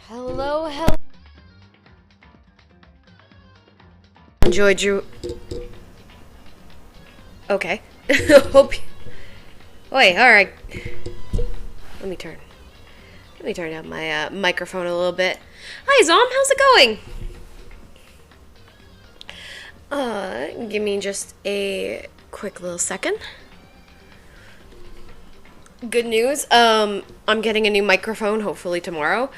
Hello, hello. Enjoyed you. Okay. Hope you. Wait, alright. Let me turn. Let me turn down my microphone a little bit. Hi, Zom. How's it going? Give me just a quick little second. Good news. I'm getting a new microphone hopefully tomorrow.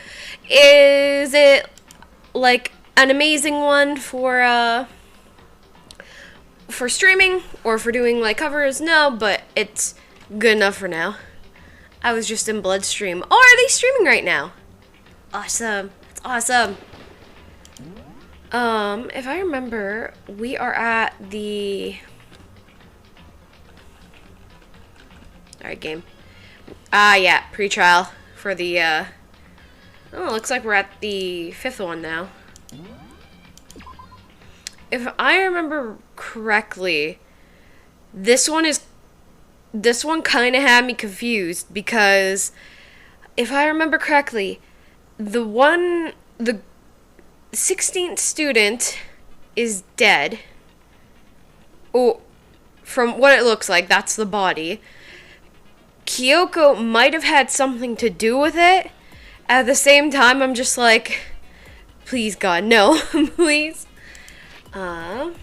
Is it like an amazing one for streaming or for doing like covers? No, but it's good enough for now. I was just in Bloodstream. Oh, are they streaming right now? Awesome. It's awesome. If I remember, we are at the... Alright, game. Yeah, pre-trial for the, Oh, it looks like we're at the 5th one now. If I remember correctly, this one kind of had me confused because if I remember correctly, the 16th student is dead. Oh, from what it looks like, that's the body. Kyoko might have had something to do with it. At the same time, I'm just like, please God, no, please. Go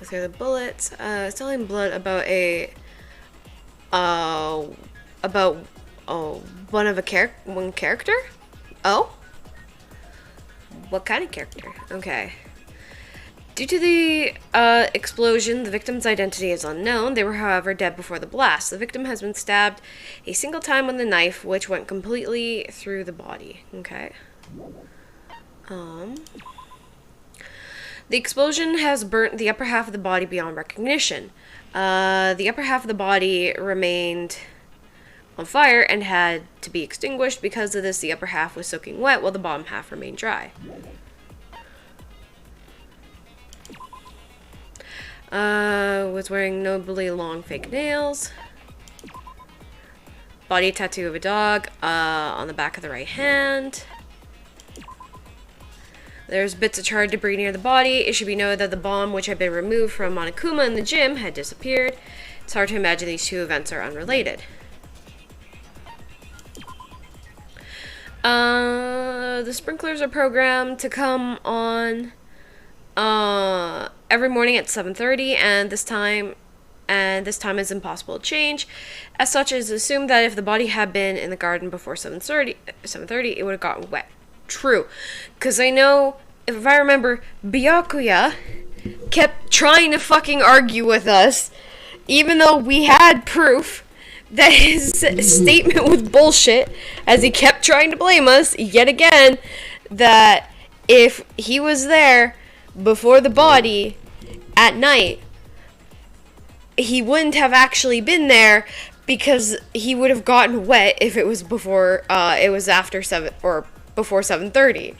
through the bullets. Selling blood about one character. Oh, what kind of character? Okay. Due to the explosion, the victim's identity is unknown. They were, however, dead before the blast. The victim has been stabbed a single time with a knife, which went completely through the body. Okay. The explosion has burnt the upper half of the body beyond recognition. The upper half of the body remained on fire and had to be extinguished. Because of this, the upper half was soaking wet while the bottom half remained dry. Was wearing notably long fake nails. Body tattoo of a dog on the back of the right hand. There's bits of charred debris near the body. It should be noted that the bomb, which had been removed from Monokuma in the gym, had disappeared. It's hard to imagine these two events are unrelated. The sprinklers are programmed to come on every morning at 7:30, and this time is impossible to change. As such, it is assumed that if the body had been in the garden before 7:30, it would have gotten wet. True, because I know, if I remember, Byakuya kept trying to fucking argue with us, even though we had proof that his statement was bullshit, as he kept trying to blame us, yet again, that if he was there before the body at night, he wouldn't have actually been there because he would have gotten wet if it was before, it was after 7, or before 7:30.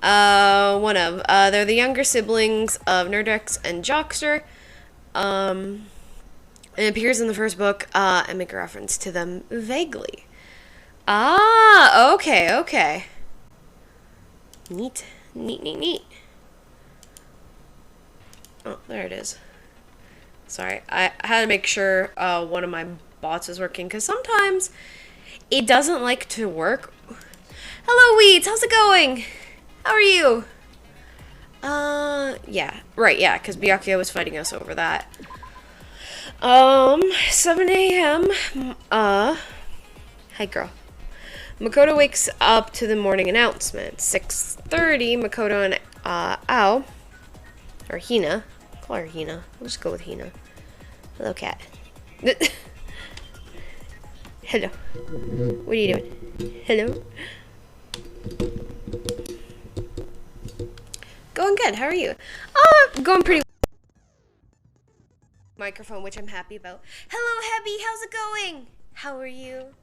They're the younger siblings of Nerdex and Jockster. It appears in the first book, and make a reference to them vaguely. Ah, okay. Neat. Oh, there it is. Sorry, I had to make sure one of my bots is working, because sometimes it doesn't like to work. Hello, Weeds! How's it going? How are you? Yeah. Right, yeah, because Byakuya was fighting us over that. 7 a.m. Hi, girl. Makoto wakes up to the morning announcement. 6:30, Makoto and, Ao, or Hina. Call her Hina. We'll just go with Hina. Hello, cat. Hello. What are you doing? Hello? Going good. How are you? Going pretty. Microphone, which I'm happy about. Hello, Hebby. How's it going? How are you?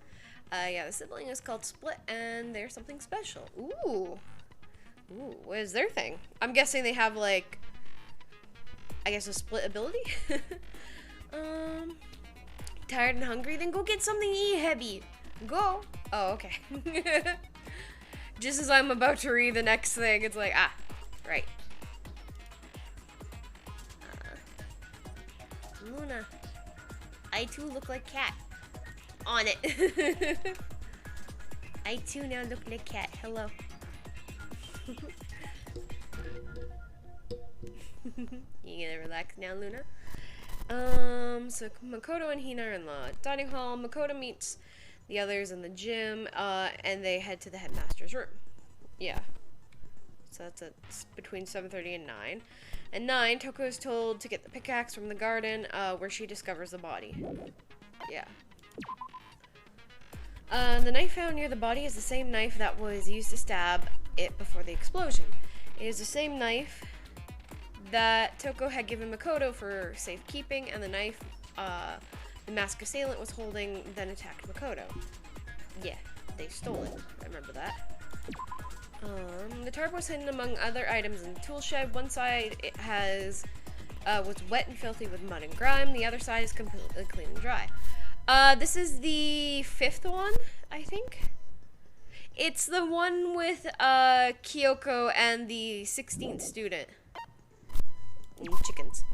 Yeah, the sibling is called Split, and they're something special. Ooh, what is their thing? I'm guessing they have, like, I guess a split ability? Tired and hungry? Then go get something to eat, Hebby. Go. Oh, okay. Just as I'm about to read the next thing, it's like, ah, right. Luna, I too look like cat. On it. I too now look like cat. Hello. You gonna relax now, Luna? So Makoto and Hina are in the dining hall. Makoto meets the others in the gym, and they head to the headmaster's room. Yeah. So that's between 7:30 and 9. At 9, Toko is told to get the pickaxe from the garden, where she discovers the body. Yeah. The knife found near the body is the same knife that was used to stab it before the explosion. It is the same knife that Toko had given Makoto for safekeeping, and the knife the masked assailant was holding then attacked Makoto. Yeah, they stole it. I remember that. The tarp was hidden among other items in the tool shed. One side it was wet and filthy with mud and grime. The other side is completely clean and dry. This is the 5th one, I think. It's the one with Kyoko and the 16th student. Chickens.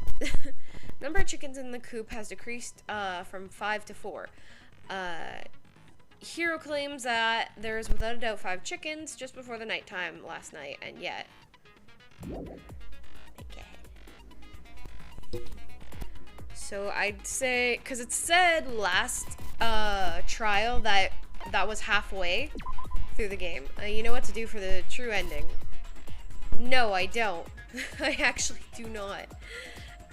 Number of chickens in the coop has decreased from 5 to 4. Hiro claims that there is without a doubt 5 chickens just before the nighttime last night, and yet. So I'd say, because it said last trial that was halfway through the game. You know what to do for the true ending. No, I don't. I actually do not.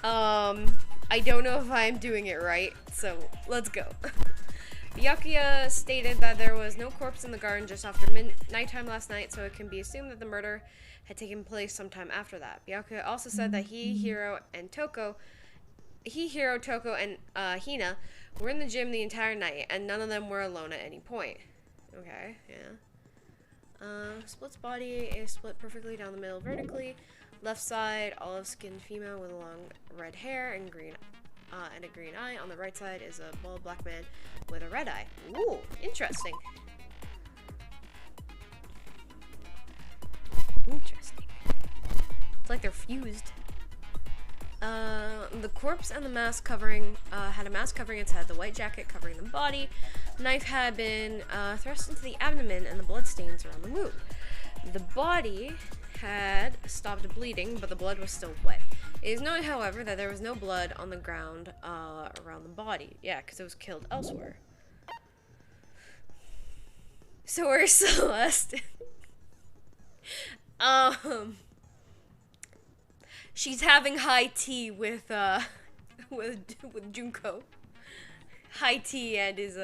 I don't know if I'm doing it right, so let's go. Byakuya stated that there was no corpse in the garden just after nighttime last night, so it can be assumed that the murder had taken place sometime after that. Byakuya also said that Hiro, Toko, and Hina were in the gym the entire night, and none of them were alone at any point. Okay, yeah. Split's body is split perfectly down the middle vertically. Left side, olive-skinned female with long red hair and green and a green eye. On the right side is a bald black man with a red eye. Ooh, interesting. Interesting. It's like they're fused. The corpse and the mask covering had a mask covering its head, the white jacket covering the body. The knife had been thrust into the abdomen, and the blood stains around the wound. The body had stopped bleeding, but the blood was still wet. It is noted, however, that there was no blood on the ground around the body. Yeah, because it was killed elsewhere. So where's Celeste? She's having high tea with Junko. High tea and is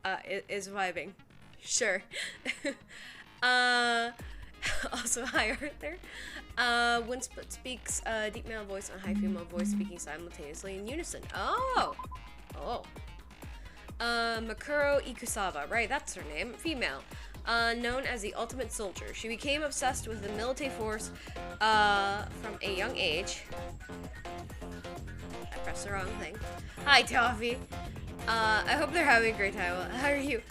vibing. Sure. Also, hi Arthur. When Split speaks deep male voice and high female voice speaking simultaneously in unison. Oh. Makuro Ikusawa, right, that's her name. Female. Known as the ultimate soldier. She became obsessed with the military force from a young age. I pressed the wrong thing. Hi, Toffee. I hope they're having a great time. How are you?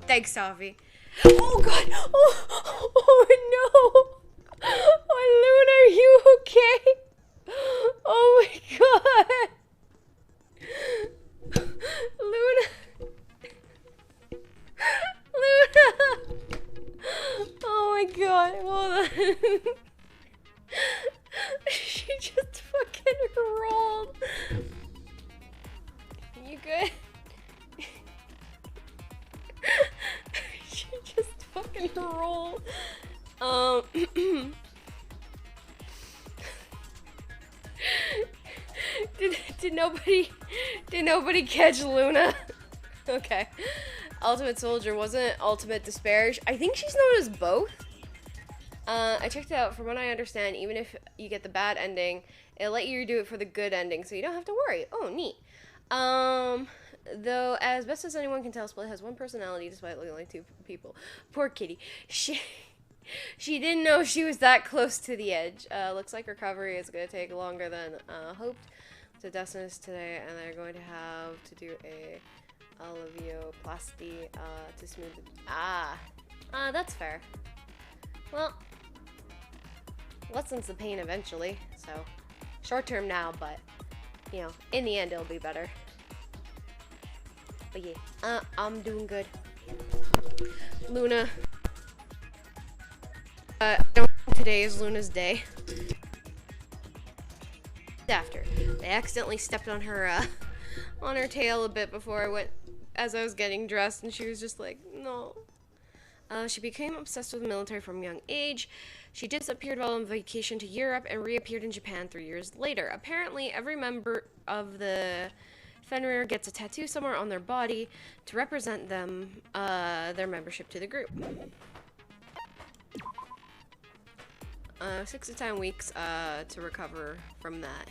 Thanks, Toffee. Oh god! Oh no! Oh, Luna, are you okay? Oh my god! Luna! Luna! Oh my god, hold on. She just fucking rolled. You good? She just fucking rolled. Did nobody catch Luna? Okay. Ultimate Soldier wasn't Ultimate Despair. I think she's known as both. I checked it out. From what I understand, even if you get the bad ending, it'll let you do it for the good ending, so you don't have to worry. Oh, neat. Though, as best as anyone can tell, Split has one personality despite looking like two people. Poor kitty. She didn't know she was that close to the edge. Looks like recovery is going to take longer than hoped. to Destiny's today, and they're going to have to do a alveoplasty to smooth it. That's fair. Well, lessens the pain eventually, so short term now, but you know, in the end it'll be better. But yeah, I'm doing good. Luna. Today is Luna's day. After I accidentally stepped on her tail a bit before I went, as I was getting dressed, and she was just like, no. She became obsessed with the military from a young age. She disappeared while on vacation to Europe and reappeared in Japan 3 years later. Apparently, every member of the Fenrir gets a tattoo somewhere on their body to represent them, their membership to the group. 6 to 10 weeks to recover from that.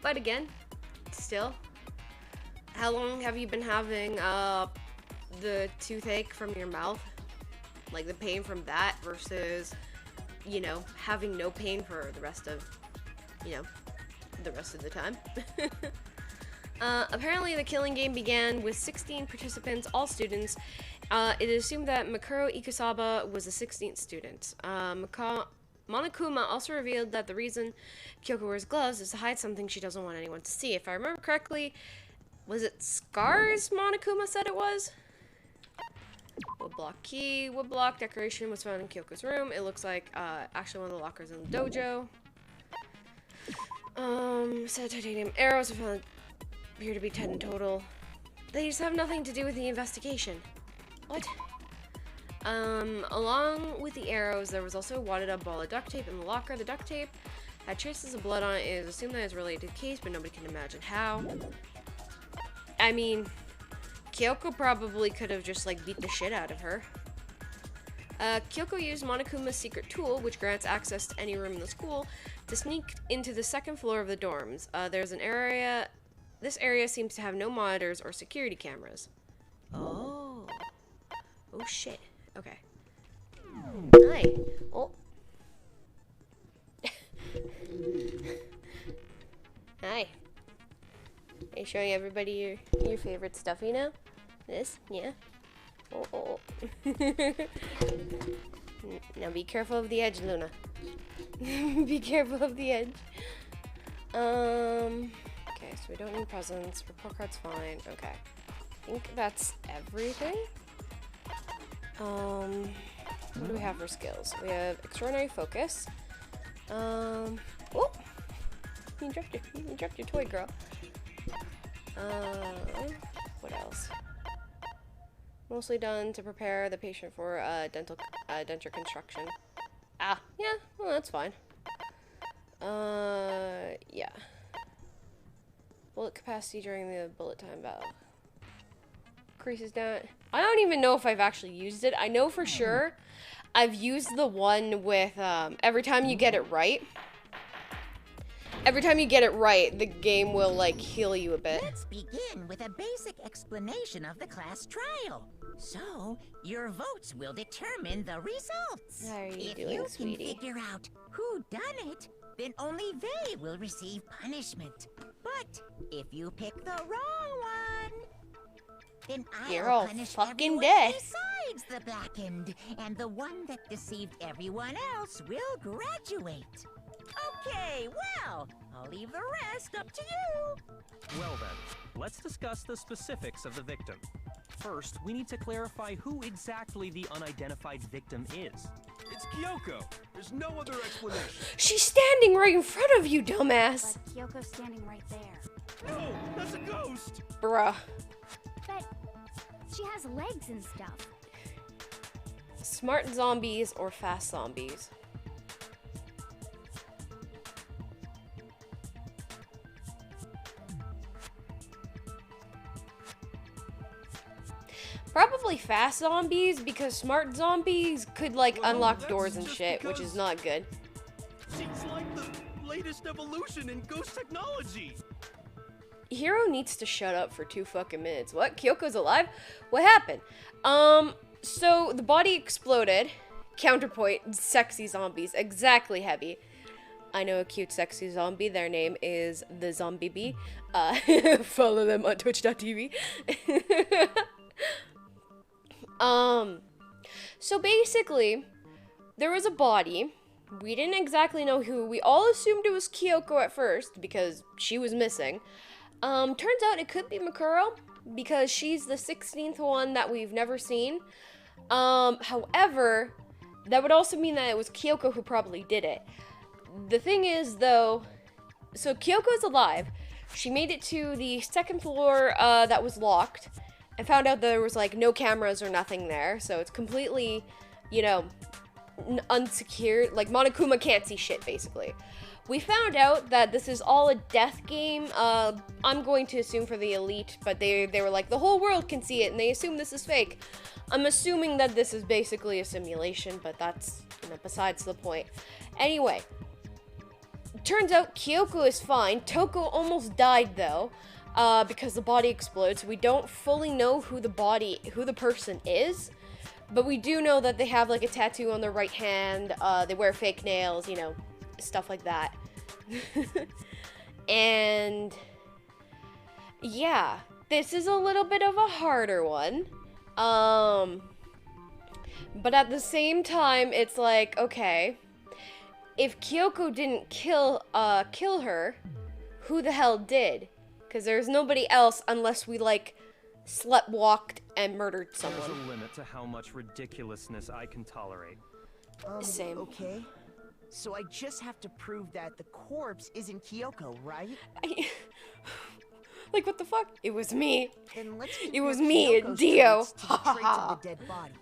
But again, still, how long have you been having the toothache from your mouth? Like the pain from that versus, you know, having no pain for the rest of, you know, the rest of the time. Apparently the killing game began with 16 participants, all students. It is assumed that Makuro Ikusaba was the 16th student. Monokuma also revealed that the reason Kyoko wears gloves is to hide something she doesn't want anyone to see. If I remember correctly, was it scars Monokuma said it was? Woodblock key. Woodblock decoration was found in Kyoko's room. It looks like actually one of the lockers in the dojo. Said titanium arrows are found, appear to be 10 in total. They just have nothing to do with the investigation. What? Along with the arrows, there was also a wadded up ball of duct tape in the locker. The duct tape had traces of blood on it. It is assumed that it's related to the case, but nobody can imagine how. I mean, Kyoko probably could have just, like, beat the shit out of her. Kyoko used Monokuma's secret tool, which grants access to any room in the school, to sneak into the second floor of the dorms. There's an area... This area seems to have no monitors or security cameras. Oh. Oh, shit. Okay. Hi. Oh. Hi. Are you showing everybody your favorite stuff, you know? This? Yeah. Oh. Now be careful of the edge, Luna. Be careful of the edge. Okay, so we don't need presents. Report card's fine. Okay. I think that's everything. What do we have for skills? We have extraordinary focus. Oh! You dropped your toy, girl. What else? Mostly done to prepare the patient for denture construction. Yeah, well, that's fine. Yeah. Bullet capacity during the bullet time valve. Increases down. I don't even know if I've actually used it. I know for sure I've used the one with, every time you get it right. Every time you get it right, the game will, like, heal you a bit. Let's begin with a basic explanation of the class trial. So, your votes will determine the results. How are you doing, sweetie? If you can figure out who done it, then only they will receive punishment. But if you pick the wrong one, then I'll punish everyone besides the blackened, and the one that deceived everyone else will graduate. Okay, well, I'll leave the rest up to you. Well then, let's discuss the specifics of the victim. First, we need to clarify who exactly the unidentified victim is. It's Kyoko. There's no other explanation. She's standing right in front of you, dumbass. But Kyoko's standing right there. No, that's a ghost. Bruh. But she has legs and stuff. Smart zombies or fast zombies? Probably fast zombies, because smart zombies could, like, unlock doors and shit, which is not good. She's like the latest evolution in ghost technology. Hero needs to shut up for 2 fucking minutes. What? Kyoko's alive? What happened? So the body exploded. Counterpoint, sexy zombies. Exactly, Heavy. I know a cute, sexy zombie. Their name is the Zombie Bee. Follow them on twitch.tv. So basically, there was a body. We didn't exactly know who. We all assumed it was Kyoko at first because she was missing. Turns out it could be Makuro because she's the 16th one that we've never seen. However, that would also mean that it was Kyoko who probably did it. The thing is, though, so Kyoko's alive. She made it to the second floor that was locked and found out there was, like, no cameras or nothing there. So it's completely, you know, unsecured. Like, Monokuma can't see shit, basically. We found out that this is all a death game. I'm going to assume for the elite, but they were like, the whole world can see it, and they assume this is fake. I'm assuming that this is basically a simulation, but that's, you know, besides the point. Anyway, turns out Kyoko is fine. Toko almost died, though, because the body explodes. We don't fully know who the person is, but we do know that they have, like, a tattoo on their right hand. They wear fake nails, you know, stuff like that. And yeah, this is a little bit of a harder one. But at the same time, it's like, okay, if Kyoko didn't kill her, who the hell did? Because there's nobody else unless we, like, sleptwalked and murdered someone. There's a limit to how much ridiculousness I can tolerate. Same. Okay. So I just have to prove that the corpse isn't Kyoko, right? Like, what the fuck? It was me. Then let's It was me, Dio. To the traits of the dead body.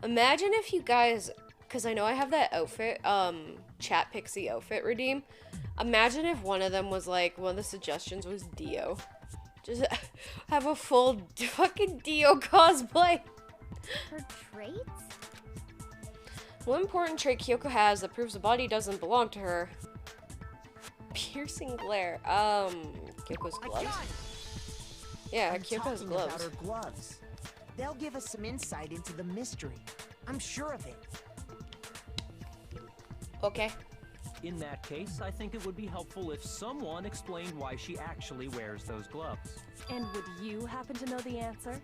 Imagine if you guys, because I know I have that outfit, Chat Pixie outfit redeem. Imagine if one of them was like, one of the suggestions was Dio. Just have a full fucking Dio cosplay. Her traits? One important trait Kyoko has that proves the body doesn't belong to her. Piercing glare. Kyoko's gloves. Yeah, I'm Kyoko's talking gloves. about her gloves. They'll give us some insight into the mystery. I'm sure of it. Okay. In that case, I think it would be helpful if someone explained why she actually wears those gloves. And would you happen to know the answer?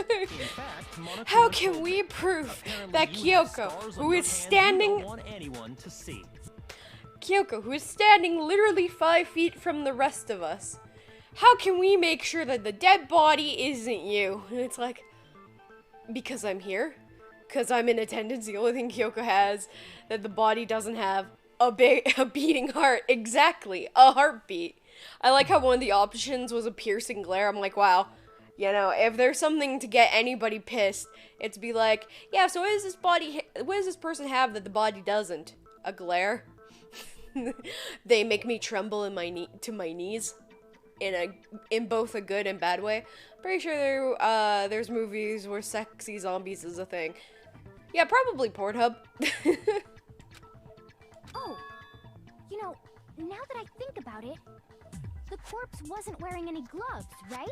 In fact, Monokuma How can told we me. prove Apparently that you have Kyoko, scars on who your is hands you standing, don't want anyone to see. Kyoko, who is standing literally 5 feet from the rest of us, how can we make sure that the dead body isn't you? And it's like, because I'm here, because I'm in attendance. The only thing Kyoko has that the body doesn't have a beating heart. Exactly, a heartbeat. I like how one of the options was a piercing glare. I'm like, wow. You know, if there's something to get anybody pissed, it's be like, yeah, so what does this person have that the body doesn't? A glare? They make me tremble to my knees in both a good and bad way. Pretty sure there's movies where sexy zombies is a thing. Yeah, probably Pornhub. Oh, you know, now that I think about it, the corpse wasn't wearing any gloves, right?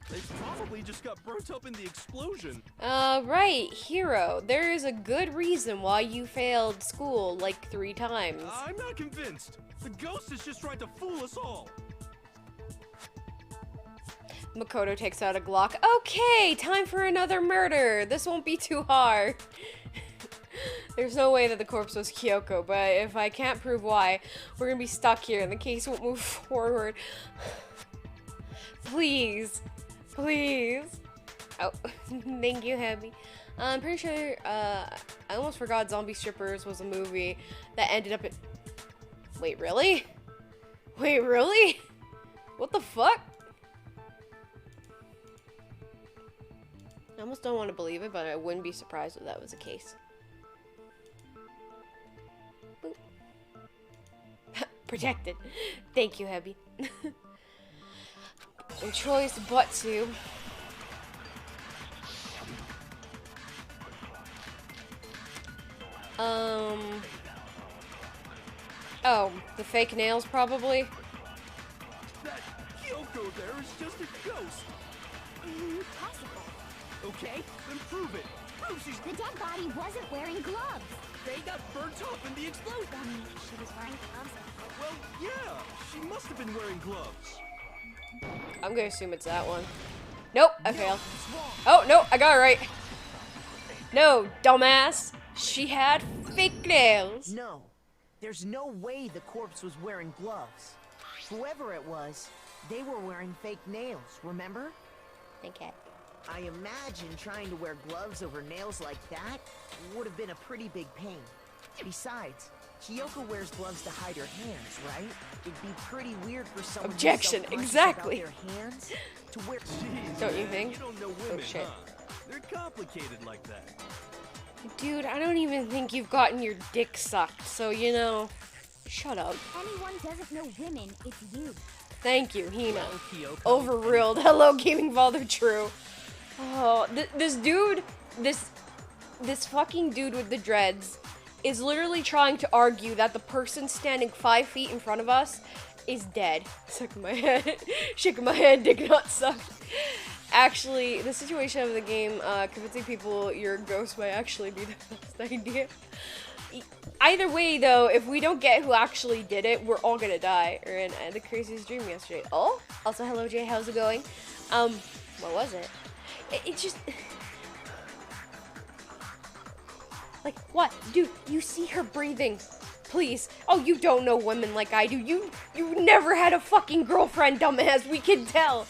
They probably just got burnt up in the explosion. Right, Hero. There is a good reason why you failed school like 3 times. I'm not convinced. The ghost is just trying to fool us all. Makoto takes out a Glock. Okay, time for another murder. This won't be too hard. There's no way that the corpse was Kyoko, but if I can't prove why, we're gonna be stuck here and the case won't move forward. Please. Please. Oh, thank you, Heavy. I'm pretty sure, I almost forgot Zombie Strippers was a movie that ended up in... Wait, really? Wait, really? What the fuck? I almost don't want to believe it, but I wouldn't be surprised if that was the case. Boop. Protected. Thank you, Hebby. And Troy's butt too. Oh, the fake nails probably. That Kyoko there is just a ghost. Possible. Okay, then prove it. Prove she's... The dead body wasn't wearing gloves. Faye got burnt off in the explosion. She was wearing gloves. Well, yeah, she must have been wearing gloves. I'm gonna assume it's that one. Nope, I failed. Oh, no, I got it right. No, dumbass. She had fake nails. No, there's no way the corpse was wearing gloves. Whoever it was, they were wearing fake nails, remember? Okay. I imagine trying to wear gloves over nails like that would have been a pretty big pain. Besides, Kyoko wears gloves to hide her hands, right? It'd be pretty weird for someone Objection, who's self-conscious exactly. about their hands to wear. Jeez, Don't you man, think? You don't know women, shit. huh? They're complicated like that. Dude, I don't even think you've gotten your dick sucked, so you know, shut up. Anyone doesn't know women, it's you. Thank you, Hina. Well, Kyoko, Overruled. Hello, gaming father. True. Oh, this dude, this fucking dude with the dreads, is literally trying to argue that the person standing 5 feet in front of us is dead. Sucking my head, shaking my head, dick not sucked. Actually, the situation of the game, convincing people you're a ghost might actually be the best idea. Either way, though, if we don't get who actually did it, we're all gonna die. Or in the craziest dream yesterday. Oh, also hello Jay, how's it going? What was it? It just... Like, what? Dude, you see her breathing. Please. Oh, you don't know women like I do. You never had a fucking girlfriend, dumbass. We can tell.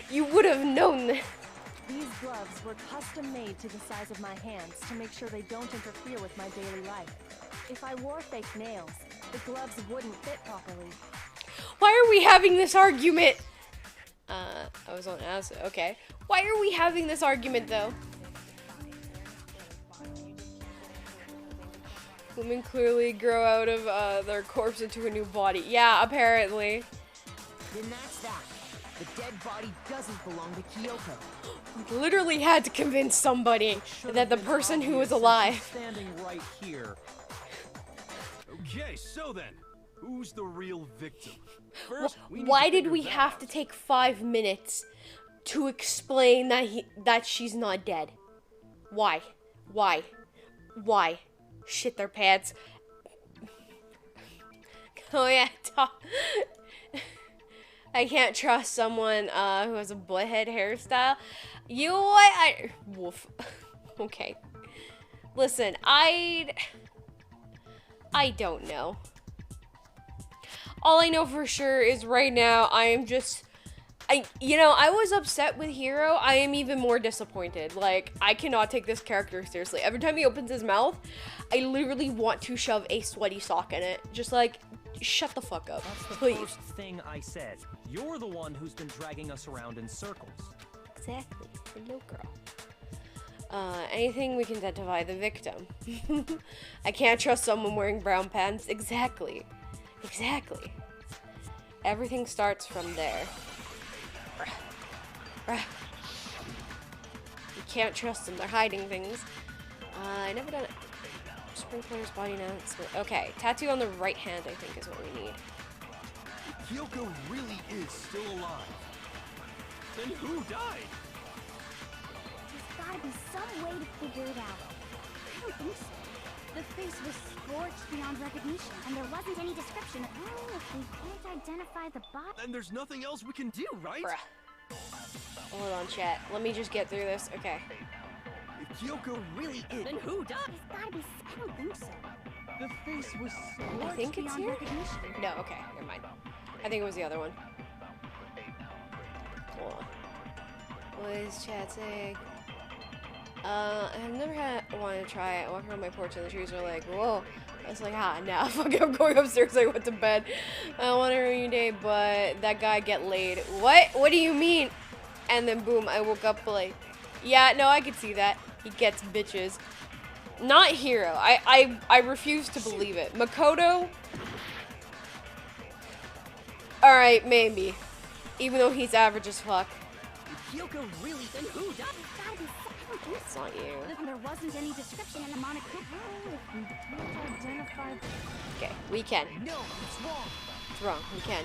You would have known that. These gloves were custom made to the size of my hands to make sure they don't interfere with my daily life. If I wore fake nails, the gloves wouldn't fit properly. Why are we having this argument? I was on acid. Okay. Why are we having this argument, though? Women clearly grow out of their corpse into a new body. Yeah, apparently. Then that's that. The dead body doesn't belong to Kyoko. Literally had to convince somebody that the person who was alive. Standing right here. Okay, so then, who's the real victim? First, Why did we have to take 5 minutes to explain that she's not dead? Why? Why? Why? Shit their pants. Oh yeah, I can't trust someone who has a butthead hairstyle. You know what? Woof. Okay. Listen, I don't know. All I know for sure is right now I am just... I was upset with Hiro. I am even more disappointed. Like, I cannot take this character seriously. Every time he opens his mouth, I literally want to shove a sweaty sock in it. Just like, shut the fuck up, That's the please. first thing I said. You're the one who's been dragging us around in circles. Exactly. Hello, girl. Anything we can identify the victim. I can't trust someone wearing brown pants. Exactly. Exactly. Everything starts from there. You can't trust them. They're hiding things. I never done it. Spring Cleaner's body now. Okay, tattoo on the right hand, I think, is what we need. Kyoko really is still alive. Then who died? There's gotta be some way to figure it out. I don't think so. The face was scorched beyond recognition, and there wasn't any description. Oh, if we can't identify the body... Then there's nothing else we can do, right? Bruh. Hold on, chat. Let me just get through this. Okay. If Kyoko really is... Then who died? There's gotta be... I don't think so. The face was I think it's beyond here? recognition. No, okay. Never mind. I think it was the other one. Hold on. What is chat saying? I've never wanted to try it. I walked around my porch and the trees were like, whoa. I was like, nah, fuck it, I'm going upstairs. I went to bed. I don't want to ruin your day, but that guy get laid. What? What do you mean? And then boom, I woke up like, yeah, no, I could see that. He gets bitches. Not Hiro. I refuse to believe it. Makoto? Alright, maybe. Even though he's average as fuck. If Kyoko really... Then who died? There's gotta be... I don't think It's not you. so. There wasn't any description in the Monaco. Oh, if we can't identify... Okay, we can. No, it's wrong. It's wrong. We can.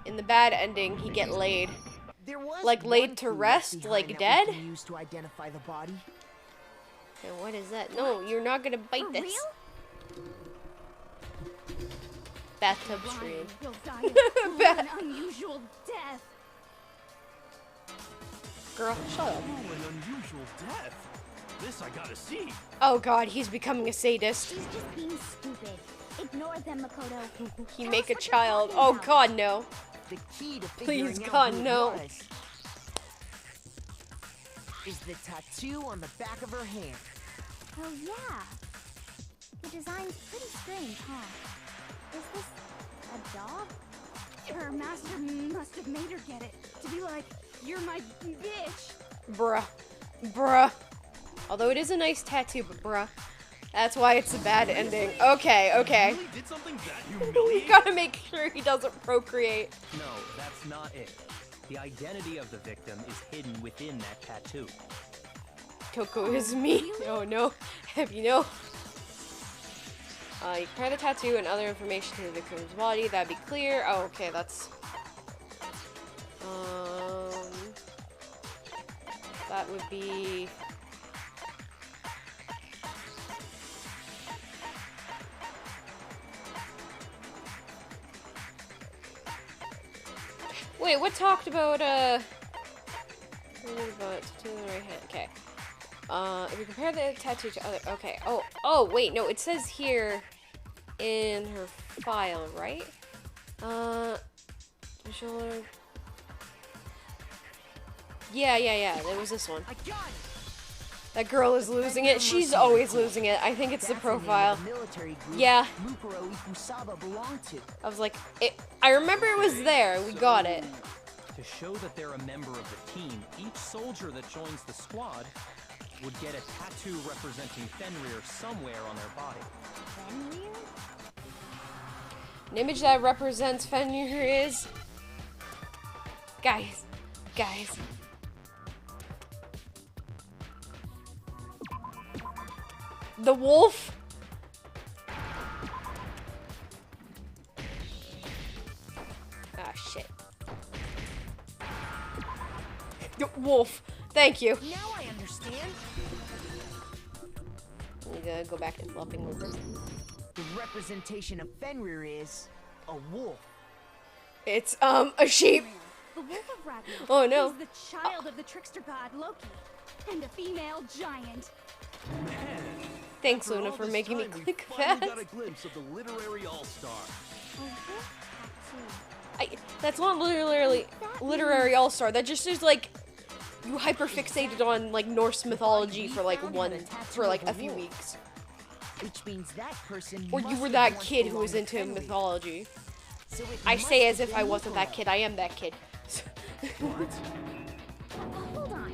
In the bad ending, he get laid. There was Like, laid one to clue rest? behind Like, that dead? we can use to identify the body. And what is that? No, you're not gonna bite For this. real? Bathtub stream. You'll die a cruel and unusual death. Girl, shut up. Oh, an unusual death. This I gotta see. Oh god, he's becoming a sadist. She's just being stupid. Ignore them, Makoto. He Tell make us a what you're child. talking Oh about. god, no. The key to Please, figuring God, out who no. it was is the tattoo on the back of her hand. Oh yeah. The design's pretty strange, huh? Is this a dog? Her master must have made her get it. To be like, you're my bitch. Bruh. Bruh. Although it is a nice tattoo, but bruh. That's why it's a bad ending. Okay, okay. Really did something that We humiliating? gotta make sure he doesn't procreate. No, that's not it. The identity of the victim is hidden within that tattoo. Coco is me. Oh no. Have you know? You compare the tattoo and other information to the victim's body. That'd be clear. Oh, okay, that's... That would be... Wait, what talked about, what about tattoo on the right hand? Okay. If you compare the tattoo to other... Okay. Oh, wait, no, it says here in her file, right? Shoulder... Yeah, there was this one. I got it. That girl is losing it. She's always losing it. I think it's the That's name profile. the military group Yeah. Mukuro Ikusaba belonged to. I was like, I remember it was there. We got it. To show that they're a member of the team, each soldier that joins the squad would get a tattoo representing Fenrir somewhere on their body. Fenrir? An image that represents Fenrir is... Guys. The wolf? Ah, shit. The wolf. Thank you. Now I understand. We gotta go back to flopping over. The representation of Fenrir is a wolf. It's, a sheep. The Wolf of Ragnarok. Oh, no. He's the child of the trickster god Loki. And a female giant. Man, Thanks, after Luna, all for this making me time, we click finally fast. got a glimpse of the literary all-star. A wolf tattoo. That's not literary all-star. That just is like you hyperfixated on like Norse mythology for like a few weeks. Which means that person Or you must were have that once kid who belonged was to into Fenrir. mythology. So it I must say have as if been I wasn't that Mukuro. kid. I am that kid. Hold on.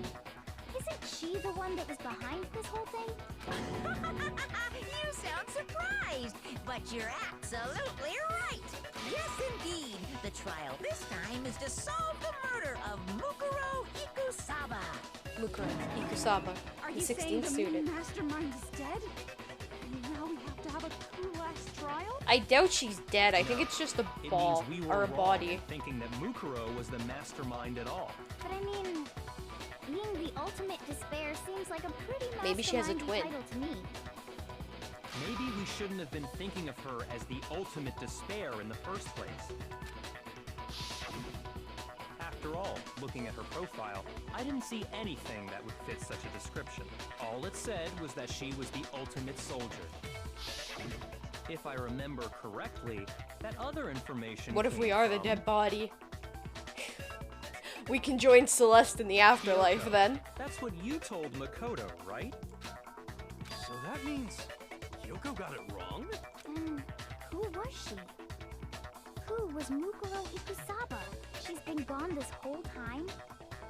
Isn't she the one that was behind this whole thing? You sound surprised, but you're absolutely right. Yes, indeed. The trial this time is to solve the murder of Mukuro Ikusaba. Mukuro Ikusaba, Are the you saying 16th the student. mastermind is dead? And now we have to have a true-ass trial? I doubt she's dead. I think it's just a It ball means we were or a wrong body. in thinking that Mukuro was the mastermind at all. But I mean, being the ultimate despair seems like a pretty Maybe she has a mastermindy twin. title to me. Maybe we shouldn't have been thinking of her as the ultimate despair in the first place. After all, looking at her profile, I didn't see anything that would fit such a description. All it said was that she was the ultimate soldier. If I remember correctly, that other information What if we came are the from- dead body? We can join Celeste in the afterlife Kyoko. then. That's what you told Makoto, right? So that means Kyoko got it wrong? And who was she? Who was Mukuro Ikusaba? She's been gone this whole time?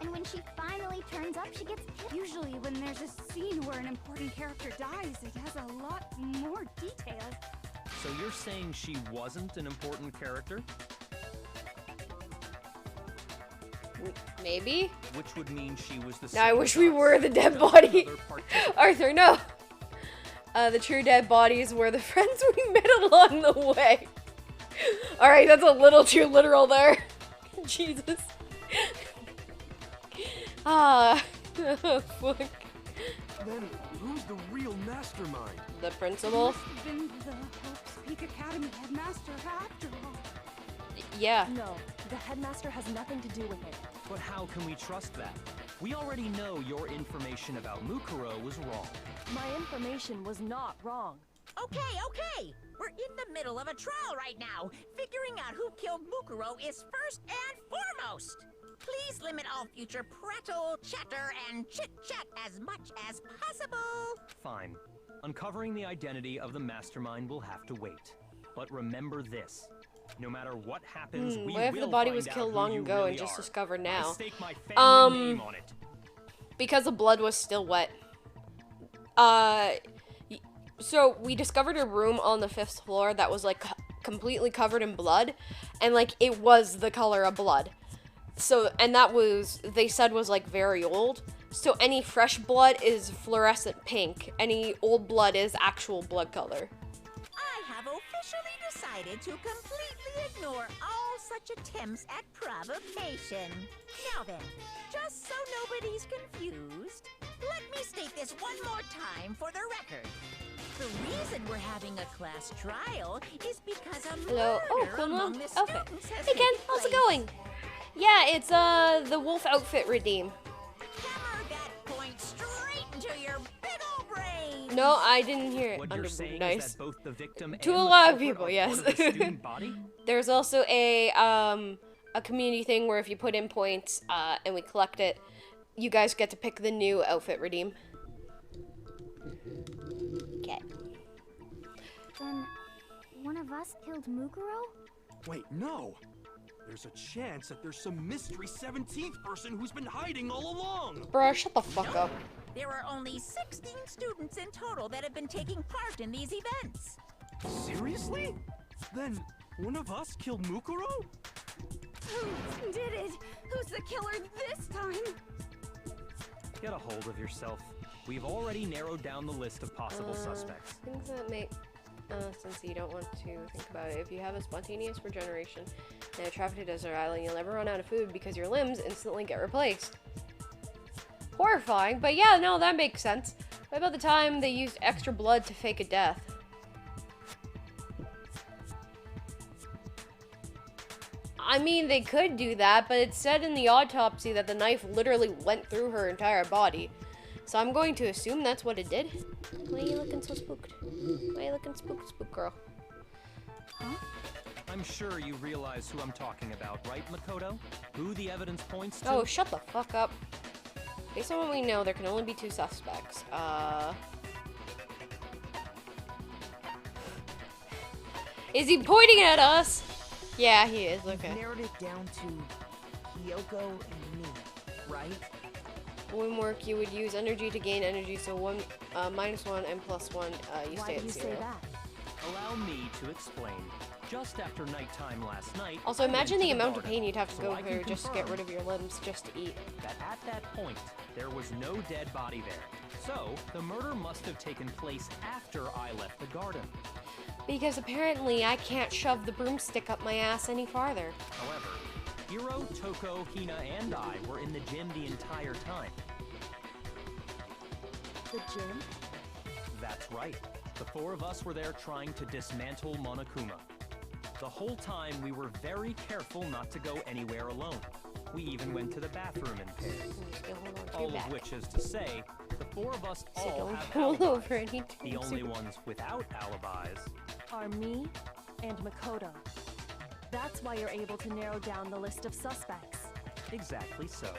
And when she finally turns up, she gets killed. Usually when there's a scene where an important character dies, it has a lot more detail. So you're saying she wasn't an important character? Maybe? Which would mean she was the Now I same wish as we us, were the dead just body. another participant. Arthur, no! The true dead bodies were the friends we met along the way. Alright, that's a little too literal there. Jesus. Ah, fuck. Then who's the real mastermind? The principal? Must have been the Hope's Peak Academy headmaster after all. Yeah. No, the headmaster has nothing to do with it. But how can we trust that? We already know your information about Mukuro was wrong. My information was not wrong. Okay. We're in the middle of a trial right now. Figuring out who killed Mukuro is first and foremost. Please limit all future prattle, chatter, and chit-chat as much as possible. Fine. Uncovering the identity of the mastermind will have to wait. But remember this. No matter what happens, we What if will the body find was out killed who long you ago really and just are. discovered I now? stake my family name on it. Because the blood was still wet. So we discovered a room on the 5th floor that was like completely covered in blood, and like it was the color of blood. So, and that was, they said, was like very old. So any fresh blood is fluorescent pink. Any old blood is actual blood color. I have officially decided to completely ignore all such attempts at provocation. Now then, just so nobody's confused, let me state this one more time for the record. The reason we're having a class trial is because a Hello. Oh, murder cool among mom. the Okay. students has Hey Ken, taken how's it place. going? Yeah, it's the wolf outfit redeem. Hammer that point straight into your big old brain. No, I didn't hear it. What you're saying nice. is that both the victim To and a the lot of culprit people, are yes. part of the student body? There's also a community thing where if you put in points and we collect it, you guys get to pick the new outfit redeem. Okay. Then, one of us killed Mukuro? Wait, no. There's a chance that there's some mystery 17th person who's been hiding all along. Bruh, shut the fuck up. There are only 16 students in total that have been taking part in these events. Seriously? Then one of us killed Mukuro? Who did it? Who's the killer this time? Get a hold of yourself. We've already narrowed down the list of possible suspects. Things that make sense you don't want to think about it. If you have a spontaneous regeneration and a trapped to a desert island, you'll never run out of food because your limbs instantly get replaced. Horrifying, but yeah, no, that makes sense. What about the time they used extra blood to fake a death? I mean, they could do that, but it said in the autopsy that the knife literally went through her entire body. So I'm going to assume that's what it did. Why are you looking so spooked? Why are you looking spook girl? I'm sure you realize who I'm talking about, right, Makoto? Who the evidence points to? Oh, shut the fuck up. Based on what we know, there can only be 2 suspects. Is he pointing at us? Yeah, he is. Okay. You've narrowed it down to Kyoko and me, right? When work, you would use energy to gain energy, so -1 and +1, you Why stay do at you 0. say that? Allow me to explain. Just after nighttime last night, Also, I went imagine to the amount of garden, pain you'd have to so go I through can just to get confirm rid of your limbs just to eat. that at that point, there was no dead body there. So, the murder must have taken place after I left the garden. Because apparently I can't shove the broomstick up my ass any farther. However, Hiro, Toko, Hina, and I were in the gym the entire time. The gym? That's right. The 4 of us were there trying to dismantle Monokuma. The whole time, we were very careful not to go anywhere alone. We even went to the bathroom in pairs. All of which is to say, the 4 of us So all don't have roll alibis. over any The tubes. only ones without alibis. Are me and Makoto. That's why you're able to narrow down the list of suspects. Exactly so.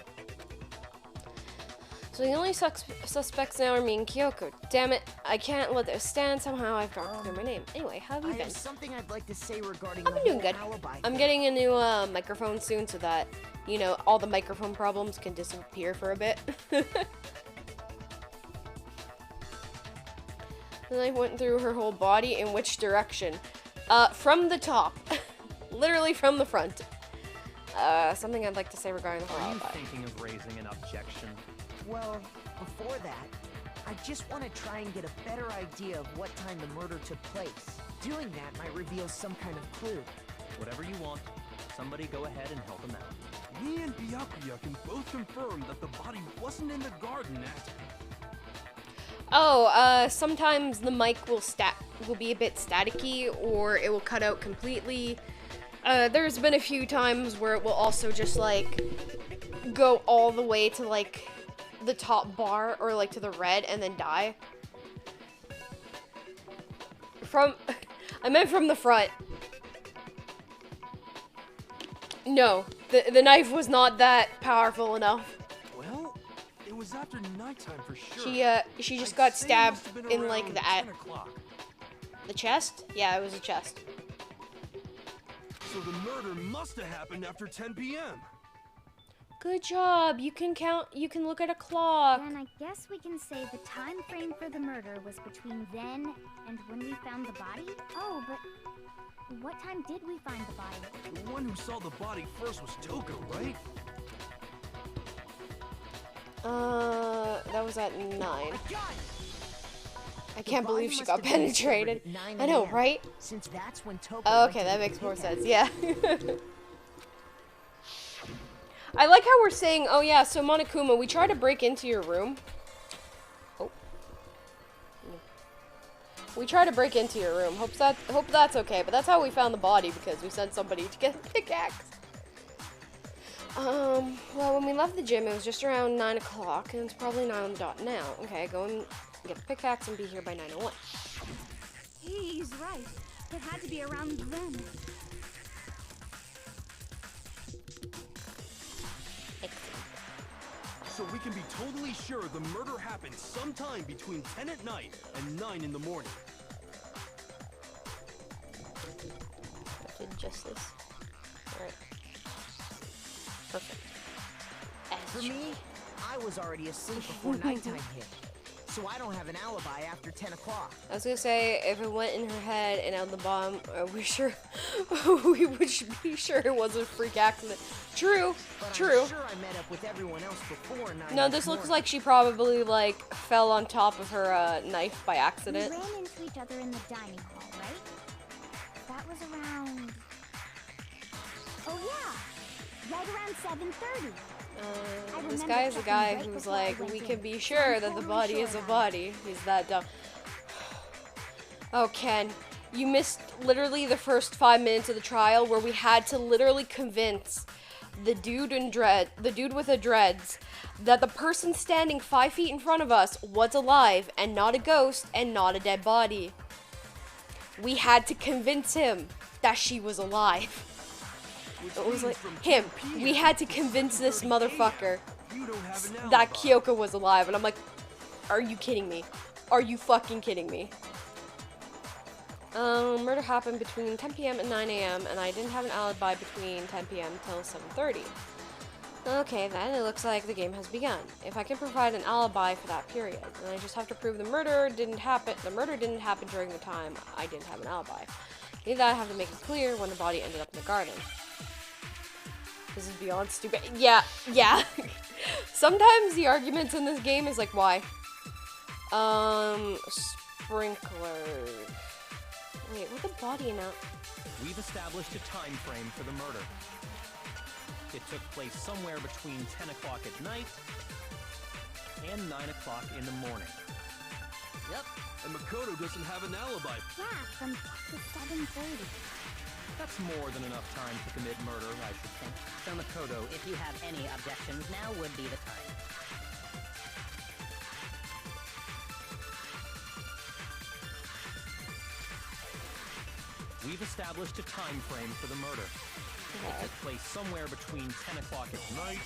So the only suspects now are me and Kyoko. Damn it, I can't let this stand. Somehow I've gotten through my name. Anyway, how have you I been? have something I'd like to say regarding I've the been doing whole good. alibi I'm thing. getting a new microphone soon so that, you know, all the microphone problems can disappear for a bit. Then I went through her whole body. In which direction? From the top. Literally from the front. Something I'd like to say regarding the whole Are you alibi. thinking of raising an objection? Well, before that, I just want to try and get a better idea of what time the murder took place. Doing that might reveal some kind of clue. Whatever you want. Somebody go ahead and help him out. Me and Byakuya can both confirm that the body wasn't in the garden at... Oh, sometimes the mic will be a bit staticky, or it will cut out completely. There's been a few times where it will also just like go all the way to like the top bar or like to the red and then die. I meant from the front. No, the knife was not that powerful enough. Well, it was after nighttime for sure. She just got stabbed in like the 10 o'clock. the chest. Yeah, it was a chest. So the murder must have happened after 10 p.m. Good job. You can count. You can look at a clock. Then I guess we can say the time frame for the murder was between then and when we found the body? Oh, but what time did we find the body? The one who saw the body first was Toko, right? That was at 9. I can't believe she got penetrated. I know, right? Since that's when Toko Oh, okay, that makes more sense. Yeah. I like how we're saying, oh yeah, so Monokuma, we tried to break into your room. Oh. We tried to break into your room. Hope that's okay, but that's how we found the body, because we sent somebody to get a pickaxe. Well, when we left the gym, it was just around 9 o'clock, and it's probably 9 on the dot now. Okay, go and get a pickaxe and be here by 9:01. He's right. It had to be around then. So we can be totally sure the murder happened sometime between 10 at night and 9 in the morning. I did just this. Alright. Perfect. For me, I was already asleep before nighttime hit. So I don't have an alibi after 10 o'clock. I was gonna say, if it went in her head and out the bottom, we would be sure it was a freak accident. True, But true. I'm sure I met up with everyone else before 9. No, this looks like she probably, like, fell on top of her, knife by We accident. ran into each other in the dining hall, right? That was around... Oh yeah! Right around 7:30. This guy is a guy who's like, we can be sure that the body is a body. He's that dumb. Oh, Ken, you missed literally the first 5 minutes of the trial where we had to literally convince the dude with the dreads that the person standing 5 feet in front of us was alive and not a ghost and not a dead body. We had to convince him that she was alive. It was like him. We had to convince this motherfucker that Kyoko was alive, and I'm like, are you kidding me? Are you fucking kidding me? Murder happened between 10 p.m. and 9 a.m., and I didn't have an alibi between 10 p.m. till 7:30. Okay, then it looks like the game has begun. If I can provide an alibi for that period, then I just have to prove the murder didn't happen. The murder didn't happen during the time I didn't have an alibi. Either I have to make it clear when the body ended up in the garden. This is beyond stupid. Yeah. Sometimes the arguments in this game is like, why? Sprinkler. Wait, what the body amount? We've established a time frame for the murder. It took place somewhere between 10 o'clock at night and 9 o'clock in the morning. Yep, and Makoto doesn't have an alibi. Yeah, from 7:30. That's more than enough time to commit murder, I should think. So Makoto, if you have any objections, now would be the time. We've established a time frame for the murder. It took place somewhere between 10 o'clock at night.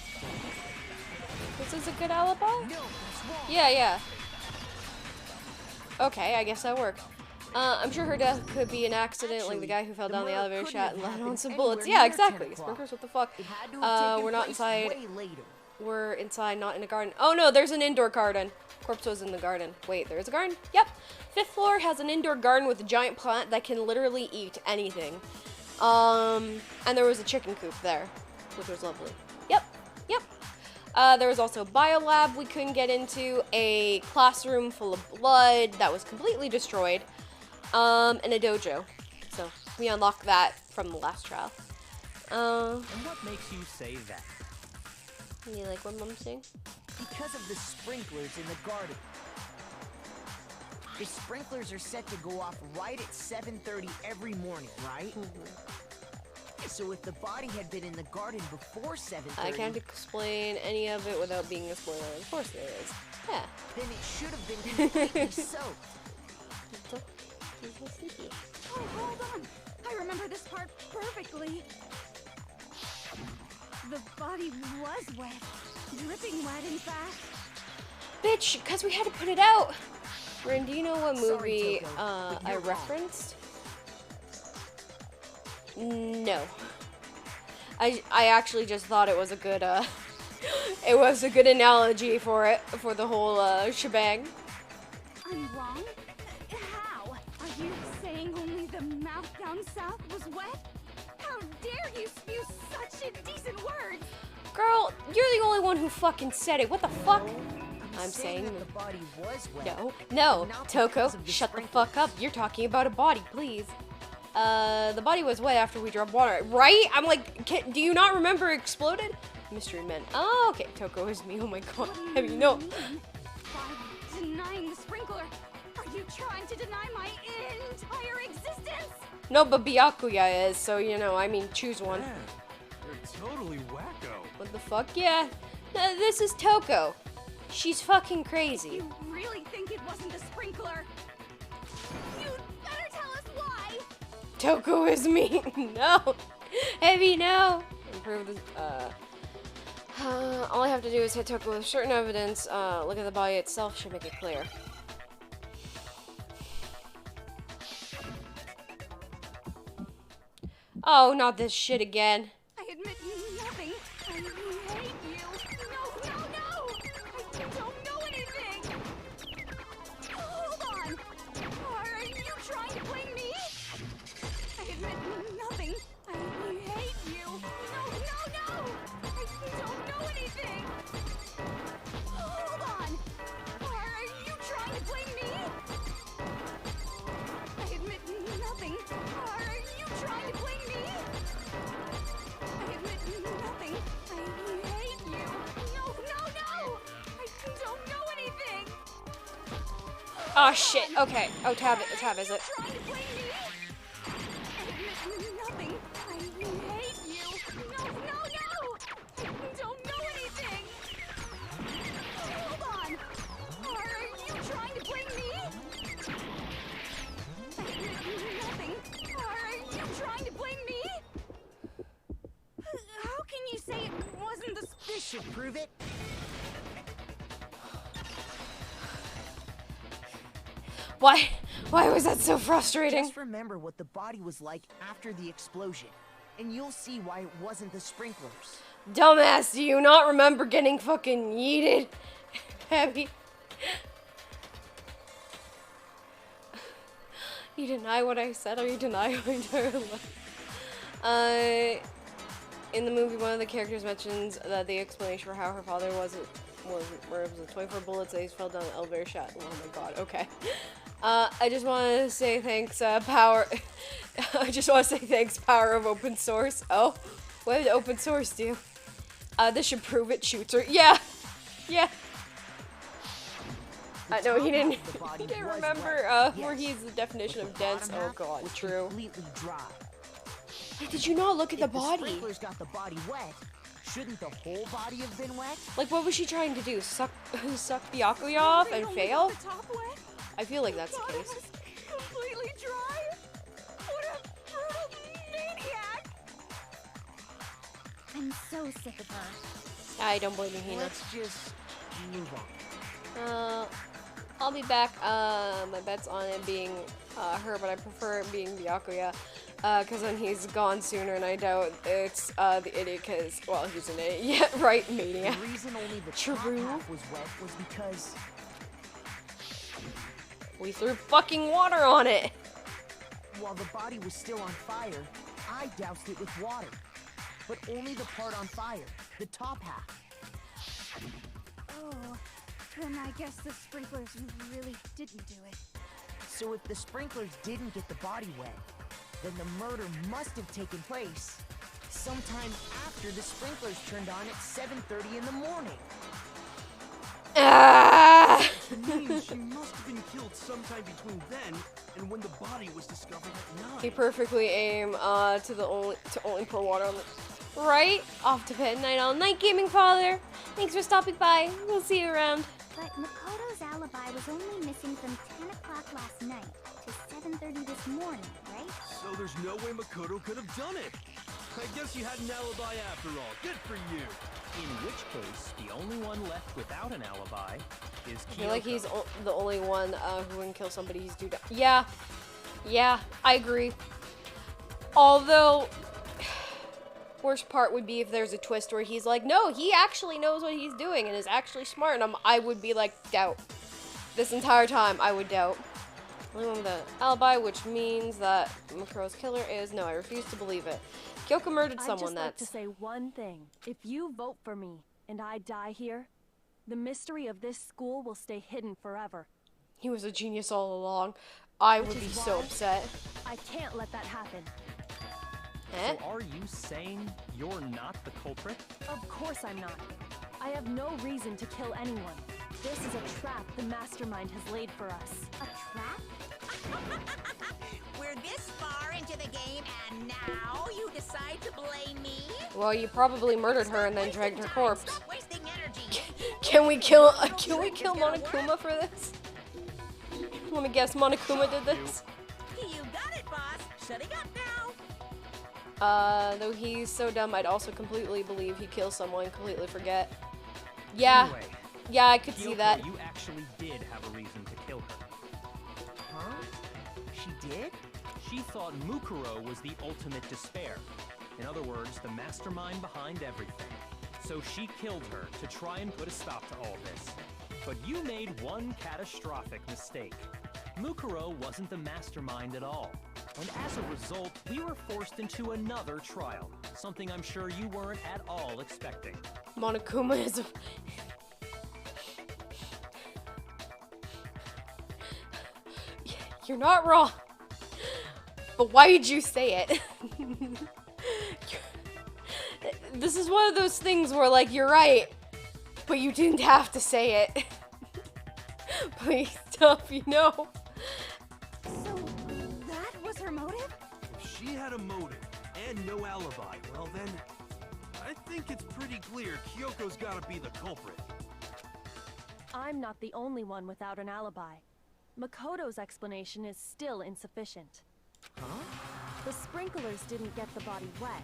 This is a good alibi? No, that's wrong. Yeah. Okay, I guess that worked. I'm sure her death could be an accident, like the guy who fell down the elevator shaft and landed on some bullets. Yeah, exactly. Sprinklers, what the fuck? It had to have taken We're not place inside. way later. We're inside, not in a garden. Oh no, there's an indoor garden. Corpse was in the garden. Wait, there's a garden? Yep. 5th floor has an indoor garden with a giant plant that can literally eat anything. And there was a chicken coop there, which was lovely. Yep. There was also a biolab we couldn't get into, a classroom full of blood that was completely destroyed, and a dojo. So we unlocked that from the last trial. And what makes you say that? You like what Mom's saying? Because of the sprinklers in the garden. The sprinklers are set to go off right at 7:30 every morning, right? So if the body had been in the garden before 7:30... I can't explain any of it without being a spoiler. Of course there is. Yeah. Then it should have been completely soaked. Oh, hold on. I remember this part perfectly. The body was wet. Dripping wet, in fact. Bitch, because we had to put it out. Rin, do you know what Sorry, movie Toko, but I you're wrong. referenced? No. I actually just thought it was a good it was a good analogy for it, for the whole shebang. I'm wrong? How? Are you saying only the mouth down south was wet? How dare you spew such indecent words? Girl, you're the only one who fucking said it. What the fuck? I'm saying that the body was wet. No, Not Toko, because of the shut the sprinkler. fuck up. You're talking about a body, please. The body was wet after we dropped water, right? I'm like, do you not remember it exploded? Mystery men. Oh, okay. Toko is me. Oh my god. Have you know? By denying the sprinkler, are you trying to deny my entire existence? No, but Byakuya is, so you know, I mean, choose one. Man, you're totally wacko. What the fuck? Yeah. This is Toko. She's fucking crazy. You really think it wasn't the sprinkler? You'd better tell us why! Toko is me. No. Heavy, no. Improve this, all I have to do is hit Toko with certain evidence. Look at the body itself should make it clear. Oh, not this shit again. I admit nothing. I hate you. No, no, no! I don't know anything! Hold on! Are you trying to blame me? I admit nothing. I hate you. No, no, no! I don't know anything! Hold on! Are you trying to blame me? I admit nothing. Are you trying to blame me? I admit nothing. I hate you. No, no, no! I don't know anything! Oh shit. Okay. Oh, Tab is it? Trying to blame me? I admit nothing. I hate you. No, no, no! I don't know anything! Hold on! Are you trying to blame me? I admit nothing. Are you trying to blame me? How can you say it wasn't the... This should prove it. Why was that so frustrating? Just remember what the body was like after the explosion, and you'll see why it wasn't the sprinklers. Dumbass, do you not remember getting fucking yeeted? Heavy. You deny what I said, or you deny my entire life? In the movie, one of the characters mentions that the explanation for how her father was where it was 24 bullets that he fell down the elevator shaft. Oh my god, okay. I just want to say thanks, power. I just want to say thanks, power of open source. Oh, what did open source do? This should prove it. Shoots her. Yeah, yeah. No, he didn't. He didn't remember where he's the definition of dense. Oh god, true. Completely dry. Hey, did you not look at the If body? The sprinklers got the body wet. Shouldn't the whole body have been wet? Like, what was she trying to do? Suck Byakuya off and fail? The top wet? I feel like that's the God, it case. was completely dry. What a brutal maniac! I'm so sick of her. I don't blame you, Hina. Let's just move on. I'll be back. My bet's on it being her, but I prefer it being Byakuya. Because then he's gone sooner, and I doubt it's the idiot, because, well, he's an idiot. Yeah, right, maniac. The reason only the top half was wet was because... we threw fucking water on it! while the body was still on fire, I doused it with water. But only the part on fire, the top half. Oh, then I guess the sprinklers really didn't do it. So if the sprinklers didn't get the body wet, then the murder must have taken place sometime after the sprinklers turned on at 7:30 in the morning. Ah! Which means she must have been killed sometime between then and when the body was discovered at night. He perfectly aim to only pour water on the right off to bed. Night all night, gaming father. Thanks for stopping by. We'll see you around. But Makoto's alibi was only missing from 10 o'clock last night to 7:30 this morning, right? So there's no way Makoto could have done it. I guess you had an alibi after all. Good for you. In which case, the only one left without an alibi is Kyoko. I feel like he's the only one who wouldn't kill somebody he's due to. Yeah, I agree. Although, worst part would be if there's a twist where he's like, no, he actually knows what he's doing and is actually smart, and I would be like, doubt. This entire time, I would doubt. Only one with an alibi, which means that Makoto's killer is, no, I refuse to believe it. Kyoko murdered someone. I'd just like to say one thing. If you vote for me and I die here, the mystery of this school will stay hidden forever. He was a genius all along. I would be so upset. I can't let that happen. Eh? So are you saying you're not the culprit? Of course I'm not. I have no reason to kill anyone. This is a trap the mastermind has laid for us. A trap? We're this far into the game, and now you decide to blame me? Well, you probably murdered her and then dragged her corpse. Stop wasting energy. Can we kill Monokuma for this? Let me guess, Monokuma did this? You got it, boss. Shutting up now. Though he's so dumb, I'd also completely believe he kills someone, completely forget. Yeah. Anyway, Yeah, I could see Kyoko, that. you actually did have a reason to kill her. Huh? She did? She thought Mukuro was the ultimate despair. In other words, the mastermind behind everything. So she killed her to try and put a stop to all this. But you made one catastrophic mistake. Mukuro wasn't the mastermind at all. And as a result, we were forced into another trial. Something I'm sure you weren't at all expecting. Monokuma is a... You're not wrong. But why did you say it? This is one of those things where, like, you're right, but you didn't have to say it. Please stop, you know. So, that was her motive? If she had a motive and no alibi, well then, I think it's pretty clear Kyoko's gotta be the culprit. I'm not the only one without an alibi. Makoto's explanation is still insufficient. Huh? The sprinklers didn't get the body wet,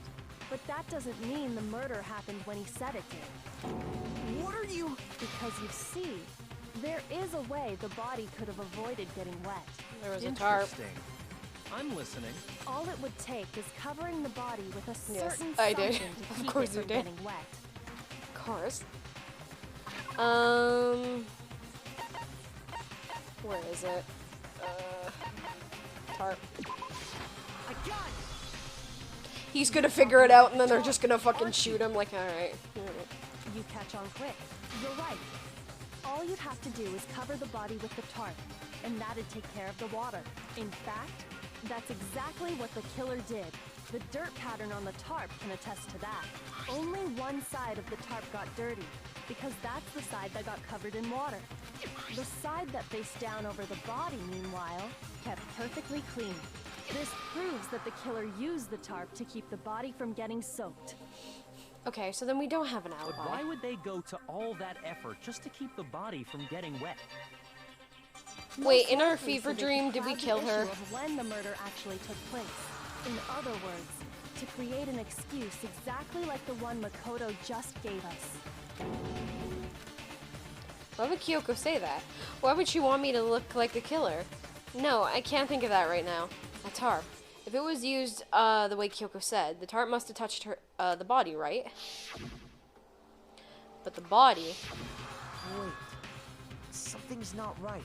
but that doesn't mean the murder happened when he said it did. What are you... Because you see, there is a way the body could have avoided getting wet. There was a tarp. Interesting. I'm listening. All it would take is covering the body with a Yes, certain I did. something to Of keep course it you from did. getting wet. Of course. Where is it? Tarp. I got it! He's gonna figure it out and then they're just gonna fucking shoot him like, alright. You catch on quick. You're right. All you'd have to do is cover the body with the tarp, and that'd take care of the water. In fact, that's exactly what the killer did. The dirt pattern on the tarp can attest to that. Only one side of the tarp got dirty, because that's the side that got covered in water. The side that faced down over the body, meanwhile, kept perfectly clean. This proves that the killer used the tarp to keep the body from getting soaked. Okay, so then we don't have an But alibi. why would they go to all that effort just to keep the body from getting wet? Wait, in our Most likely fever so they dream, could did we cloud the kill her? issue of when the murder actually took place. In other words, to create an excuse exactly like the one Makoto just gave us. Why would Kyoko say that? Why would she want me to look like the killer? No, I can't think of that right now. A tarp. If it was used the way Kyoko said, the tarp must have touched her, the body, right? But the body... Wait. Something's not right.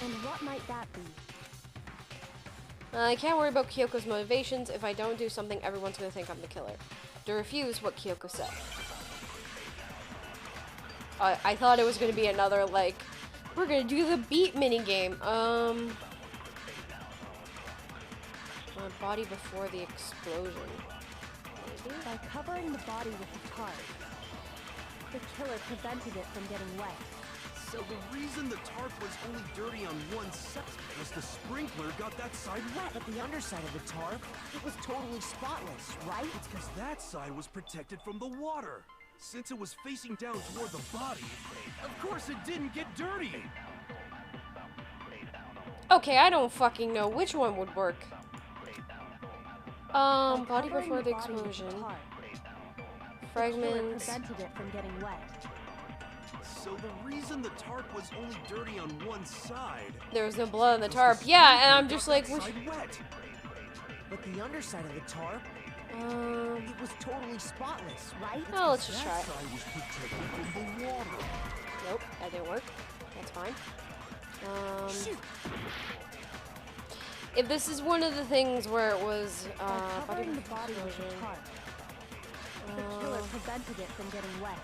And what might that be? I can't worry about Kyoko's motivations. If I don't do something, everyone's gonna think I'm the killer. To refuse what Kyoko said. I thought it was gonna be another, like, we're gonna do the beat minigame. My body before the explosion. Maybe? By covering the body with the tarp, the killer prevented it from getting wet. So the reason the tarp was only dirty on one side was the sprinkler got that side wet. But the underside of the tarp, it was totally spotless, right? It's because that side was protected from the water. Since it was facing down toward the body, of course it didn't get dirty. Okay, I don't fucking know which one would work. Body Covering before the body with explosion. tarp, the killer Fragments. prevented it from getting wet. So the reason the tarp was only dirty on one side. There was no blood on the tarp. Yeah, and I'm just like, which... side wet. But the underside of the tarp, Um... it was totally spotless, right? Oh, let's just try That it. side was protected from the water. Nope, that didn't work. That's fine. Shoot. If this is one of the things where it was, By covering the before body with the explosion, tarp, the killer prevented it from getting wet.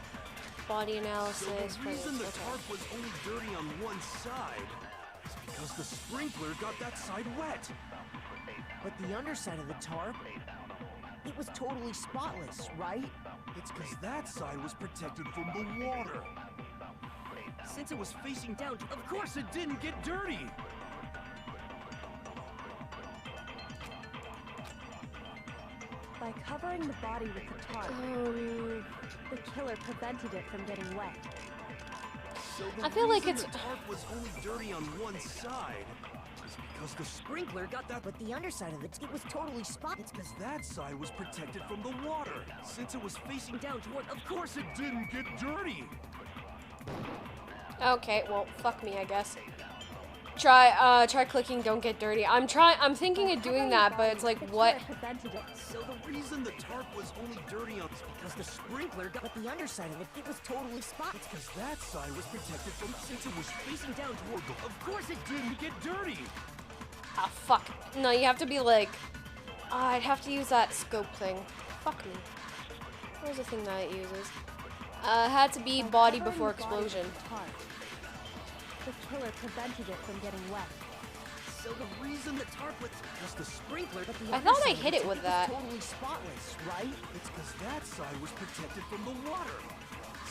body So analysis, the reason the fragments, tarp was only dirty on one side is because the sprinkler got that side wet. But the underside of the tarp, it was totally spotless, right? It's because that side was protected from the water. Since it was facing down, of course it didn't get dirty. By covering the body with the tarp, the killer prevented it from getting wet. So the I feel like reason it's- the tarp was only dirty on one side is because the sprinkler got that. But the underside of it was totally spotless. It's because that side was protected from the water. Since it was facing down toward, of course it didn't get dirty. Okay, well, fuck me, I guess. Try clicking don't get dirty. I'm thinking of doing that, but it's like, what? Prevented it. So the reason the tarp was only dirty on is because the sprinkler got. But the underside of it, it was totally spotless. Because that side was protected from. Since it was facing down toward the. Of course it didn't get dirty. Ah, fuck. No, you have to be like, I'd have to use that scope thing. Fuck me. What was the thing that it uses? It had to be By body covering before the body with explosion. the tarp, the killer prevented it from getting wet. So the reason the tarp was because the sprinkler. But the I thought I underside of hit it with was that. totally spotless, right? It's because that side was protected from the water.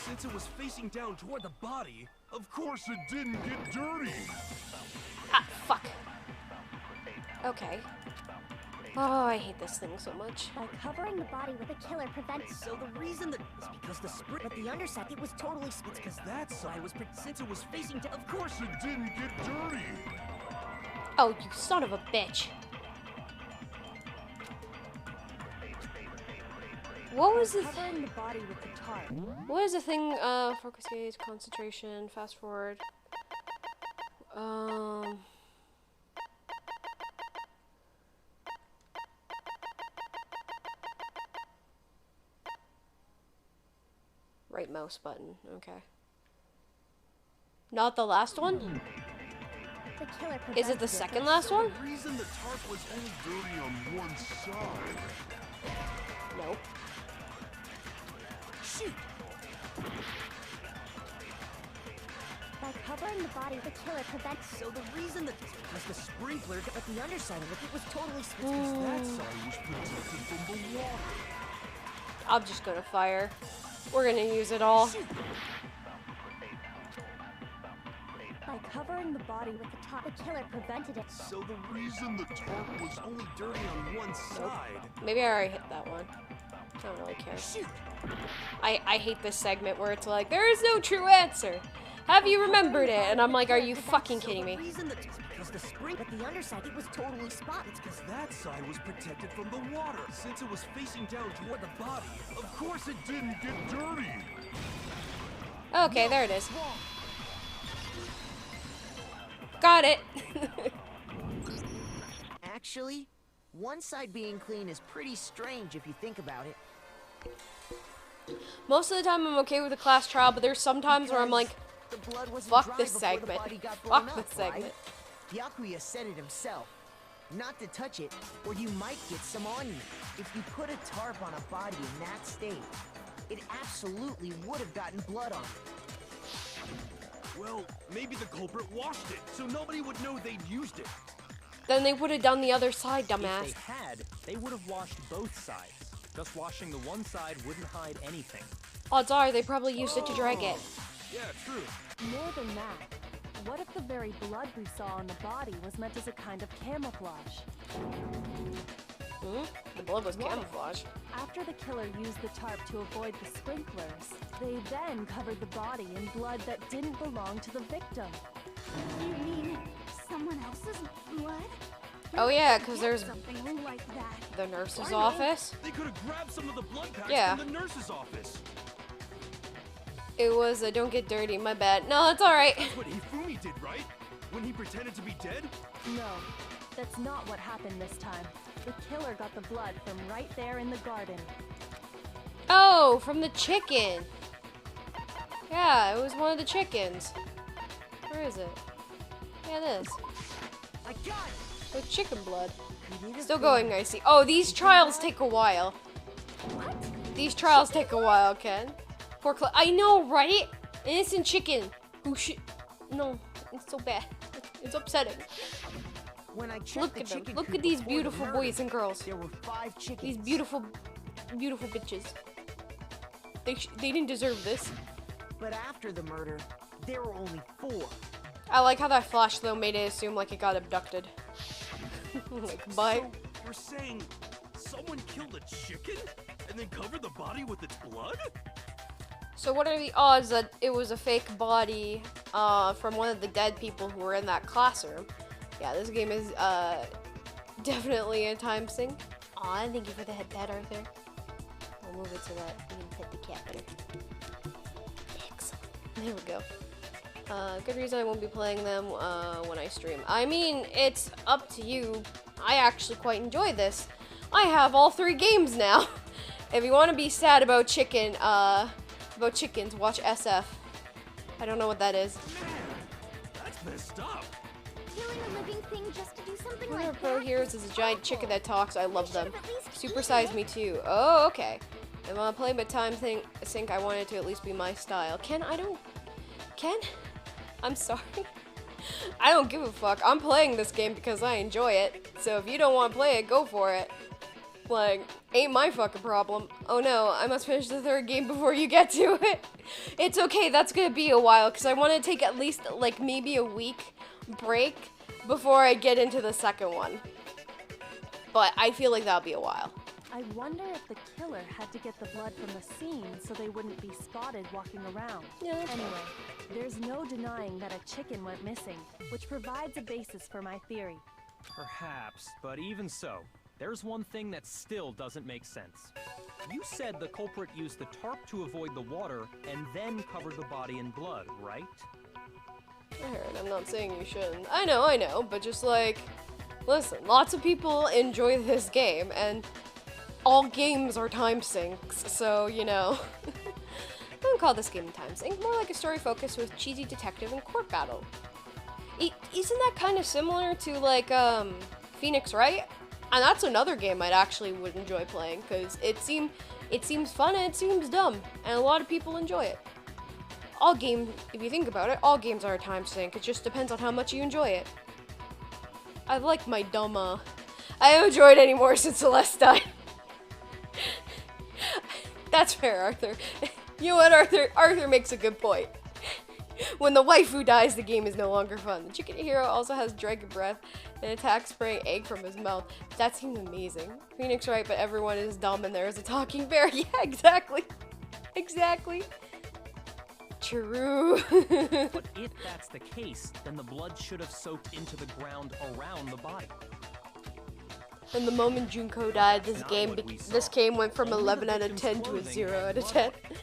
Since it was facing down toward the body, of course it didn't get dirty. Ah, fuck. Okay. Oh, I hate this thing so much. By covering the body with the killer prevents. So the reason that is because the But the underside, it was totally It's because that side was since it was facing down. Of course it didn't get dirty. Oh, you son of a bitch. What was the Covering the body with the tarp, what is the thing? Focus gauge, concentration, fast forward. Right mouse button, okay. Not the last one? The killer Is it the second last one? The reason the tarp was only dirty on one side. Nope. shoot. By covering the body, the killer prevents. So the reason that was the sprinkler, but the underside of it, it was totally Because that side was protected from the water. I'm just gonna fire. We're gonna use it all. by covering the body with the tarp, the killer prevented it. So the reason the tarp was only dirty on one side. Maybe I already hit that one. I don't really care. Shoot. I hate this segment where it's like, there is no true answer. Have you remembered it? And I'm like, are you fucking kidding me? The reason that because the spring, but the underside, it was totally spot. It's because that side was protected from the water. Since it was facing down toward the body, of course it didn't get dirty. Okay, there it is. Got it. Actually, one side being clean is pretty strange if you think about it. Most of the time I'm okay with the class trial, but there's some times where I'm like, The blood wasn't fuck dry this before the segment. body got blown Fuck up, this segment. Right? Byakuya said it himself. Not to touch it, or you might get some on you. If you put a tarp on a body in that state, it absolutely would have gotten blood on it. Well, maybe the culprit washed it, so nobody would know they'd used it. Then they would have done the other side, If dumbass. they had, they would have washed both sides. Just washing the one side wouldn't hide anything. Odds are they probably used it to drag it. Yeah, true. More than that, what if the very blood we saw on the body was meant as a kind of camouflage? The blood was What if, camouflage. after the killer used the tarp to avoid the sprinklers, they then covered the body in blood that didn't belong to the victim? You mean someone else's blood? Oh yeah, because there's Something like that. the nurse's I know. office. They could have grabbed some of the blood packs Yeah. from the nurse's office. It was a don't get dirty, my bad. No, it's alright. That's what Hifumi did, right? When he pretended to be dead? No, that's not what happened this time. The killer got the blood from right there in the garden. Oh, from the chicken. Yeah, it was one of the chickens. Where is it? Yeah, it is. I got it! With chicken blood. You need a Still thing. going, I see. Oh, these trials take a while. What? These trials take a while, Ken. Poor I know, right? Innocent chicken. Who should... No, it's so bad. It's upsetting. When I checked Look the at them. chicken Look coop at these before the beautiful murder, boys and girls. There were 5 chickens. These beautiful, beautiful bitches. They didn't deserve this. But after the murder, there were only 4. I like how that flash though made it assume like it got abducted. Like, bye. So, you're saying someone killed a chicken and then covered the body with its blood? So what are the odds that it was a fake body from one of the dead people who were in that classroom? Yeah, this game is definitely a time sink. Aw, thank you for the head pet, Arthur. I'll move it so that you can pet the cat better. Excellent. There we go. Good reason I won't be playing them when I stream. I mean, it's up to you. I actually quite enjoy this. I have all 3 games now. If you want to be sad about chickens, watch SF. I don't know what that is. Man, that's messed up. Killing a living thing just to do something One of our like pro that? heroes is a giant chicken that talks. I love them. Should've at least Supersize eaten me it. too. Oh, okay. If I'm playing by time sync, I want it to at least be my style. Ken, I'm sorry. I don't give a fuck. I'm playing this game because I enjoy it. So if you don't want to play it, go for it. Like, ain't my fucking problem. Oh no, I must finish the 3rd game before you get to it. It's okay, that's gonna be a while, because I want to take at least, like, maybe a week break before I get into the 2nd one. But I feel like that'll be a while. I wonder if the killer had to get the blood from the scene so they wouldn't be spotted walking around. Yeah, that's Anyway, there's no denying that a chicken went missing, which provides a basis for my theory. Perhaps, but even so, there's one thing that still doesn't make sense. You said the culprit used the tarp to avoid the water and then covered the body in blood, right? I heard, I'm not saying you shouldn't. I know, but just like, listen, lots of people enjoy this game, and all games are time sinks, so, you know. I don't call this game a time sink, more like a story focused with cheesy detective and court battle. Isn't that kind of similar to, like, Phoenix Wright? And that's another game I'd actually would enjoy playing, because it seems fun and it seems dumb, and a lot of people enjoy it. All games, if you think about it, all games are a time sink. It just depends on how much you enjoy it. I like my dumb, I haven't enjoyed it anymore since Celeste died. That's fair, Arthur. You know what, Arthur? Arthur makes a good point. When the waifu dies, the game is no longer fun. The chicken hero also has dragon breath and attacks spraying egg from his mouth. That seems amazing. Phoenix Wright, but everyone is dumb and there is a talking bear. Yeah, exactly. Exactly. True. But if that's the case, then the blood should have soaked into the ground around the body. And the moment Junko died, this Not game what we this saw. game went from Only 11 the out of victim's 10 to a clothing 0 had out of blood 10. on it.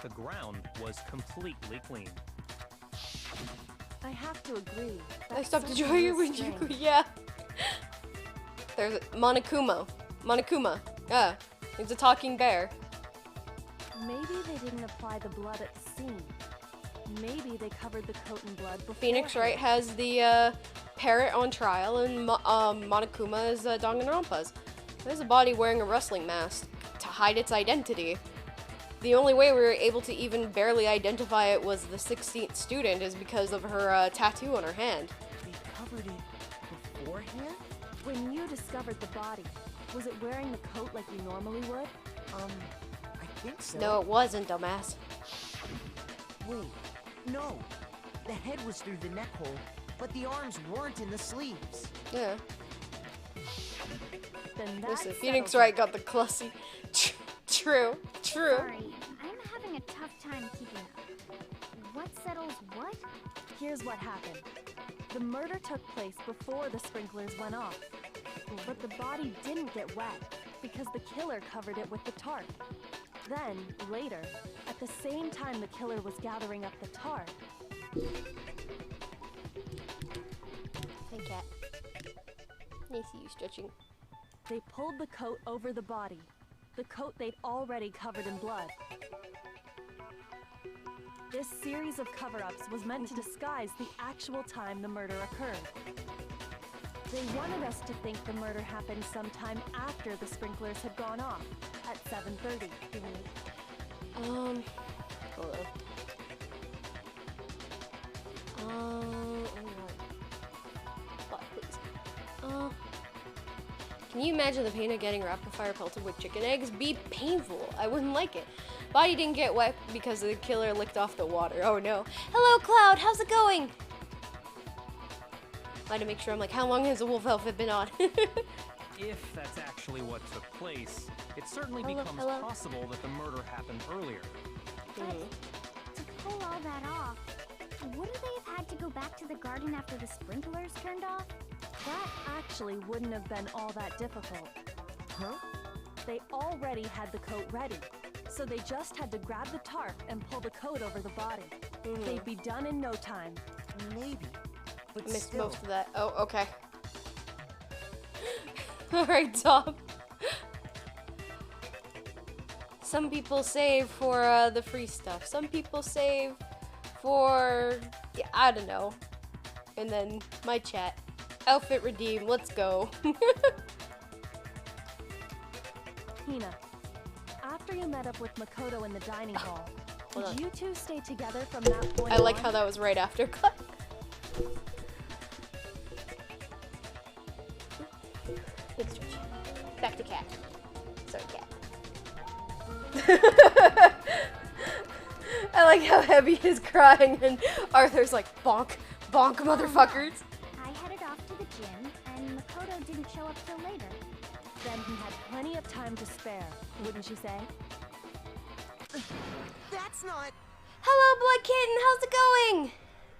The ground was completely clean. I have to agree. I That's stopped certainly enjoying it when Junko, strange. yeah. There's Monokuma. Yeah. It's a talking bear. Maybe they didn't apply the blood at the scene. Maybe they covered the coat in blood before. Phoenix Wright has the parrot on trial, and Monokuma is Danganronpa's. There's a body wearing a wrestling mask to hide its identity. The only way we were able to even barely identify it was the 16th student is because of her tattoo on her hand. They covered it beforehand? When you discovered the body, was it wearing the coat like you normally would? I think so. No, it wasn't, dumbass. Wait, no. The head was through the neck hole, but the arms weren't in the sleeves. Yeah. Then that Listen, Phoenix settles Wright it. got the clussy. True. Sorry, I'm having a tough time keeping up. What settles what? Here's what happened. The murder took place before the sprinklers went off. But the body didn't get wet because the killer covered it with the tarp. Then, later, at the same time the killer was gathering up the tarp, Hey, cat. I see you stretching. they pulled the coat over the body. The coat they'd already covered in blood. This series of cover-ups was meant to disguise the actual time the murder occurred. They wanted us to think the murder happened sometime after the sprinklers had gone off, at 7:30. Hello. What, please? Can you imagine the pain of getting rapid fire pelted with chicken eggs? Be painful. I wouldn't like it. Body didn't get wet because the killer licked off the water. Oh no. Hello, Cloud. How's it going? I had to make sure. I'm like, how long has the wolf outfit been on? If that's actually what took place, it certainly Hello, becomes hello. possible that the murder happened earlier. To pull all that off, wouldn't they have had to go back to the garden after the sprinklers turned off? That actually wouldn't have been all that difficult. Huh? They already had the coat ready, so they just had to grab the tarp and pull the coat over the body. They'd be done in no time. Maybe. But I missed still, most of that. Oh, okay. Alright, Tom. Some people save for the free stuff. Some people save for, yeah, I don't know. And then my chat. Outfit redeem. Let's go. Hina, after you met up with Makoto in the dining hall, Hold on. did you two stay together from that point I like on? how that was right after. Big stretch. Back to cat. Sorry, cat. I like how Heavy is crying and Arthur's like, bonk, bonk, motherfuckers. I headed off to the gym, and Makoto didn't show up till later. Then he had plenty of time to spare, wouldn't you say? that's not. Hello, Blood Kitten. How's it going?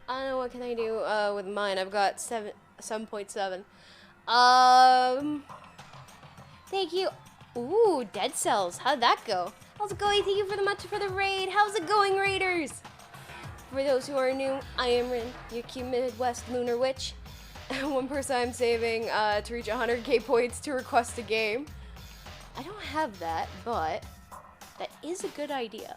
I don't know. What can I do with mine? I've got 7.7. Thank you. Ooh, Dead Cells. How'd that go? How's it going? Thank you for the raid. How's it going, Raiders? For those who are new, I am Rin, your cute Midwest lunar witch. One person I'm saving to reach 100k points to request a game. I don't have that, but that is a good idea.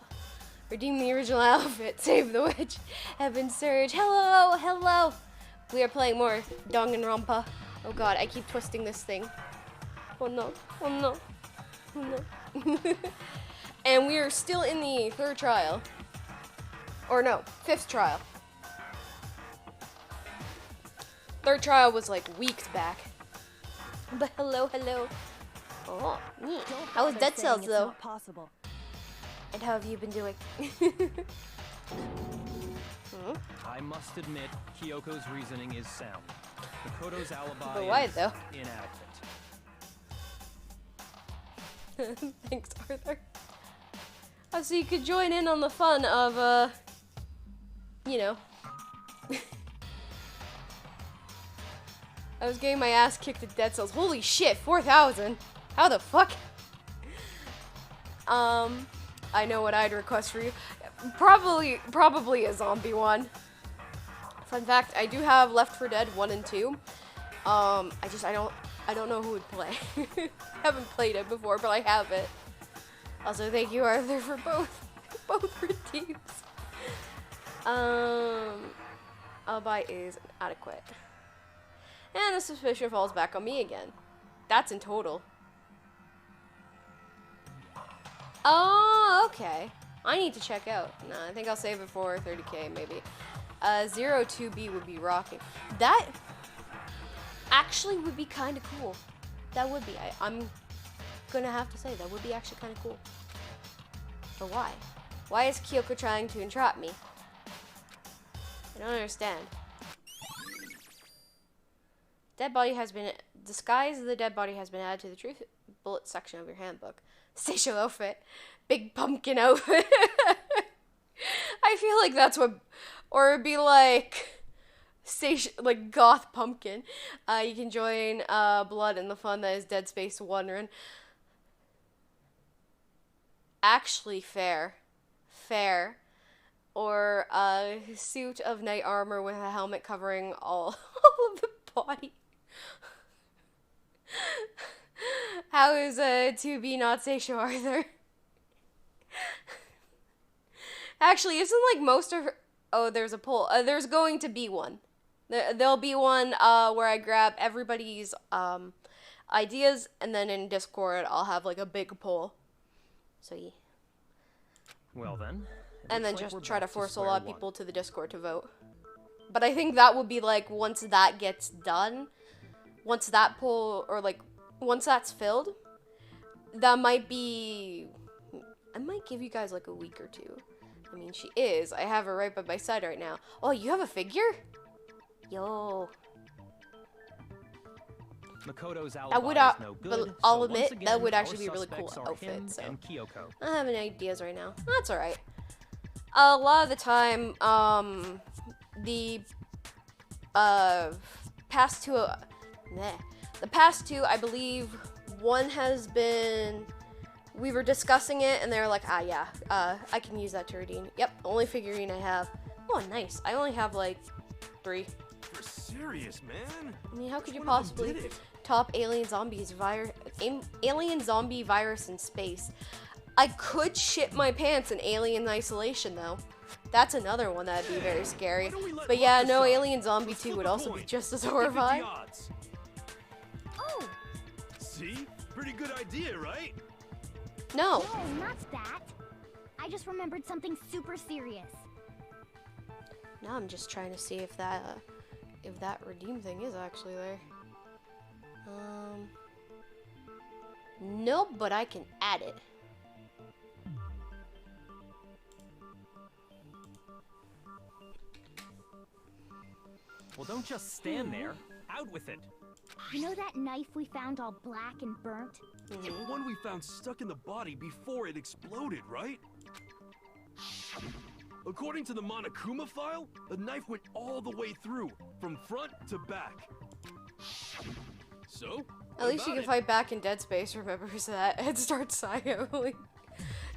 Redeem the original outfit, save the witch, Heaven Surge. Hello, hello. We are playing more Danganronpa. Oh god, I keep twisting this thing. Oh no, oh no, oh no. And we are still in the 3rd trial. Or no, 5th trial. 3rd trial was like weeks back. But hello, hello. Oh, neat. How was Bother Dead saying Cells it's though? not possible. And how have you been doing? I must admit, Kyoko's reasoning is sound. Makoto's alibi But why, is though? inadequate. Thanks, Arthur. Oh, so you could join in on the fun of, you know. I was getting my ass kicked at Dead Cells. Holy shit, 4,000. How the fuck? I know what I'd request for you. Probably a zombie one. Fun fact, I do have Left 4 Dead 1 and 2. I don't know who would play. Haven't played it before, but I have it. Also, thank you, Arthur, for both redeems. Alibi is inadequate. And the suspicion falls back on me again. That's in total. Oh, okay. I need to check out. No, I think I'll save it for 30k, maybe. 02B would be rocking. That actually would be kind of cool. That would be. I'm gonna have to say, that would be actually kind of cool. But why? Why is Kyoko trying to entrap me? I don't understand. Dead body has been... Disguise of the dead body has been added to the truth bullet section of your handbook. Station outfit. Big pumpkin outfit. I feel like that's what... Or it'd be like... Station... Like, goth pumpkin. You can join blood in the fun that is Dead Space 1 run. Actually fair. Fair. Or a suit of knight armor with a helmet covering all of the body. How is 2B not Seisho Arthur? Actually, isn't like most of her... Oh, there's a poll. There's going to be one. There'll be one where I grab everybody's ideas, and then in Discord I'll have like a big poll. So yeah. Well then. And then just try to force a lot of people to the Discord to vote. But I think that would be like, once that gets done, once that poll, or like, once that's filled, that might be, I might give you guys like a week or two. I mean, she is. I have her right by my side right now. Oh, you have a figure? Yo. Makoto's I alibi would, is no good, but so I'll once admit, again, that would our actually be a really cool suspects are him outfit, so. and Kyoko. I don't have any ideas right now. That's alright. A lot of the time, the past two, the past two, I believe, one has been, we were discussing it, and they were like, ah, yeah, I can use that to redeem. Yep, only figurine I have. Oh, nice. I only have, like, 3. You're serious, man? I mean, how could you Which one of them possibly did it? top alien zombie virus in space? I could shit my pants in Alien Isolation, though. That's another one that'd be very scary. Why don't we let But yeah, luck no, decide? Alien Zombie Let's 2 flip would a also be coin. just as 50-50 horrifying. odds. Oh, See? Pretty good idea, right? No. no, not that. I just remembered something super serious. Now I'm just trying to see if that redeem thing is actually there. Nope, but I can add it. Well, don't just stand there. Out with it. You know that knife we found all black and burnt? The one we found stuck in the body before it exploded, right? According to the Monokuma file, the knife went all the way through, from front to back. So? At least you can fight back in Dead Space, remembers that. Head Start Saga.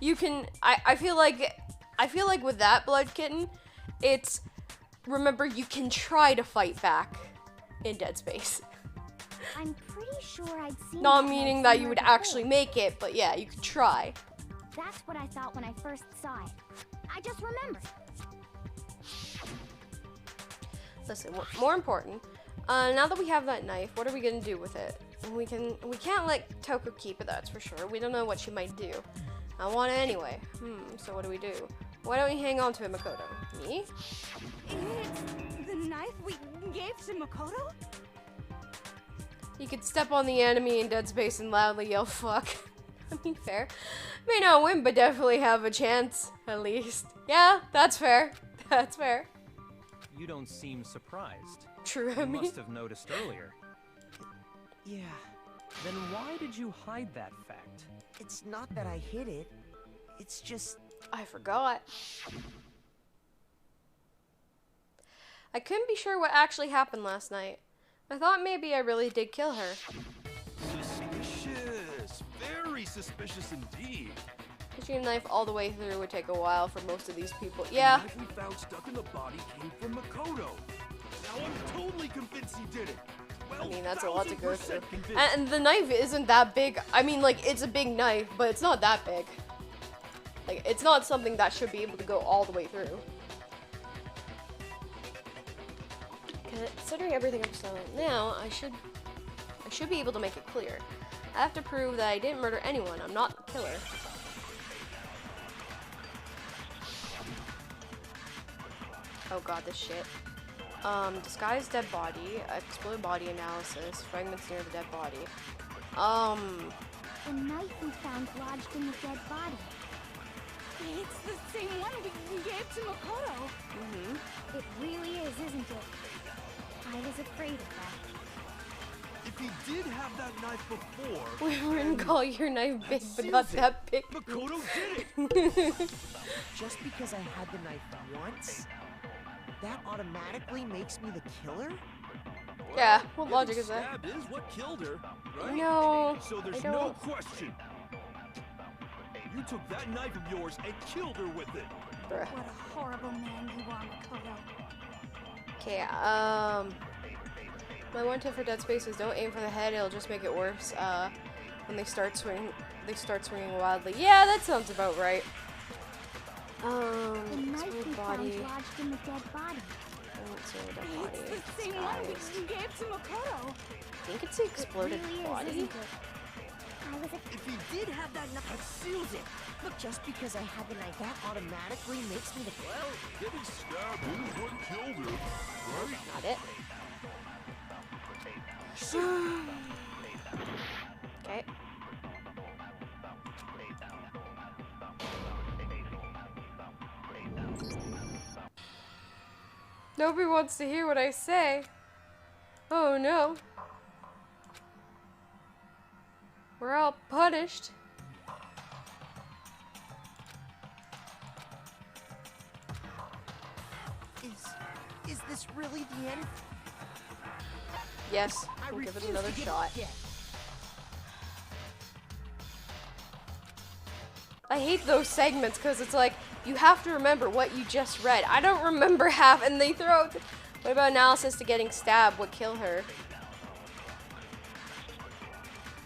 You can, I feel like with that Blood Kitten, it's, remember, you can try to fight back in Dead Space. I'm pretty sure I'd seen Not that meaning knife that you somewhere would before. actually make it, but yeah, you could try. That's what I thought when I first saw it. I just remembered. Listen, more important, now that we have that knife, what are we gonna do with it? We can't let Toko keep it, that's for sure. We don't know what she might do. I want it anyway. So what do we do? Why don't we hang on to it, Makoto? Me? It's the knife we gave to Makoto? You could step on the enemy in Dead Space and loudly yell fuck. I mean, fair. May not win, but definitely have a chance, at least. Yeah, that's fair. That's fair. You don't seem surprised. True, I You mean. must have noticed earlier. Yeah. Then why did you hide that fact? It's not that I hid it. It's just... I forgot. I couldn't be sure what actually happened last night. I thought maybe I really did kill her. Suspicious. Very suspicious indeed. Pushing a knife all the way through would take a while for most of these people. The Yeah, knife we found stuck in the body came from Makoto. Now I'm totally convinced he did it. I mean, that's a lot to go through. 1000% convinced. And the knife isn't that big. I mean, like, it's a big knife, but it's not that big. Like, it's not something that should be able to go all the way through. Considering everything I've done now, I should be able to make it clear. I have to prove that I didn't murder anyone. I'm not the killer. Oh god, this shit. Disguised dead body, exploded body analysis, fragments near the dead body. The knife we found lodged in the dead body. It's the same one we gave to Makoto. It really afraid of that. If he did have that knife before, We wouldn't call your knife big, but not that big. Makoto did it! Just because I had the knife once, that automatically makes me the killer? Yeah, what Getting logic is that? stabbed is what killed her, right? No, So I there's no don't. question. You took that knife of yours and killed her with it. Bruh. What a horrible man you are, Makoto. Okay, my one tip for Dead Space is don't aim for the head, it'll just make it worse. When they start swinging wildly. Yeah, that sounds about right. The knife we exploded found body. lodged in the dead body. It's a dead body. It's the same one Disguised. you gave to Makoto. I think it's the exploded It really body. is, isn't it? I was If he did have that knife, that seals it. Look, just because I had the knife, that automatically makes me the Well, getting stabbed is what killed her, right? Not it. Okay. Nobody wants to hear what I say. Oh no. We're all punished. Is this really the end? Yes, I we'll give it refuse another to give shot. up yet. I hate those segments because it's like you have to remember what you just read. I don't remember half, and they throw out. What about analysis to getting stabbed? What killed her?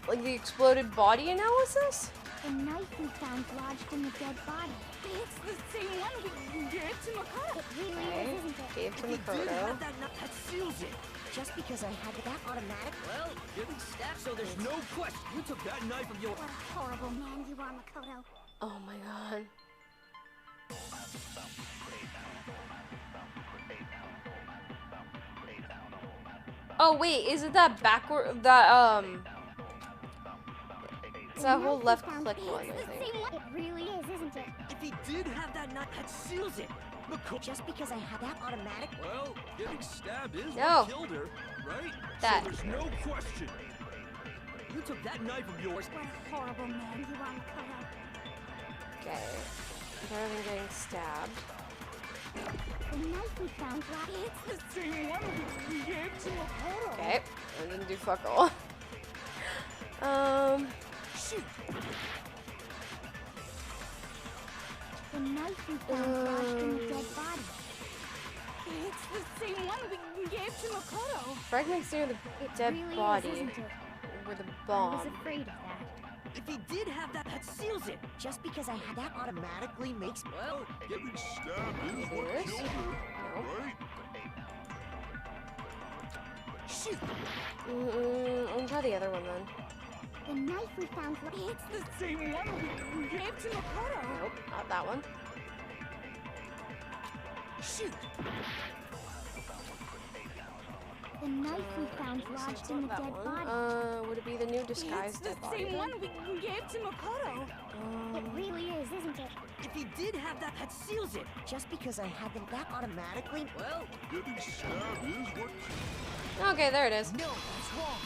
Like the exploded body analysis? the knife we found lodged in the dead body. It's the same one we gave to Makoto. It really Okay. is, isn't it? Gave to He did Makoto. have that knife, that seals it. Just because I had that automatic. Well, getting stabbed, So there's no question. You took that knife of yours. What a horrible man you are, Makoto. Oh my god. Oh wait, isn't that backward? That it's that whole left click one, I think. It really is, isn't it? If he did have that knife, that seals it. Look, just because I had that automatic. Well, getting stabbed is No. what killed her, right? That. So there's no question. You took that knife of yours. What a horrible man you are, Makoto. Okay. Better than getting stabbed. The knife we found lodged. It's the same one we gave to Makoto. Okay. I didn't do fuck all. Shoot. The knife we found lodged in the dead body. It's the same one we gave to Makoto. Fragments near the It dead really body is, isn't it? were the I was bomb. afraid of that. If he did have that, that seals it. Just because I had that automatically makes. Well, getting stabbed is Maybe what this? killed her, No. right? Shoot. I'll try the other one then. The knife we found lodged. It's the same one we gave to Makoto. Nope, not that one. Shoot. The knife we found lodged in the That dead one. body. Would it be the new It's disguised the dead body? same then? one we gave to Makoto. It really is, isn't it? If he did have that, that seals it. Just because I had them, that automatically. Well, Getting stabbed is what. Okay, there it is. No, that's wrong.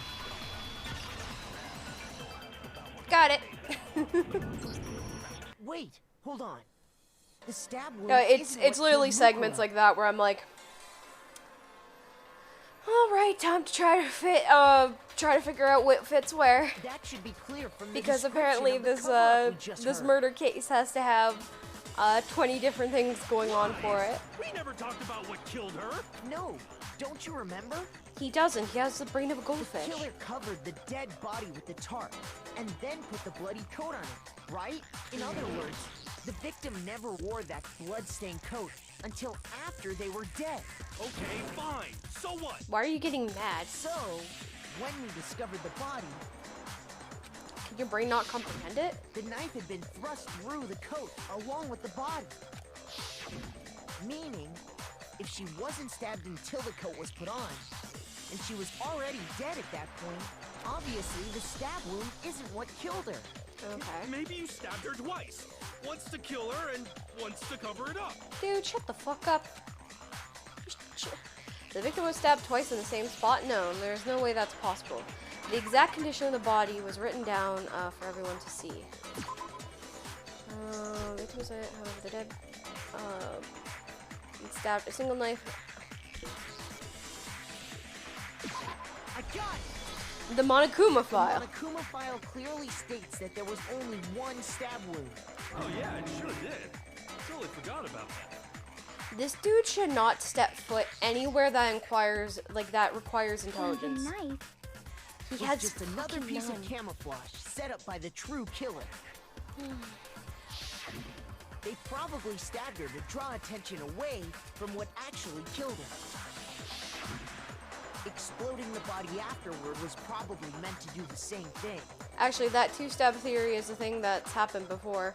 Got it. Wait, hold on. The stab wound. No, it's isn't what literally killed segments Mukuro. like that where I'm like, all right, time to try to figure out what fits where. That should be clear from the Because description apparently of the this cover-up we just this heard. murder case has to have 20 different things going on for it. We never talked about what killed her. No, don't you remember? He doesn't. He has the brain of a The goldfish. killer covered the dead body with the tarp and then put the bloody coat on it, right? In other words, the victim never wore that blood-stained coat until after they were dead. Okay, fine. So what? Why are you getting mad? So, when we discovered the body, Can your brain not comprehend it? the knife had been thrust through the coat along with the body. Meaning, if she wasn't stabbed until the coat was put on, and she was already dead at that point, obviously the stab wound isn't what killed her. Okay. Maybe you stabbed her twice. Once to kill her and once to cover it up. Dude, shut the fuck up. The victim was stabbed twice in the same spot? No, there's no way that's possible. The exact condition of the body was written down for everyone to see. Victim was however, the dead stabbed a single knife. I got it! The Monokuma file. The Monokuma file clearly states that there was only one stab wound. Oh yeah, it sure did. Totally forgot about that. This dude should not step foot anywhere that requires intelligence. The knife. He It's had just another piece of camouflage set up by the true killer. They probably stabbed her to draw attention away from what actually killed her. Exploding the body afterward was probably meant to do the same thing. Actually, that two-stab theory is a thing that's happened before.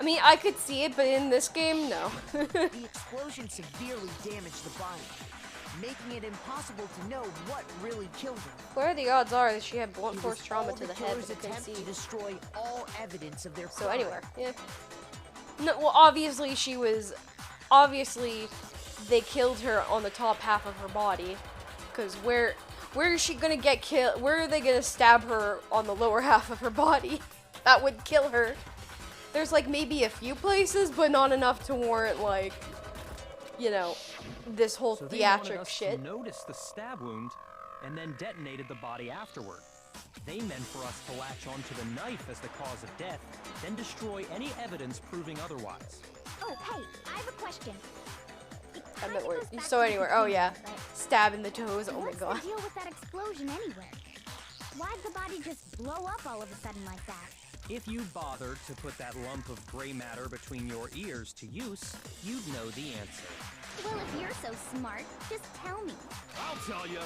I mean, I could see it, but in this game, no. The explosion severely damaged the body, making it impossible to know what really killed her. What are the odds are that she had blunt It force was trauma all to the head killer's that you couldn't attempt see? to destroy all evidence of their So crime. anywhere, yeah. No, well, obviously obviously they killed her on the top half of her body, because where is she gonna get killed? Where are they gonna stab her on the lower half of her body? That would kill her. There's like maybe a few places, but not enough to warrant like, you know, this whole So they wanted theatric us shit. to notice the stab wound and then detonated the body afterward. They meant for us to latch onto the knife as the cause of death, then destroy any evidence proving otherwise. Oh, hey, I have a question. It I kinda bet we're goes back so to anywhere. the Oh beginning, yeah, but stab in the toes. Oh my what's god. the deal with that explosion anyway? Why'd the body just blow up all of a sudden like that? If you bothered to put that lump of gray matter between your ears to use, you'd know the answer. Well, if you're so smart, just tell me. I'll tell you.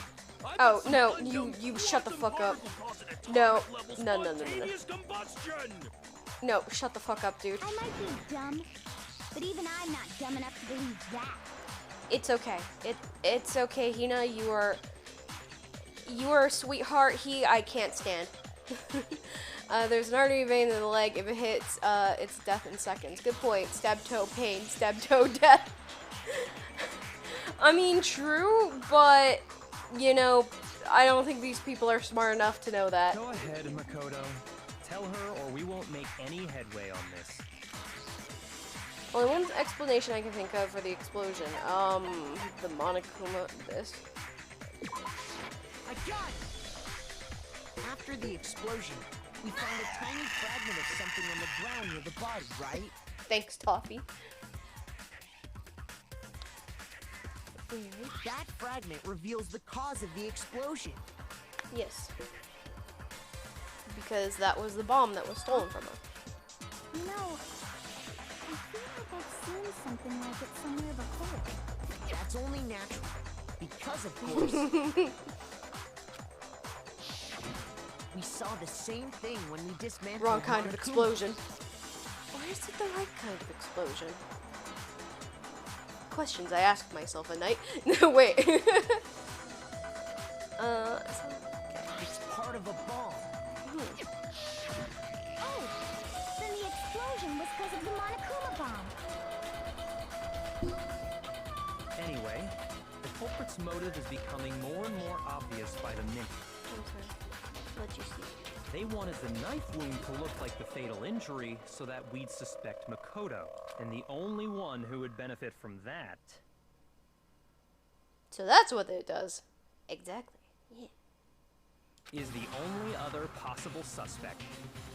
Oh, no, you shut the fuck up. No, no. Combustion. No, shut the fuck up, dude. I might be dumb, but even I'm not dumb enough to believe that. It's okay. It's okay, Hina. You are a sweetheart. I can't stand. There's an artery vein in the leg. If it hits, it's death in seconds. Good point. Stab toe, pain. Stab toe, death. I mean, true, but, you know, I don't think these people are smart enough to know that. Go ahead, Makoto. Tell her or we won't make any headway on this. Only one explanation I can think of for the explosion. The Monokuma, this. I got it! After the explosion, we found a tiny fragment of something on the ground near the body, right? Thanks, Toffee. That fragment reveals the cause of the explosion. Yes. Because that was the bomb that was stolen from her. You know, I feel like I've seen something like it somewhere before. That's only natural. Because, of course, we saw the same thing when we dismantled Wrong kind of Monokuma. explosion. Or is it the right kind of explosion? Questions I ask myself at night. No, wait. It's part of a bomb. Oh, then the explosion was because of the Monokuma bomb. Anyway, the culprit's motive is becoming more and more obvious by the minute. I'm sorry. Let you see. They wanted the knife wound to look like the fatal injury so that we'd suspect Makoto, and the only one who would benefit from that. So that's what it does. Exactly. Yeah. Is the only other possible suspect.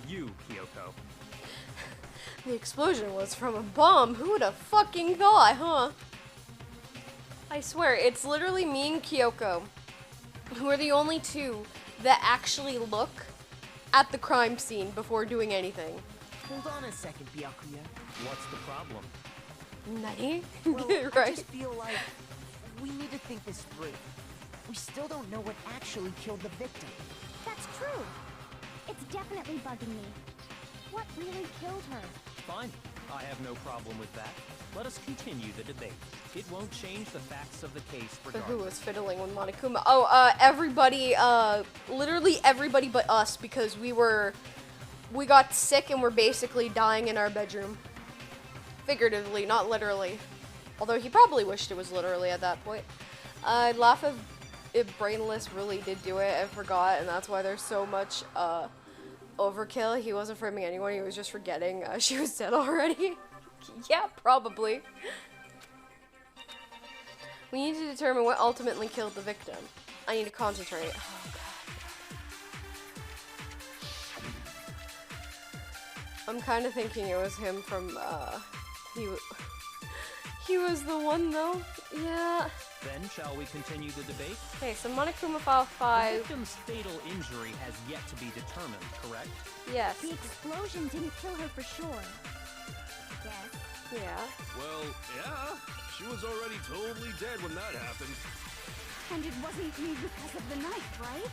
You, Kyoko. The explosion was from a bomb. Who would have fucking thought, huh? I swear, it's literally me and Kyoko who are the only two that actually look at the crime scene before doing anything. Hold on a second, Byakuya. What's the problem? Nani? Well, I Right. just feel like we need to think this through. We still don't know what actually killed the victim. That's true. It's definitely bugging me. What really killed her? Fine. I have no problem with that. Let us continue the debate. It won't change the facts of the case Who regardless. was fiddling with Monokuma? Oh, everybody, literally everybody but us, because we got sick and we're basically dying in our bedroom. Figuratively, not literally. Although he probably wished it was literally at that point. I'd laugh if Brainless really did do it and forgot, and that's why there's so much overkill. He wasn't framing anyone, he was just forgetting she was dead already. Yeah, probably. We need to determine what ultimately killed the victim. I need to concentrate. Oh, God. I'm kind of thinking it was him from, he was the one, though. Yeah. Then, shall we continue the debate? Okay, so Monokuma File 5. The victim's fatal injury has yet to be determined, correct? Yes. The explosion didn't kill her for sure. Yes. Yeah. Well, yeah. She was already totally dead when that happened. And it wasn't because of the knife, right?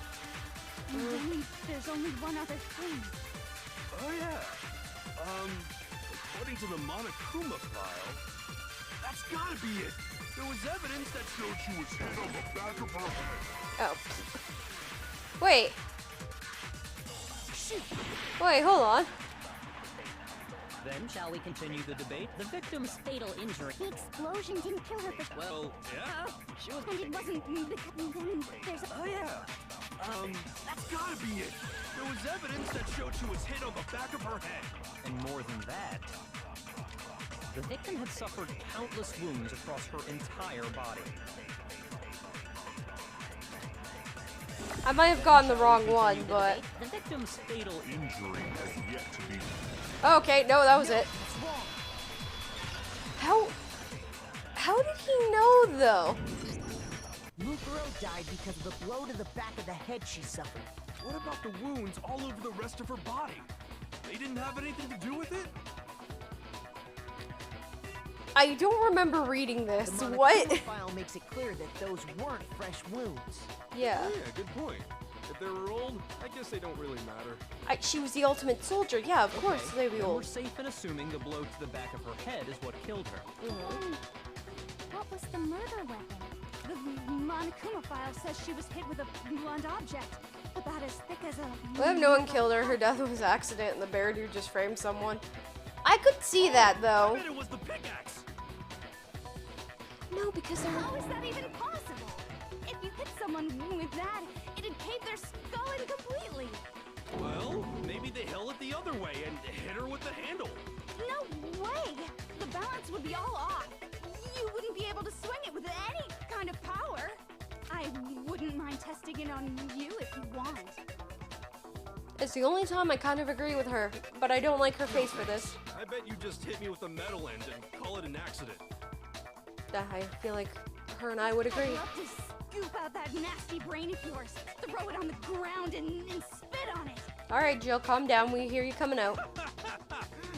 And then there's only one other thing. Oh, yeah. According to the Monokuma file, that's gotta be it. There was evidence that showed she was hit on the back of her head. Oh. Wait. Wait, hold on. Then, shall we continue the debate? The victim's fatal injury. The explosion didn't kill her for Well, yeah. She was. And it wasn't because then there's a... Oh, yeah. That's gotta be it. There was evidence that showed she was hit on the back of her head. And more than that, the victim had suffered countless wounds across her entire body. I might have gotten the wrong one, but... The victim's fatal injury has yet to be... Okay, no, that was it. How did he know, though? Mukuro died because of the blow to the back of the head she suffered. What about the wounds all over the rest of her body? They didn't have anything to do with it? I don't remember reading this. The Monokuma What? file makes it clear that those weren't fresh wounds. Yeah. Yeah, good point. If they were old, I guess they don't really matter. She was the ultimate soldier. Yeah, of course they'd be then we're old. safe in assuming the blow to the back of her head is what killed her. What was the murder weapon? The Monokuma file says she was hit with a blunt object, about as thick as a... What if no one killed her? Her death was an accident and the bear dude just framed someone. I could see that, I though. bet it was the pickaxe. No, because they're... How is that even possible? If you hit someone with that, it'd cave their skull in completely. Well, maybe they held it the other way and hit her with the handle. No way! The balance would be all off. You wouldn't be able to swing it with any kind of power. I wouldn't mind testing it on you if you want. It's the only time I kind of agree with her, but I don't like her face for this. I bet you just hit me with a metal end and call it an accident. I feel like her and I would agree. I'd love to scoop out that nasty brain of yours, throw it on the ground and spit on it. Alright, Jill, calm down. We hear you coming out.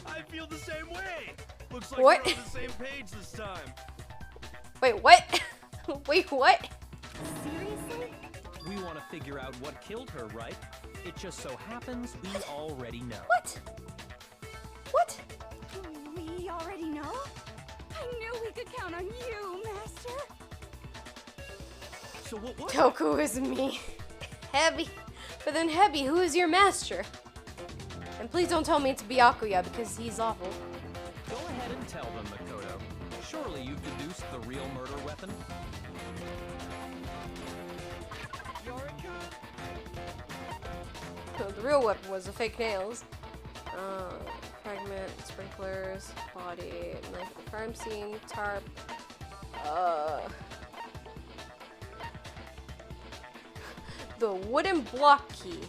I feel the same way. Looks like What? we're on the same page this time. Wait, what? Wait, what? Seriously? We want to figure out what killed her, right? It just so happens we already know. What? What? We already know? I knew we could count on you, Master. So what was Toku is me. Heavy. But then Heavy, who is your master? And please don't tell me it's Byakuya because he's awful. Go ahead and tell them, Makoto. Surely you've deduced the real murder weapon? No, the real weapon was the fake nails. Fragment, sprinklers, body, knife at the crime scene, tarp. The wooden block key.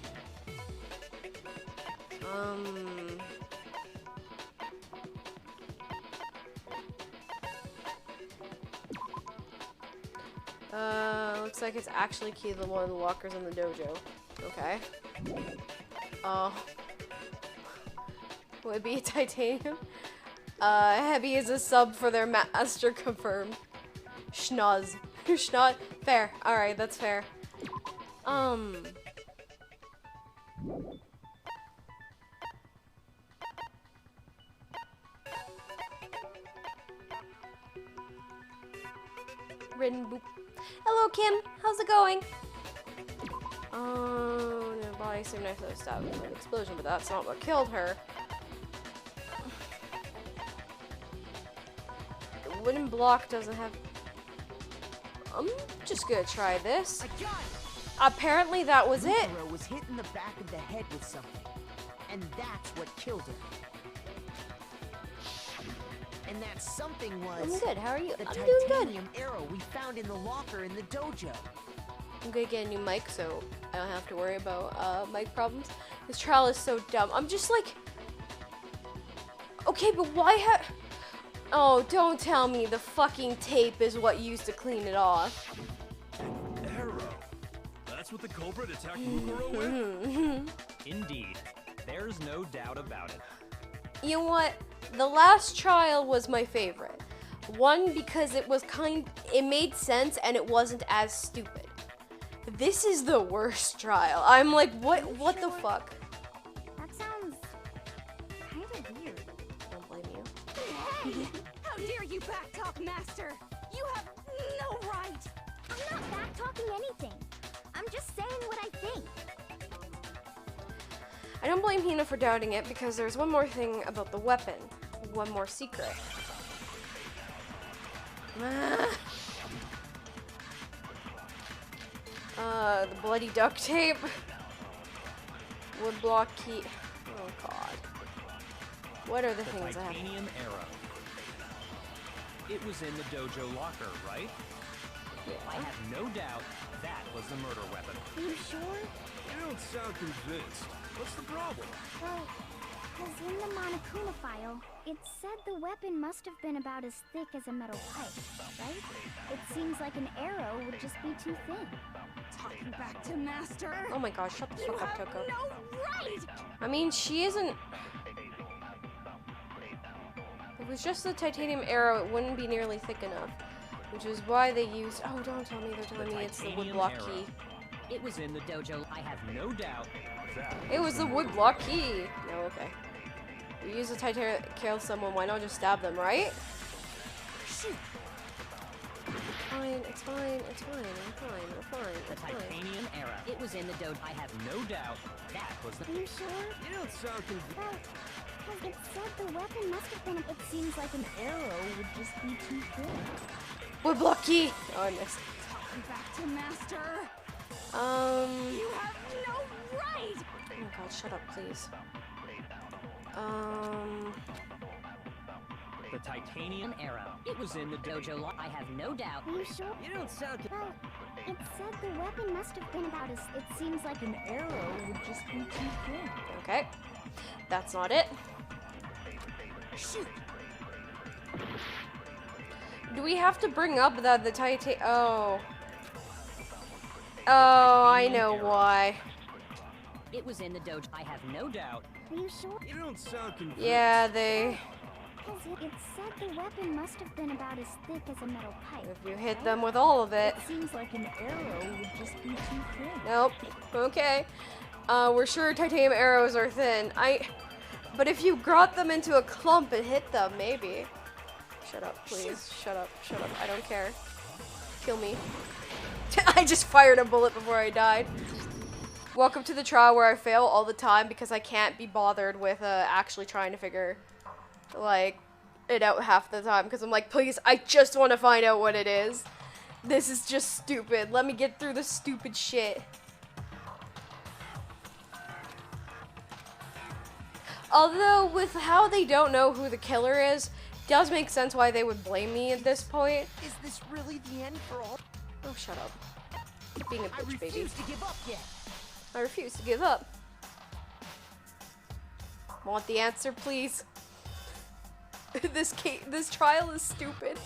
Looks like it's actually key to one of the lockers in the dojo. Okay. Oh. Would it be titanium? Heavy is a sub for their master confirmed. Schnoz. Schnoz. Fair. Alright, that's fair. Ridden boop. Hello, Kim. How's it going? Oh, no, body seemed nice to stop an explosion, but that's not what killed her. The wooden block doesn't have... I'm just gonna try this. I got it! Apparently that was it. Mukuro was hit in the back of the head with something, and that's what killed him. And that something was I'm good. How are you? the I'm doing good. titanium arrow we found in the locker in the dojo. I'm gonna get a new mic so I don't have to worry about mic problems. This trial is so dumb. I'm just like, okay, but why oh, don't tell me the fucking tape is what used to clean it off. Arrow. That's what the culprit attacked Mukuro with? Indeed. There's no doubt about it. You know what? The last trial was my favorite. One, because it made sense and it wasn't as stupid. This is the worst trial. I'm like, what the fuck? That sounds kind of weird. Don't blame you. Hey! How dare you backtalk, Master? You have no right! I'm not back talking anything. I'm just saying what I think. I don't blame Hina for doubting it because there's one more thing about the weapon. One more secret. The bloody duct tape. Woodblock key. Oh god. What are the things I have? Titanium arrow. It was in the dojo locker, right? I have no doubt that was the murder weapon. Are you sure? You don't sound convinced. What's the problem? Well, because in the Monokuma file, it said the weapon must have been about as thick as a metal pipe, right? It seems like an arrow would just be too thin. Talking back to Master. Oh my gosh, shut the You fuck up, have Coco. no right! I mean, she isn't. If it was just the titanium arrow, it wouldn't be nearly thick enough. Which is why they used. Oh, don't tell me they're telling me it's the woodblock key. It was in the dojo. I have no doubt. It was the woodblock key. No, okay. You use the titanium to kill someone, why not just stab them, right? Shoot! Fine, it's fine, it's fine, I'm fine, I'm fine, The it's fine. titanium arrow. It was in the dojo. I have no doubt that was the. Are you sure? You don't sound convinced. Well, because it said the weapon must have been. It seems like an arrow would just be too thin. Woodblock key! Oh, I missed. Talking back to Master. You You have no right! Oh my god, shut up, please. The titanium Arrow. It was in the dojo. I have no doubt. Are you sure? You don't sound Well, it said the weapon must have been about as. It seems like an arrow would just be too thin. Okay. That's not it. Shoot! Do we have to bring up that the titanium? Oh. Oh, I know why. It was in the dojo. I have no doubt. Are you sure? You don't sound convinced. Yeah, they. Because it said the weapon must have been about as thick as a metal pipe. If you hit them with all of it. Seems like an arrow would just be too thin. Nope. Okay. We're sure titanium arrows are thin. But if you brought them into a clump and hit them, maybe. Shut up, please. Shut up. Shut up. I don't care. Kill me. I just fired a bullet before I died. Welcome to the trial where I fail all the time because I can't be bothered with actually trying to figure like it out half the time because I'm like, please, I just want to find out what it is. This is just stupid. Let me get through this stupid shit. Although with how they don't know who the killer is, does make sense why they would blame me at this point. Is this really the end for all? Oh, shut up. Being a I bitch, baby. refuse to give up yet. I refuse to give up. Want the answer, please? This trial is stupid.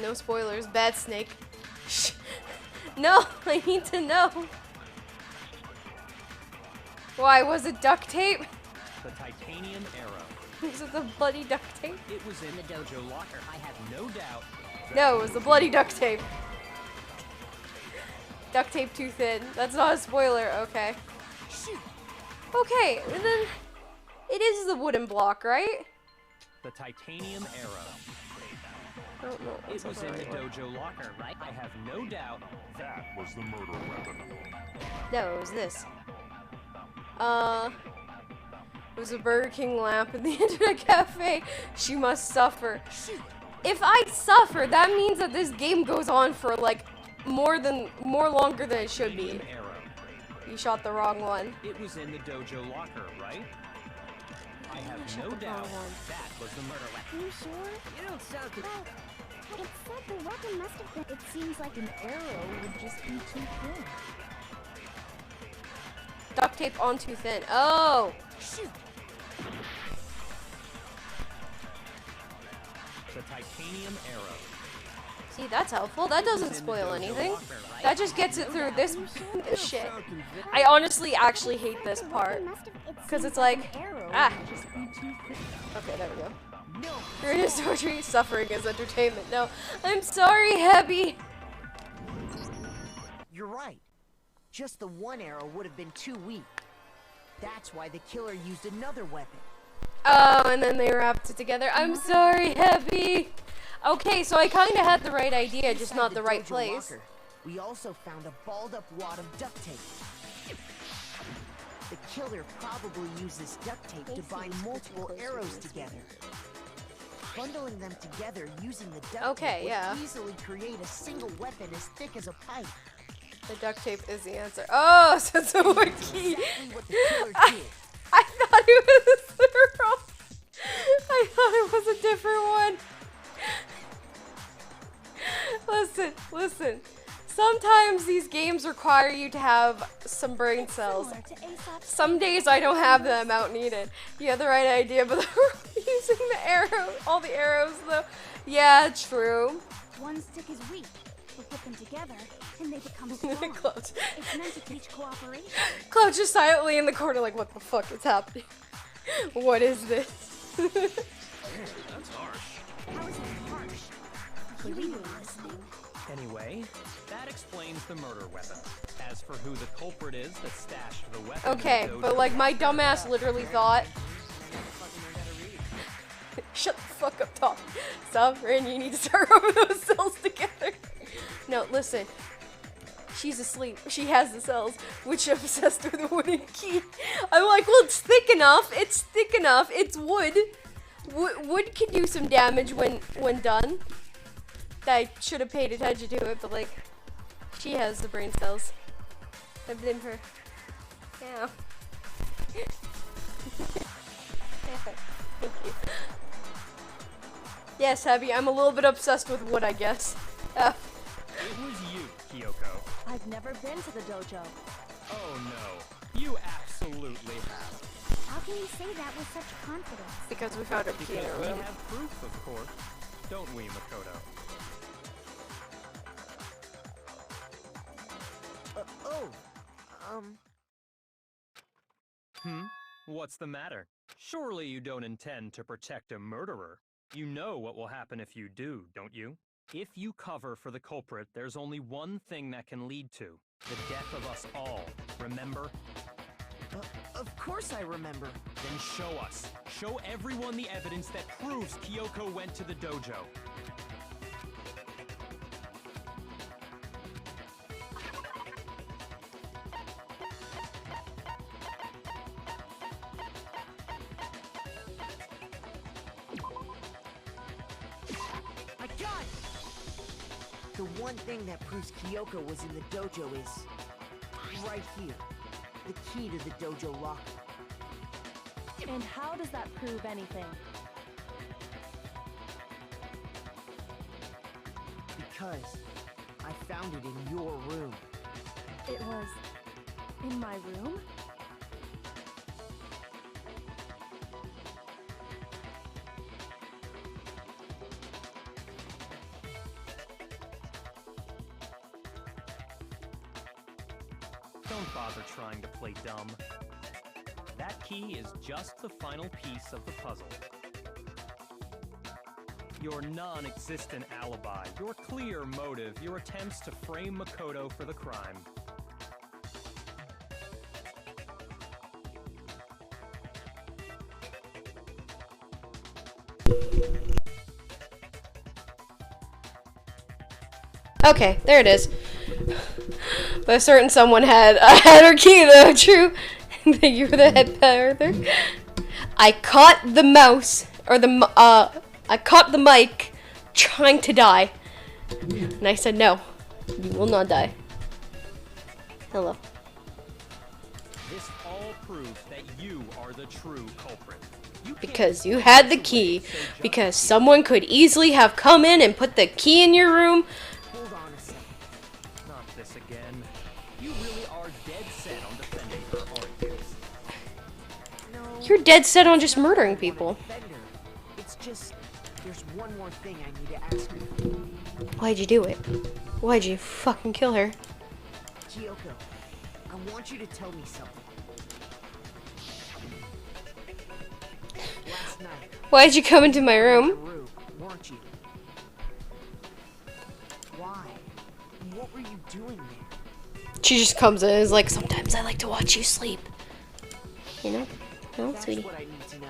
No spoilers. Bad snake. Shh. No, I need to know. Why, was it duct tape? The titanium arrow. Was it the bloody duct tape? It was in the dojo locker. I have no doubt. No, it was the bloody duct tape. Duct tape too thin. That's not a spoiler. Okay. Shoot! Okay, and then it is the wooden block, right? The titanium arrow. Oh, no, It was in the right one. dojo locker, right? I have no doubt that was the murder weapon. No, it was this. There's a Burger King lamp in the internet cafe. She must suffer. If I suffer, that means that this game goes on for like more longer than it should be. You shot the wrong one. It was in the dojo locker, right? I have no doubt that was the murder weapon. Are you sure? You don't sound good. Well, it said the weapon must have been. It seems like an arrow would just be too thin. Duct tape on too thin. Oh! Shoot! The titanium arrow. See, that's helpful. That doesn't spoil anything. That just gets it through this shit. I honestly actually hate this part. Because it's like, ah. Okay, there we go. Greatest torture, suffering is entertainment. No, I'm sorry, Hebby. You're right. Just the one arrow would have been too weak. That's why the killer used another weapon. Oh, and then they wrapped it together. I'm sorry, Hebby. Okay, so I kind of had the right idea, just not the right place. Locker, we also found a balled-up wad of duct tape. The killer probably used this duct tape to bind multiple arrows together. Bundling them together using the duct tape would easily create a single weapon as thick as a pipe. The duct tape is the answer. Oh, so it's a wood key. Exactly what the killer did. I thought it was literal. I thought it was a different one. Listen. Sometimes these games require you to have some brain cells. Some days I don't have the amount needed. You have the right idea, but using the arrow, all the arrows though. Yeah, true. One stick is weak. We put them together, and they become strong. Close. It's meant to teach cooperation. Cloud just silently in the corner like, what the fuck is happening? What is this? That's harsh. How is it harsh? You were listening. Anyway, that explains the murder weapon. As for who the culprit is that stashed the weapon... Okay, but like my dumbass literally thought... Shut the fuck up, Tom. Sovereign, you need to start rubbing those cells together. No, listen. She's asleep. She has the cells, which are obsessed with a wooden key. I'm like, well, it's thick enough. It's thick enough. It's wood. Wood can do some damage when done. I should have paid attention to it, but like, she has the brain cells. I blame her. Yeah. Thank you. Yes, Abby, I'm a little bit obsessed with wood, I guess. It was you, Kyoko. I've never been to the dojo. Oh no, you absolutely have. How can you say that with such confidence? Because we found a key in Because her we room. have proof, of course. Don't we, Makoto? What's the matter? Surely you don't intend to protect a murderer. You know what will happen if you do, don't you? If you cover for the culprit, there's only one thing that can lead to the death of us all. Remember? Of course I remember. Then show us. Show everyone the evidence that proves Kyoko went to the dojo. I got it! The one thing that proves Kyoko was in the dojo is right here. The key to the dojo locker. And how does that prove anything? Because I found it in your room. It was in my room? Don't bother trying to play dumb. That key is just the final piece of the puzzle. Your non-existent alibi, your clear motive, your attempts to frame Makoto for the crime. Okay, there it is. But a certain someone had her key though, true. Thank you for the head pat, Arthur. I caught the mouse, or I caught the mic trying to die. And I said, no, you will not die. Hello. This all proves that you are the true culprit. Because you had the key. Because someone could easily have come in and put the key in your room. Hold on a second. Not this again. You really are dead set on defending her, aren't you? No. You're dead set on just murdering people. Defender. It's just there's one more thing I need to ask you. Why'd you do it? Why'd you fucking kill her? Kyoko, I want you to tell me something. Last night, Why'd you come into my room? Peru, weren't you? Why? What were you doing there? She just comes in and is like, sometimes I like to watch you sleep. You know? No, That's sweetie. what I need to know.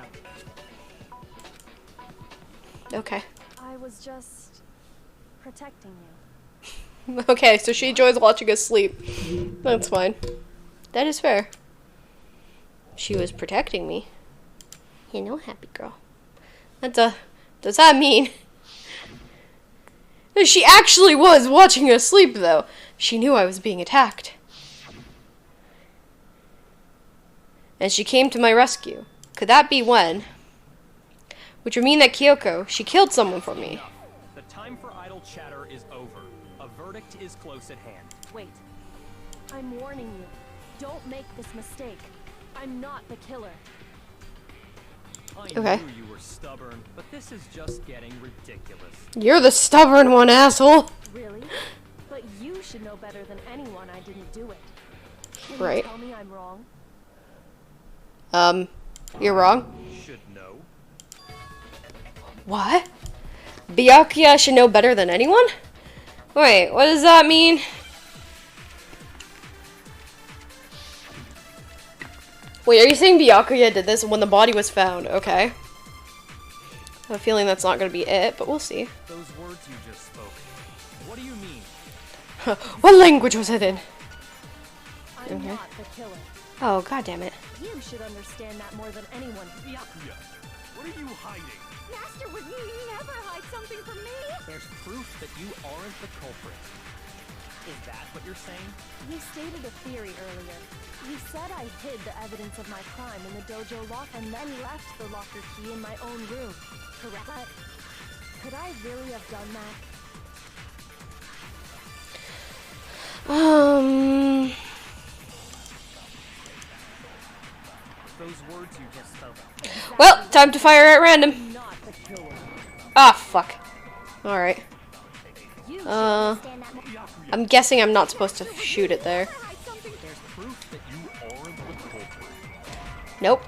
Okay. I was just protecting you. Okay, so she enjoys watching us sleep. That's fine. That is fair. She was protecting me. You know, happy girl. Does that mean? She actually was watching us sleep, though. She knew I was being attacked. And she came to my rescue. Could that be when? Which would mean that Kyoko, she killed someone for me. The time for idle chatter is over. A verdict is close at hand. Wait. I'm warning you. Don't make this mistake. I'm not the killer. I Okay. knew you were stubborn, but this is just getting ridiculous. You're the stubborn one, asshole. Really? But you should know better than anyone I didn't do it. Can Right. you tell me I'm wrong? You're wrong. Should know. What? Byakuya should know better than anyone? Wait, what does that mean? Wait, are you saying Byakuya did this when the body was found? Okay. I have a feeling that's not going to be it, but we'll see. Those words you just spoke. What do you mean? What language was it in? I'm Okay. not the killer. Oh, god damn it. You should understand that more than anyone. Byakuya, what are you hiding? Master would never hide something from me. There's proof that you aren't the culprit. Is that what you're saying? You stated a theory earlier. You said I hid the evidence of my crime in the dojo lock and then left the locker key in my own room. Correct? But could I really have done that? Those words you just spoke. Well, time to fire at random. Not the killer. Ah, fuck. Alright. You Stand that more. I'm guessing I'm not supposed to shoot it there. Hide something. There's proof that you aren't the culprit. Nope.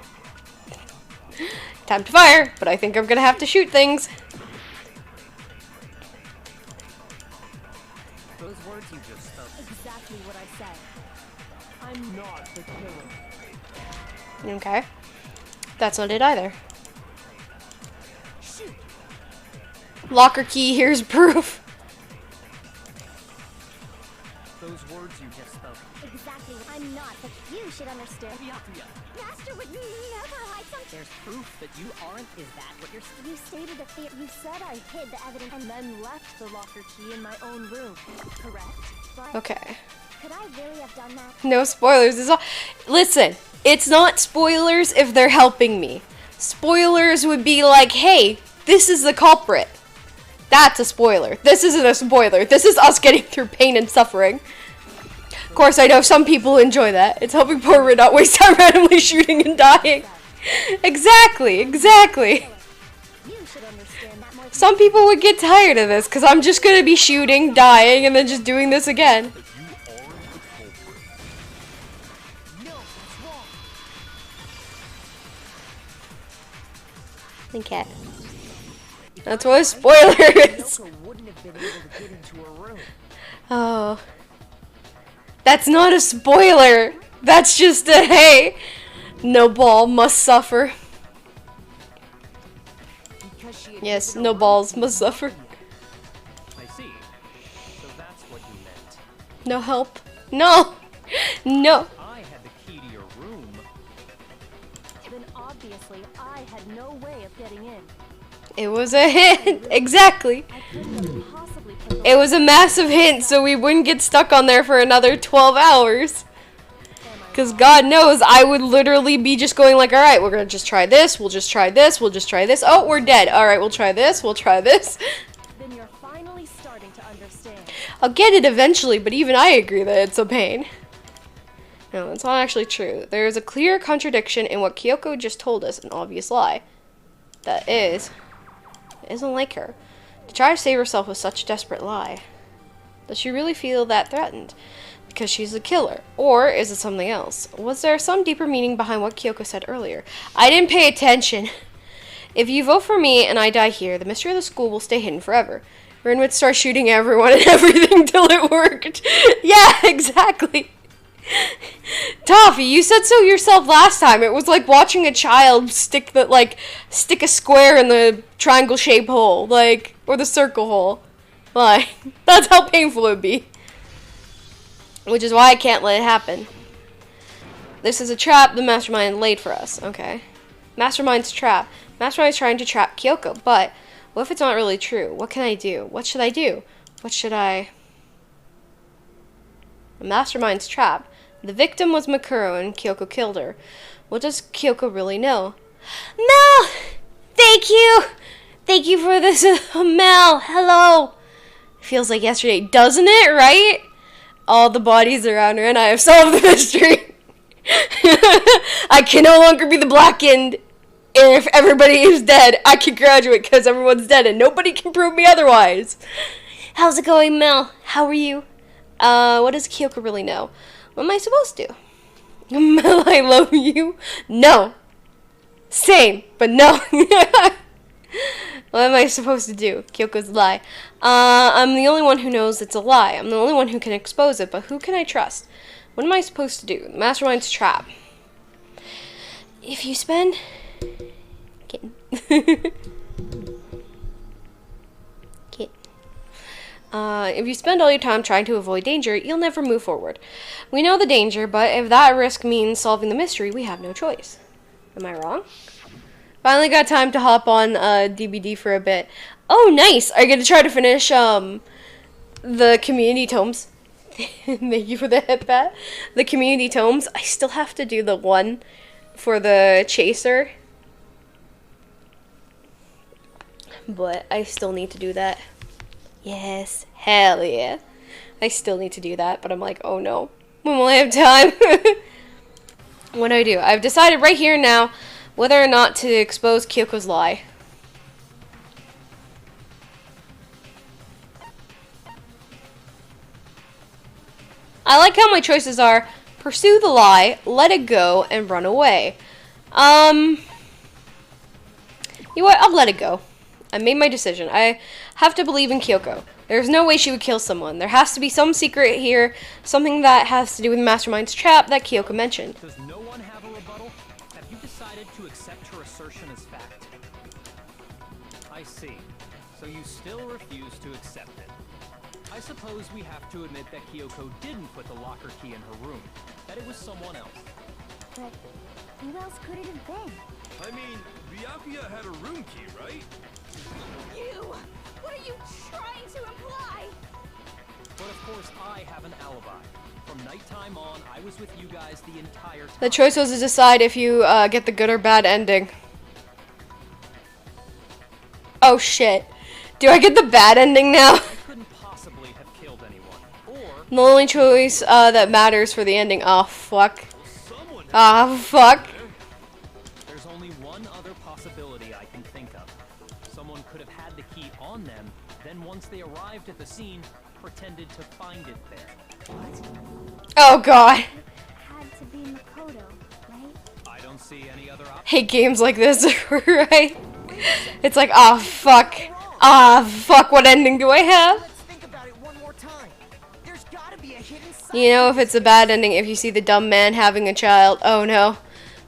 Time to fire, but I think I'm gonna have to shoot things. Those words you just spoke. exactly what I said. I'm not the killer. Okay. That's not it either. Locker key, here's proof. Those words you just spoke. Exactly. I'm not, but you should understand. Byakuya, Master would never hide something. There's proof that you aren't. Is that what you're saying? You stated a theory. You said I hid the evidence. And then left the locker key in my own room. Correct? But Okay. could I really have done that? No spoilers. It's all. Listen, it's not spoilers if they're helping me. Spoilers would be like, hey, this is the culprit. That's a spoiler. This isn't a spoiler. This is us getting through pain and suffering. Of course, I know some people enjoy that. It's helping poor not waste time randomly shooting and dying. Exactly, exactly. You should understand that more. Some people would get tired of this because I'm just going to be shooting, dying, and then just doing this again. That you aren't the culprit. No, that's wrong. The cat. That's what a spoiler is. Kyoko wouldn't have been able to get into her room. Oh. That's not a spoiler. That's just a hey. No ball must suffer. Because she had Yes, hidden no her balls room. must suffer. I see. So that's what you meant. No help. No. No. I had the key to your room. Then obviously I getting in. It was a hint. Exactly. I couldn't have possibly put the It was a massive hint so we wouldn't get stuck on there for another 12 hours. Because God knows I would literally be just going like, alright, we're going to just try this, we'll just try this, we'll just try this. Oh, we're dead. Alright, we'll try this, we'll try this. Then you're finally starting to understand. I'll get it eventually, but even I agree that it's a pain. No, it's not actually true. There is a clear contradiction in what Kyoko just told us, an obvious lie. That is, it isn't like her. To try to save herself with such a desperate lie. Does she really feel that threatened? Because she's a killer? Or is it something else? Was there some deeper meaning behind what Kyoko said earlier? I didn't pay attention. If you vote for me and I die here, the mystery of the school will stay hidden forever. Rin would start shooting everyone and everything till it worked. Yeah, exactly. Toffee, you said so yourself last time. It was like watching a child stick a square in the triangle shaped hole, or the circle hole. That's how painful it would be. Which is why I can't let it happen. This is a trap the mastermind laid for us. Okay. Mastermind's trap. Mastermind's trying to trap Kyoko, but what if it's not really true? What can I do? What should I do? What should I... The mastermind's trap. The victim was Makuro and Kyoko killed her. What does Kyoko really know? Mel! Thank you! Thank you for this, Mel! Hello! Feels like yesterday, doesn't it, right? All the bodies around her and I have solved the mystery. I can no longer be the blackened. If everybody is dead, I can graduate because everyone's dead and nobody can prove me otherwise. How's it going, Mel? How are you? What does Kyoko really know? What am I supposed to do? Mel, I love you. No. Same, but no. What am I supposed to do? Kyoko's lie. I'm the only one who knows it's a lie. I'm the only one who can expose it, but who can I trust? What am I supposed to do? The mastermind's trap. If you spend... Kitten. Kitten. If you spend all your time trying to avoid danger, you'll never move forward. We know the danger, but if that risk means solving the mystery, we have no choice. Am I wrong? Finally got time to hop on DBD for a bit. Oh, nice! Are you going to try to finish the community tomes? Thank you for the hit bat. The community tomes. I still have to do the one for the chaser. But I still need to do that. Yes. Hell yeah. I still need to do that, but I'm like, oh no. When will I have time? What do? I've decided right here and now whether or not to expose Kyoko's lie. I like how my choices are pursue the lie, let it go, and run away. You know what? I'll let it go. I made my decision. I have to believe in Kyoko. There's no way she would kill someone. There has to be some secret here, something that has to do with Mastermind's trap that Kyoko mentioned. Does no one have a rebuttal? Have you decided to accept her assertion as fact? I see. So you still refuse to accept it. I suppose we have to admit that Kyoko didn't put the locker key in her room, that it was someone else. But who else could it have been? I mean, Byakuya had a room key, right? You! What are you trying to imply? But of course, I have an alibi. From nighttime on, I was with you guys the entire time. The choice was to decide if you get the good or bad ending. Oh shit. Do I get the bad ending now? I couldn't possibly have killed anyone. Or The only choice that matters for the ending. Oh fuck. Ah fuck. there's only one other possibility I can think of. Someone could have had the key on them, then once they arrived at the scene, pretended to find it there. Oh god. Had to be Makoto, right? I don't see any other option. Hate games like this, right? It's like, ah fuck. Ah fuck, what ending do I have? Let's think about it one more time. There's gotta be a hidden side. You know if it's a bad ending if you see the dumb man having a child. Oh no.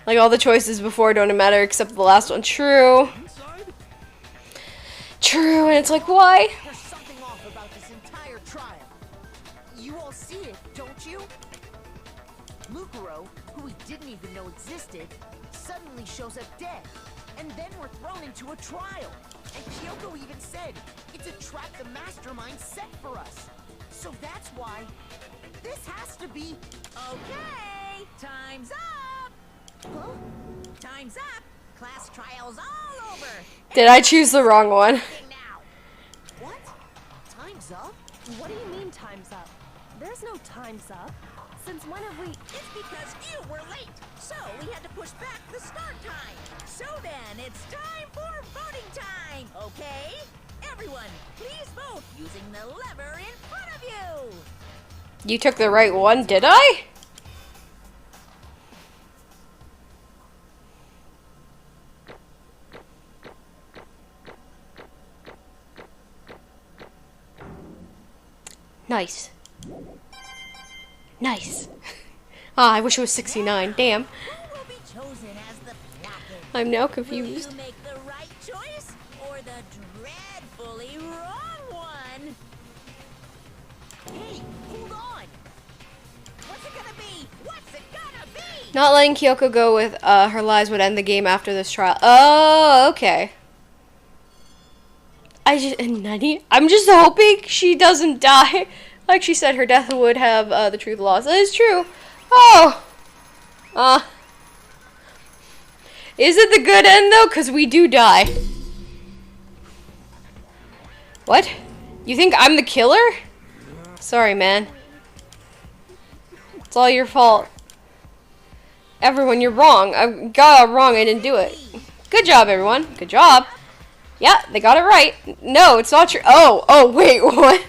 Like all the choices before don't matter except the last one. True. True, and it's like, why? There's something off about this entire trial. You all see it, don't you? Mukuro, who we didn't even know existed, suddenly shows up dead. and then we're thrown into a trial. And Kyoko even said it's a trap the mastermind set for us. So that's why this has to be... Okay, time's up! Huh? Time's up! Class trials all over! Did I choose the wrong one? Now. What? Time's up? What do you mean time's up? There's no time's up. Since when have we... It's because you were late, so we had to push back the start time. So then, it's time for voting time, okay? Everyone, please vote using the lever in front of you. You took the right one, did I? Nice. Nice. Ah, I wish it was 69. Damn. Who will be chosen as the Flappet? I'm now Will confused. you make the right choice or the dreadfully wrong one? Hey, hold on! What's it gonna be? What's it gonna be? Not letting Kyoko go with her lies would end the game after this trial. Oh, okay. I'm just hoping she doesn't die. Like she said, her death would have the truth lost. That is true. Oh. Is it the good end though? Because we do die. What? You think I'm the killer? Sorry, man. It's all your fault. Everyone, you're wrong. I got it wrong. I didn't do it. Good job, everyone. Good job. Yeah, they got it right. No, it's not true. Oh, wait, what?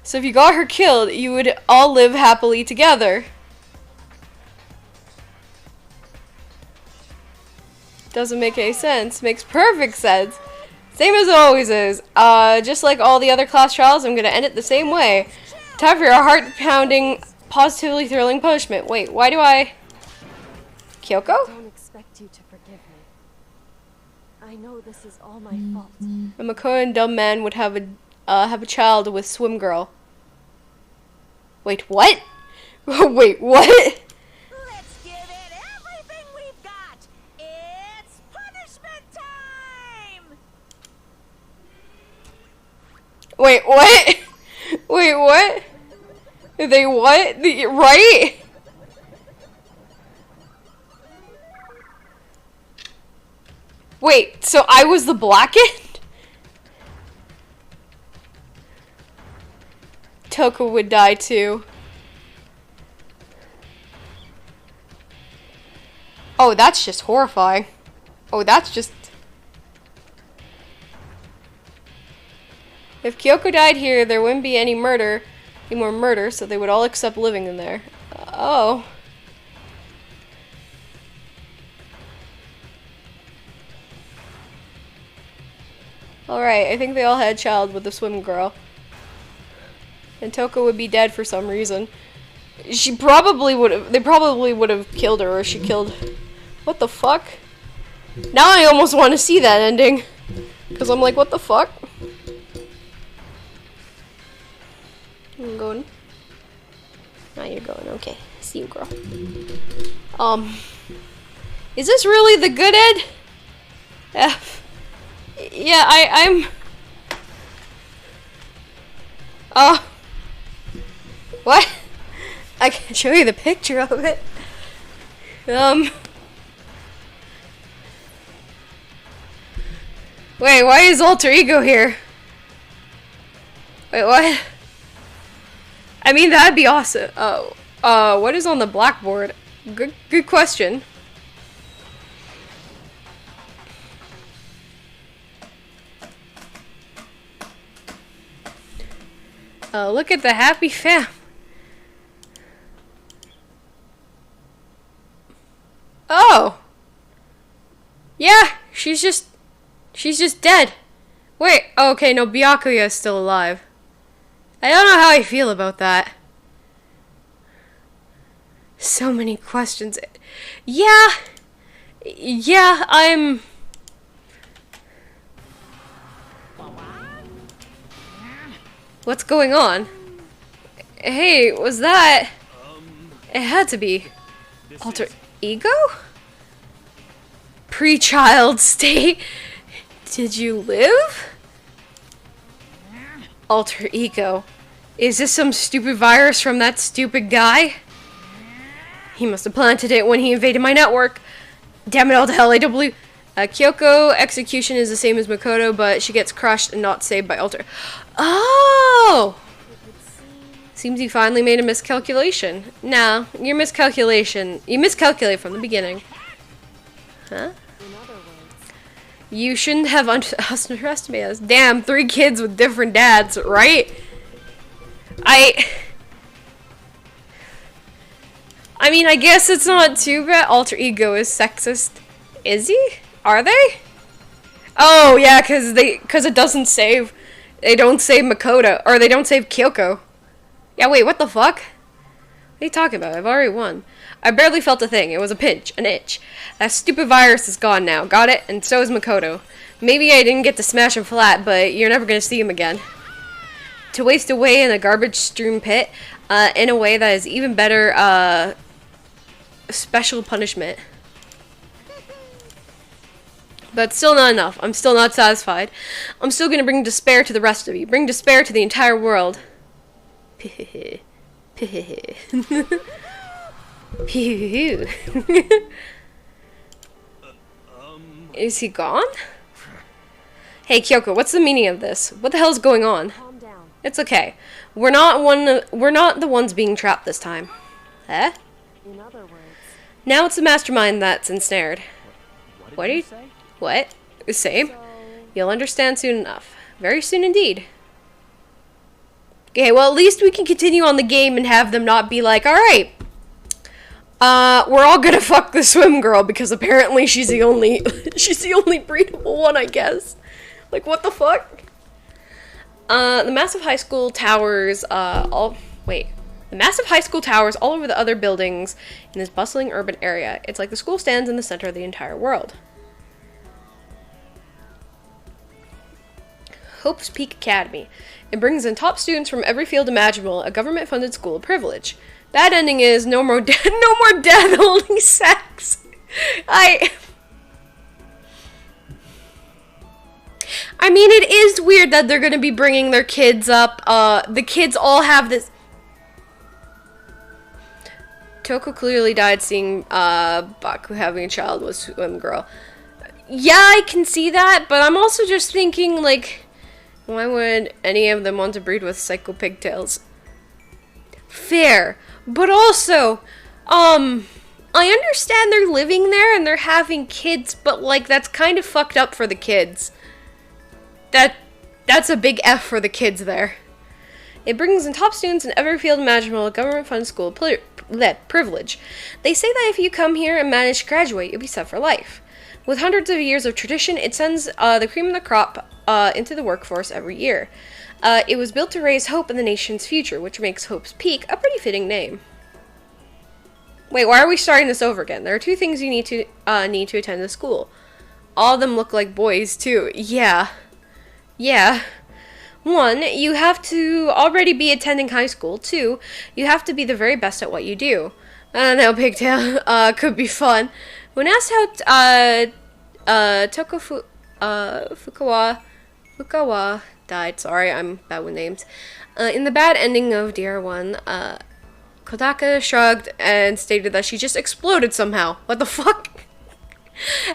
So if you got her killed, you would all live happily together. Doesn't make any sense. Makes perfect sense. Same as it always is. Just like all the other class trials, I'm gonna end it the same way. Time for your heart-pounding, positively thrilling punishment. Wait, why do I... Kyoko? Don't expect you to forgive me. I know this is all my fault. A mature and dumb man would have a child with Swim Girl. Wait, what? Wait, what? Let's give it everything we've got. It's punishment time. Wait, what? Wait, what? They what? Right? Wait, so I was the blackened? Toka would die too. Oh, that's just horrifying. Oh, that's just... If Kyoko died here, there wouldn't be any more murder, so they would all accept living in there. Oh. Alright, I think they all had a child with the swim girl. And Toka would be dead for some reason. She probably would have, they probably would have killed her, or she killed... What the fuck? Now I almost want to see that ending. Because I'm like, what the fuck? I'm going. Now you're going, okay. See you, girl. Is this really the good end? Yeah, I'm... What? I can show you the picture of it. Wait, why is Alter Ego here? Wait, what? I mean, that'd be awesome. Oh, what is on the blackboard? Good question. Look at the happy fam. Oh. Yeah, she's just dead. Wait, okay, no, Byakuya is still alive. I don't know how I feel about that. So many questions. Yeah, I'm... What's going on? Hey, was that... It had to be... Alter Ego? pre-child state did you live? Alter ego. Is this some stupid virus from that stupid guy? He must have planted it when he invaded my network. Damn it all to hell, I don't believe... Kyoko execution is the same as Makoto, but she gets crushed and not saved by Alter. Oh! Seems you finally made a miscalculation. No, your miscalculation. You miscalculated from the beginning. Huh? You shouldn't have underestimated us. Damn, 3 kids with different dads, right? I mean, I guess it's not too bad. Alter ego is sexist. Is he? Are they? Oh, yeah, because it doesn't save. They don't save Makoto, or they don't save Kyoko. Yeah, wait, what the fuck? What are you talking about? I've already won. I barely felt a thing. It was a pinch, an itch. That stupid virus is gone now. Got it? And so is Makoto. Maybe I didn't get to smash him flat, but you're never gonna see him again. To waste away in a garbage-strewn pit, in a way that is even better, special punishment. But still not enough. I'm still not satisfied. I'm still gonna bring despair to the rest of you. Bring despair to the entire world. Is he gone? Hey Kyoko, what's the meaning of this? What the hell's going on? Calm down. It's okay. We're not the ones being trapped this time. Eh? In other words, Now it's the mastermind that's ensnared. What did you say? What? Same? so You'll understand soon enough. Very soon indeed. Okay, well at least we can continue on the game and have them not be like, alright, we're all gonna fuck the swim girl because apparently she's the only breedable one, I guess. Like, what the fuck? The massive high school towers, the massive high school towers all over the other buildings in this bustling urban area. It's like the school stands in the center of the entire world. Hope's Peak Academy. It brings in top students from every field imaginable, a government-funded school of privilege. Bad ending is no more death, only sex. I mean, it is weird that they're gonna be bringing their kids up. The kids all have this. Toko clearly died seeing Baku having a child with Swim Girl. Yeah, I can see that, but I'm also just thinking, like, why would any of them want to breed with Psycho Pigtails? Fair. But also, I understand they're living there and they're having kids, but, like, that's kind of fucked up for the kids. That's a big F for the kids there. It brings in top students in every field imaginable, a government-funded school privilege. They say that if you come here and manage to graduate, you'll be set for life. With hundreds of years of tradition, it sends the cream of the crop into the workforce every year. It was built to raise hope in the nation's future, which makes Hope's Peak a pretty fitting name. Wait, why are we starting this over again? There are 2 things you need to attend the school. All of them look like boys, too. Yeah. 1, you have to already be attending high school. 2, you have to be the very best at what you do. I don't know, Pigtail. Could be fun. When asked how Fukawa died, sorry, I'm bad with names, in the bad ending of DR1, Kodaka shrugged and stated that she just exploded somehow. What the fuck?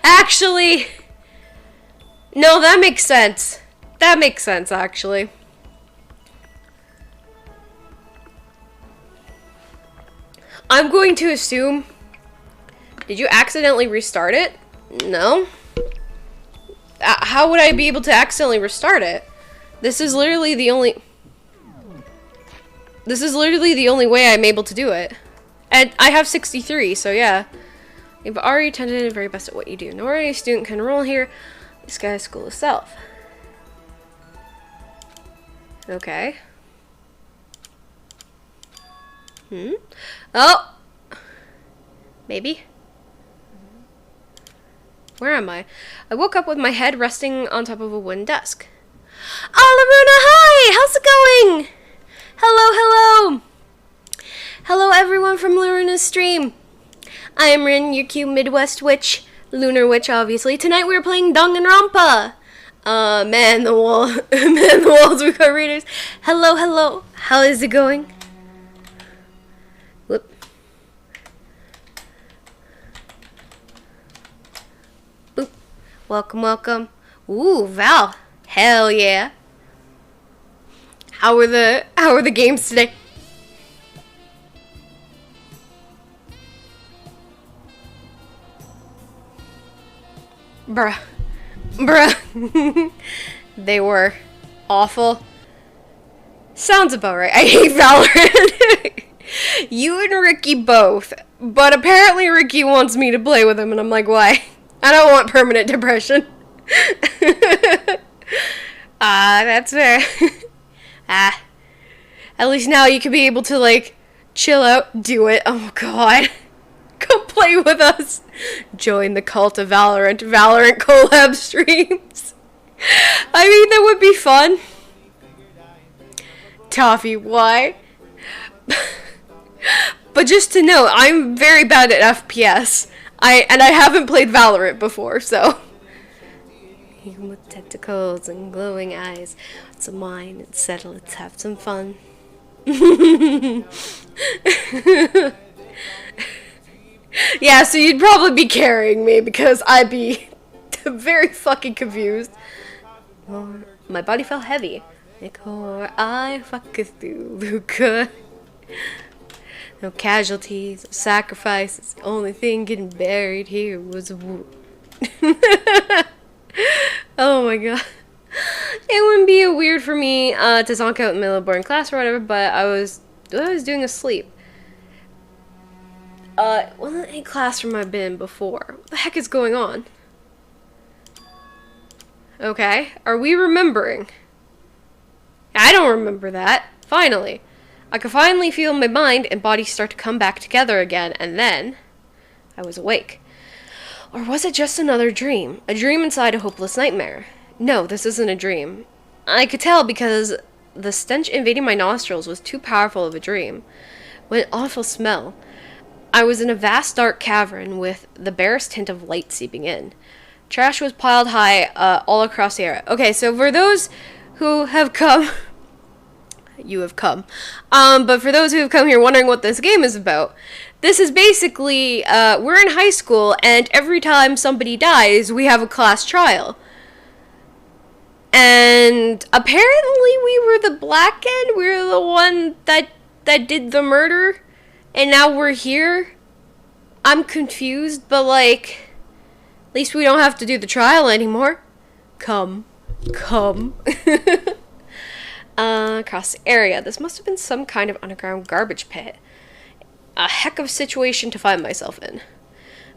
Actually, no, that makes sense. That makes sense, actually. I'm going to assume... Did you accidentally restart it? No. How would I be able to accidentally restart it? This is literally the only way I'm able to do it. And I have 63, so yeah. You've already attended the very best at what you do. No ordinary student can enroll here. This guy's school itself. Okay. Oh! Maybe? Where am I? I woke up with my head resting on top of a wooden desk. Oh, Loruna, hi! How's it going? Hello. Hello, everyone from Loruna's stream. I am Rin, your cute Midwest witch. Lunar Witch, obviously. Tonight we are playing Danganronpa. Man, the wall, man, the walls. We got readers. Hello, hello. How is it going? Whoop. Boop. Welcome, welcome. Ooh, Val. Hell yeah. How are the games today? Bruh. They were awful. Sounds about right. I hate Valorant. You and Ricky both. But apparently Ricky wants me to play with him, and I'm like, why? I don't want permanent depression. That's fair. At least now you can be able to, like, chill out, do it. Oh, God. Come play with us. Join the cult of Valorant collab streams. I mean, that would be fun. Toffee, why? But just to know, I'm very bad at FPS. I haven't played Valorant before, so. Even with tentacles and glowing eyes, it's a mine and settle. Let's have some fun. Yeah, so you'd probably be carrying me because I'd be very fucking confused. Oh, my body felt heavy. Like, oh, I fucketh through Luca. No casualties, no sacrifices. The only thing getting buried here was a wound. Oh my god. It wouldn't be weird for me to zonk out in the middle of boring class or whatever, but I was doing asleep. Wasn't any classroom I've been in before. What the heck is going on? Okay, are we remembering? I don't remember that. Finally. I could finally feel my mind and body start to come back together again, and then I was awake. Or was it just another dream? A dream inside a hopeless nightmare? No, this isn't a dream. I could tell because the stench invading my nostrils was too powerful of a dream. What an awful smell. I was in a vast dark cavern with the barest hint of light seeping in. Trash was piled high all across the area. Okay, so for those who have come... you have come. But for those who have come here wondering what this game is about, this is basically, we're in high school, and every time somebody dies, we have a class trial. And apparently we were the black end, we were the one that did the murder, and now we're here. I'm confused, but like, at least we don't have to do the trial anymore. Come. Across the area. This must have been some kind of underground garbage pit. A heck of a situation to find myself in.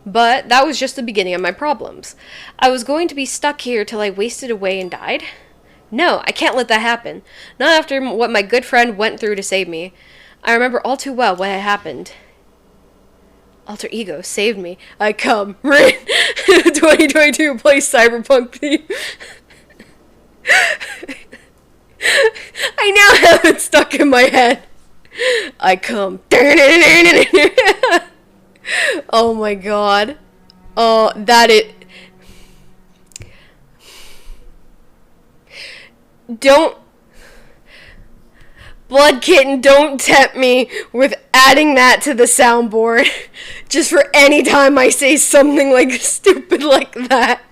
But that was just the beginning of my problems. I was going to be stuck here till I wasted away and died? No, I can't let that happen. Not after what my good friend went through to save me. I remember all too well what had happened. Alter Ego saved me. I come. 2022 play Cyberpunk theme. I now have it stuck in my head. I come. Oh my god. Oh, that it. Don't. Blood Kitten, don't tempt me with adding that to the soundboard. Just for any time I say something like stupid like that.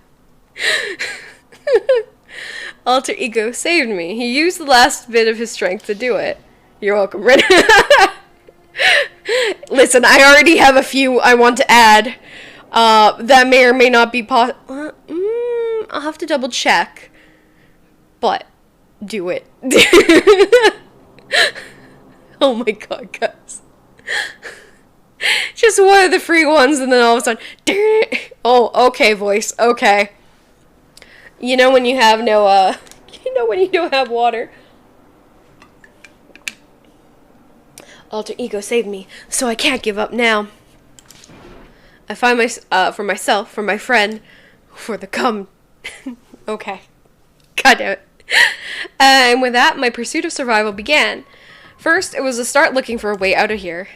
Alter Ego saved me. He used the last bit of his strength to do it. You're welcome, Red. Listen, I already have a few I want to add. That may or may not be I'll have to double check. But, do it. Oh my god, guys. Just one of the free ones, and then all of a sudden, oh, okay, voice, okay. You know when you have no, you know when you don't have water. Alter Ego saved me, so I can't give up now. I find for myself, for my friend, for the cum. Okay. God damn it. And with that, my pursuit of survival began. First, it was to start looking for a way out of here.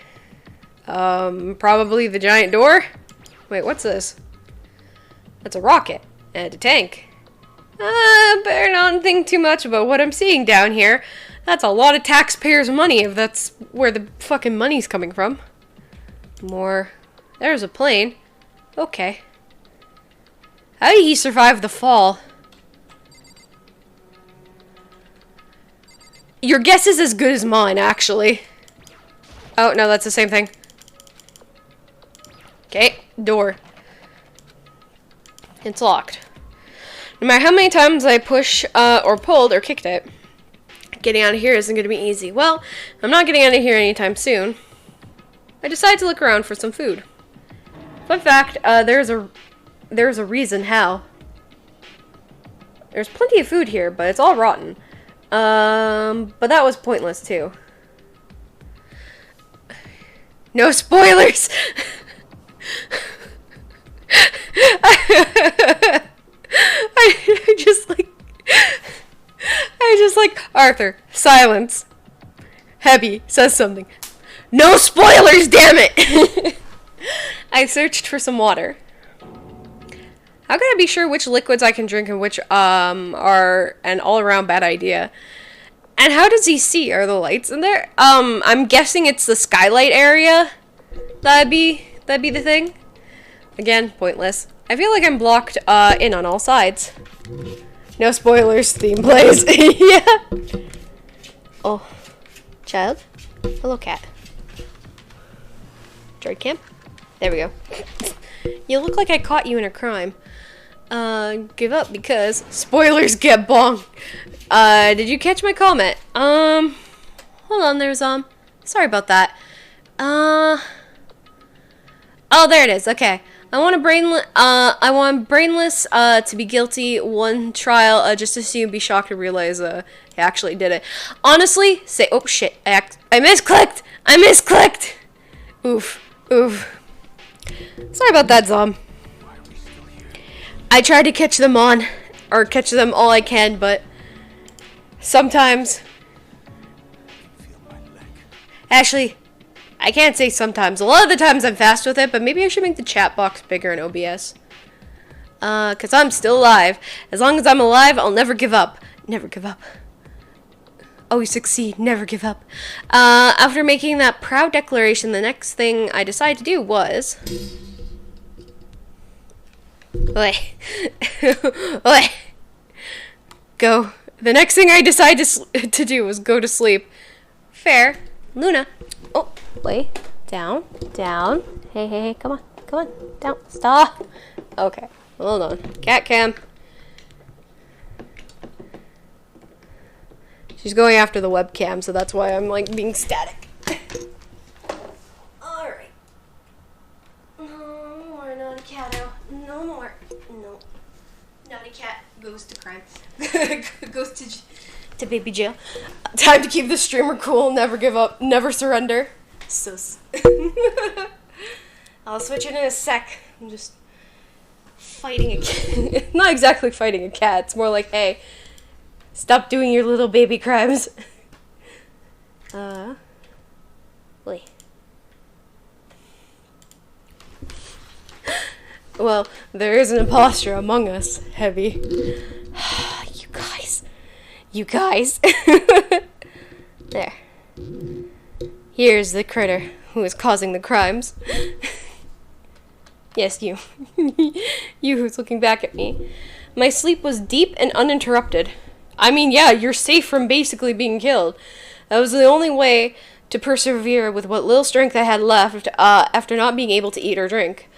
Probably the giant door? Wait, what's this? That's a rocket. And a tank. Better not think too much about what I'm seeing down here. That's a lot of taxpayers' money if that's where the fucking money's coming from. More. There's a plane. Okay. How did he survive the fall? Your guess is as good as mine, actually. Oh, no, that's the same thing. Okay, door. It's locked. No matter how many times I push, or pulled, or kicked it, getting out of here isn't going to be easy. Well, I'm not getting out of here anytime soon. I decided to look around for some food. Fun fact, there's a reason how. There's plenty of food here, but it's all rotten. But that was pointless too. No spoilers! I just like Arthur, silence. Hebby says something. No spoilers, damn it! I searched for some water. How can I be sure which liquids I can drink and which are an all-around bad idea? And how does he see? Are the lights in there? I'm guessing it's the skylight area. That'd be the thing. Again, pointless. I feel like I'm blocked in on all sides. No spoilers, theme plays. Yeah. Oh. Child. Hello, cat. Droid cam? There we go. You look like I caught you in a crime. Give up because spoilers get bonked. Did you catch my comment? Hold on, there's, sorry about that. Oh, there it is, okay. I want brainless, to be guilty, one trial, just to see and be shocked to realize, he actually did it. Honestly, oh shit, I misclicked! I misclicked! Oof, oof. Sorry about that, Zom. I tried to catch them on, or catch them all I can, but sometimes, actually, I can't say sometimes. A lot of the times I'm fast with it, but maybe I should make the chat box bigger in OBS. Because I'm still alive. As long as I'm alive, I'll never give up. Never give up. Always succeed. Never give up. After making that proud declaration, the next thing I decided to do was... Oi. Oi. Go. The next thing I decided to do was go to sleep. Fair. Luna. Oh, lay down, down. Hey, hey, hey, come on, down, stop. Okay, hold on. Cat cam. She's going after the webcam, so that's why I'm like being static. Alright. No more naughty cat out. No more. No. Naughty cat goes to crime. Goes to baby jail. Time to keep the streamer cool, never give up, never surrender. Sus. I'll switch it in a sec. I'm just fighting a cat. Not exactly fighting a cat, it's more like, hey, stop doing your little baby crimes. Wait. Well, there is an imposter among us, Heavy. You guys. There. Here's the critter who is causing the crimes. Yes, you. You who's looking back at me. My sleep was deep and uninterrupted. I mean, yeah, you're safe from basically being killed. That was the only way to persevere with what little strength I had left after not being able to eat or drink.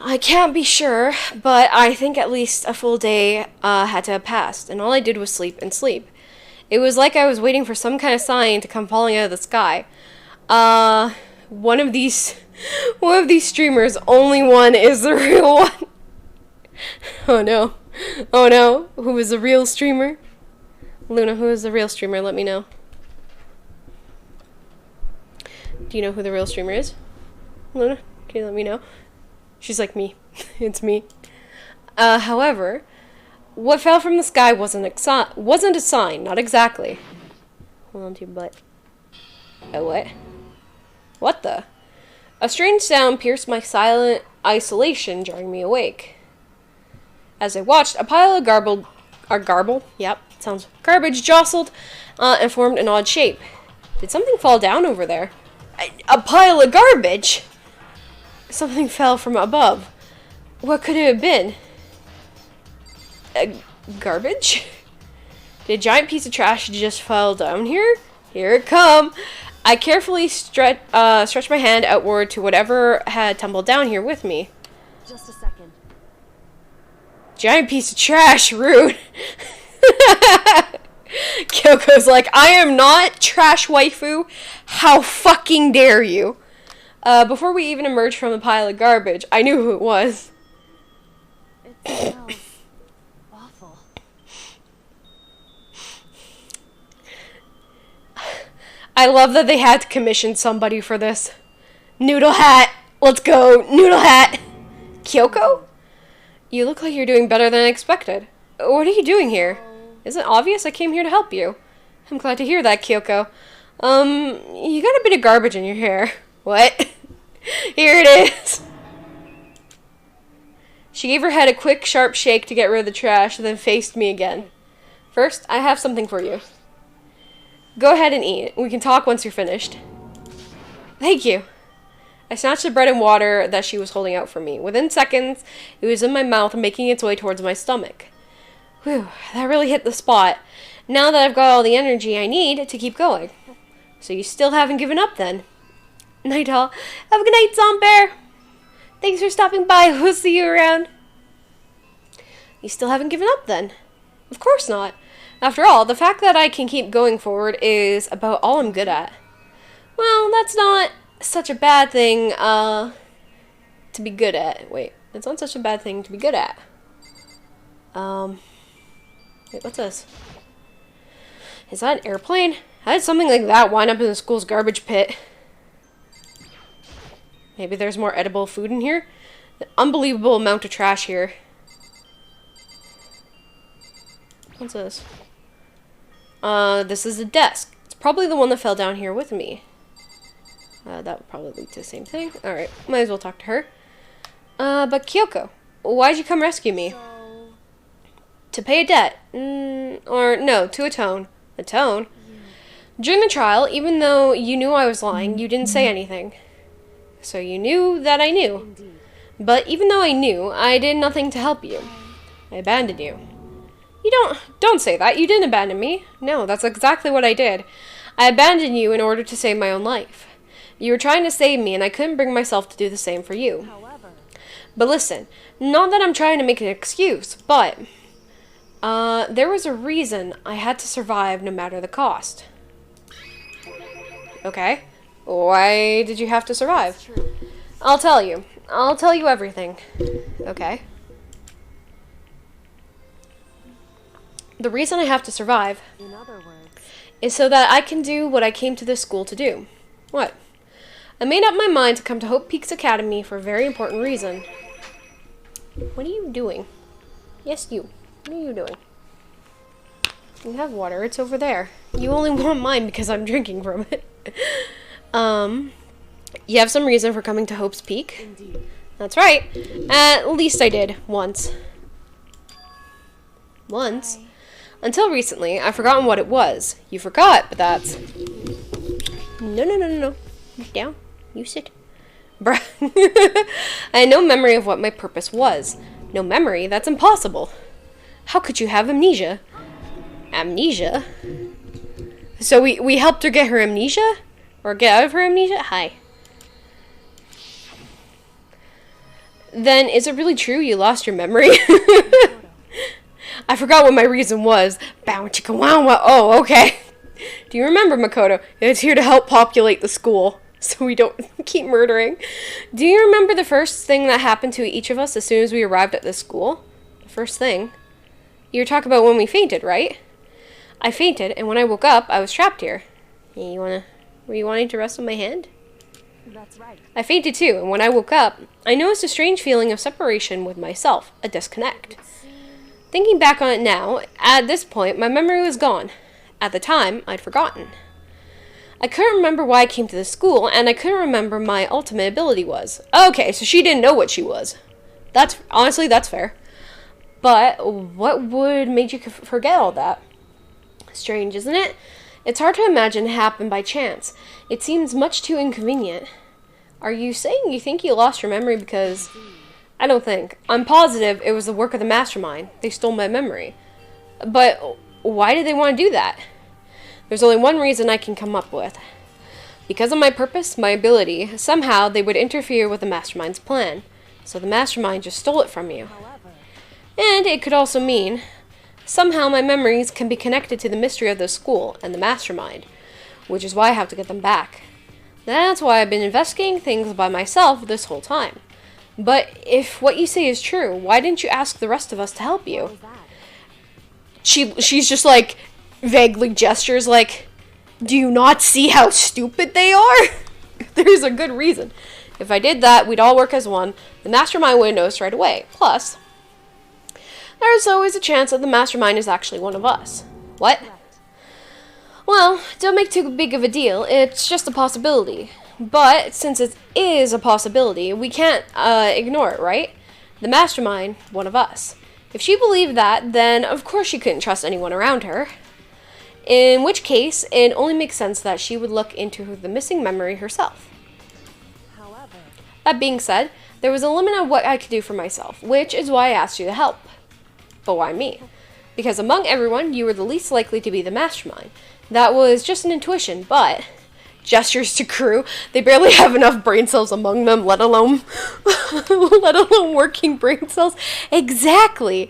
I can't be sure, but I think at least a full day had to have passed, and all I did was sleep and sleep. It was like I was waiting for some kind of sign to come falling out of the sky. One of these streamers, only one is the real one. Oh no. Oh no. Who is the real streamer? Luna, who is the real streamer? Let me know. Do you know who the real streamer is? Luna, can you let me know? She's like me. It's me. However, what fell from the sky wasn't a sign. Not exactly. Hold on to your butt. Oh, what? What the? A strange sound pierced my silent isolation, jarring me awake. As I watched, a pile of garbage jostled and formed an odd shape. Did something fall down over there? A pile of garbage! Something fell from above. What could it have been? Garbage? Did a giant piece of trash just fall down here? Here it come! I carefully stretched my hand outward to whatever had tumbled down here with me. Just a second. Giant piece of trash, rude. Kyoko's like, I am not trash waifu. How fucking dare you? Before we even emerged from the pile of garbage, I knew who it was. It smells awful. I love that they had to commission somebody for this. Noodle hat. Let's go. Noodle hat. Kyoko? You look like you're doing better than I expected. What are you doing here? Isn't it obvious I came here to help you? I'm glad to hear that, Kyoko. You got a bit of garbage in your hair. What? Here it is. She gave her head a quick, sharp shake to get rid of the trash, then faced me again. First, I have something for you. Go ahead and eat. We can talk once you're finished. Thank you. I snatched the bread and water that she was holding out for me. Within seconds, it was in my mouth, making its way towards my stomach. Whew, that really hit the spot. Now that I've got all the energy I need to keep going. So you still haven't given up then? Night all. Have a good night, Zombear. Thanks for stopping by. We'll see you around. You still haven't given up then? Of course not. After all, the fact that I can keep going forward is about all I'm good at. Well, that's not such a bad thing, to be good at. Wait, it's not such a bad thing to be good at. Wait, what's this? Is that an airplane? How did something like that wind up in the school's garbage pit? Maybe there's more edible food in here? An unbelievable amount of trash here. What's this? This is a desk. It's probably the one that fell down here with me. That would probably lead to the same thing. Alright, might as well talk to her. But Kyoko, why'd you come rescue me? To pay a debt. Or, no, to atone. Atone? During the trial, even though you knew I was lying, you didn't say anything. So you knew that I knew. Indeed. But even though I knew, I did nothing to help you. I abandoned you. You don't say that. You didn't abandon me. No, that's exactly what I did. I abandoned you in order to save my own life. You were trying to save me, and I couldn't bring myself to do the same for you. However, But listen, not that I'm trying to make an excuse, but there was a reason I had to survive no matter the cost. Okay. Why did you have to survive? it's true. I'll tell you. I'll tell you everything. Okay. The reason I have to survive In other words, is so that I can do what I came to this school to do. What? I made up my mind to come to Hope Peaks Academy for a very important reason. What are you doing? Yes, you. What are you doing? You have water. It's over there. You only want mine because I'm drinking from it. You have some reason for coming to Hope's Peak? indeed. That's right. At least I did. Once. Once? Until recently, I've forgotten what it was. You forgot, but that's... No. Sit down. You sit. Bruh. I had no memory of what my purpose was. No memory? That's impossible. How could you have amnesia? Amnesia? So we helped her get her amnesia? Or get out of her amnesia? Hi. Then, is it really true you lost your memory? I forgot what my reason was. Bow chicka wow wow. Oh, okay. Do you remember, Makoto? It's here to help populate the school, so we don't keep murdering. Do you remember the first thing that happened to each of us as soon as we arrived at this school? The first thing? You were talking about when we fainted, right? I fainted, and when I woke up, I was trapped here. Were you wanting to rest on my hand? That's right. I fainted too, and when I woke up, I noticed a strange feeling of separation with myself, a disconnect. Thinking back on it now, at this point, my memory was gone. At the time, I'd forgotten. I couldn't remember why I came to the school, and I couldn't remember my ultimate ability was. Okay, so she didn't know what she was. Honestly, that's fair. But what would make you forget all that? Strange, isn't it? It's hard to imagine it happened by chance. It seems much too inconvenient. Are you saying you think you lost your memory because... I don't think. I'm positive it was the work of the mastermind. They stole my memory. But why did they want to do that? There's only one reason I can come up with. Because of my purpose, my ability, somehow they would interfere with the mastermind's plan. So the mastermind just stole it from you. And it could also mean, somehow my memories can be connected to the mystery of the school and the mastermind, which is why I have to get them back. That's why I've been investigating things by myself this whole time. But if what you say is true, why didn't you ask the rest of us to help you? She's just like, vaguely gestures like, do you not see how stupid they are? There's a good reason. If I did that, we'd all work as one. The mastermind would notice right away. Plus, there's always a chance that the mastermind is actually one of us. What? Well, don't make too big of a deal. It's just a possibility. But since it is a possibility, we can't ignore it, right? The mastermind, one of us. If she believed that, then of course she couldn't trust anyone around her. In which case, it only makes sense that she would look into the missing memory herself. However, that being said, there was a limit on what I could do for myself, which is why I asked you to help. But why me? Because among everyone, you were the least likely to be the mastermind. That was just an intuition, but... Gestures to crew. They barely have enough brain cells among them, let alone working brain cells. Exactly.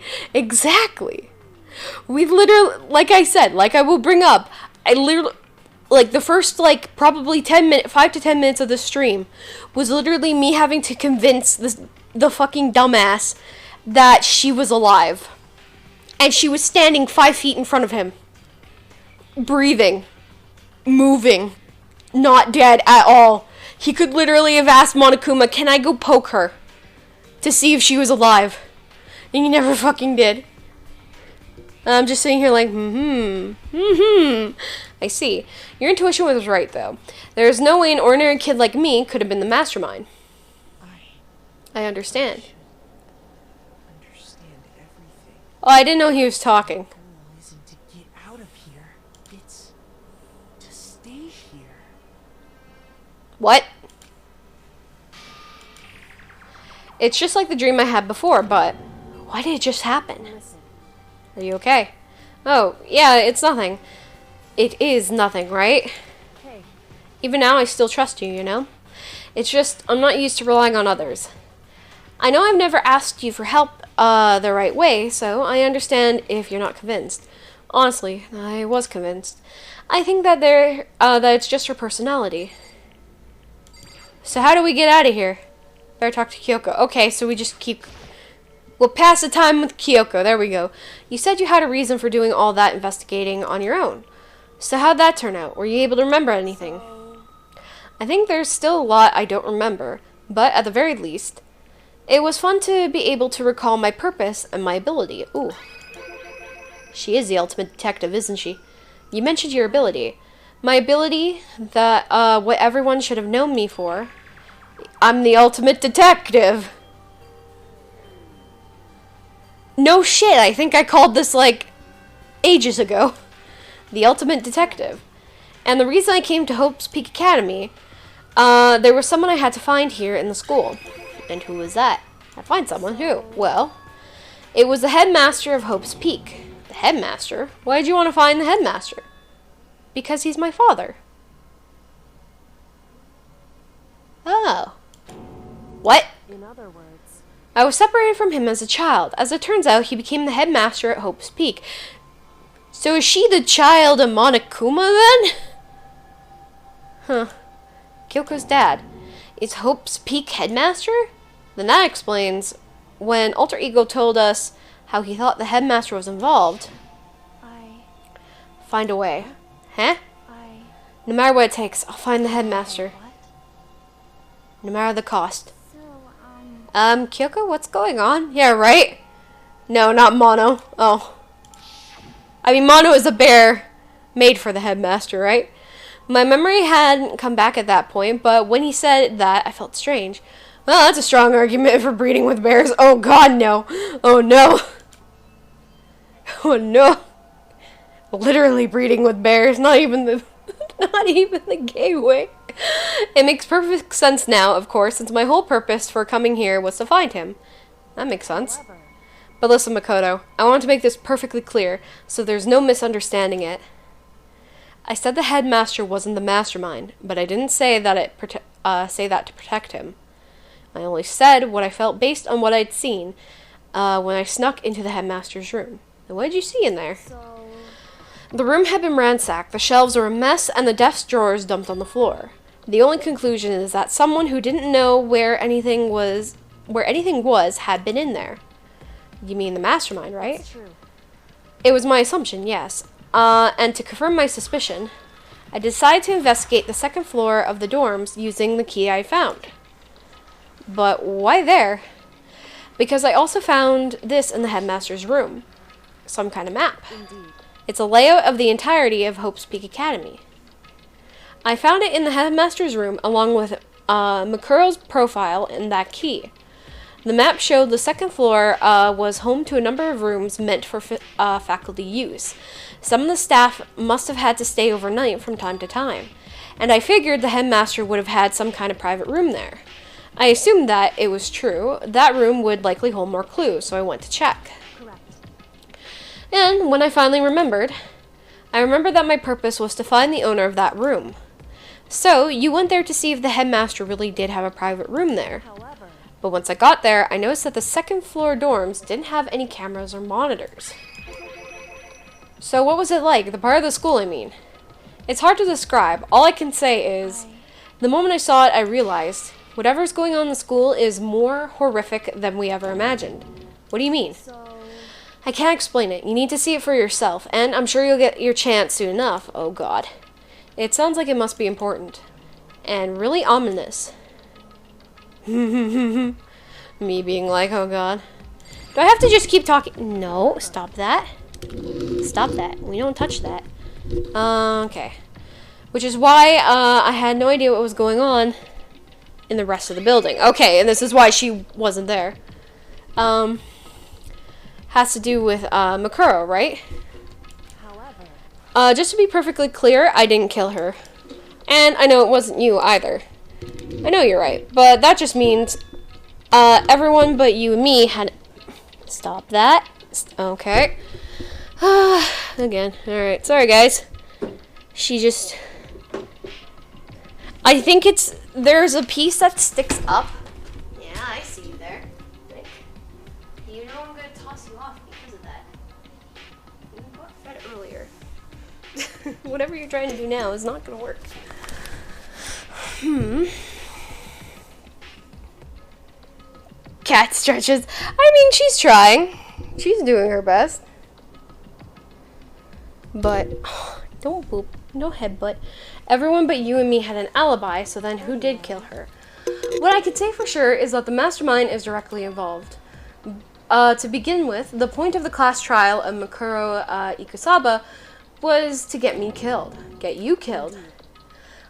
We literally, like I said, like I will bring up, I literally, like the first probably 5 to 10 minutes of the stream was literally me having to convince the fucking dumbass that she was alive. And she was standing 5 feet in front of him. Breathing. Moving. Not dead at all. He could literally have asked Monokuma, can I go poke her? To see if she was alive. And he never fucking did. I'm just sitting here like, I see. Your intuition was right, though. There's no way an ordinary kid like me could have been the mastermind. I understand. Understand everything. Oh, I didn't know he was talking. The goal isn't to get out of here. It's to stay here. What? It's just like the dream I had before, but why did it just happen? Are you okay? Oh, yeah, it's nothing. It is nothing, right? hey, Even now, I still trust you, you know? It's just, I'm not used to relying on others. I know I've never asked you for help the right way, so I understand if you're not convinced. Honestly, I was convinced. I think that that it's just her personality. So how do we get out of here? Better talk to Kyoko. Okay, so we just we'll pass the time with Kyoko. There we go. You said you had a reason for doing all that investigating on your own. So how'd that turn out? Were you able to remember anything? I think there's still a lot I don't remember, but at the very least, it was fun to be able to recall my purpose and my ability. Ooh. She is the ultimate detective, isn't she? You mentioned your ability. My ability, that, what everyone should have known me for. I'm the ultimate detective. No shit, I think I called this, ages ago. The ultimate detective. And the reason I came to Hope's Peak Academy, there was someone I had to find here in the school. And who was that? I find someone who? Well, it was the headmaster of Hope's Peak. The headmaster? Why did you want to find the headmaster? Because he's my father. Oh. What? in other words, I was separated from him as a child. As it turns out, he became the headmaster at Hope's Peak. So is she the child of Monokuma then? Huh. Kyoko's dad. Is Hope's Peak headmaster? Then that explains when Alter Ego told us how he thought the headmaster was involved. Find a way. Huh? No matter what it takes, I'll find the headmaster. No matter the cost. So, Kyoko, what's going on? Yeah, right? No, not Mono. Oh. I mean, Mono is a bear made for the headmaster, right? My memory hadn't come back at that point, but when he said that, I felt strange. Well, that's a strong argument for breeding with bears. Oh god, no. Oh no. Oh no. Literally breeding with bears, not even the gateway. It makes perfect sense now, of course, since my whole purpose for coming here was to find him. That makes sense. But listen, Makoto, I want to make this perfectly clear, so there's no misunderstanding it. I said the headmaster wasn't the mastermind, but I didn't say that to protect him. I only said what I felt based on what I'd seen when I snuck into the headmaster's room. And what did you see in there? The room had been ransacked, the shelves were a mess, and the desk drawers dumped on the floor. The only conclusion is that someone who didn't know where anything was had been in there. You mean the mastermind, right? That's true. It was my assumption, yes. And to confirm my suspicion, I decided to investigate the second floor of the dorms using the key I found. But why there? Because I also found this in the headmaster's room. Some kind of map. Indeed. It's a layout of the entirety of Hope's Peak Academy. I found it in the headmaster's room along with Makuro's profile and that key. The map showed the second floor was home to a number of rooms meant for faculty use. Some of the staff must have had to stay overnight from time to time, and I figured the headmaster would have had some kind of private room there. I assumed that it was true. That room would likely hold more clues, so I went to check. Correct. And when I finally remembered, I remembered that my purpose was to find the owner of that room. So, you went there to see if the headmaster really did have a private room there. However, But once I got there, I noticed that the second floor dorms didn't have any cameras or monitors. So what was it like? The part of the school, I mean. It's hard to describe. All I can say is, the moment I saw it, I realized whatever's going on in the school is more horrific than we ever imagined. What do you mean? I can't explain it. You need to see it for yourself, and I'm sure you'll get your chance soon enough. Oh god. It sounds like it must be important. And really ominous. Me being like, oh god. Do I have to just keep talking? No, stop that. Stop that. We don't touch that. Okay. Which is why I had no idea what was going on in the rest of the building. Okay, and this is why she wasn't there. Has to do with Makuro, right? however, Just to be perfectly clear, I didn't kill her. And I know it wasn't you either. I know you're right, but that just means everyone but you and me had... Stop that. Okay. Again. Alright, sorry guys. She just... I think it's... There's a piece that sticks up. Yeah, I see you there. Like, you know I'm gonna toss you off because of that. You got fed earlier. Whatever you're trying to do now is not gonna work. Cat stretches. I mean, she's trying. She's doing her best. But, don't boop. No headbutt. Everyone but you and me had an alibi, so then who did kill her? What I could say for sure is that the mastermind is directly involved. To begin with, the point of the class trial of Makuro Ikusaba was to get me killed. Get you killed.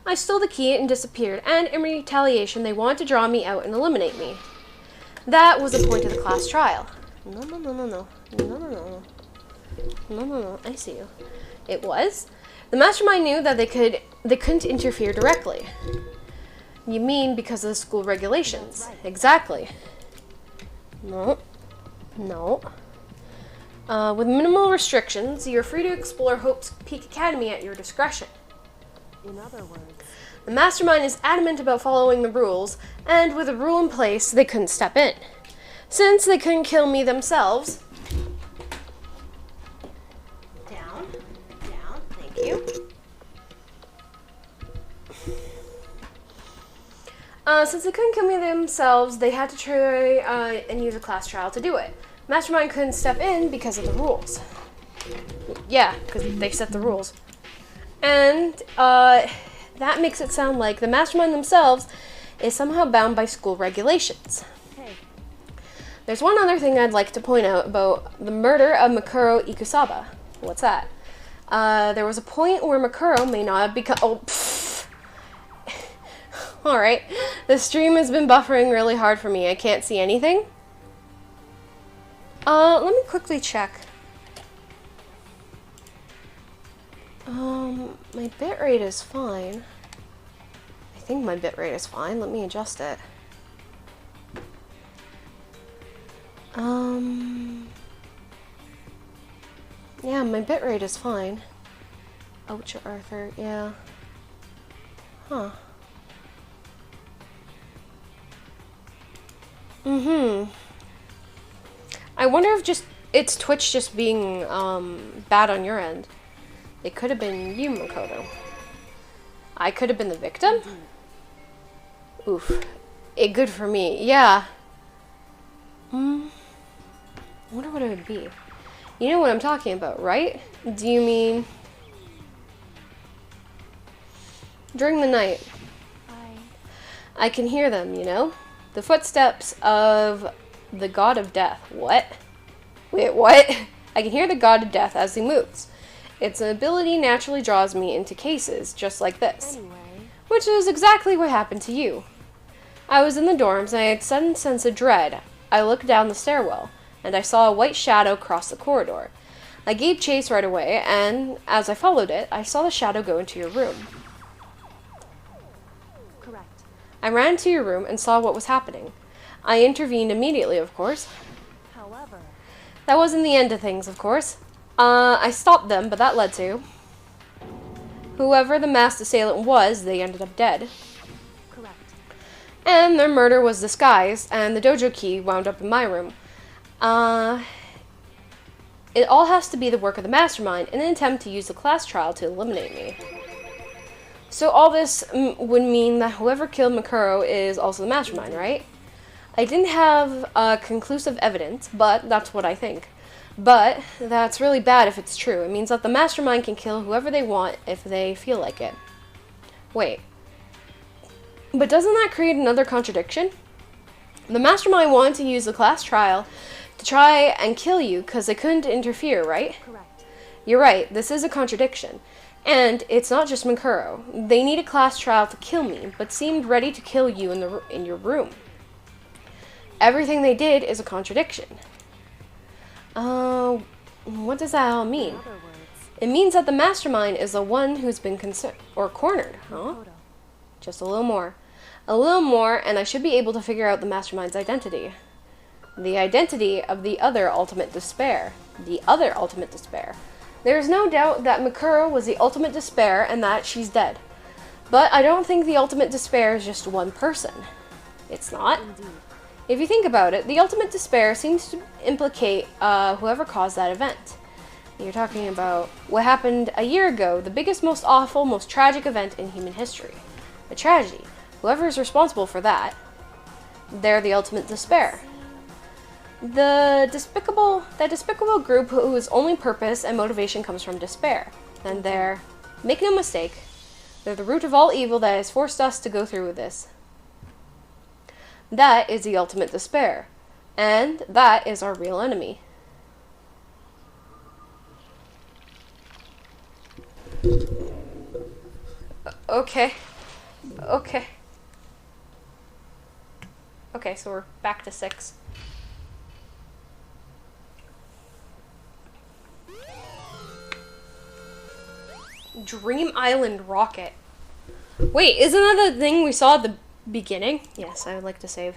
I stole the key and disappeared, and in retaliation they wanted to draw me out and eliminate me. That was the point of the class trial. No. I see you. It was. The mastermind knew that they couldn't interfere directly. You mean because of the school regulations? Right. Exactly. No. With minimal restrictions, you're free to explore Hope's Peak Academy at your discretion. in other words, The mastermind is adamant about following the rules, and with a rule in place, they couldn't step in. Since they couldn't kill me themselves... Down, thank you. Since they couldn't kill me themselves, they had to try and use a class trial to do it. Mastermind couldn't step in because of the rules. Yeah, because they set the rules. And, that makes it sound like the mastermind themselves is somehow bound by school regulations. hey, There's one other thing I'd like to point out about the murder of Makuro Ikusaba. What's that? There was a point where Makuro may not have become... Oh, pfft. Alright, the stream has been buffering really hard for me. I can't see anything. Let me quickly check. My bitrate is fine. I think my bitrate is fine. Let me adjust it. Yeah, my bitrate is fine. Ouch, Arthur, yeah. Huh. I wonder if it's Twitch just being, bad on your end. It could have been you, Makoto. I could have been the victim? Oof. Good for me, yeah. I wonder what it would be. You know what I'm talking about, right? Do you mean... During the night, I can hear them, you know? The footsteps of the god of death. What? Wait, what? I can hear the god of death as he moves. Its ability naturally draws me into cases just like this. Anyway. Which is exactly what happened to you. I was in the dorms and I had a sudden sense of dread. I looked down the stairwell, and I saw a white shadow cross the corridor. I gave chase right away, and as I followed it, I saw the shadow go into your room. Correct. I ran to your room and saw what was happening. I intervened immediately, of course. However, That wasn't the end of things, of course. I stopped them, but that led to... Whoever the masked assailant was, they ended up dead. correct. And their murder was disguised, and the dojo key wound up in my room. It all has to be the work of the mastermind in an attempt to use the class trial to eliminate me. So all this would mean that whoever killed Makuro is also the mastermind, right? I didn't have conclusive evidence, but that's what I think. But that's really bad if it's true. It means that the mastermind can kill whoever they want if they feel like it. Wait. But doesn't that create another contradiction? The mastermind wanted to use the class trial to try and kill you because they couldn't interfere, right? Correct. You're right, this is a contradiction. And it's not just Makuro. They need a class trial to kill me, but seemed ready to kill you in your room. Everything they did is a contradiction. What does that all mean? In other words, It means that the mastermind is the one who's been cornered, huh? Makoto. Just a little more. A little more, and I should be able to figure out the mastermind's identity. The identity of the other ultimate despair. The other ultimate despair. There is no doubt that Makuro was the ultimate despair and that she's dead. But I don't think the ultimate despair is just one person. It's not. Indeed. If you think about it, the ultimate despair seems to implicate whoever caused that event. You're talking about what happened a year ago, the biggest, most awful, most tragic event in human history. A tragedy. Whoever is responsible for that, they're the ultimate despair. That despicable group whose only purpose and motivation comes from despair. And they're, make no mistake, they're the root of all evil that has forced us to go through with this. That is the ultimate despair. And that is our real enemy. Okay. Okay. Okay, so we're back to 6. Dream Island Rocket. Wait, isn't that the thing we saw at the beginning? Yes, I would like to save.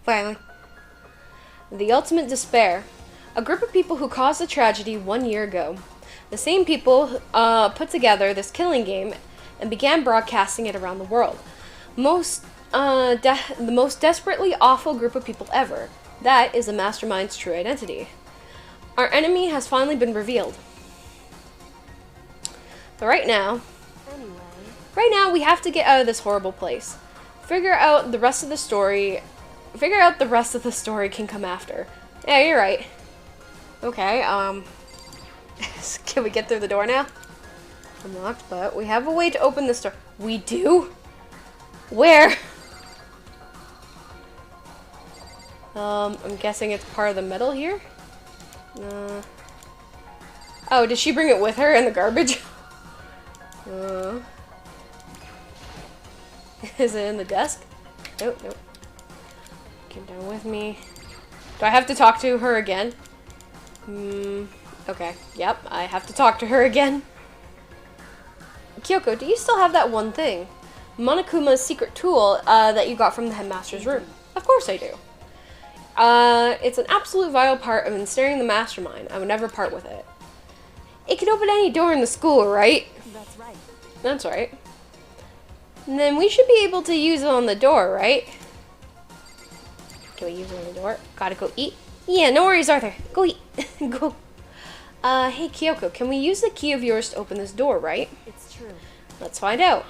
Finally. The ultimate despair. A group of people who caused the tragedy 1 year ago. The same people put together this killing game and began broadcasting it around the world. The most desperately awful group of people ever. That is the mastermind's true identity. Our enemy has finally been revealed. But right now we have to get out of this horrible place. Figure out the rest of the story can come after. Yeah, you're right. Okay, can we get through the door now? Unlocked, but we have a way to open this door. We do? Where? I'm guessing it's part of the metal here? Oh, did she bring it with her in the garbage? Is it in the desk? Nope, nope. Come down with me. Do I have to talk to her again? Okay, yep, I have to talk to her again. Kyoko, do you still have that one thing? Monokuma's secret tool that you got from the headmaster's room. Of course I do. It's an absolute vital part of ensnaring the mastermind. I would never part with it. It can open any door in the school, right? That's right. That's right. And then we should be able to use it on the door, right? Can we use it on the door? Gotta go eat? Yeah, no worries, Arthur. Go eat. Go. Hey, Kyoko, can we use the key of yours to open this door, right? It's true. Let's find out.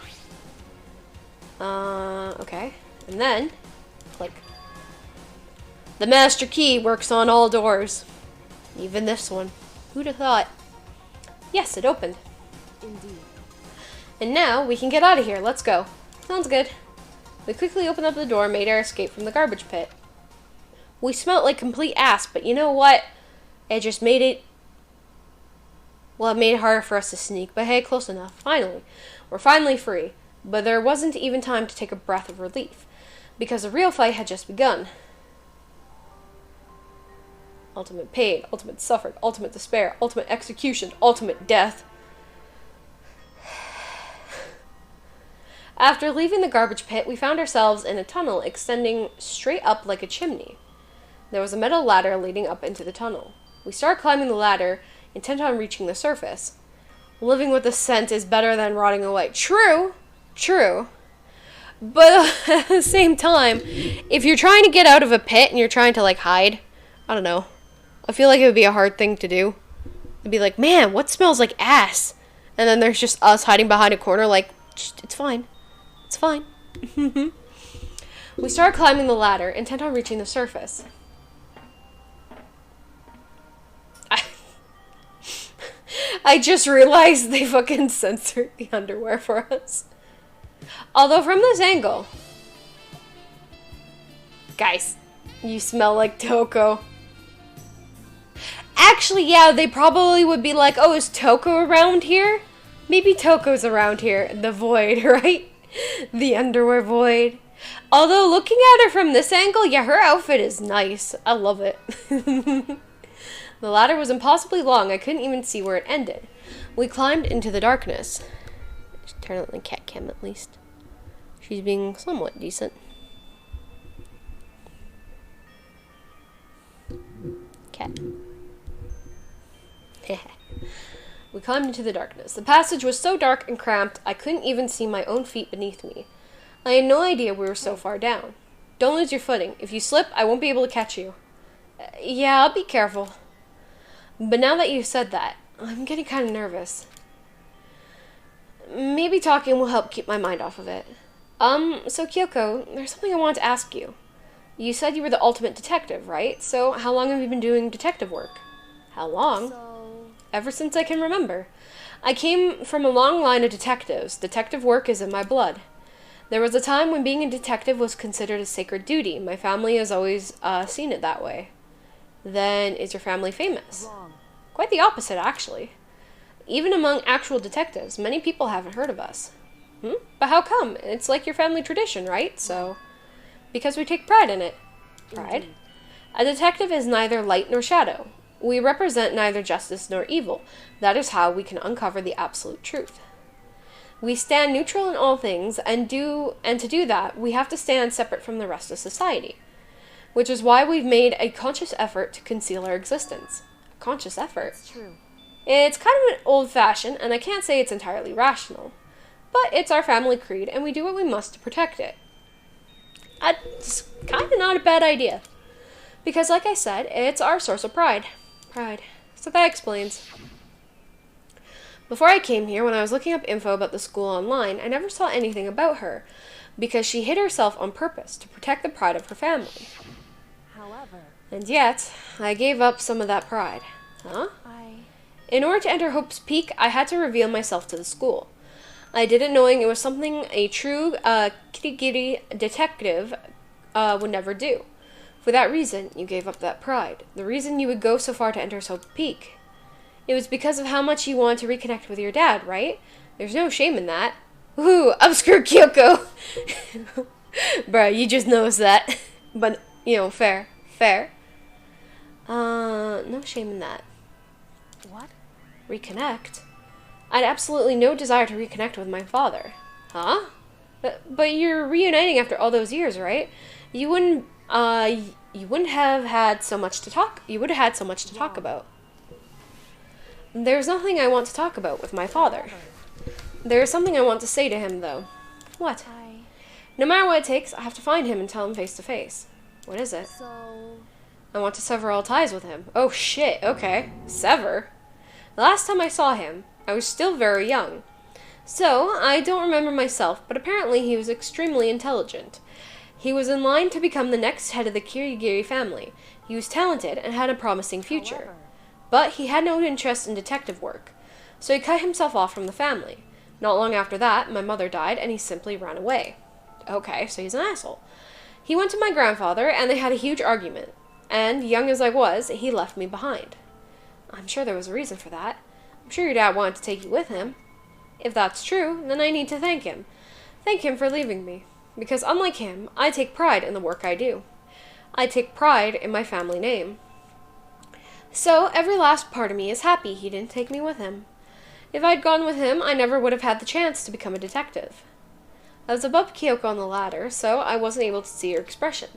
Okay. And then, click. The master key works on all doors. Even this one. Who'd have thought? Yes, it opened. Indeed. And now, we can get out of here. Let's go. Sounds good. We quickly opened up the door and made our escape from the garbage pit. We smelt like complete ass, but you know what? It just made it... Well, it made it harder for us to sneak, but hey, close enough. Finally. We're finally free. But there wasn't even time to take a breath of relief, because the real fight had just begun. Ultimate pain, ultimate suffering, ultimate despair, ultimate execution, ultimate death. After leaving the garbage pit, we found ourselves in a tunnel extending straight up like a chimney. There was a metal ladder leading up into the tunnel. We started climbing the ladder, intent on reaching the surface. Living with the scent is better than rotting away. True. True. But at the same time, if you're trying to get out of a pit and you're trying to, like, hide, I don't know. I feel like it would be a hard thing to do. It'd be like, man, what smells like ass? And then there's just us hiding behind a corner like, it's fine. It's fine. We started climbing the ladder, intent on reaching the surface. I just realized they fucking censored the underwear for us. Although from this angle... Guys, you smell like Toko. Actually, yeah, they probably would be like, oh, is Toko around here? Maybe Toko's around here. The void, right? The underwear void. Although, looking at her from this angle, yeah, her outfit is nice. I love it. The ladder was impossibly long. I couldn't even see where it ended. We climbed into the darkness. Turn on the cat cam at least. She's being somewhat decent. Cat. We climbed into the darkness. The passage was so dark and cramped, I couldn't even see my own feet beneath me. I had no idea we were so far down. Don't lose your footing. If you slip, I won't be able to catch you. Yeah, I'll be careful. But now that you've said that, I'm getting kind of nervous. Maybe talking will help keep my mind off of it. So Kyoko, there's something I want to ask you. You said you were the ultimate detective, right? So how long have you been doing detective work? How long? Ever since I can remember. I came from a long line of detectives. Detective work is in my blood. There was a time when being a detective was considered a sacred duty. My family has always seen it that way. Then is your family famous? Wrong. Quite the opposite, actually. Even among actual detectives, many people haven't heard of us. But how come? It's like your family tradition, right? So, because we take pride in it. Pride? Indeed. A detective is neither light nor shadow. We represent neither justice nor evil. That is how we can uncover the absolute truth. We stand neutral in all things, and to do that, we have to stand separate from the rest of society. Which is why we've made a conscious effort to conceal our existence. A conscious effort. It's true. It's kind of an old-fashioned, and I can't say it's entirely rational. But it's our family creed, and we do what we must to protect it. It's kind of not a bad idea. Because, like I said, it's our source of pride. Pride. So that explains. Before I came here, when I was looking up info about the school online, I never saw anything about her, because she hid herself on purpose to protect the pride of her family. However... And yet, I gave up some of that pride. Huh? In order to enter Hope's Peak, I had to reveal myself to the school. I did it knowing it was something a true kitty detective would never do. For that reason, you gave up that pride. The reason you would go so far to enter Hope's Peak. It was because of how much you wanted to reconnect with your dad, right? There's no shame in that. Ooh, obscure Kyoko! Bruh, you just noticed that. But, you know, fair. No shame in that. Reconnect? I had absolutely no desire to reconnect with my father. Huh? But you're reuniting after all those years, right? You wouldn't have had so much to talk. You would have had so much to talk about. There's nothing I want to talk about with my father. There is something I want to say to him, though. What? No matter what it takes, I have to find him and tell him face to face. What is it? I want to sever all ties with him. Oh shit, okay. Sever? The last time I saw him, I was still very young. So, I don't remember myself, but apparently he was extremely intelligent. He was in line to become the next head of the Kirigiri family. He was talented and had a promising future. But he had no interest in detective work, so he cut himself off from the family. Not long after that, my mother died, and he simply ran away. Okay, so he's an asshole. He went to my grandfather, and they had a huge argument. And, young as I was, he left me behind. I'm sure there was a reason for that. I'm sure your dad wanted to take you with him. If that's true, then I need to thank him. Thank him for leaving me. Because unlike him, I take pride in the work I do. I take pride in my family name. So, every last part of me is happy he didn't take me with him. If I'd gone with him, I never would have had the chance to become a detective. I was above Kyoko on the ladder, so I wasn't able to see her expression.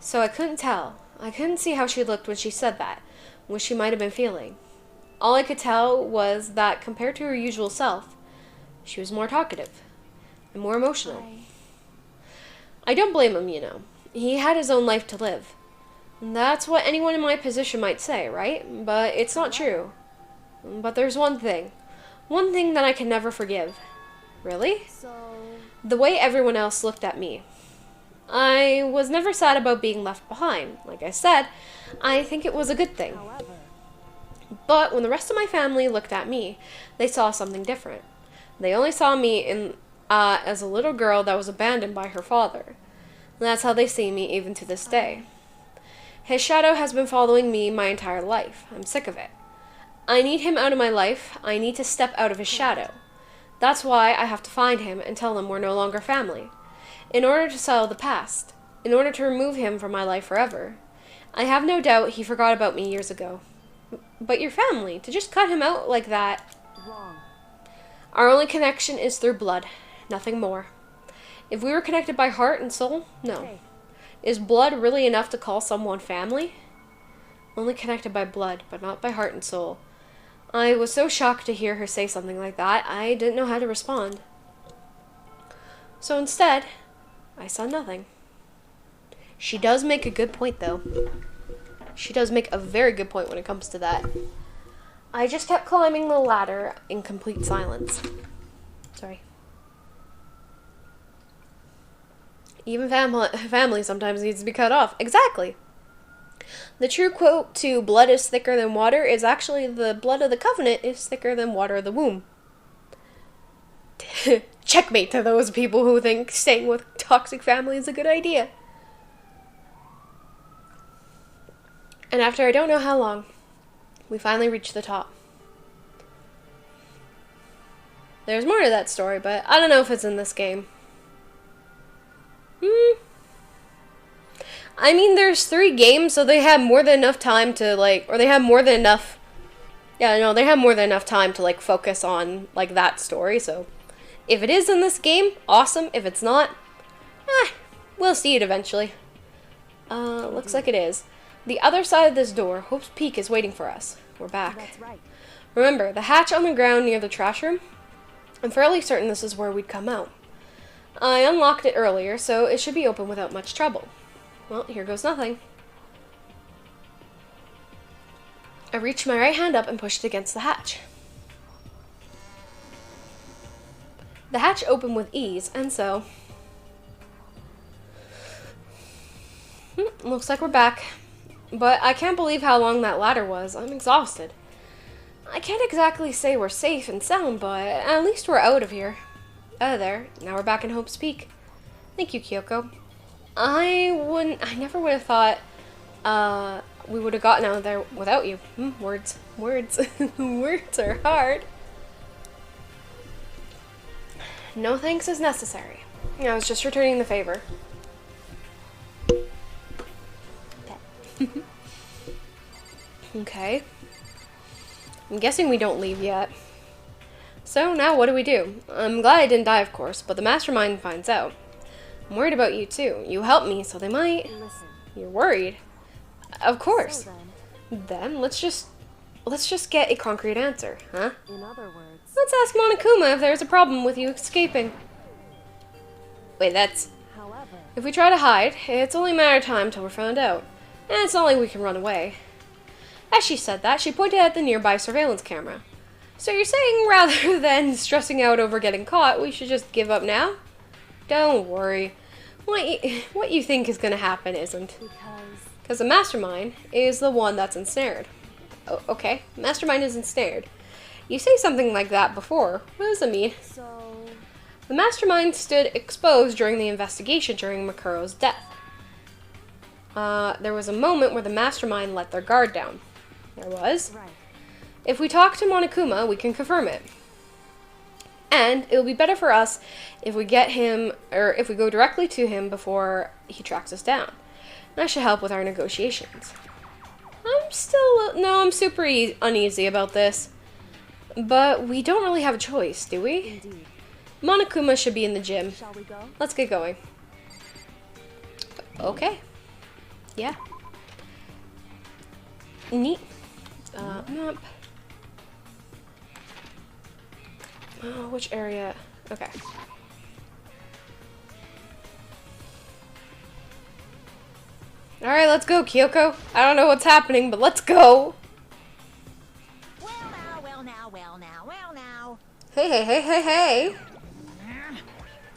So I couldn't tell. I couldn't see how she looked when she said that, what she might have been feeling. All I could tell was that compared to her usual self, she was more talkative and more emotional. I don't blame him, you know. He had his own life to live. That's what anyone in my position might say, right? But it's not true. But there's one thing that I can never forgive. Really? The way everyone else looked at me. I was never sad about being left behind. Like I said, I think it was a good thing. But when the rest of my family looked at me, they saw something different. They only saw me as a little girl that was abandoned by her father. And that's how they see me even to this day. His shadow has been following me my entire life. I'm sick of it. I need him out of my life. I need to step out of his shadow. That's why I have to find him and tell him we're no longer family. In order to settle the past. In order to remove him from my life forever. I have no doubt he forgot about me years ago. But your family, to just cut him out like that. Wrong. Our only connection is through blood. Nothing more. If we were connected by heart and soul, no. Okay. Is blood really enough to call someone family? Only connected by blood, but not by heart and soul. I was so shocked to hear her say something like that, I didn't know how to respond. So instead, I saw nothing. She does make a good point, though. She does make a very good point when it comes to that. I just kept climbing the ladder in complete silence. Sorry. Even family sometimes needs to be cut off. Exactly. The true quote to blood is thicker than water is actually the blood of the covenant is thicker than water of the womb. Checkmate to those people who think staying with toxic family is a good idea. And after I don't know how long, we finally reached the top. There's more to that story, but I don't know if it's in this game. I mean, there's 3 games, so they have more than enough time to, or they have more than enough, they have more than enough time to, focus on, that story, so if it is in this game, awesome. If it's not, we'll see it eventually. Looks like it is. The other side of this door, Hope's Peak is waiting for us. We're back. That's right. Remember, the hatch on the ground near the trash room? I'm fairly certain this is where we'd come out. I unlocked it earlier, so it should be open without much trouble. Well, here goes nothing. I reached my right hand up and pushed it against the hatch. The hatch opened with ease, and so... looks like we're back. But I can't believe how long that ladder was. I'm exhausted. I can't exactly say we're safe and sound, but at least we're out of here. Out of there. Now we're back in Hope's Peak. Thank you, Kyoko. I never would have thought we would have gotten out of there without you. Words. Words are hard. No thanks is necessary. I was just returning the favor. Okay. I'm guessing we don't leave yet. So now what do? I'm glad I didn't die, of course, but the mastermind finds out. I'm worried about you too. You helped me, so they might... Listen. You're worried? Of course. So Then let's just get a concrete answer, huh? in other words, Let's ask Monokuma if there's a problem with you escaping. Wait, that's... however, If we try to hide, it's only a matter of time till we're found out. And it's not like we can run away. As she said that, she pointed at the nearby surveillance camera. So you're saying rather than stressing out over getting caught, we should just give up now? Don't worry. What you think is going to happen isn't. Because the mastermind is the one that's ensnared. Oh, okay, mastermind is ensnared. You say something like that before. What does it mean? so The mastermind stood exposed during the investigation during Makuro's death. There was a moment where the mastermind let their guard down. There was. right. If we talk to Monokuma, we can confirm it. And it will be better for us if we get him, or if we go directly to him before he tracks us down. That should help with our negotiations. I'm super uneasy about this. But we don't really have a choice, do we? Indeed. Monokuma should be in the gym. Shall we go? Let's get going. Okay. Yeah. Neat. Map. Oh, which area? Okay. Alright, let's go, Kyoko. I don't know what's happening, but let's go. Well now, well now, well now, well now. Hey.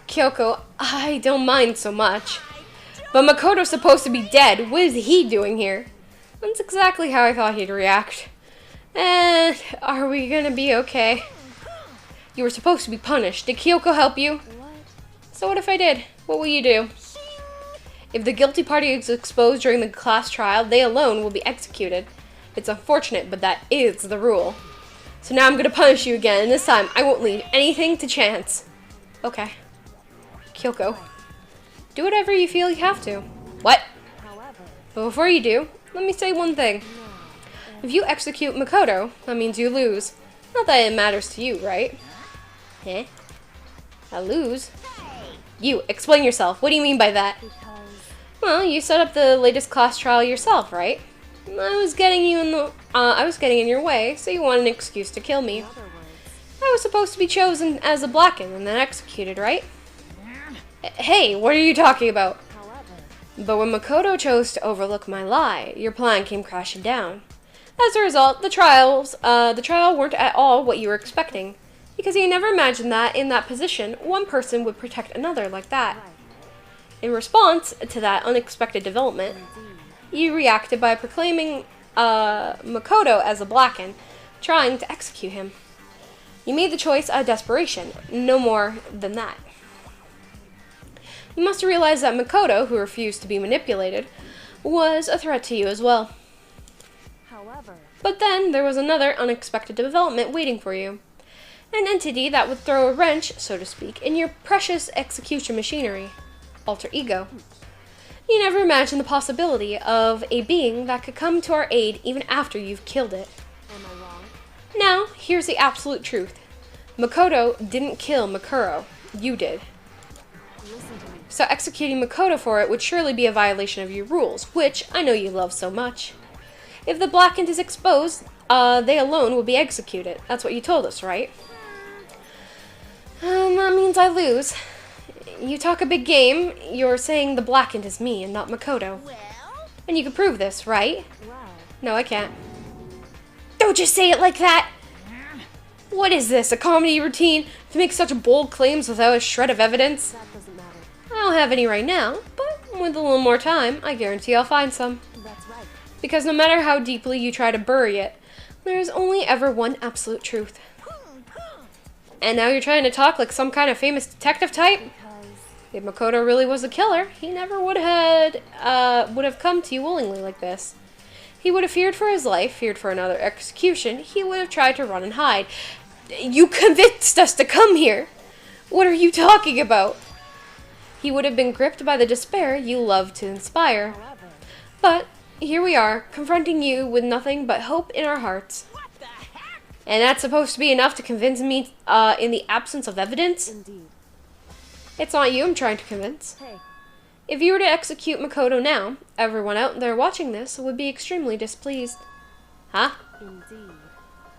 Kyoko, I don't mind so much. But Makoto's supposed to be dead. What is he doing here? That's exactly how I thought he'd react. And are we gonna be okay? You were supposed to be punished. Did Kyoko help you? What? So what if I did? What will you do? If the guilty party is exposed during the class trial, they alone will be executed. It's unfortunate, but that is the rule. So now I'm gonna punish you again, and this time I won't leave anything to chance. Okay. Kyoko, do whatever you feel you have to. What? However, But before you do, let me say one thing. If you execute Makoto, that means you lose. Not that it matters to you, right? Eh? I lose? You, explain yourself. What do you mean by that? because Well, you set up the latest class trial yourself, right? I was getting in your way, so you wanted an excuse to kill me. in other words, I was supposed to be chosen as a Blacken and then executed, right? Hey, what are you talking about? however, But when Makoto chose to overlook my lie, your plan came crashing down. As a result, the trial weren't at all what you were expecting, because you never imagined that in that position, one person would protect another like that. right, In response to that unexpected development, indeed. you reacted by proclaiming Makoto as a Blacken, trying to execute him. You made the choice out of desperation, no more than that. You must have realized that Makoto, who refused to be manipulated, was a threat to you as well. However, But then there was another unexpected development waiting for you. An entity that would throw a wrench, so to speak, in your precious execution machinery. Alter ego. You never imagined the possibility of a being that could come to our aid even after you've killed it. am I wrong? Now, here's the absolute truth. Makoto didn't kill Makuro. You did. Listen to me. So executing Makoto for it would surely be a violation of your rules, which I know you love so much. If the Blackened is exposed, they alone will be executed. That's what you told us, right? That means I lose. You talk a big game, you're saying the Blackened is me and not Makoto. Well, And you can prove this, right? Well, No, I can't. Don't just say it like that! What is this, a comedy routine to make such bold claims without a shred of evidence? that doesn't matter. I don't have any right now, but with a little more time, I guarantee I'll find some. That's right. Because no matter how deeply you try to bury it, there's only ever one absolute truth. And now you're trying to talk like some kind of famous detective type? Because If Makoto really was a killer, he never would have come to you willingly like this. He would have feared for his life, feared for another execution. He would have tried to run and hide. You convinced us to come here! What are you talking about? He would have been gripped by the despair you love to inspire. however, But here we are, confronting you with nothing but hope in our hearts. what the heck? And that's supposed to be enough to convince me in the absence of evidence? Indeed. It's not you I'm trying to convince. Hey, If you were to execute Makoto now, everyone out there watching this would be extremely displeased. Huh? indeed.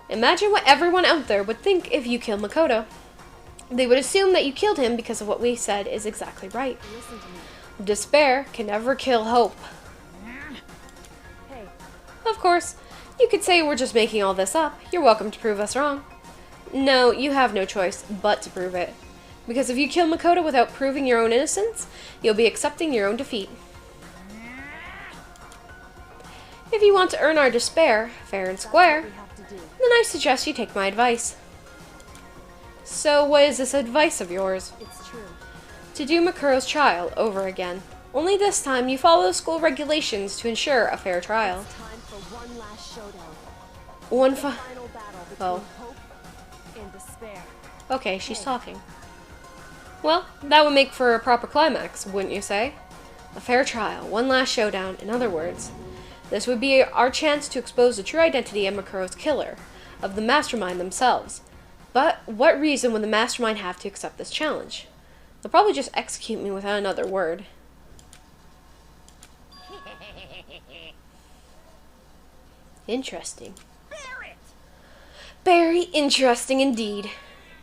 Imagine what everyone out there would think if you killed Makoto. They would assume that you killed him because of what we said is exactly right. Listen to me. Despair can never kill hope. Hey, Of course, you could say we're just making all this up. You're welcome to prove us wrong. No, you have no choice but to prove it. Because if you kill Makoto without proving your own innocence, you'll be accepting your own defeat. If you want to earn our despair, fair and that's square, what we have to do. then I suggest you take my advice. So what is this advice of yours? It's true. To do Makuro's trial over again. Only this time you follow school regulations to ensure a fair trial. It's time for one last showdown. One The fi- final battle between Oh. hope and despair. Okay, she's talking. Well, that would make for a proper climax, wouldn't you say? A fair trial, one last showdown, in other words. This would be our chance to expose the true identity of Makuro's killer, of the mastermind themselves. But what reason would the mastermind have to accept this challenge? They'll probably just execute me without another word. Interesting. Barrett! Very interesting indeed.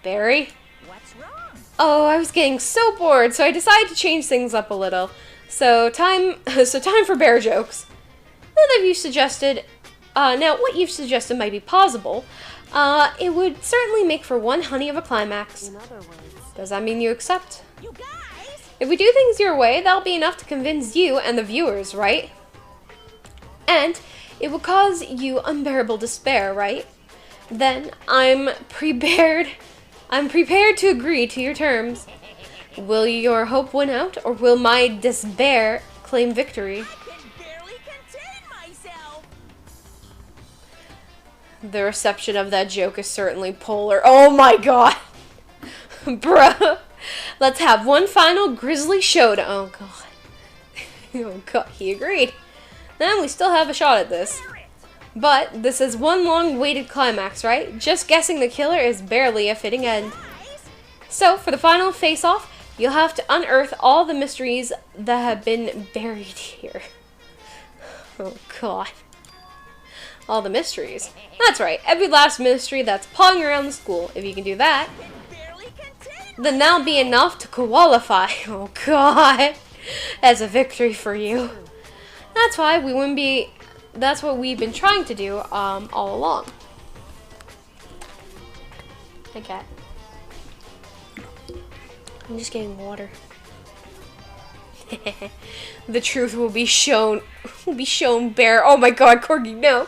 Barry? What's wrong? Oh, I was getting so bored, so I decided to change things up a little. So time for bear jokes. Now what you've suggested might be plausible. It would certainly make for one honey of a climax. In other words, Does that mean you accept? You guys! If we do things your way, that'll be enough to convince you and the viewers, right? And it will cause you unbearable despair, right? Then I'm prepared to agree to your terms. Will your hope win out, or will my despair claim victory? I can barely contain myself! The reception of that joke is certainly polar. Oh my god! Bruh! Let's have one final grisly showdown. Oh god. Oh god, he agreed. Then we still have a shot at this. But this is one long-waited climax, right? Just guessing the killer is barely a fitting end. So, for the final face-off, you'll have to unearth all the mysteries that have been buried here. Oh god. All the mysteries. That's right, every last mystery that's pawing around the school. If you can do that, then that'll be enough to qualify. Oh god. As a victory for you. That's what we've been trying to do all along. Okay. I'm just getting water. The truth will be shown. Bear. Oh my god, Corgi, no.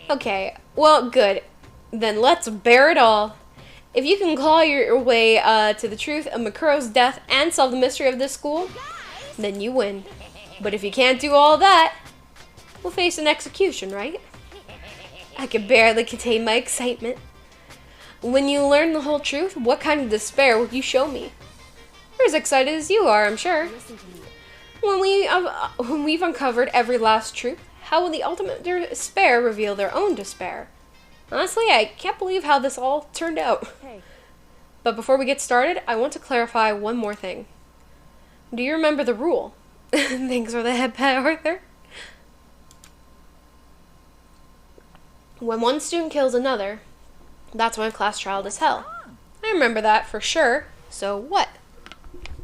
Okay, well, good. Then let's bear it all. If you can claw your way to the truth of Makuro's death and solve the mystery of this school, then you win. But if you can't do all that, we'll face an execution, right? I could barely contain my excitement. When you learn the whole truth, what kind of despair will you show me? You're as excited as you are, I'm sure. listen to me. When we've uncovered every last truth, how will the ultimate despair reveal their own despair? Honestly, I can't believe how this all turned out. Hey, But before we get started, I want to clarify one more thing. Do you remember the rule? Thanks for the head pat, Arthur. When one student kills another, that's when a class trial is held. I remember that for sure. So what?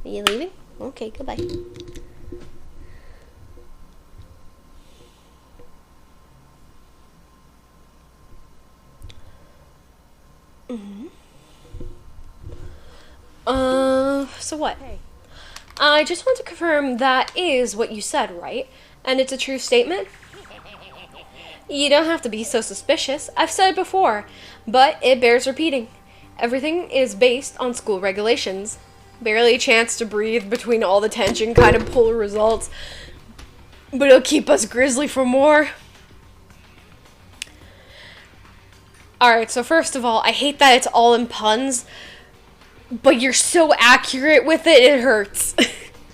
Are you leaving? Okay, goodbye. So what? hey. I just want to confirm that is what you said, right? And it's a true statement? You don't have to be so suspicious. I've said it before, but it bears repeating. Everything is based on school regulations. Barely a chance to breathe between all the tension, kind of polar results. But it'll keep us grisly for more. Alright, so first of all, I hate that it's all in puns. But you're so accurate with it, it hurts.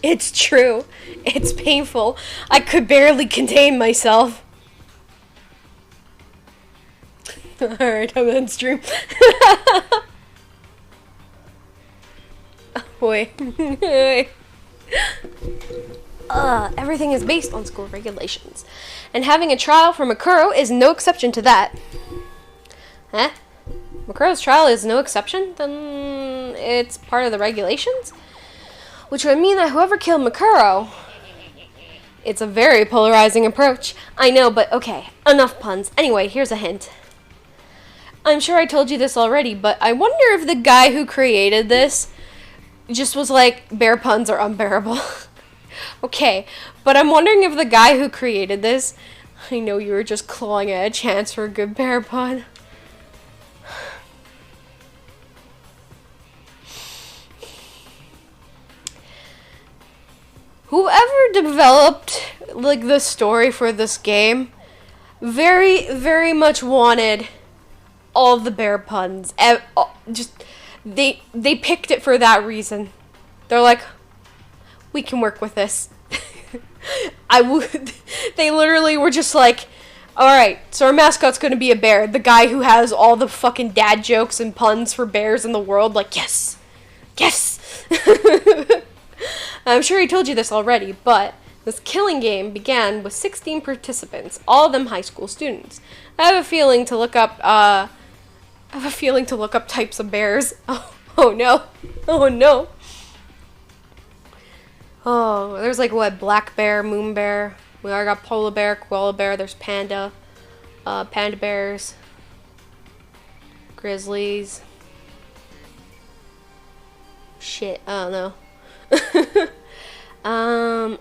It's true. It's painful. I could barely contain myself. Alright, I'm in stream. Boy. Everything is based on school regulations. And having a trial for Makuro is no exception to that. Huh? Makuro's trial is no exception? Then it's part of the regulations? Which would mean that whoever killed Makuro... It's a very polarizing approach. I know, but okay, enough puns. Anyway, here's a hint. I'm sure I told you this already, but I wonder if the guy who created this just was like, bear puns are unbearable. Okay, but I'm wondering if the guy who created this, I know you were just clawing at a chance for a good bear pun. Whoever developed like the story for this game very, very much wanted all the bear puns. Just they picked it for that reason. They're like, we can work with this. They literally were just like, alright, so our mascot's gonna be a bear. The guy who has all the fucking dad jokes and puns for bears in the world, like, yes! Yes! I'm sure he told you this already, but this killing game began with 16 participants, all of them high school students. I have a feeling to look up types of bears. Oh no. Oh no. Oh, there's like what, black bear, moon bear. We already got polar bear, koala bear, there's panda, panda bears, grizzlies. Shit, I don't know.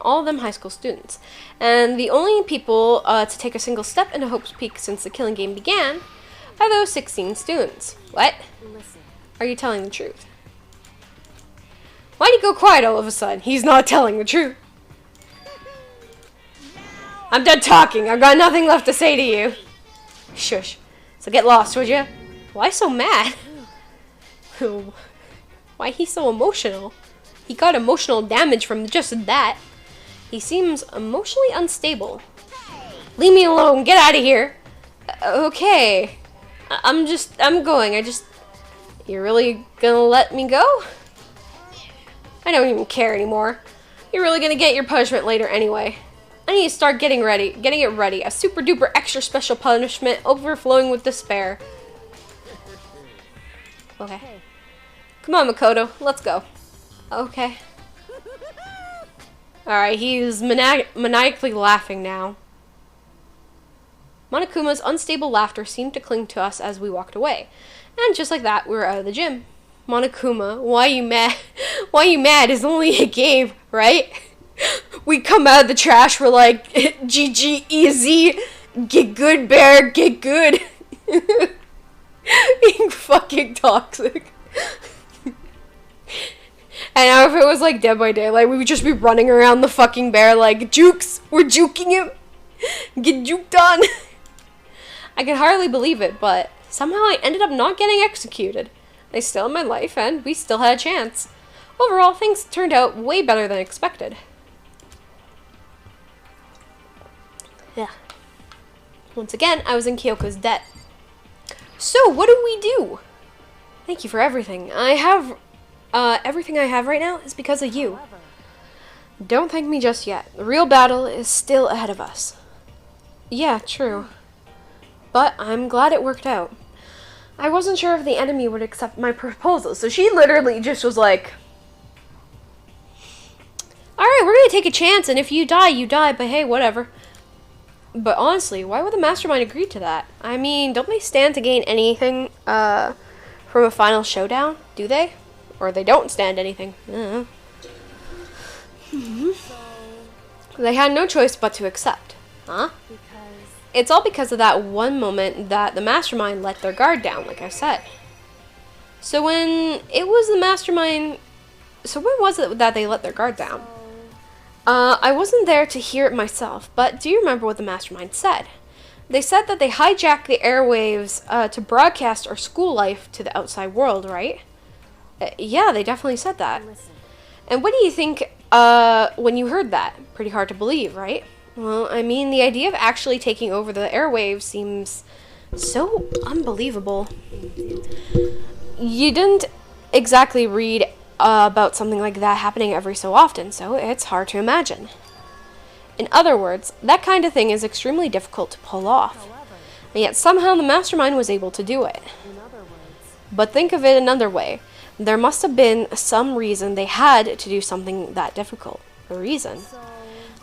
All of them high school students. And the only people to take a single step into Hope's Peak since the killing game began are those 16 students. What? Listen. Are you telling the truth? Why'd he go quiet all of a sudden? He's not telling the truth. I'm done talking. I've got nothing left to say to you. Shush. So get lost, would you? Why so mad? Why he's so emotional? He got emotional damage from just that. He seems emotionally unstable. Leave me alone. Get out of here. Okay. I'm going. You're really gonna let me go? I don't even care anymore. You're really gonna get your punishment later anyway. I need to start getting it ready. A super duper extra special punishment overflowing with despair. Okay. Come on, Makoto. Let's go. Okay. Alright, he's maniacally laughing now. Monokuma's unstable laughter seemed to cling to us as we walked away. And just like that, we were out of the gym. Monokuma, why you mad? Why you mad? It's only a game, right? We come out of the trash, we're like, GG, easy, get good, bear, get good. Being fucking toxic. And now if it was like Dead by Daylight, we would just be running around the fucking bear like, jukes, we're juking him. Get juked on. I could hardly believe it, but somehow I ended up not getting executed. I still had my life, and we still had a chance. Overall, things turned out way better than expected. Yeah. Once again, I was in Kyoko's debt. So, what do we do? Thank you for everything. Everything I have right now is because of you. Don't thank me just yet. The real battle is still ahead of us. Yeah, true. But I'm glad it worked out. I wasn't sure if the enemy would accept my proposal, so she literally just was like, alright, we're gonna take a chance, and if you die, you die, but hey, whatever. But honestly, why would the mastermind agree to that? I mean, don't they stand to gain anything, from a final showdown? Do they? Or they don't stand anything. They had no choice but to accept. Huh? It's all because of that one moment that the mastermind let their guard down, like I said. So when was it that they let their guard down? I wasn't there to hear it myself, but do you remember what the mastermind said? They said that they hijacked the airwaves to broadcast our school life to the outside world, right? Yeah, they definitely said that. And what do you think when you heard that? Pretty hard to believe, right? Well, I mean, the idea of actually taking over the airwaves seems So unbelievable. You didn't exactly read about something like that happening every so often, so it's hard to imagine. In other words, that kind of thing is extremely difficult to pull off. And yet somehow the mastermind was able to do it. But think of it another way. There must have been some reason they had to do something that difficult. A reason.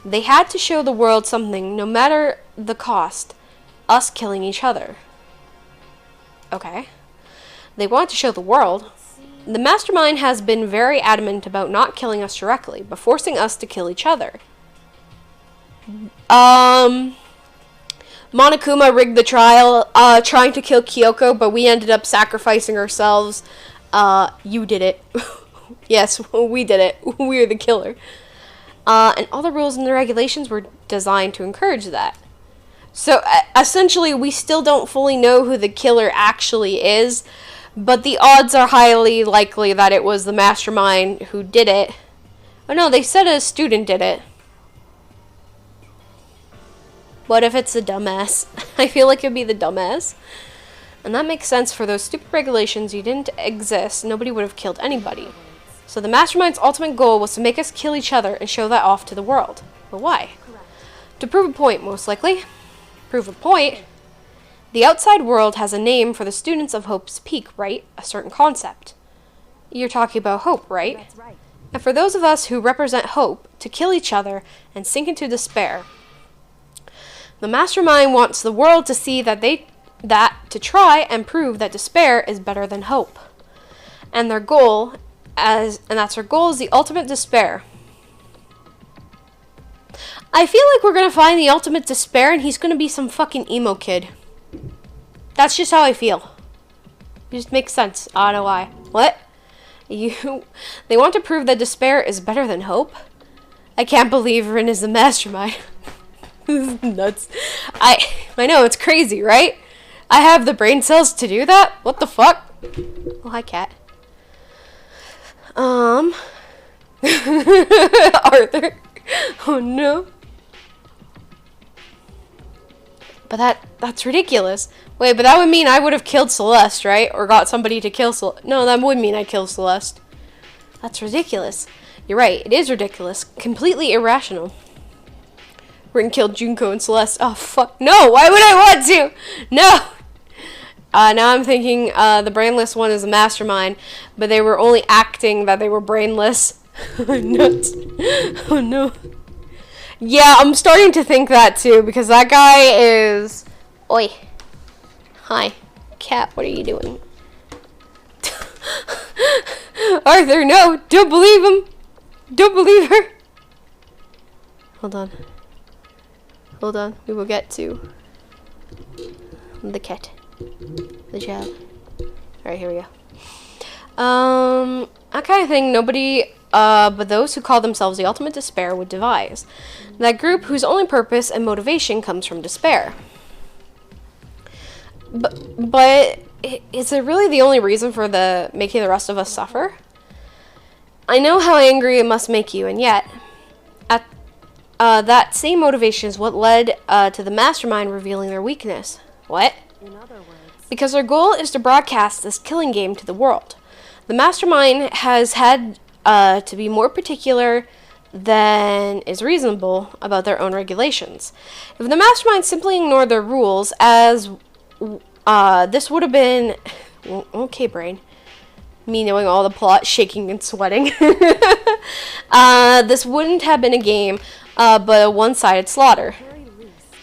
They had to show the world something, no matter the cost. Us killing each other. Okay. They wanted to show the world. The mastermind has been very adamant about not killing us directly, but forcing us to kill each other. Monokuma rigged the trial, trying to kill Kyoko, but we ended up sacrificing ourselves. You did it. Yes, we did it. We were the killer. And all the rules and the regulations were designed to encourage that. So, essentially, we still don't fully know who the killer actually is, but the odds are highly likely that it was the mastermind who did it. Oh no, they said a student did it. What if it's the dumbass? I feel like it'd be the dumbass. And that makes sense. For those stupid regulations, you didn't exist. Nobody would have killed anybody. So the mastermind's ultimate goal was to make us kill each other and show that off to the world. But why? To prove a point, most likely. Prove a point? The outside world has a name for the students of Hope's Peak, right? A certain concept. You're talking about hope, right? That's right. And for those of us who represent hope, to kill each other and sink into despair. The mastermind wants the world to see to try and prove that despair is better than hope. And their goal is the ultimate despair. I feel like we're gonna find the ultimate despair and he's gonna be some fucking emo kid. That's just how I feel. It just makes sense. I don't know why. What? They want to prove that despair is better than hope? I can't believe Rin is the mastermind. This is nuts. I know, it's crazy, right? I have the brain cells to do that? What the fuck? Oh, hi, cat. Arthur. Oh, no. But that's ridiculous. Wait, but that would mean I would have killed Celeste, right? Or got somebody to kill Celeste. No, that would mean I killed Celeste. That's ridiculous. You're right, it is ridiculous. Completely irrational. Rin killed Junko and Celeste. Oh, fuck. No, why would I want to? No! Now I'm thinking the brainless one is a mastermind, but they were only acting that they were brainless. Nuts. Oh, no. Yeah, I'm starting to think that, too, because that guy is... Oi. Hi. Cat, what are you doing? Arthur, no! Don't believe him! Don't believe her! Hold on. Hold on, we will get to the cat. The child. Alright, here we go. That kind of thing nobody, but those who call themselves the ultimate despair would devise. That group whose only purpose and motivation comes from despair. But is it really the only reason for making the rest of us suffer? I know how angry it must make you, and yet, that same motivation is what led to the mastermind revealing their weakness. What? In other words, Because their goal is to broadcast this killing game to the world. The mastermind has had to be more particular than is reasonable about their own regulations. If the mastermind simply ignored their rules, as this would have been... Okay, brain. Me knowing all the plot, shaking and sweating. This wouldn't have been a game, but a one-sided slaughter. very least,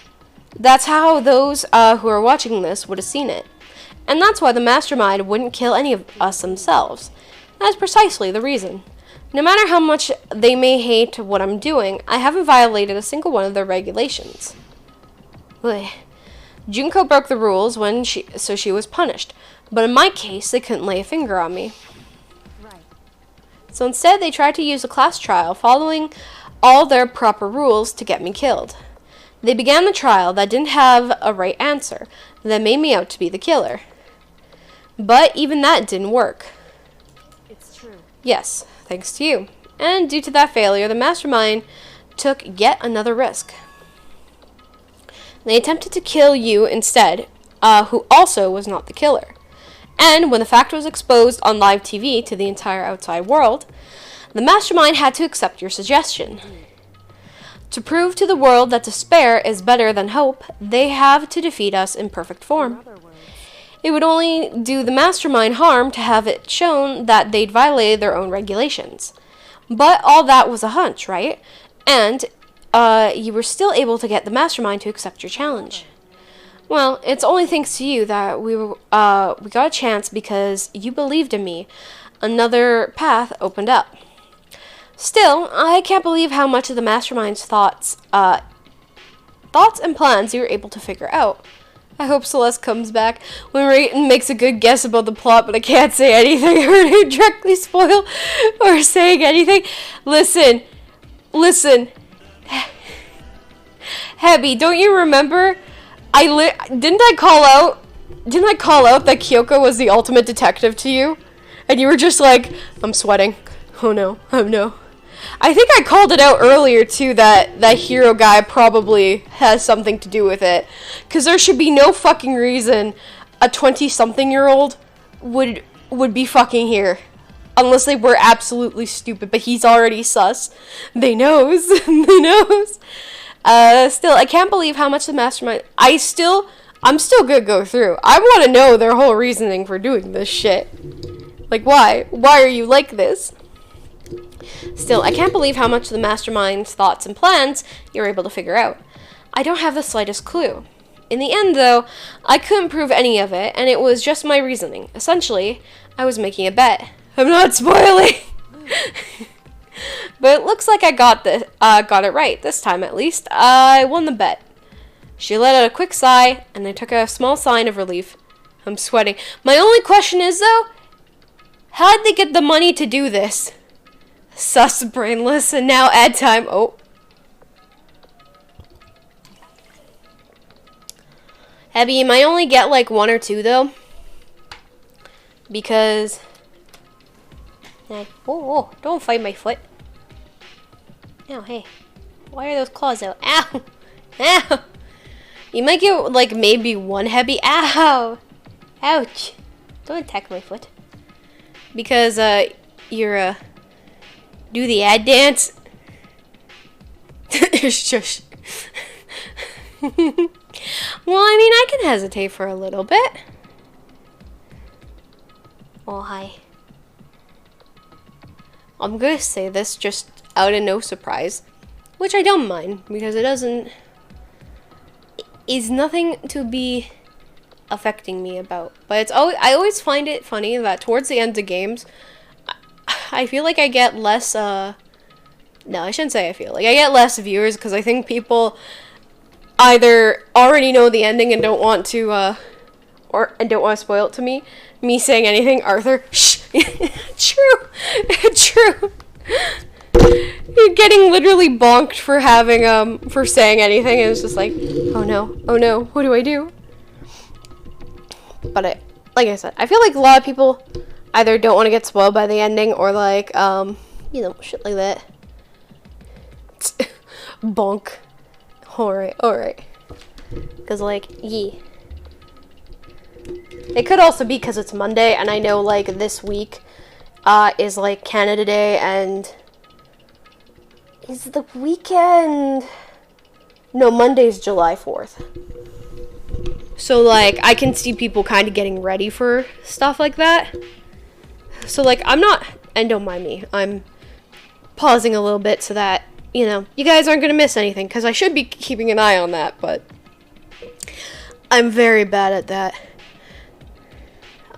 That's how those who are watching this would have seen it. And that's why the mastermind wouldn't kill any of us themselves. That's precisely the reason. No matter how much they may hate what I'm doing, I haven't violated a single one of their regulations. Ugh. Junko broke the rules so she was punished. But in my case, they couldn't lay a finger on me. right. So instead, they tried to use a class trial, following all their proper rules to get me killed. They began the trial that didn't have a right answer, that made me out to be the killer. But even that didn't work. It's true. Yes, thanks to you. And due to that failure, the mastermind took yet another risk. They attempted to kill you instead, who also was not the killer. And when the fact was exposed on live TV to the entire outside world, the mastermind had to accept your suggestion. To prove to the world that despair is better than hope, they have to defeat us in perfect form. It would only do the mastermind harm to have it shown that they'd violated their own regulations. But all that was a hunch, right? And you were still able to get the mastermind to accept your challenge. Well, it's only thanks to you that we got a chance because you believed in me. Another path opened up. Still, I can't believe how much of the mastermind's thoughts and plans you were able to figure out. I hope Celeste comes back when Rayton makes a good guess about the plot, but I can't say anything or to directly spoil or saying anything. Listen. Hebby, don't you remember? Didn't I call out that Kyoko was the ultimate detective to you? And you were just like, I'm sweating. Oh no. I think I called it out earlier too that hero guy probably has something to do with it. Cause there should be no fucking reason a 20-something-year-old would be fucking here. Unless they were absolutely stupid, but he's already sus. They knows. Still, I can't believe how much the mastermind... I'm still gonna go through. I want to know their whole reasoning for doing this shit. Like, why? Why are you like this? Still, I can't believe how much the mastermind's thoughts and plans you're able to figure out. I don't have the slightest clue. In the end, though, I couldn't prove any of it, and it was just my reasoning. Essentially, I was making a bet. I'm not spoiling! But it looks like I got it right, this time at least. I won the bet. She let out a quick sigh, and I took a small sign of relief. I'm sweating. My only question is, though, how'd they get the money to do this? Sus brainless, and now ad time. Oh. Abby, you might only get like 1 or 2, though. Because... Oh, don't fight my foot. Ow, hey. Why are those claws out? Ow! Ow! You might get, like, maybe 1 heavy. Ow! Ouch! Don't attack my foot. Because, you're, do the ad dance. Shush. Well, I mean, I can hesitate for a little bit. Oh, hi. I'm gonna say this just out of no surprise, which I don't mind because is nothing to be affecting me about. But it's I always find it funny that towards the end of games, I feel like I get less. No, I shouldn't say I feel like I get less viewers because I think people either already know the ending and don't want to, and don't want to spoil it to me. Me saying anything, Arthur. Shh. True. You're getting literally bonked for having for saying anything, and it's just like, oh no, what do I do? But like I said, I feel like a lot of people either don't want to get spoiled by the ending or like shit like that. Bonk. Alright. Because like, yee. It could also be because it's Monday, and I know, like, this week is, like, Canada Day, and is the weekend... No, Monday's July 4th. So, like, I can see people kind of getting ready for stuff like that. So, like, I'm not... And don't mind me. I'm pausing a little bit so that, you guys aren't going to miss anything, because I should be keeping an eye on that, but I'm very bad at that.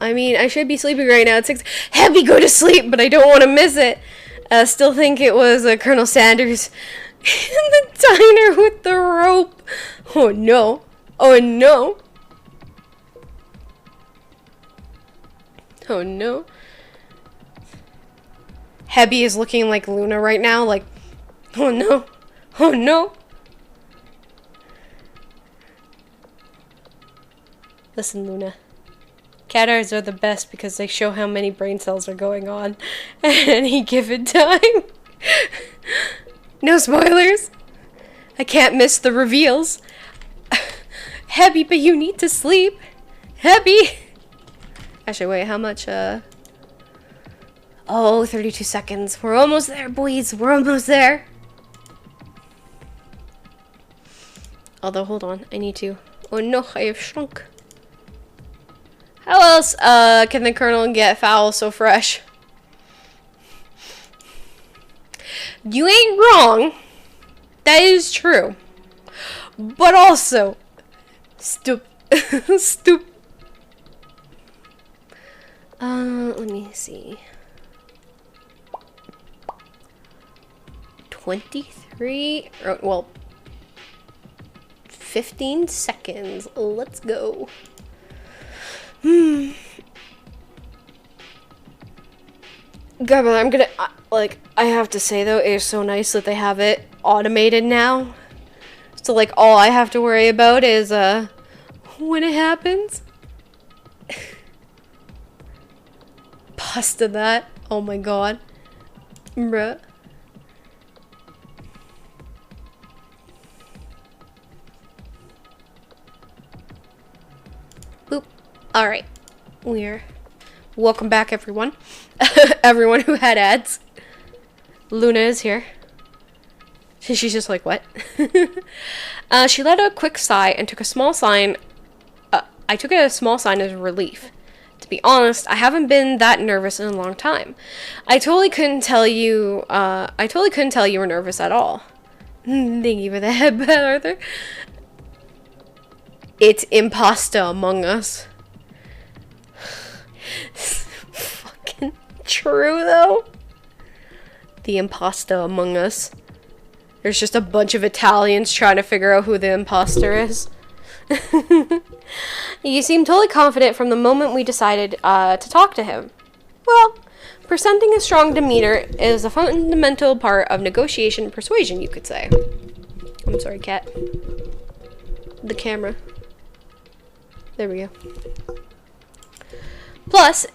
I mean, I should be sleeping right now at 6. Have me go to sleep, but I don't want to miss it. Still think it was Colonel Sanders in the diner with the rope. Oh no. Oh no. Oh no. Hebby is looking like Luna right now, like, oh no. Oh no. Listen, Luna. Cat eyes are the best because they show how many brain cells are going on at any given time. No spoilers. I can't miss the reveals. Hebby, but you need to sleep. Happy! Actually, wait, how much, Oh, 32 seconds. We're almost there, boys. We're almost there. Although, hold on. I need to... Oh no, I have shrunk. How else, can the Colonel get foul so fresh? You ain't wrong. That is true. But also... Stupid. Let me see. 23, or, well, 15 seconds. Let's go. God, but I'm gonna, like, I have to say though, it's so nice that they have it automated now. So, like, all I have to worry about is, when it happens. Busted that. Oh my god. Bruh. Boop. Alright. Welcome back, everyone. Everyone who had ads. Luna is here. She's just like, what? She let out a quick sigh and took a small sign. I took it as a small sign of relief. To be honest, I haven't been that nervous in a long time. I totally couldn't tell you were nervous at all. Thank you for the headbutt, Arthur. It's imposta among us. Fucking true, though. The imposta among us. There's just a bunch of Italians trying to figure out who the imposter is. You seem totally confident from the moment we decided to talk to him. Well, presenting a strong demeanor is a fundamental part of negotiation and persuasion, you could say. I'm sorry, cat. The camera. There we go. Plus,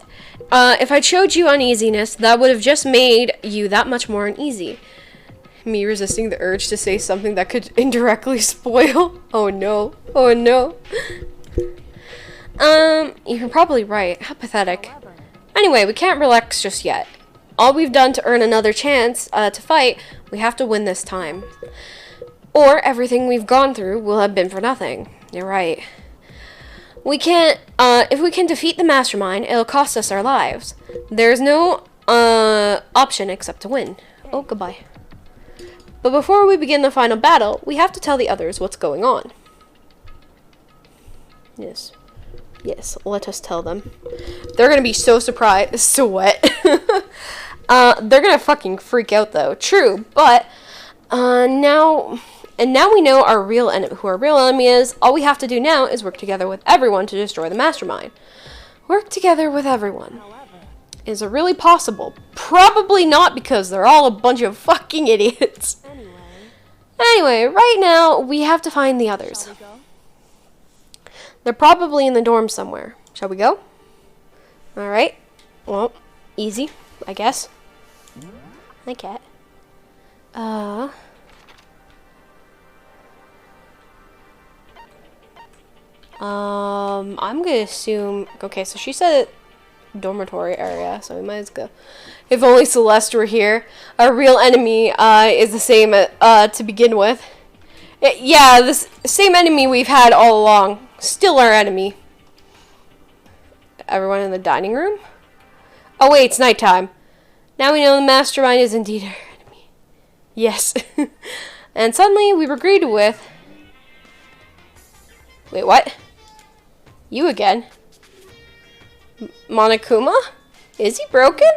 if I showed you uneasiness, that would have just made you that much more uneasy. Me resisting the urge to say something that could indirectly spoil. Oh no. Oh no. You're probably right. How pathetic. Anyway, we can't relax just yet. All we've done to earn another chance to fight, we have to win this time. Or everything we've gone through will have been for nothing. You're right. We can't, if we can defeat the mastermind, it'll cost us our lives. There's no, option except to win. Oh, goodbye. But before we begin the final battle, we have to tell the others what's going on. Yes. Yes, let us tell them. They're gonna be so surprised. So what? They're gonna fucking freak out though. True, but now we know who our real enemy is. All we have to do now is work together with everyone to destroy the mastermind. Work together with everyone. Is it really possible? Probably not, because they're all a bunch of fucking idiots. Anyway, right now we have to find the others. They're probably in the dorm somewhere. Shall we go? Alright. Well, easy, I guess. Hi, cat. I'm gonna assume... Okay, so she said dormitory area, so we might as well go. If only Celeste were here. Our real enemy is the same to begin with. Yeah, this same enemy we've had all along. Still our enemy. Everyone in the dining room? Oh wait, it's nighttime. Now we know the mastermind is indeed our enemy. Yes. And suddenly we were greeted with... Wait, what? You again? Monokuma? Is he broken?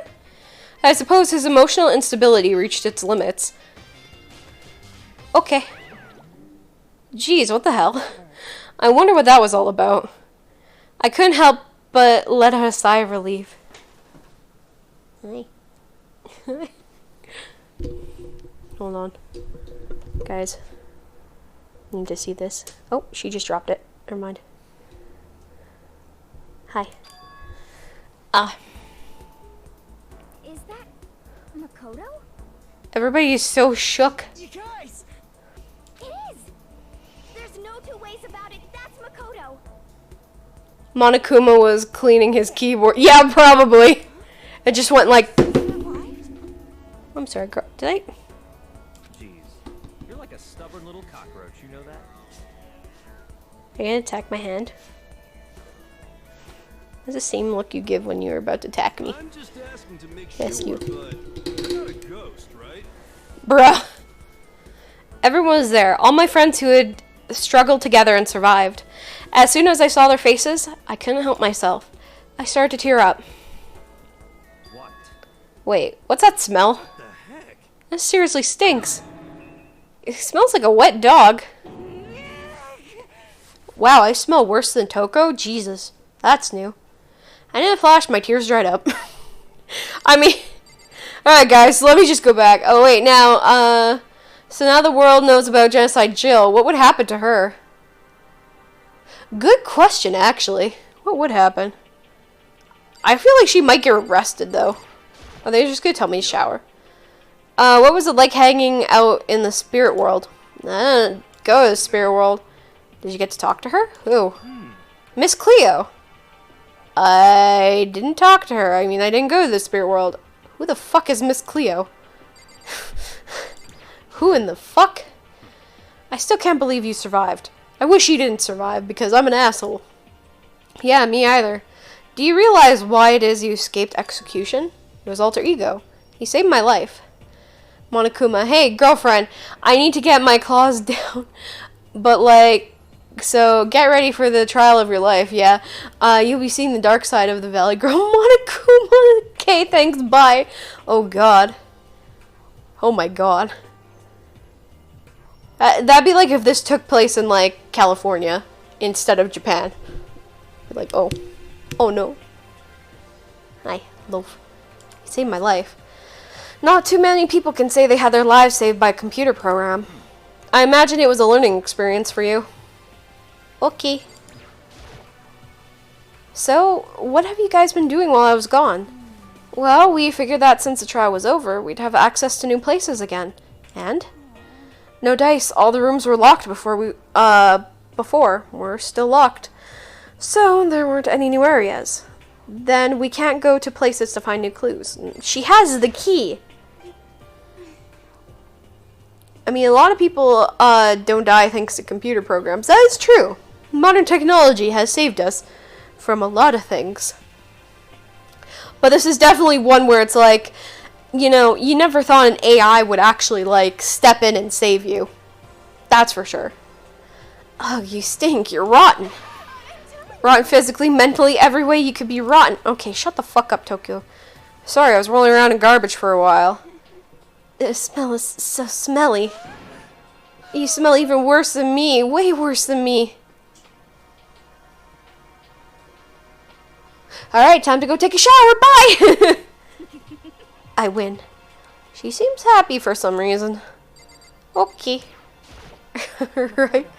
I suppose his emotional instability reached its limits. Okay. Jeez, what the hell? I wonder what that was all about. I couldn't help but let out a sigh of relief. Hi. Hold on. Guys. Need to see this. Oh, she just dropped it. Never mind. Hi. Is that Makoto? Everybody is so shook. You guys! It is! There's no two ways about it. That's Makoto. Monokuma was cleaning his keyboard. Yeah, probably. It just went like... I'm sorry, girl. Did I... Jeez. You're like a stubborn little cockroach, you know that? Are you gonna attack my hand? That's the same look you give when you're about to attack me. I'm just asking to make Yes, sure, you. but you're not a ghost, right? Bruh. Everyone was there. All my friends who had struggled together and survived. As soon as I saw their faces, I couldn't help myself. I started to tear up. What? Wait, what's that smell? What the heck? That seriously stinks. It smells like a wet dog. Wow, I smell worse than Toko? Jesus, that's new. And in a flash, my tears dried up. I mean... Alright guys, let me just go back. Oh wait, now, so now the world knows about Genocide Jill. What would happen to her? Good question, actually. What would happen? I feel like she might get arrested, though. Are they just gonna tell me to shower? What was it like hanging out in the spirit world? Go to the spirit world. Did you get to talk to her? Who? Miss Cleo. I didn't talk to her. I mean, I didn't go to the spirit world. Who the fuck is Miss Cleo? Who in the fuck? I still can't believe you survived. I wish you didn't survive, because I'm an asshole. Yeah, me either. Do you realize why it is you escaped execution? It was alter ego. He saved my life. Monokuma, hey, girlfriend, I need to get my claws down. But, like, so get ready for the trial of your life, yeah. You'll be seeing the dark side of the valley. Girl, Monokuma, okay, thanks, bye. Oh, God. Oh, my God. That'd be like if this took place in, like, California instead of Japan. Like, oh no. Hi, loaf. You saved my life. Not too many people can say they had their lives saved by a computer program. I imagine it was a learning experience for you. Okay. So, what have you guys been doing while I was gone? Well, we figured that since the trial was over, we'd have access to new places again. And? No dice. All the rooms were locked before. We're still locked. So, there weren't any new areas. Then we can't go to places to find new clues. She has the key! I mean, a lot of people don't die thanks to computer programs. That is true. Modern technology has saved us from a lot of things. But this is definitely one where it's like, you know, you never thought an AI would actually, like, step in and save you. That's for sure. Oh, you stink. You're rotten. Rotten physically, mentally, every way you could be rotten. Okay, shut the fuck up, Tokyo. Sorry, I was rolling around in garbage for a while. The smell is so smelly. You smell even worse than me. Way worse than me. Alright, time to go take a shower. Bye! I win. She seems happy for some reason. Okay. Right.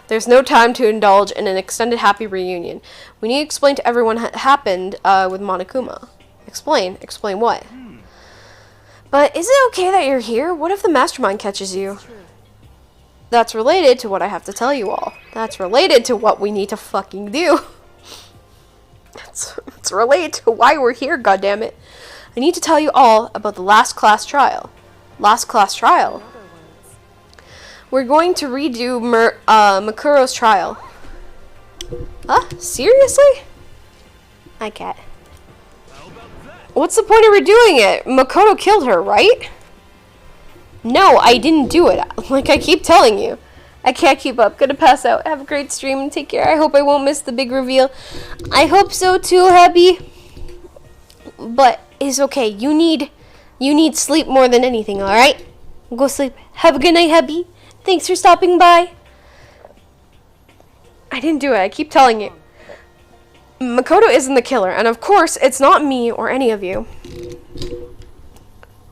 There's no time to indulge in an extended happy reunion. We need to explain to everyone what happened with Monokuma. Explain? Explain what? But is it okay that you're here? What if the mastermind catches you? That's related to what I have to tell you all. That's related to what we need to fucking do. It's related to why we're here, goddammit. I need to tell you all about the last class trial. Last class trial? We're going to redo Makuro's trial. Huh? Seriously? I can't. What's the point of redoing it? Makoto killed her, right? No, I didn't do it. Like I keep telling you. I can't keep up. Gonna pass out. Have a great stream and take care. I hope I won't miss the big reveal. I hope so too, hubby. But it's okay. You need sleep more than anything, alright? Go sleep. Have a good night, hubby. Thanks for stopping by. I didn't do it. I keep telling you. Makoto isn't the killer, and of course, it's not me or any of you.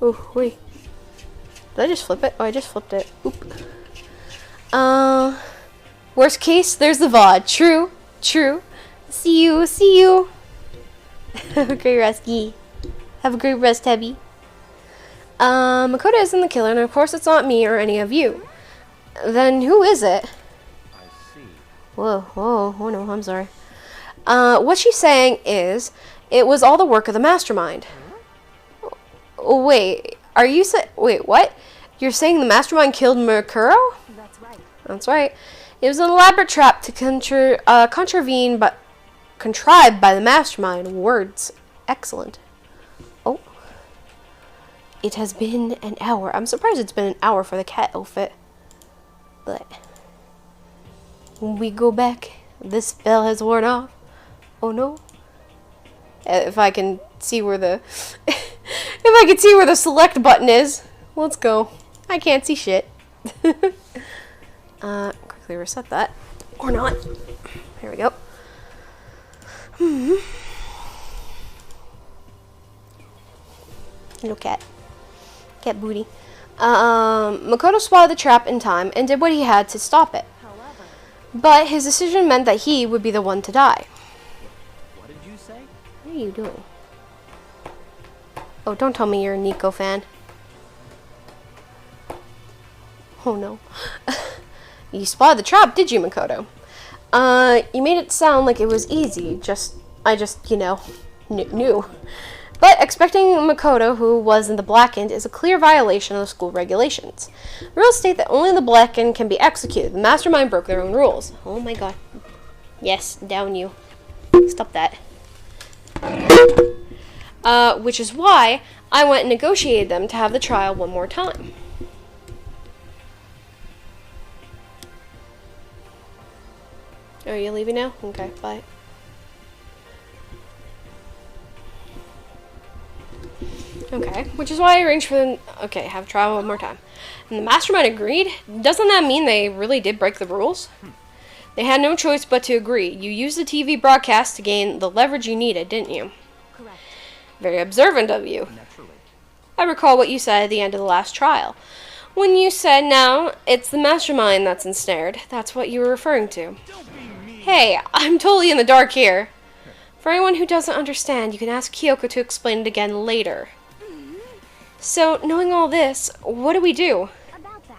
Oh, wait. Did I just flip it? Oh, I just flipped it. Oop. Worst case, there's the VOD. True. True. See you. See you. Have a great rest, Gee. Have a great rest, Hebby. Makoto isn't the killer, and of course, it's not me or any of you. Then who is it? I see. Whoa, oh no, I'm sorry. What she's saying is, it was all the work of the mastermind. Wait, wait, what? You're saying the mastermind killed Mukuro? That's right. That's right. It was an elaborate trap to contravene, but contrived by the mastermind. Words. Excellent. Oh. It has been an hour. I'm surprised it's been an hour for the cat outfit. But when we go back, this spell has worn off. Oh no. If I can see where the if I can see where the select button is. Let's go. I can't see shit. Quickly reset that. Or not. Here we go. Little cat. Cat booty. Makoto spotted the trap in time and did what he had to stop it. However, But his decision meant that he would be the one to die. What did you say? What are you doing? Oh, don't tell me you're a Nico fan. Oh no. You spotted the trap, did you, Makoto? You made it sound like it was easy. I just, you know, knew. But expecting Makoto, who was in the blackened, is a clear violation of the school regulations. The rules state that only the blackened can be executed. The mastermind broke their own rules. Oh my god. Yes, down you. Stop that. Which is why I went and negotiated them to have the trial one more time. Are you leaving now? Okay, bye. Okay, which is why I arranged for them. Okay, have trial one more time. And the mastermind agreed? Doesn't that mean they really did break the rules? They had no choice but to agree. You used the TV broadcast to gain the leverage you needed, didn't you? correct. Very observant of you. Naturally. I recall what you said at the end of the last trial. When you said, now, it's the mastermind that's ensnared. That's what you were referring to. Hey, I'm totally in the dark here. For anyone who doesn't understand, you can ask Kyoko to explain it again later. So, knowing all this, what do we do? About that.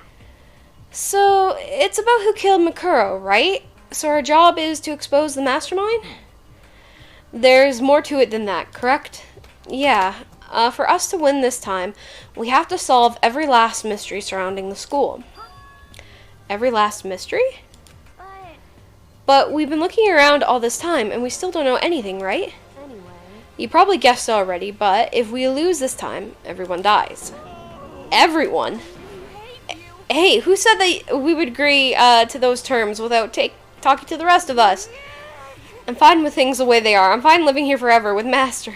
So, it's about who killed Mukuro, right? So our job is to expose the mastermind? There's more to it than that, correct? Yeah. For us to win this time, we have to solve every last mystery surrounding the school. Every last mystery? But we've been looking around all this time, and we still don't know anything, right? Anyway, You probably guessed already, but if we lose this time, everyone dies. Everyone? Hey, who said that we would agree to those terms without talking to the rest of us? I'm fine with things the way they are. I'm fine living here forever with Master.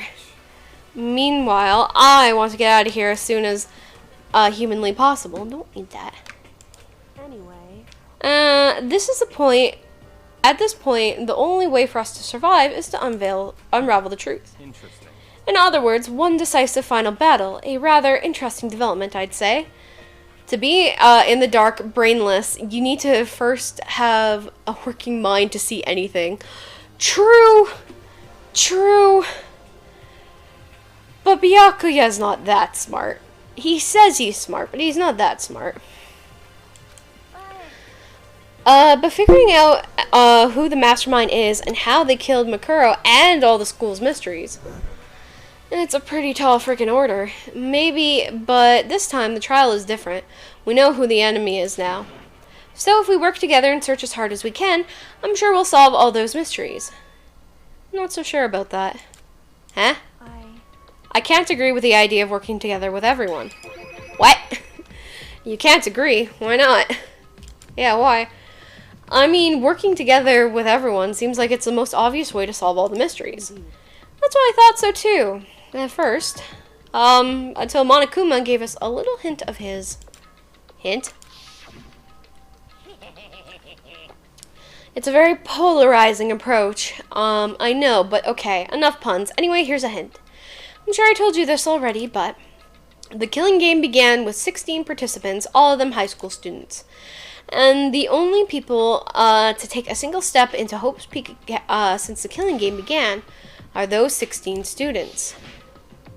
Meanwhile, I want to get out of here as soon as humanly possible. Don't need that. anyway, This is the point. At this point, the only way for us to survive is to unravel the truth. Interesting. In other words, one decisive final battle. A rather interesting development, I'd say. To be in the dark, brainless, you need to first have a working mind to see anything. True. But Byakuya's not that smart. He says he's smart, but he's not that smart. But figuring out who the mastermind is and how they killed Mukuro and all the school's mysteries, it's a pretty tall freaking order. Maybe, but this time the trial is different. We know who the enemy is now. So if we work together and search as hard as we can, I'm sure we'll solve all those mysteries. Not so sure about that. Huh? I can't agree with the idea of working together with everyone. What? You can't agree? Why not? Yeah, why? I mean, working together with everyone seems like it's the most obvious way to solve all the mysteries. That's what I thought so too, at first. Until Monokuma gave us a little hint of his. Hint? It's a very polarizing approach. I know, but okay, enough puns. Anyway, here's a hint. I'm sure I told you this already, but the killing game began with 16 participants, all of them high school students. And the only people to take a single step into Hope's Peak since the killing game began are those 16 students.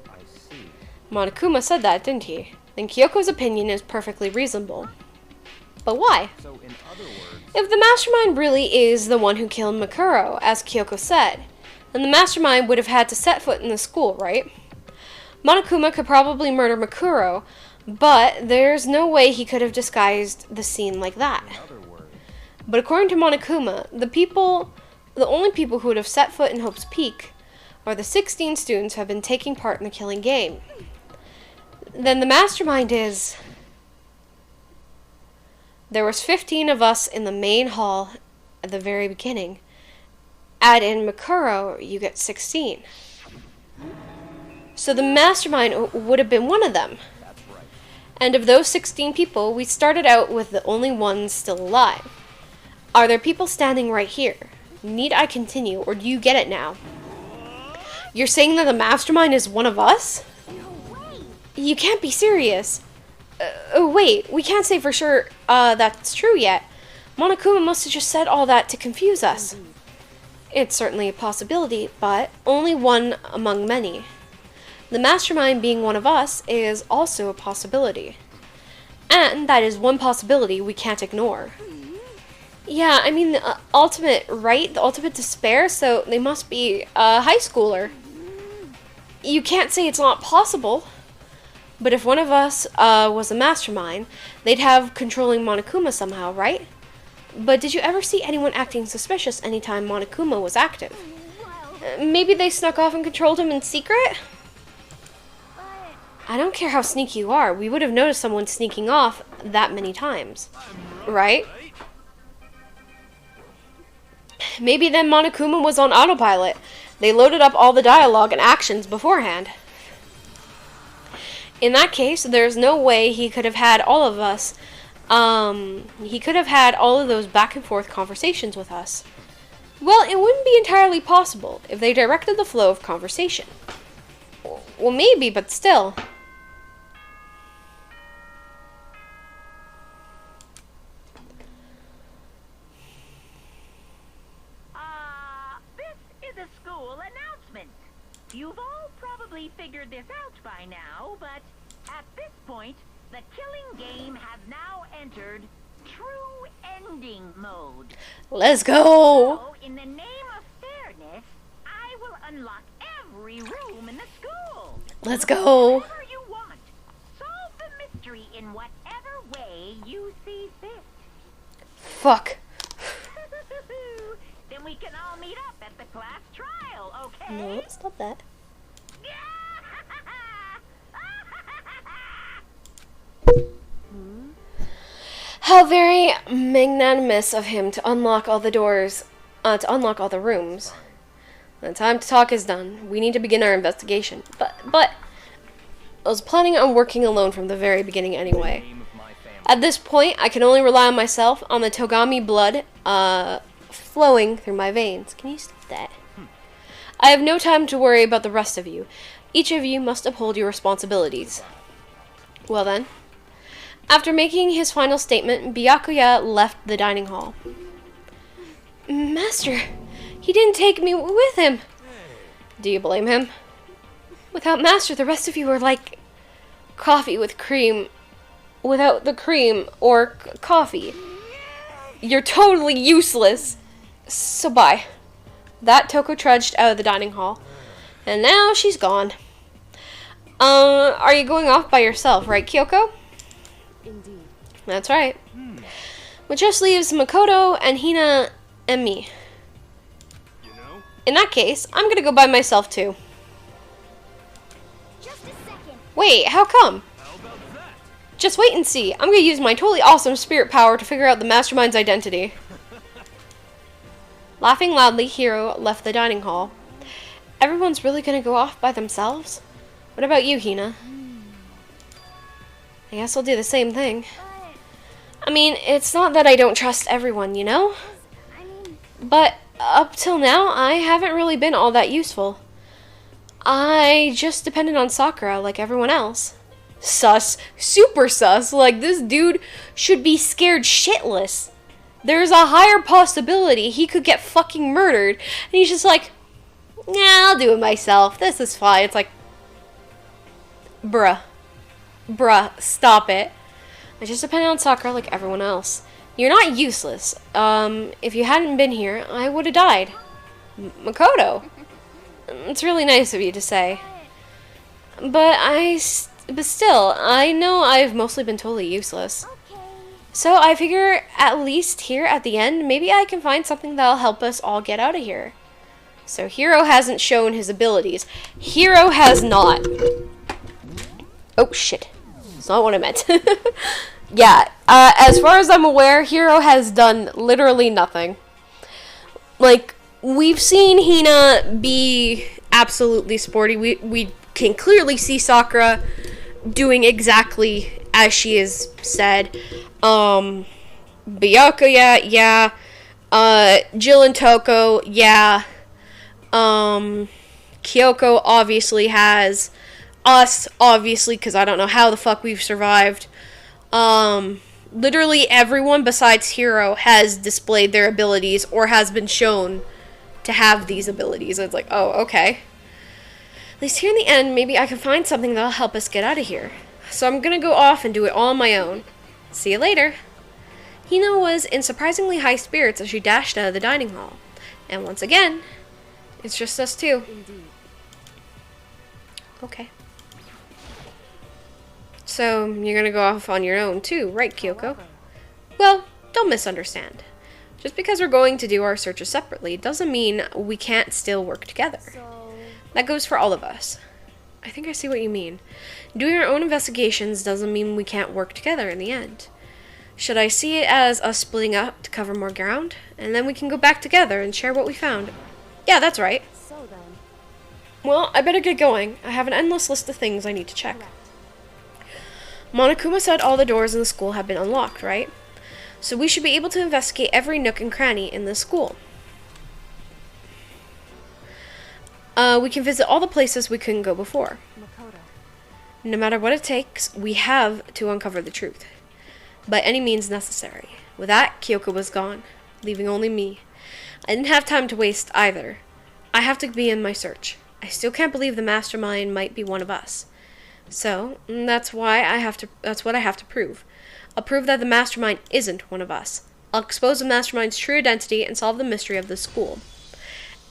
I see. Monokuma said that, didn't he? Then Kyoko's opinion is perfectly reasonable. But why? So in other words, If the mastermind really is the one who killed Makuro, as Kyoko said, then the mastermind would have had to set foot in the school, right? Monokuma could probably murder Makuro, but there's no way he could have disguised the scene like that. in other words, But according to Monokuma, the only people who would have set foot in Hope's Peak are the 16 students who have been taking part in the killing game. Then the mastermind is... There was 15 of us in the main hall at the very beginning. Add in Makuro, you get 16. So the mastermind would have been one of them. that's right. And of those 16 people, we started out with the only ones still alive. Are there people standing right here? Need I continue, or do you get it now? You're saying that the mastermind is one of us? No way! You can't be serious. Wait, we can't say for sure that's true yet. Monokuma must have just said all that to confuse us. It's certainly a possibility, but only one among many. The mastermind being one of us is also a possibility. And that is one possibility we can't ignore. Yeah, I mean, the ultimate, right? The ultimate despair, so they must be a high schooler. You can't say it's not possible. But if one of us was a mastermind, they'd have controlling Monokuma somehow, right? But did you ever see anyone acting suspicious anytime Monokuma was active? Maybe they snuck off and controlled him in secret? I don't care how sneaky you are. We would have noticed someone sneaking off that many times. Right? Maybe then Monokuma was on autopilot. They loaded up all the dialogue and actions beforehand. In that case, there's no way he could have had all of us. He could have had all of those back and forth conversations with us. Well, it wouldn't be entirely possible if they directed the flow of conversation. Well, maybe, but still. This is a school announcement. You've all probably figured this out by now, but at this point, the killing game has now entered true ending mode. Let's go! So, in the name of fairness, I will unlock every room in the school. Let's go! Whatever you want. Solve the mystery in whatever way you see fit. Fuck. Then we can all meet up at the class trial, okay? No, stop that. How very magnanimous of him to unlock all the doors, to unlock all the rooms. The time to talk is done. We need to begin our investigation. But, I was planning on working alone from the very beginning anyway. Name of my family. At this point, I can only rely on myself, on the Togami blood, flowing through my veins. Can you stop that? I have no time to worry about the rest of you. Each of you must uphold your responsibilities. Well then. After making his final statement, Byakuya left the dining hall. Master, he didn't take me with him. Do you blame him? Without Master, the rest of you are like coffee with cream without the cream, or coffee. You're totally useless. So bye. That Toko trudged out of the dining hall. And now she's gone. Are you going off by yourself, right, Kyoko? Indeed. That's right. Which just leaves Makoto and Hina and me. You know? In that case, I'm gonna go by myself too. Just a second. Wait, how come? How about that? Just wait and see. I'm gonna use my totally awesome spirit power to figure out the mastermind's identity. Laughing loudly, Hiro left the dining hall. Everyone's really gonna go off by themselves? What about you, Hina? I guess I'll do the same thing. I mean, it's not that I don't trust everyone, you know? I mean, But up till now, I haven't really been all that useful. I just depended on Sakura like everyone else. Sus. Super sus. Like, this dude should be scared shitless. There's a higher possibility he could get fucking murdered. And he's just like, nah, I'll do it myself. This is fine. It's like, bruh, stop it. I just depended on Sakura like everyone else. You're not useless. If you hadn't been here, I would have died. Makoto. It's really nice of you to say. But still, I know I've mostly been totally useless. So I figure at least here at the end, maybe I can find something that'll help us all get out of here. So Hiro hasn't shown his abilities. Hiro has not. Oh shit. That's not what I meant. Yeah, as far as I'm aware, Hiro has done literally nothing. Like, we've seen Hina be absolutely sporty. We can clearly see Sakura doing exactly as she has said. Byakuya, yeah. Jill and Toko, yeah. Kyoko obviously has. Us, obviously, because I don't know how the fuck we've survived. Literally everyone besides Hiro has displayed their abilities or has been shown to have these abilities. It's like, oh, okay. At least here in the end, maybe I can find something that'll help us get out of here. So I'm gonna go off and do it all on my own. See you later. Hina was in surprisingly high spirits as she dashed out of the dining hall. And once again, it's just us two. Indeed. Okay. So, you're gonna go off on your own too, right, Kyoko? Well, don't misunderstand. Just because we're going to do our searches separately doesn't mean we can't still work together. That goes for all of us. I think I see what you mean. Doing our own investigations doesn't mean we can't work together in the end. Should I see it as us splitting up to cover more ground? And then we can go back together and share what we found. Yeah, that's right. So then. Well, I better get going. I have an endless list of things I need to check. Monokuma said all the doors in the school have been unlocked, right? So we should be able to investigate every nook and cranny in the school. We can visit all the places we couldn't go before. Makoto. No matter what it takes, we have to uncover the truth. By any means necessary. With that, Kyoko was gone, leaving only me. I didn't have time to waste either. I have to be in my search. I still can't believe the mastermind might be one of us. So, that's what I have to prove. I'll prove that the mastermind isn't one of us. I'll expose the mastermind's true identity and solve the mystery of the school.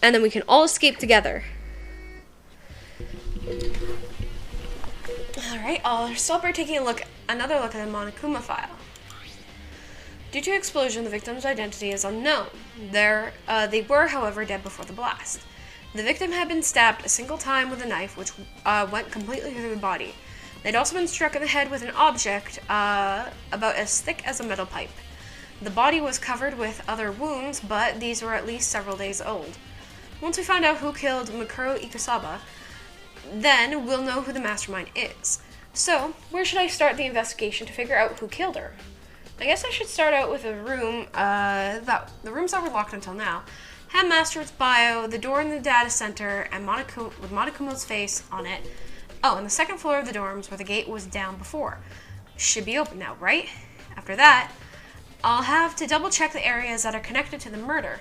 And then we can all escape together. Alright, I'll start by taking another look at the Monokuma file. Due to explosion, the victim's identity is unknown. They were, however, dead before the blast. The victim had been stabbed a single time with a knife, which went completely through the body. They'd also been struck in the head with an object about as thick as a metal pipe. The body was covered with other wounds, but these were at least several days old. Once we find out who killed Mikuro Ikusaba, then we'll know who the mastermind is. So, where should I start the investigation to figure out who killed her? I guess I should start out with a room, the rooms that were locked until now. Headmaster's bio, the door in the data center, and with Monokuma's face on it. Oh, and the second floor of the dorms where the gate was down before. Should be open now, right? After that, I'll have to double check the areas that are connected to the murder.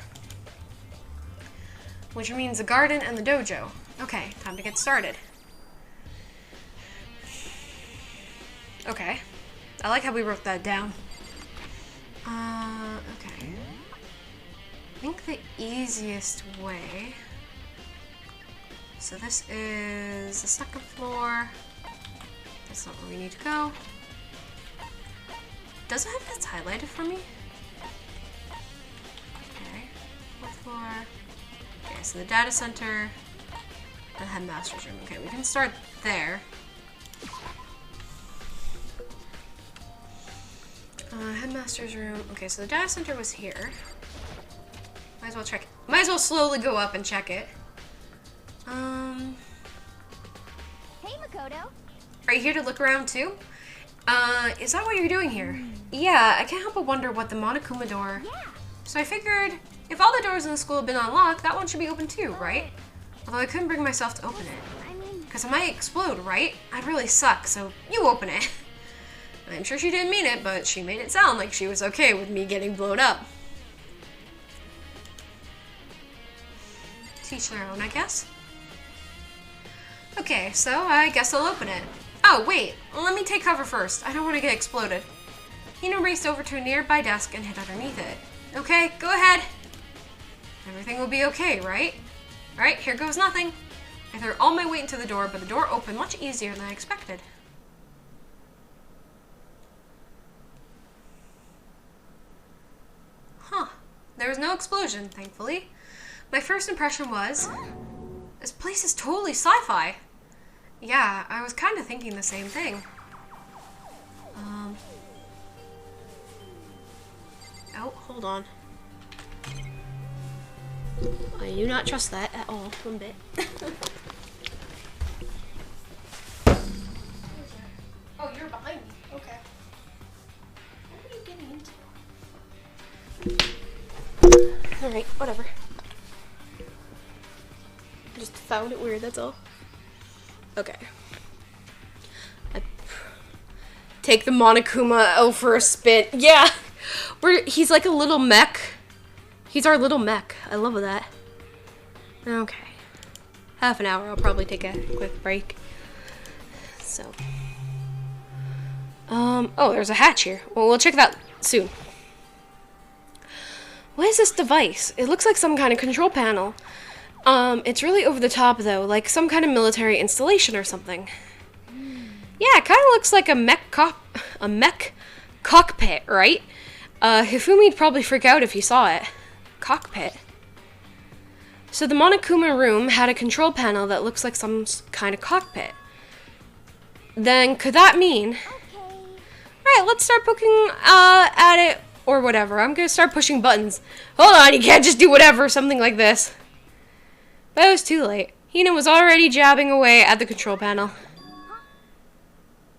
Which means the garden and the dojo. Okay, time to get started. Okay. I like how we wrote that down. Okay. I think the easiest way... So this is the second floor. That's not where we need to go. Does it have this highlighted for me? Okay. Fourth floor. Okay, so the data center and headmaster's room. Okay, we can start there. Headmaster's room. Okay, so the data center was here. Might as well check it. Might as well slowly go up and check it. Hey, Makoto. Are you here to look around too? Is that what you're doing here? Yeah, I can't help but wonder what the Monokuma door... Yeah. So I figured, if all the doors in the school have been unlocked, that one should be open too, right? Although I couldn't bring myself to open it. I mean... Because it might explode, right? I'd really suck, so you open it. I'm sure she didn't mean it, but she made it sound like she was okay with me getting blown up. Teach their own, I guess. Okay, so I guess I'll open it. Oh, wait. Let me take cover first. I don't want to get exploded. Hina raced over to a nearby desk and hid underneath it. Okay, go ahead. Everything will be okay, right? Alright, here goes nothing. I threw all my weight into the door, but the door opened much easier than I expected. Huh. There was no explosion, thankfully. My first impression was, this place is totally sci-fi. Yeah, I was kind of thinking the same thing. Oh, hold on. I do not trust that at all, one bit. Oh, you're behind me. Okay. What are you getting into? Alright, whatever. I just found it weird, that's all. Okay. Take the Monokuma out for a spin. Yeah! He's like a little mech. He's our little mech. I love that. Okay. Half an hour. I'll probably take a quick break. So. Oh, there's a hatch here. Well, we'll check that soon. What is this device? It looks like some kind of control panel. It's really over the top, though. Like some kind of military installation or something. Yeah, it kind of looks like a mech cockpit, right? Hifumi'd probably freak out if he saw it. Cockpit. So the Monokuma room had a control panel that looks like some kind of cockpit. Then could that mean... Okay. Alright, let's start poking at it or whatever. I'm gonna start pushing buttons. Hold on, you can't just do whatever, something like this. But it was too late. Hina was already jabbing away at the control panel.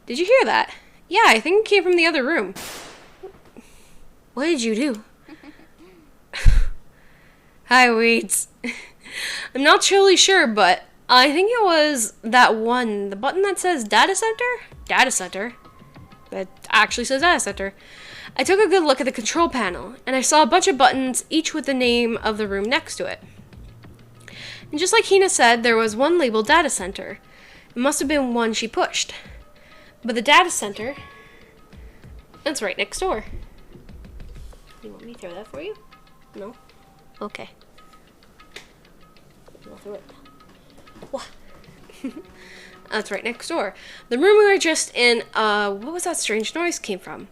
Did you hear that? Yeah, I think it came from the other room. What did you do? Hi, Weeds. I'm not totally sure, but I think it was that one, the button that says Data Center? Data Center. That actually says Data Center. I took a good look at the control panel, and I saw a bunch of buttons, each with the name of the room next to it. And just like Hina said, there was one labeled Data Center. It must have been one she pushed. But the Data Center, it's right next door. You want me to throw that for you? No? Okay. I'll throw it. What? That's right next door. The room we were just in, what was that strange noise came from?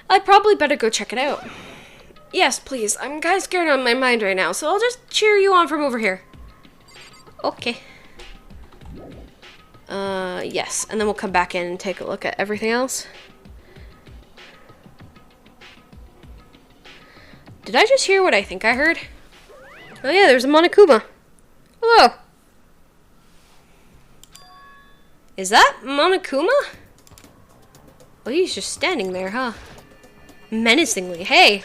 I'd probably better go check it out. Yes, please. I'm kind of scared on my mind right now, so I'll just cheer you on from over here. Okay. Yes. And then we'll come back in and take a look at everything else. Did I just hear what I think I heard? Oh yeah, there's a Monokuma. Hello. Is that Monokuma? Oh, he's just standing there, huh? Menacingly. Hey!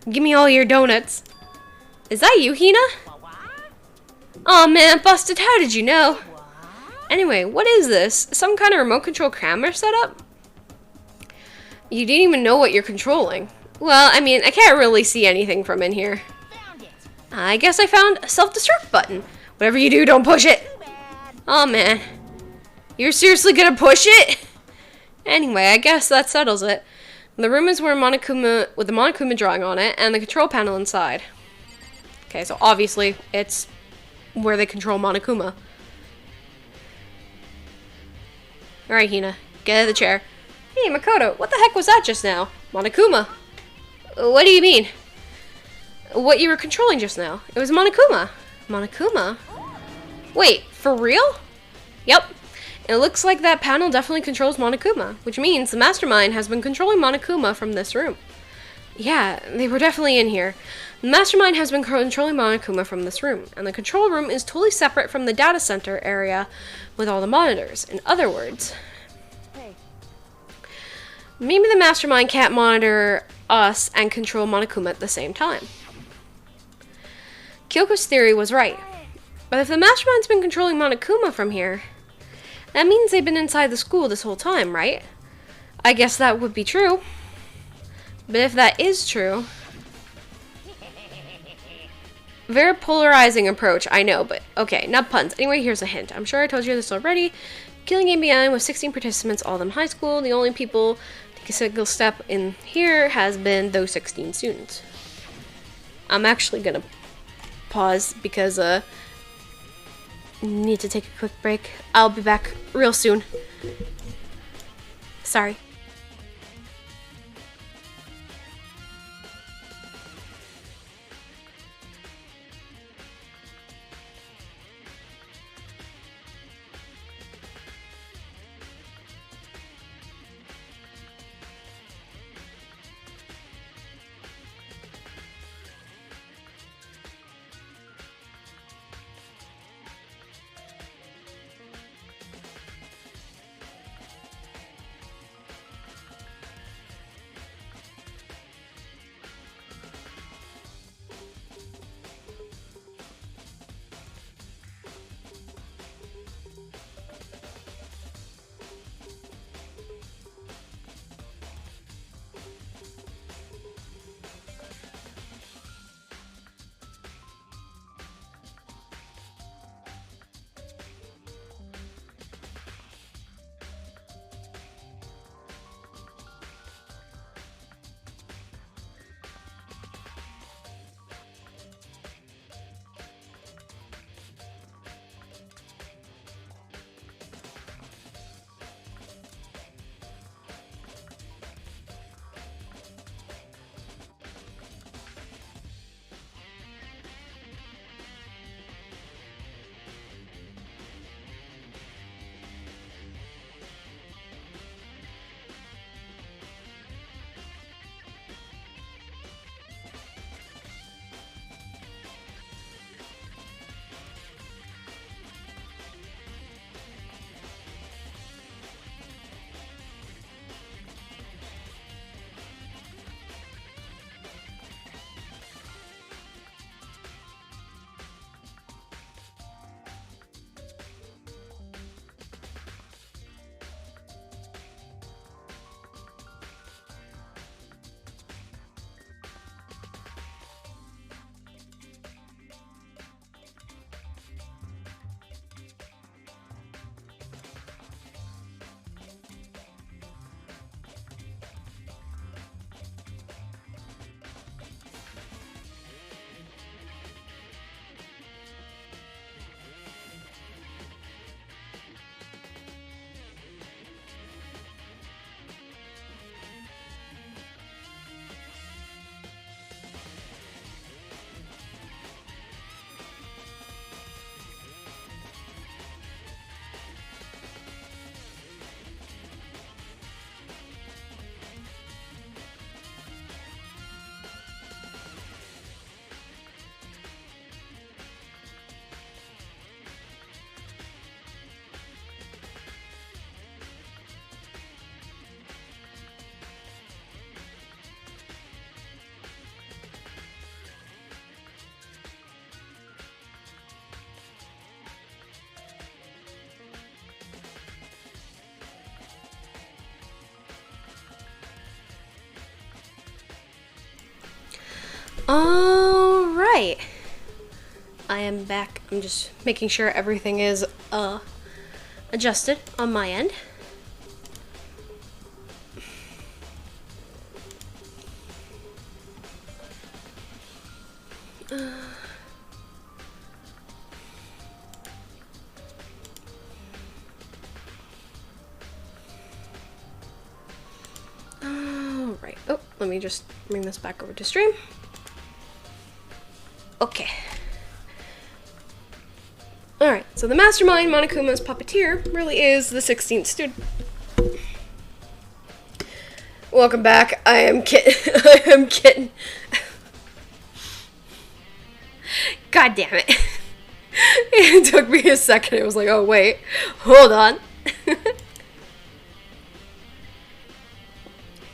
Give me all your donuts. Is that you, Hina? Aw, man, busted. How did you know? Anyway, what is this? Some kind of remote control camera setup? You didn't even know what you're controlling. Well, I mean, I can't really see anything from in here. I guess I found a self-destruct button. Whatever you do, don't push it. Oh man. You're seriously gonna push it? Anyway, I guess that settles it. The room is where Monokuma, with the Monokuma drawing on it, and the control panel inside. Okay, so obviously, it's where they control Monokuma. Alright, Hina. Get out of the chair. Hey, Makoto, what the heck was that just now? Monokuma. What do you mean? What you were controlling just now? It was Monokuma. Monokuma? Wait, for real? Yep. It looks like that panel definitely controls Monokuma, which means the mastermind has been controlling Monokuma from this room. Yeah, they were definitely in here. The mastermind has been controlling Monokuma from this room, and the control room is totally separate from the data center area with all the monitors. In other words, maybe the mastermind can't monitor us and control Monokuma at the same time. Kyoko's theory was right. But if the mastermind's been controlling Monokuma from here, that means they've been inside the school this whole time, right? I guess that would be true. But if that is true... Very polarizing approach, I know, but okay, not puns. Anyway, here's a hint. I'm sure I told you this already. Killing game began with 16 participants, all of them high school. The only people to take a single step in here has been those 16 students. I'm actually gonna pause because need to take a quick break. I'll be back real soon. Sorry. Alright. I am back. I'm just making sure everything is adjusted on my end. Alright. Oh, let me just bring this back over to stream. Okay. Alright, so the mastermind, Monokuma's puppeteer, really is the 16th student. Welcome back. I am Kitten. I am Kitten. God damn it. It took me a second. It was like, oh wait, hold on.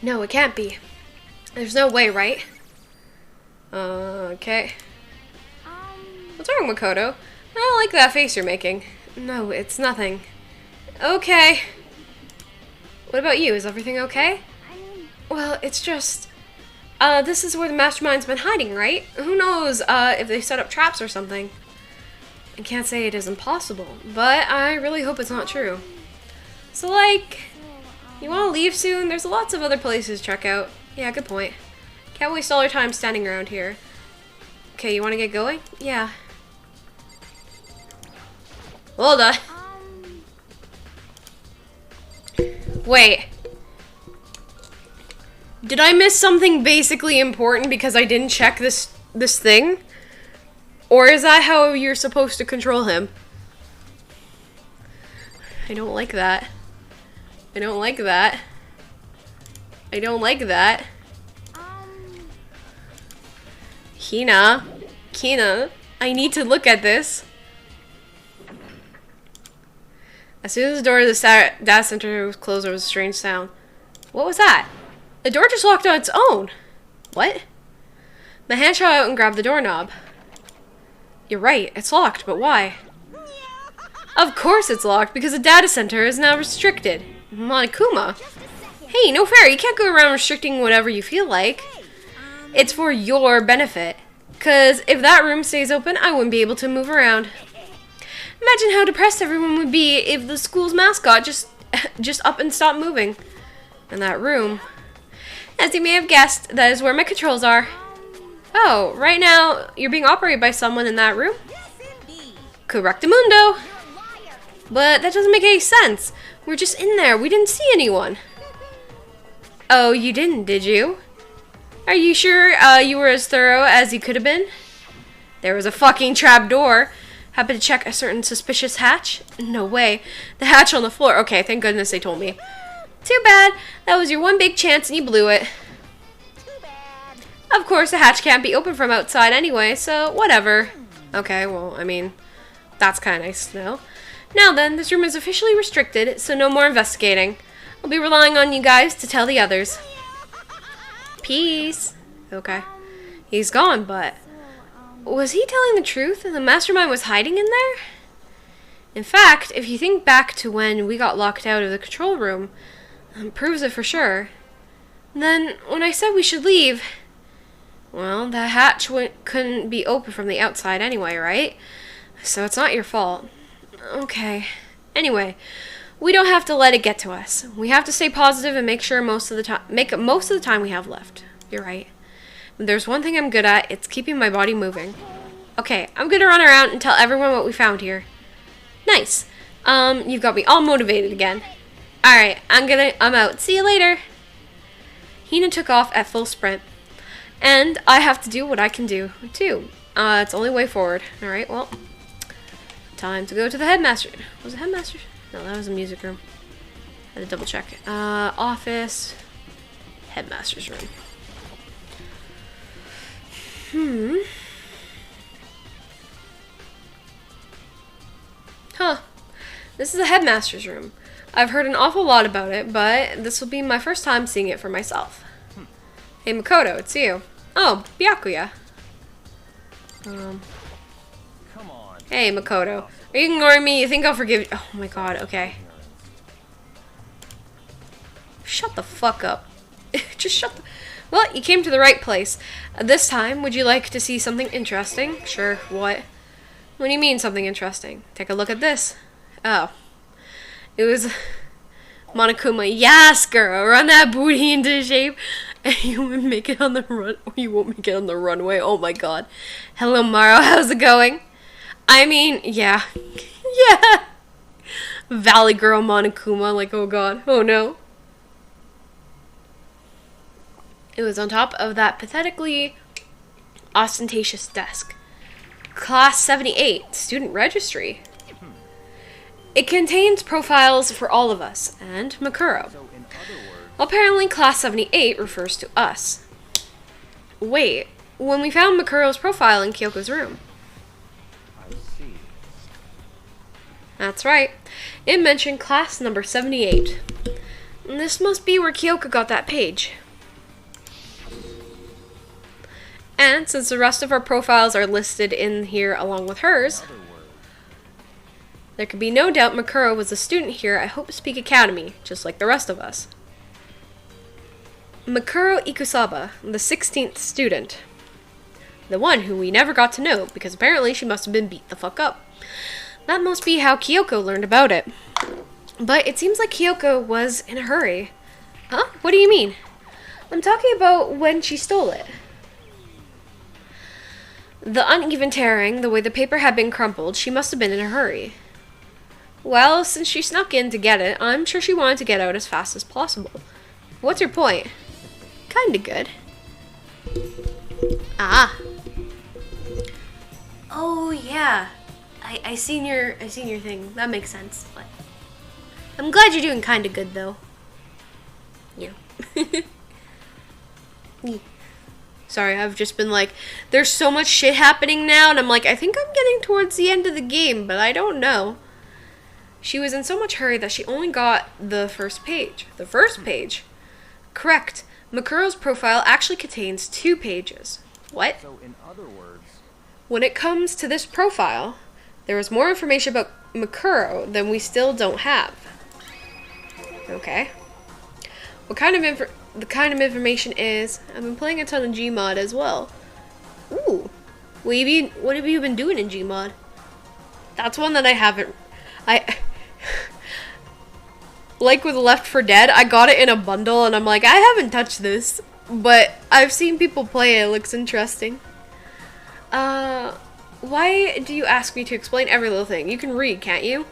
No, it can't be. There's no way, right? Okay. What's wrong, Makoto? I don't like that face you're making. No, it's nothing. Okay. What about you? Is everything okay? Well, it's just... this is where the mastermind's been hiding, right? Who knows, if they set up traps or something. I can't say it is impossible, but I really hope it's not true. So, like, you want to leave soon? There's lots of other places to check out. Yeah, good point. Can't waste all our time standing around here. Okay, you want to get going? Yeah. Hold on. Wait. Did I miss something basically important because I didn't check this thing? Or is that how you're supposed to control him? I don't like that. I don't like that. I don't like that. Kina, I need to look at this. As soon as the door to the data center was closed, there was a strange sound. What was that? The door just locked on its own. What? My hand shot out and grabbed the doorknob. You're right, it's locked, but why? Of course it's locked, because the data center is now restricted. Monokuma? Hey, no fair, you can't go around restricting whatever you feel like. It's for your benefit. Because if that room stays open, I wouldn't be able to move around. Imagine how depressed everyone would be if the school's mascot just up and stopped moving. And that room. As you may have guessed, that is where my controls are. Oh, right now, you're being operated by someone in that room? Correctamundo. But that doesn't make any sense. We're just in there. We didn't see anyone. Oh, you didn't, did you? Are you sure you were as thorough as you could have been? There was a fucking trap door. Happen to check a certain suspicious hatch? No way. The hatch on the floor. Okay, thank goodness they told me. Too bad. That was your one big chance and you blew it. Too bad. Of course, the hatch can't be open from outside anyway, so whatever. Okay, well, I mean, that's kind of nice to know. Now then, this room is officially restricted, so no more investigating. I'll be relying on you guys to tell the others. Peace. Okay. He's gone, but... was he telling the truth? The mastermind was hiding in there? In fact, if you think back to when we got locked out of the control room, proves it for sure. Then, when I said we should leave... well, the hatch couldn't be open from the outside anyway, right? So it's not your fault. Okay. Anyway, we don't have to let it get to us. We have to stay positive and make most of the time we have left. You're right. If there's one thing I'm good at, it's keeping my body moving. Okay, I'm gonna run around and tell everyone what we found here. Nice. You've got me all motivated again. Alright, I'm out. See you later. Hina took off at full sprint. And I have to do what I can do, too. It's the only way forward. Alright, well. Time to go to the headmaster. Was it headmaster? No, that was the music room. Had to double check. Office. Headmaster's room. Huh. This is the headmaster's room. I've heard an awful lot about it, but this will be my first time seeing it for myself. Hey, Makoto, it's you. Oh, Byakuya. Come on. Hey, Makoto. Are you ignoring me? You think I'll forgive you? Oh my god, okay. Shut the fuck up. Just shut the... well, you came to the right place. This time, would you like to see something interesting? Sure, what? What do you mean, something interesting? Take a look at this. Oh. It was... Monokuma. Yes, girl! Run that booty into shape. And you won't make it on the run. You won't make it on the runway. Oh my god. Hello, Maro. How's it going? I mean, yeah. Yeah! Valley girl Monokuma. Like, oh god. Oh no. It was on top of that pathetically ostentatious desk. Class 78, student registry. It contains profiles for all of us, and Makuro. So in other words, Apparently, Class 78 refers to us. Wait, when we found Makuro's profile in Kyoko's room. I see. That's right. It mentioned class number 78. And this must be where Kyoko got that page. And since the rest of our profiles are listed in here along with hers, there could be no doubt Makuro was a student here at Hope Speak Academy, just like the rest of us. Makuro Ikusaba, the 16th student. The one who we never got to know, because apparently she must have been beat the fuck up. That must be how Kyoko learned about it. But it seems like Kyoko was in a hurry. Huh? What do you mean? I'm talking about when she stole it. The uneven tearing, the way the paper had been crumpled, she must have been in a hurry. Well, since she snuck in to get it, I'm sure she wanted to get out as fast as possible. What's your point? Kinda good. Ah. Oh yeah. I seen your thing. That makes sense. But I'm glad you're doing kinda good though. Yeah. Sorry, I've just been like, there's so much shit happening now, and I'm like, I think I'm getting towards the end of the game, but I don't know. She was in so much hurry that she only got the first page. The first page? Correct. Makuro's profile actually contains 2 pages. What? So in other words, when it comes to this profile, there is more information about Makuro than we still don't have. Okay. What kind of the kind of information is, I've been playing a ton of Gmod as well. Ooh. What have you been doing in Gmod? That's one that I haven't... like with Left 4 Dead, I got it in a bundle and I'm like, I haven't touched this. But I've seen people play it. It looks interesting. Why do you ask me to explain every little thing? You can read, can't you?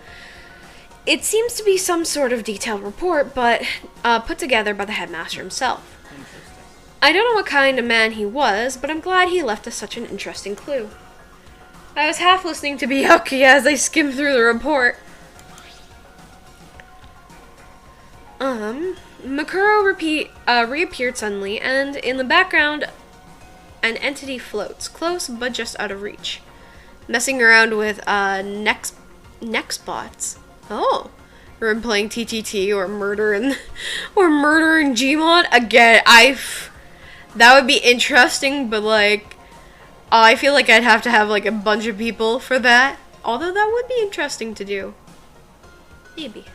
It seems to be some sort of detailed report, but put together by the headmaster himself. I don't know what kind of man he was, but I'm glad he left us such an interesting clue. I was half listening to Byakuya as I skimmed through the report. Makuro reappeared suddenly, and in the background, an entity floats, close but just out of reach. Messing around with neck spots. Oh, we're playing TTT or murder in Gmod again. That would be interesting, but like, I feel like I'd have to have like a bunch of people for that. Although that would be interesting to do. Maybe.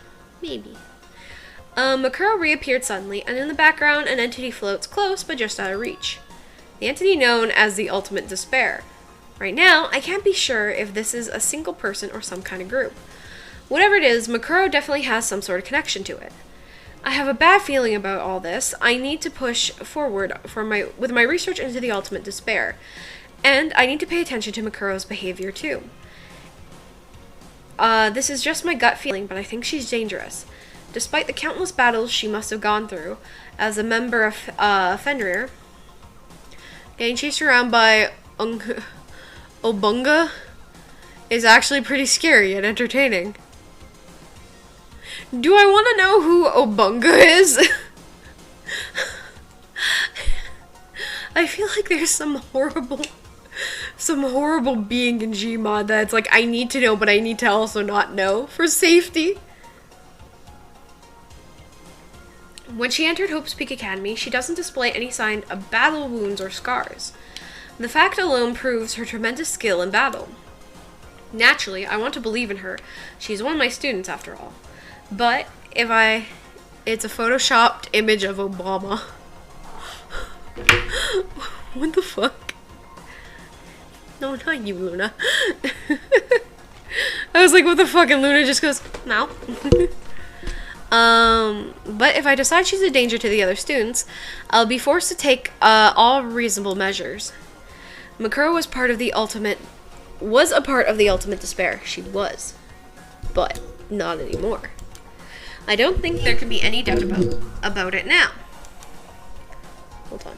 Makuro reappeared suddenly, and in the background, an entity floats close but just out of reach. The entity known as the Ultimate Despair. Right now, I can't be sure if this is a single person or some kind of group. Whatever it is, Makuro definitely has some sort of connection to it. I have a bad feeling about all this. I need to push forward with my research into the Ultimate Despair. And I need to pay attention to Makuro's behavior too. This is just my gut feeling, but I think she's dangerous. Despite the countless battles she must have gone through as a member of Fenrir, getting chased around by Obunga is actually pretty scary and entertaining. Do I want to know who Obunga is? I feel like there's some horrible being in Gmod that's like, I need to know, but I need to also not know for safety. When she entered Hope's Peak Academy, she doesn't display any sign of battle wounds or scars. The fact alone proves her tremendous skill in battle. Naturally, I want to believe in her. She's one of my students, after all. But it's a photoshopped image of Obama. What the fuck? No, not you, Luna. I was like, what the fuck? And Luna just goes, no. But if I decide she's a danger to the other students, I'll be forced to take all reasonable measures. Makuro was a part of the Ultimate Despair. She was. But not anymore. I don't think there can be any doubt about it now. Hold on.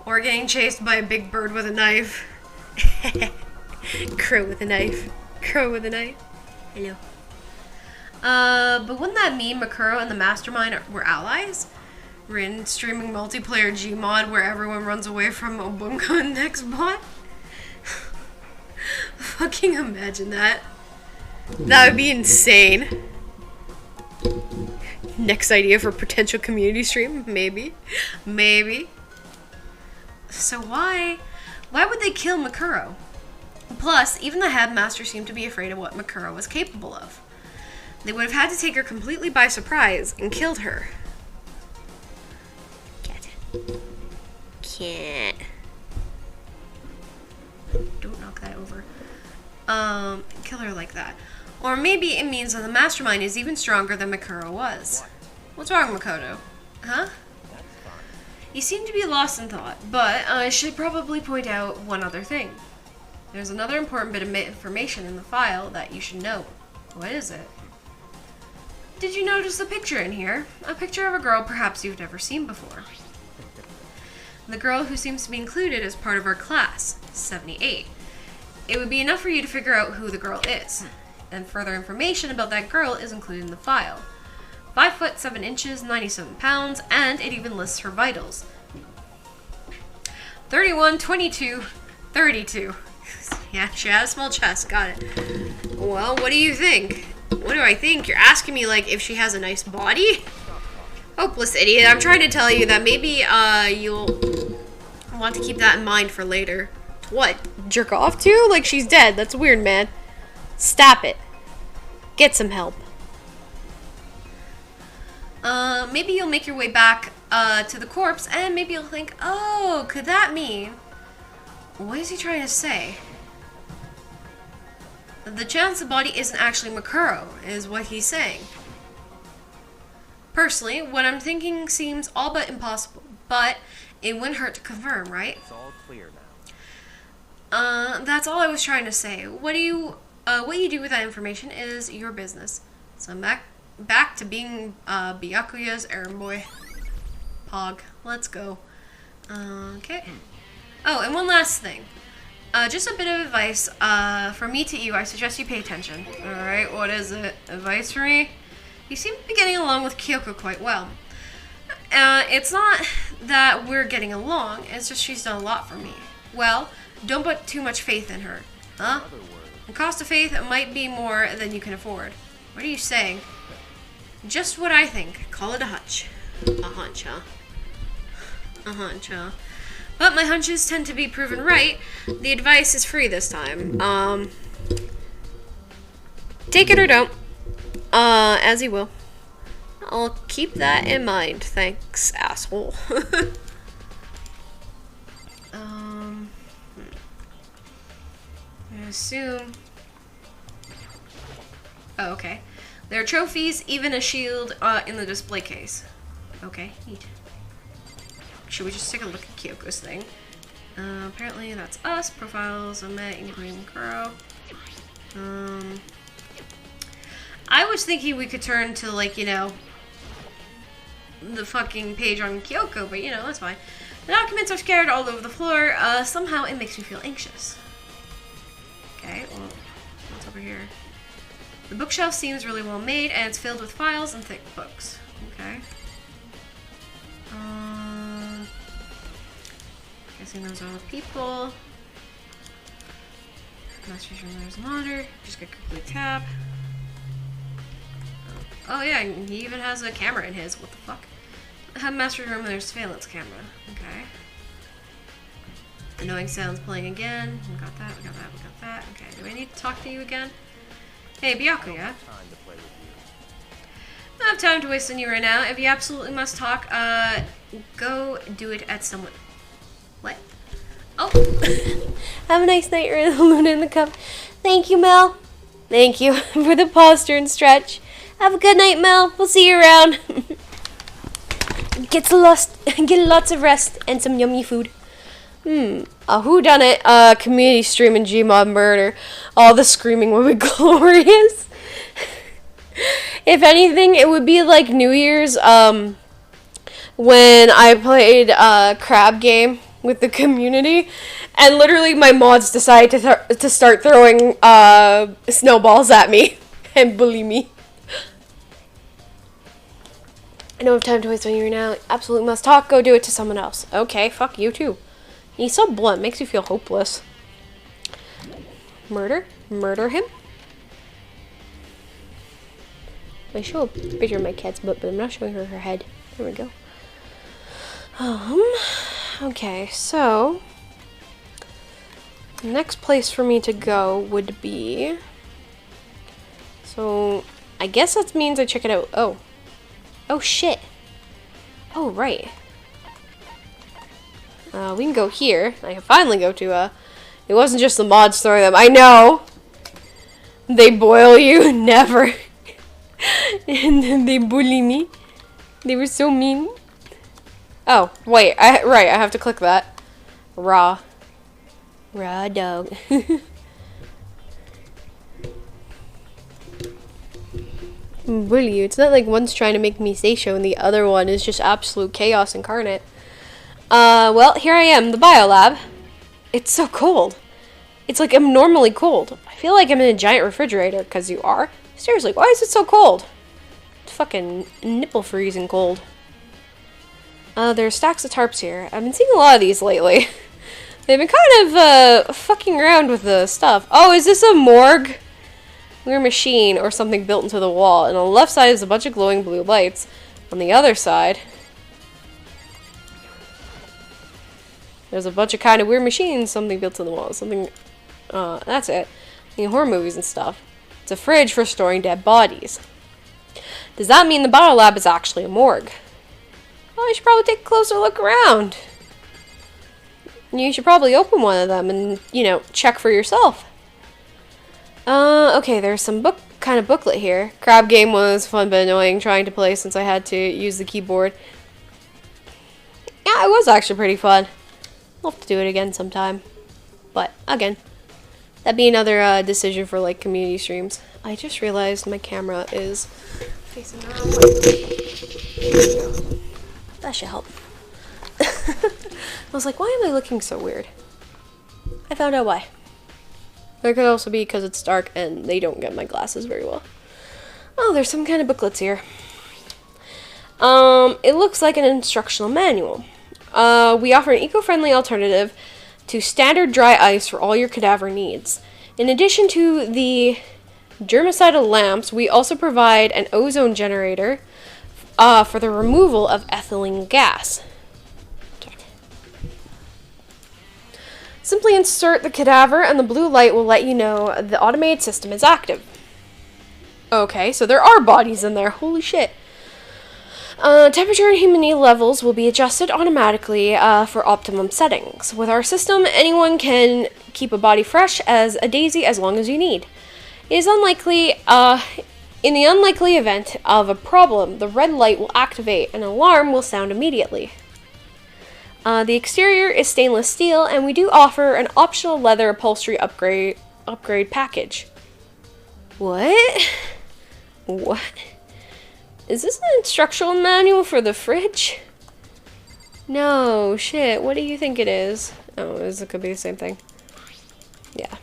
Or getting chased by a big bird with a knife. Crow with a knife. Hello. But wouldn't that mean Makuro and the Mastermind were allies? We're in streaming multiplayer Gmod where everyone runs away from Obunga and Nextbot? Fucking imagine that. That would be insane. Next idea for potential community stream? Maybe. So why would they kill Makuro? Plus, even the headmaster seemed to be afraid of what Makuro was capable of. They would have had to take her completely by surprise and killed her. Can't. Don't knock that over. Kill her like that. Or maybe it means that the mastermind is even stronger than Makuro was. What's wrong, Makoto? Huh? You seem to be lost in thought, but I should probably point out one other thing. There's another important bit of information in the file that you should know. What is it? Did you notice the picture in here? A picture of a girl perhaps you've never seen before. The girl who seems to be included as part of our class, 78. It would be enough for you to figure out who the girl is. And further information about that girl is included in the file. 5 foot 7 inches, 97 pounds, and it even lists her vitals. 31, 22, 32. Yeah, she has a small chest, got it. Well, what do you think? What do I think? You're asking me, like, if she has a nice body? Hopeless idiot. I'm trying to tell you that maybe, you'll want to keep that in mind for later. What? Jerk off to? Like, she's dead. That's weird, man. Stop it. Get some help. Maybe you'll make your way back, to the corpse, and maybe you'll think, oh, could that mean... What is he trying to say? The chance the body isn't actually Makuro, is what he's saying. Personally, what I'm thinking seems all but impossible, but it wouldn't hurt to confirm, right? It's all clear now. That's all I was trying to say. What you do with that information is your business. So I'm back to being, Byakuya's errand boy. Pog, let's go. Okay. Oh, and one last thing. Just a bit of advice, from me to you. I suggest you pay attention. Alright, what is it? Advice for me? You seem to be getting along with Kyoko quite well. It's not that we're getting along, it's just she's done a lot for me. Well, don't put too much faith in her. Huh? The cost of faith might be more than you can afford. What are you saying? Just what I think. Call it a hunch. A hunch, huh? A hunch, huh? But my hunches tend to be proven right. The advice is free this time. Take it or don't. As you will. I'll keep that in mind. Thanks, asshole. I assume... Oh, okay. There are trophies, even a shield, in the display case. Okay, neat. Should we just take a look at Kyoko's thing? Apparently that's us. Profiles, Omet, including Kuro. I was thinking we could turn to, like, you know, the fucking page on Kyoko, but, you know, that's fine. The documents are scattered all over the floor. Somehow it makes me feel anxious. Okay, well, what's over here? The bookshelf seems really well made, and it's filled with files and thick books. Okay. Guessing those are all the people. Master's room, there's a monitor. Just gonna quickly tap. Oh yeah, he even has a camera in his. What the fuck? Master's room, there's surveillance camera. Okay. Annoying sounds playing again. We got that, we got that, we got that. Okay, do I need to talk to you again? Hey, Byakuya. I don't have time to waste on you right now. If you absolutely must talk, go do it at someone. What? Oh. Have a nice night, Luna in the cup. Thank you, Mel. Thank you for the posture and stretch. Have a good night, Mel. We'll see you around. Get lots of rest and some yummy food. A whodunit, community stream and Gmod murder. All the screaming would be glorious. If anything, it would be like New Year's, when I played a crab game with the community, and literally my mods decided to start throwing, snowballs at me and bully me. I don't have time to waste on you right now. Absolutely must talk. Go do it to someone else. Okay, fuck you too. He's so blunt. Makes you feel hopeless. Murder? Murder him? I show a picture of my cat's butt, but I'm not showing her head. There we go. Okay, so... the next place for me to go would be... so, I guess that means I check it out. Oh. Oh, shit. Oh, right. We can go here. I can finally go to, it wasn't just the mods throwing them. I know! They boil you? Never. And then they bully me. They were so mean. Oh, wait. Right, I have to click that. Raw. Raw dog. Bully you. It's not like one's trying to make me say so and the other one is just absolute chaos incarnate. Well, here I am, the biolab. It's so cold. It's like abnormally cold. I feel like I'm in a giant refrigerator, because you are. Seriously, why is it so cold? It's fucking nipple freezing cold. There are stacks of tarps here. I've been seeing a lot of these lately. They've been kind of, fucking around with the stuff. Oh, is this a morgue? We're a machine or something built into the wall. And on the left side is a bunch of glowing blue lights. On the other side, there's a bunch of kind of weird machines, something built in the wall. Something, that's it. In horror movies and stuff. It's a fridge for storing dead bodies. Does that mean the biolab is actually a morgue? Well, I should probably take a closer look around. You should probably open one of them and, you know, check for yourself. Okay, there's some kind of booklet here. Crab game was fun but annoying trying to play since I had to use the keyboard. Yeah, it was actually pretty fun. I'll have to do it again sometime. But, again, that'd be another decision for, like, community streams. I just realized my camera is facing the wrong way. That should help. I was like, why am I looking so weird? I found out why. It could also be because it's dark and they don't get my glasses very well. Oh, there's some kind of booklets here. It looks like an instructional manual. We offer an eco-friendly alternative to standard dry ice for all your cadaver needs. In addition to the germicidal lamps, we also provide an ozone generator for the removal of ethylene gas. Simply insert the cadaver and the blue light will let you know the automated system is active. Okay, so there are bodies in there. Holy shit. Temperature and humidity levels will be adjusted automatically for optimum settings. With our system, anyone can keep a body fresh as a daisy as long as you need. It is unlikely, in the unlikely event of a problem, the red light will activate and an alarm will sound immediately. The exterior is stainless steel, and we do offer an optional leather upholstery upgrade package. What? What? Is this an instructional manual for the fridge? No, shit. What do you think it is? Oh, it could be the same thing. Yeah.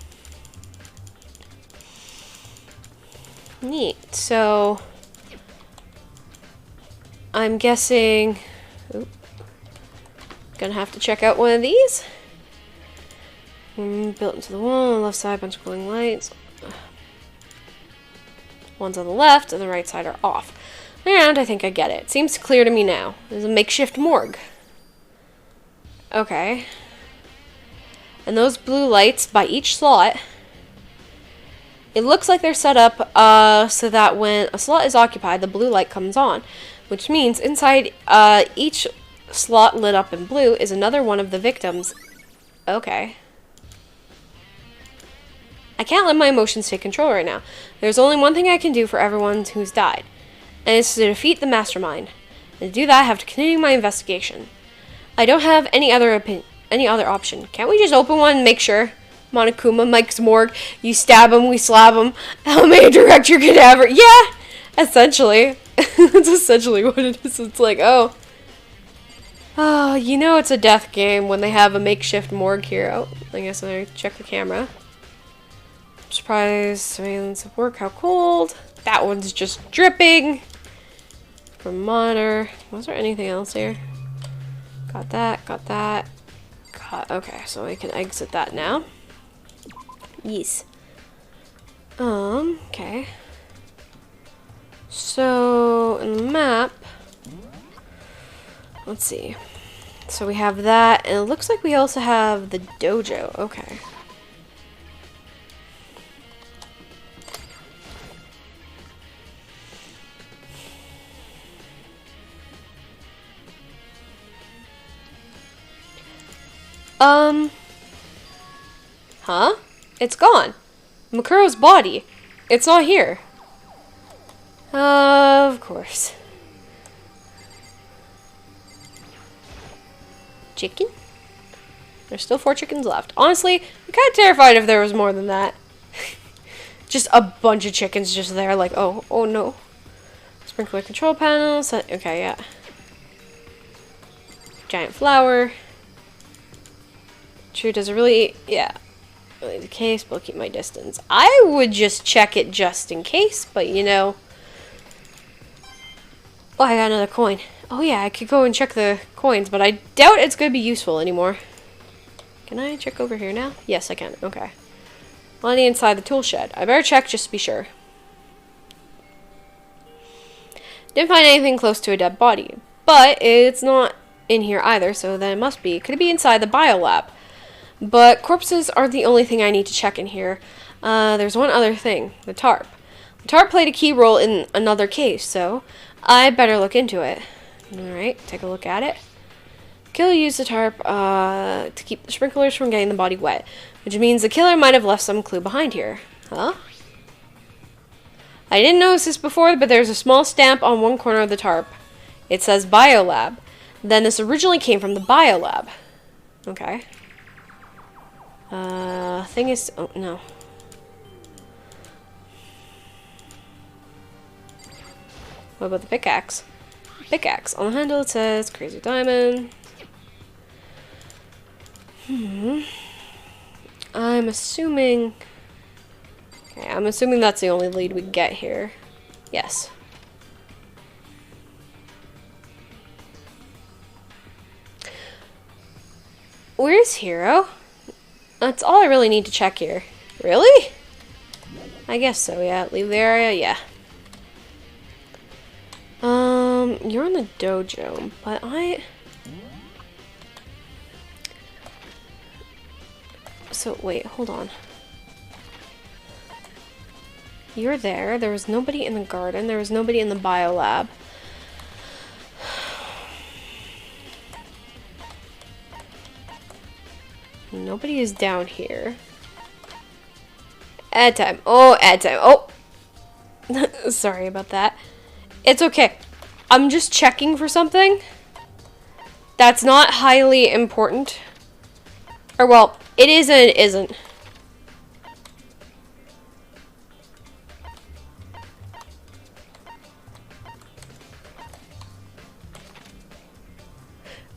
Neat. So, I'm guessing... Oop. Gonna have to check out one of these. Built into the wall on the left side, bunch of glowing lights. Ones on the left and the right side are off. And I think I get it. Seems clear to me now. There's a makeshift morgue. Okay. And those blue lights by each slot, it looks like they're set up so that when a slot is occupied, the blue light comes on. Which means inside each slot lit up in blue is another one of the victims. Okay. I can't let my emotions take control right now. There's only one thing I can do for everyone who's died, and it's to defeat the mastermind. And to do that, I have to continue my investigation. I don't have any other option. Can't we just open one and make sure? Monokuma, Mike's morgue. You stab him, we slab him. How may I direct your cadaver? Yeah, essentially. That's essentially what it is. It's like, oh, you know it's a death game when they have a makeshift morgue here. Oh, I guess I check the camera. Surprise, surveillance of work, how cold. That one's just dripping. From monitor. Was there anything else here? Got that, got that. Okay, so we can exit that now. Yes. Okay. So, in the map, let's see. So we have that, and it looks like we also have the dojo. Okay. Huh? It's gone. Makuro's body. It's not here. Of course. Chicken? There's still 4 chickens left. Honestly, I'm kind of terrified if there was more than that. Just a bunch of chickens just there, like, oh no. Sprinkler control panels. Okay, yeah. Giant flower. True, does it really... Yeah. Really the case, but I'll keep my distance. I would just check it just in case, but you know... Oh, I got another coin. Oh yeah, I could go and check the coins, but I doubt it's going to be useful anymore. Can I check over here now? Yes, I can. Okay. Money inside the tool shed. I better check just to be sure. Didn't find anything close to a dead body, but it's not in here either, so then it must be. Could it be inside the biolab? But corpses aren't the only thing I need to check in here. There's one other thing. The tarp. The tarp played a key role in another case, so I better look into it. Alright, take a look at it. Killer used the tarp to keep the sprinklers from getting the body wet, which means the killer might have left some clue behind here. Huh? I didn't notice this before, but there's a small stamp on one corner of the tarp. It says Biolab. Then this originally came from the Biolab. Okay. Thing is... Oh, no. What about the pickaxe? Pickaxe. On the handle it says Crazy Diamond. I'm assuming... Okay, I'm assuming that's the only lead we get here. Yes. Where's Hero? That's all I really need to check here. Really? I guess so, yeah. Leave the area, yeah. You're in the dojo, but So, wait, hold on. You're there. There was nobody in the garden. There was nobody in the biolab. Nobody is down here. Ad time. Oh, ad time. Oh! Sorry about that. It's okay. I'm just checking for something. That's not highly important. Or, well, it is and it isn't.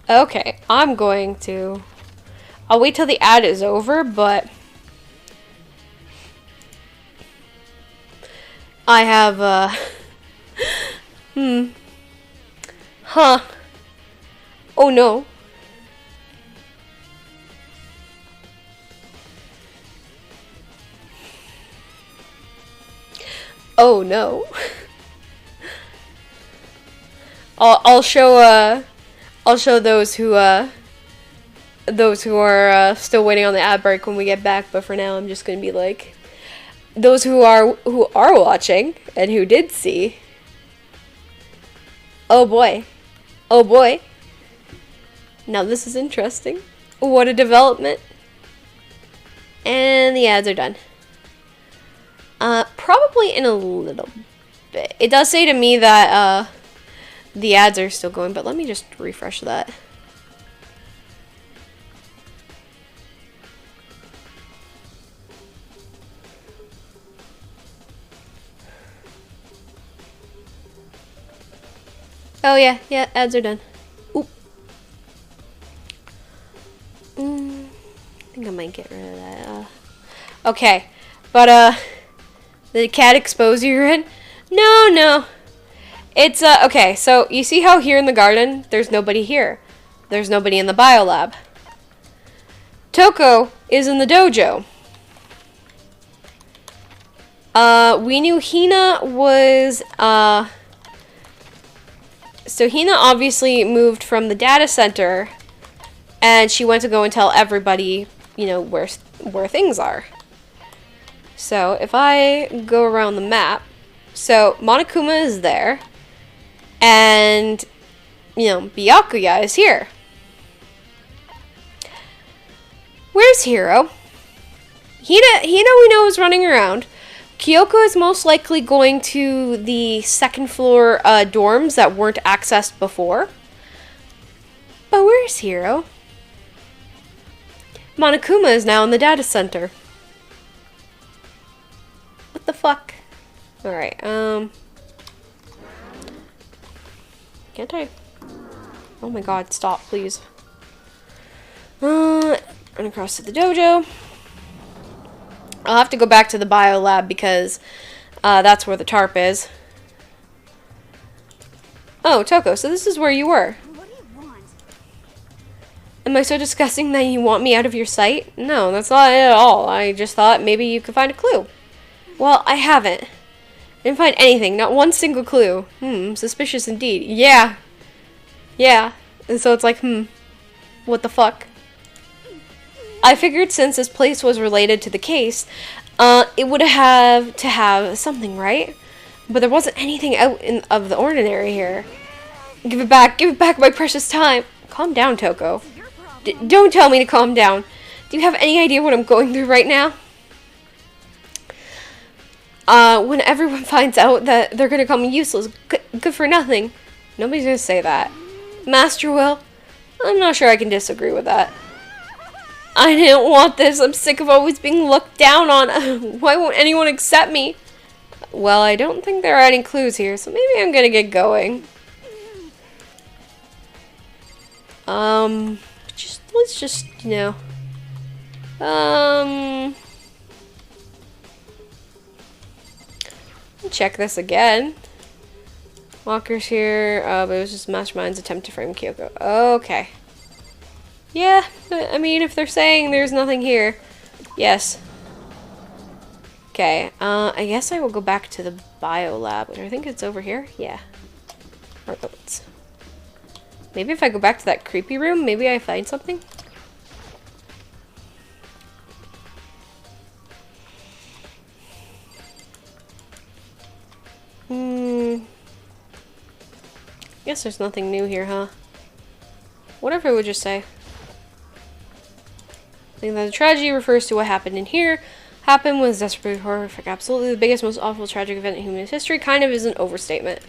Okay, I'll wait till the ad is over, but I have, Huh. Oh no. Oh no. I'll show those who are still waiting on the ad break when we get back, but for now I'm just gonna be like those who are watching and who did see. Oh boy. Oh boy. Now this is interesting. What a development. And the ads are done. Probably in a little bit. It does say to me that the ads are still going, but let me just refresh that. Oh yeah, ads are done. Oop. I think I might get rid of that. Okay, but did the cat expose you, Ren? No. It's okay. So you see how here in the garden, there's nobody here. There's nobody in the biolab. Toko is in the dojo. We knew Hina was So Hina obviously moved from the data center, and she went to go and tell everybody, you know, where things are. So if I go around the map, so Monokuma is there, and you know, Byakuya is here. Where's Hiro? Hina we know is running around. Kyoko is most likely going to the second floor dorms that weren't accessed before. But where's Hiro? Monokuma is now in the data center. What the fuck? Alright, can't I? Oh my god, stop, please. Run across to the dojo. I'll have to go back to the bio lab because that's where the tarp is. Oh, Toko, so this is where you were. What do you want? Am I so disgusting that you want me out of your sight? No, that's not it at all. I just thought maybe you could find a clue. Well, I haven't. I didn't find anything, not one single clue. Suspicious indeed. Yeah. Yeah. And so it's like, what the fuck? I figured since this place was related to the case, it would have to have something, right? But there wasn't anything out of the ordinary here. Give it back my precious time. Calm down, Toko. Don't tell me to calm down. Do you have any idea what I'm going through right now? When everyone finds out that they're gonna call me useless, good for nothing. Nobody's gonna say that. Master will. I'm not sure I can disagree with that. I didn't want this. I'm sick of always being looked down on. Why won't anyone accept me? Well, I don't think there are any clues here, so maybe I'm gonna get going. Let's just, you know. Check this again. Walker's here, but it was just Mastermind's attempt to frame Kyoko. Okay. Yeah, I mean, if they're saying there's nothing here, yes. Okay, I guess I will go back to the bio lab, which I think it's over here. Yeah. Or notes. Maybe if I go back to that creepy room, maybe I find something? Guess there's nothing new here, huh? What if I would just say? I think that the tragedy refers to what happened in here. Happened was desperately horrific. Absolutely the biggest, most awful tragic event in human history. Kind of is an overstatement.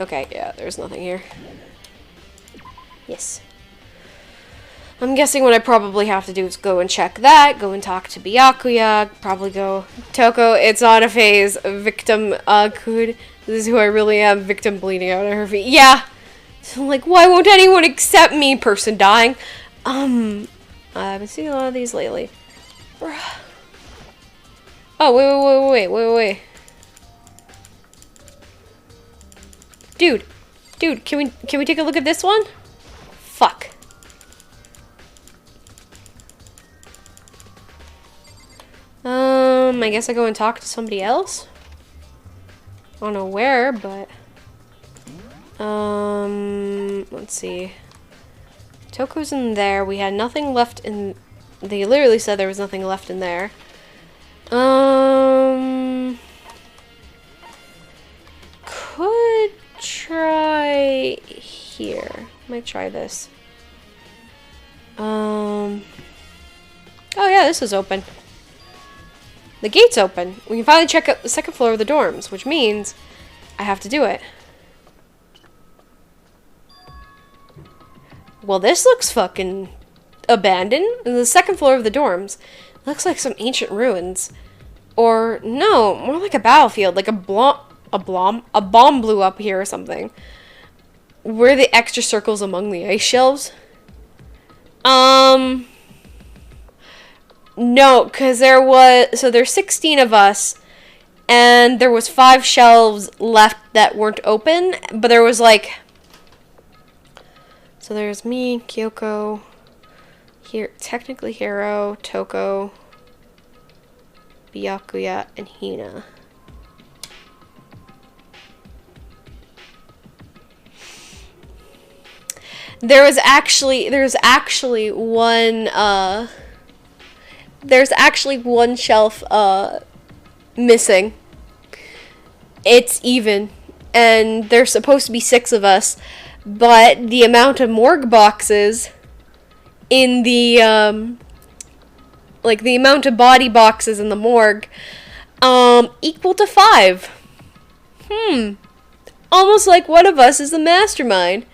Okay, yeah, there's nothing here. Yes. I'm guessing what I probably have to do is go and check that, go and talk to Byakuya, probably go, Toko, it's on a phase, victim, this is who I really am, victim bleeding out of her feet. Yeah! So, like, why won't anyone accept me, person dying? I've been seeing a lot of these lately. Bruh. Oh, wait. Dude, can we take a look at this one? Fuck. I guess I go and talk to somebody else. I don't know where, but let's see. Toko's in there. We had nothing left in. They literally said there was nothing left in there. Could try here. Might try this. Oh yeah, this is open. The gate's open. We can finally check out the second floor of the dorms, which means I have to do it. Well, this looks fucking abandoned. The second floor of the dorms looks like some ancient ruins. Or, no, more like a battlefield. Like a bomb blew up here or something. Where are the extra circles among the ice shelves? No, because there's 16 of us, and there was 5 shelves left that weren't open, but there was like, so there's me, Kyoko, here, technically Hiro, Toko, Byakuya, and Hina. There's actually one shelf missing. It's even, and there's supposed to be 6 of us, but the amount of morgue boxes in the the amount of body boxes in the morgue Equal to 5. Almost like one of us is the mastermind.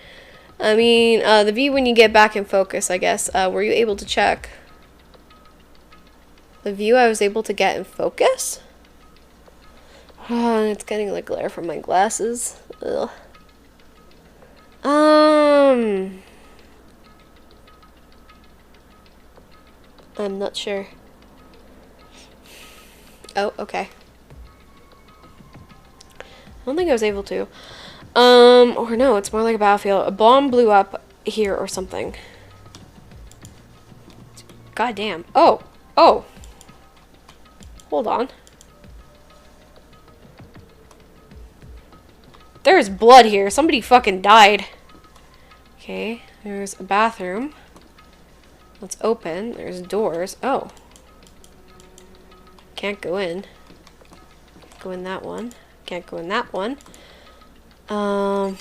I mean, the view when you get back in focus, I guess. Were you able to check? The view I was able to get in focus? Oh, it's getting like glare from my glasses. Ugh. I'm not sure. Oh, okay. I don't think I was able to. Or no, it's more like a battlefield. A bomb blew up here or something. God damn. Oh. Oh. Hold on. There's blood here. Somebody fucking died. Okay, there's a bathroom. Let's open. There's doors. Oh. Can't go in. Go in that one. Can't go in that one. Oh.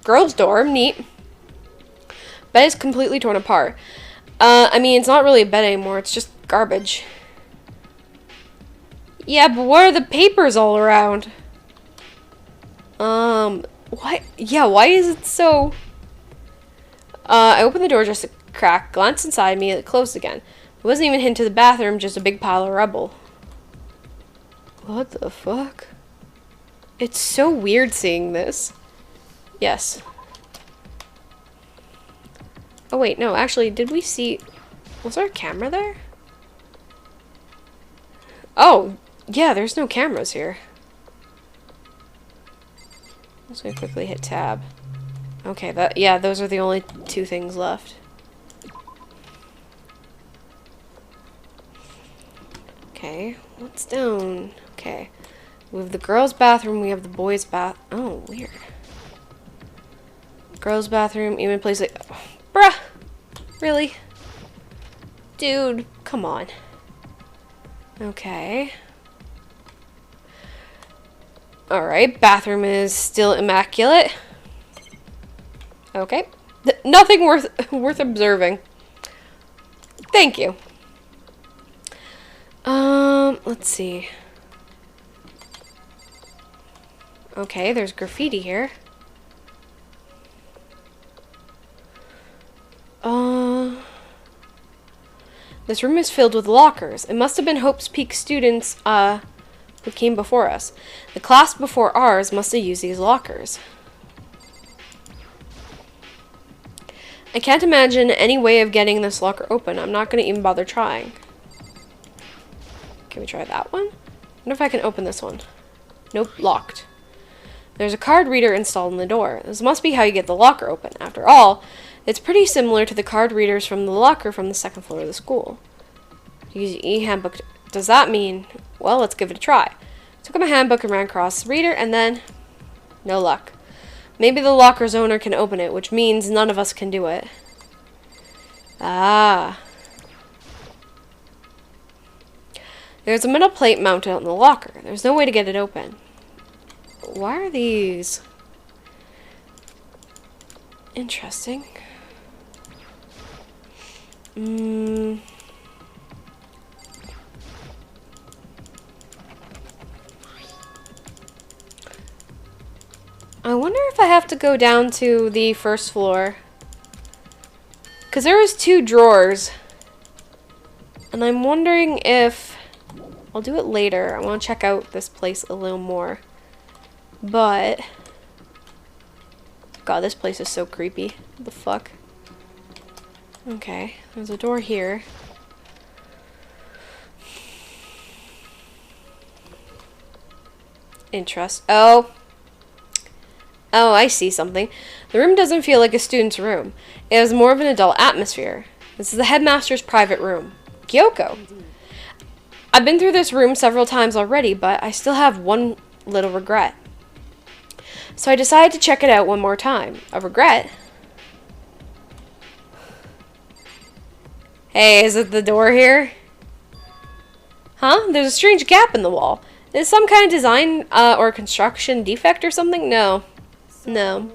Girls' dorm. Neat. Bed is completely torn apart. I mean, it's not really a bed anymore. It's just garbage. Yeah, but what are the papers all around? Why? Yeah, why is it so... I opened the door just a crack, glanced inside me, and it closed again. It wasn't even into the bathroom, just a big pile of rubble. What the fuck? It's so weird seeing this. Yes. Oh wait, no, actually, did we see... Was there a camera there? Oh, yeah, there's no cameras here. I'm just gonna quickly hit tab. Okay, yeah, those are the only 2 things left. Okay, what's down? Okay. We have the girls' bathroom, we have the boys' bath. Oh, weird. Girls' bathroom, even place like... Bruh! Really? Dude, come on. Okay. Alright, bathroom is still immaculate. Okay. Nothing worth observing. Thank you. Let's see. Okay, there's graffiti here. This room is filled with lockers. It must have been Hope's Peak students, who came before us. The class before ours must have used these lockers. I can't imagine any way of getting this locker open. I'm not going to even bother trying. Can we try that one? I wonder if I can open this one. Nope, locked. There's a card reader installed in the door. This must be how you get the locker open. After all, it's pretty similar to the card readers from the locker from the 2nd floor of the school. Use your e-handbook. Does that mean... Well, let's give it a try. Took my handbook and ran across the reader, and then... No luck. Maybe the locker's owner can open it, which means none of us can do it. Ah. There's a metal plate mounted on the locker. There's no way to get it open. Why are these... Interesting. I wonder if I have to go down to the 1st floor. Because there was 2 drawers. And I'm wondering if... I'll do it later. I want to check out this place a little more. But... God, this place is so creepy. What the fuck? Okay, there's a door here. Oh, I see something. The room doesn't feel like a student's room. It has more of an adult atmosphere. This is the headmaster's private room. Kyoko. I've been through this room several times already, but I still have one little regret. So I decided to check it out one more time. A regret? Hey, is it the door here? Huh? There's a strange gap in the wall. Is some kind of design or construction defect or something? No. No.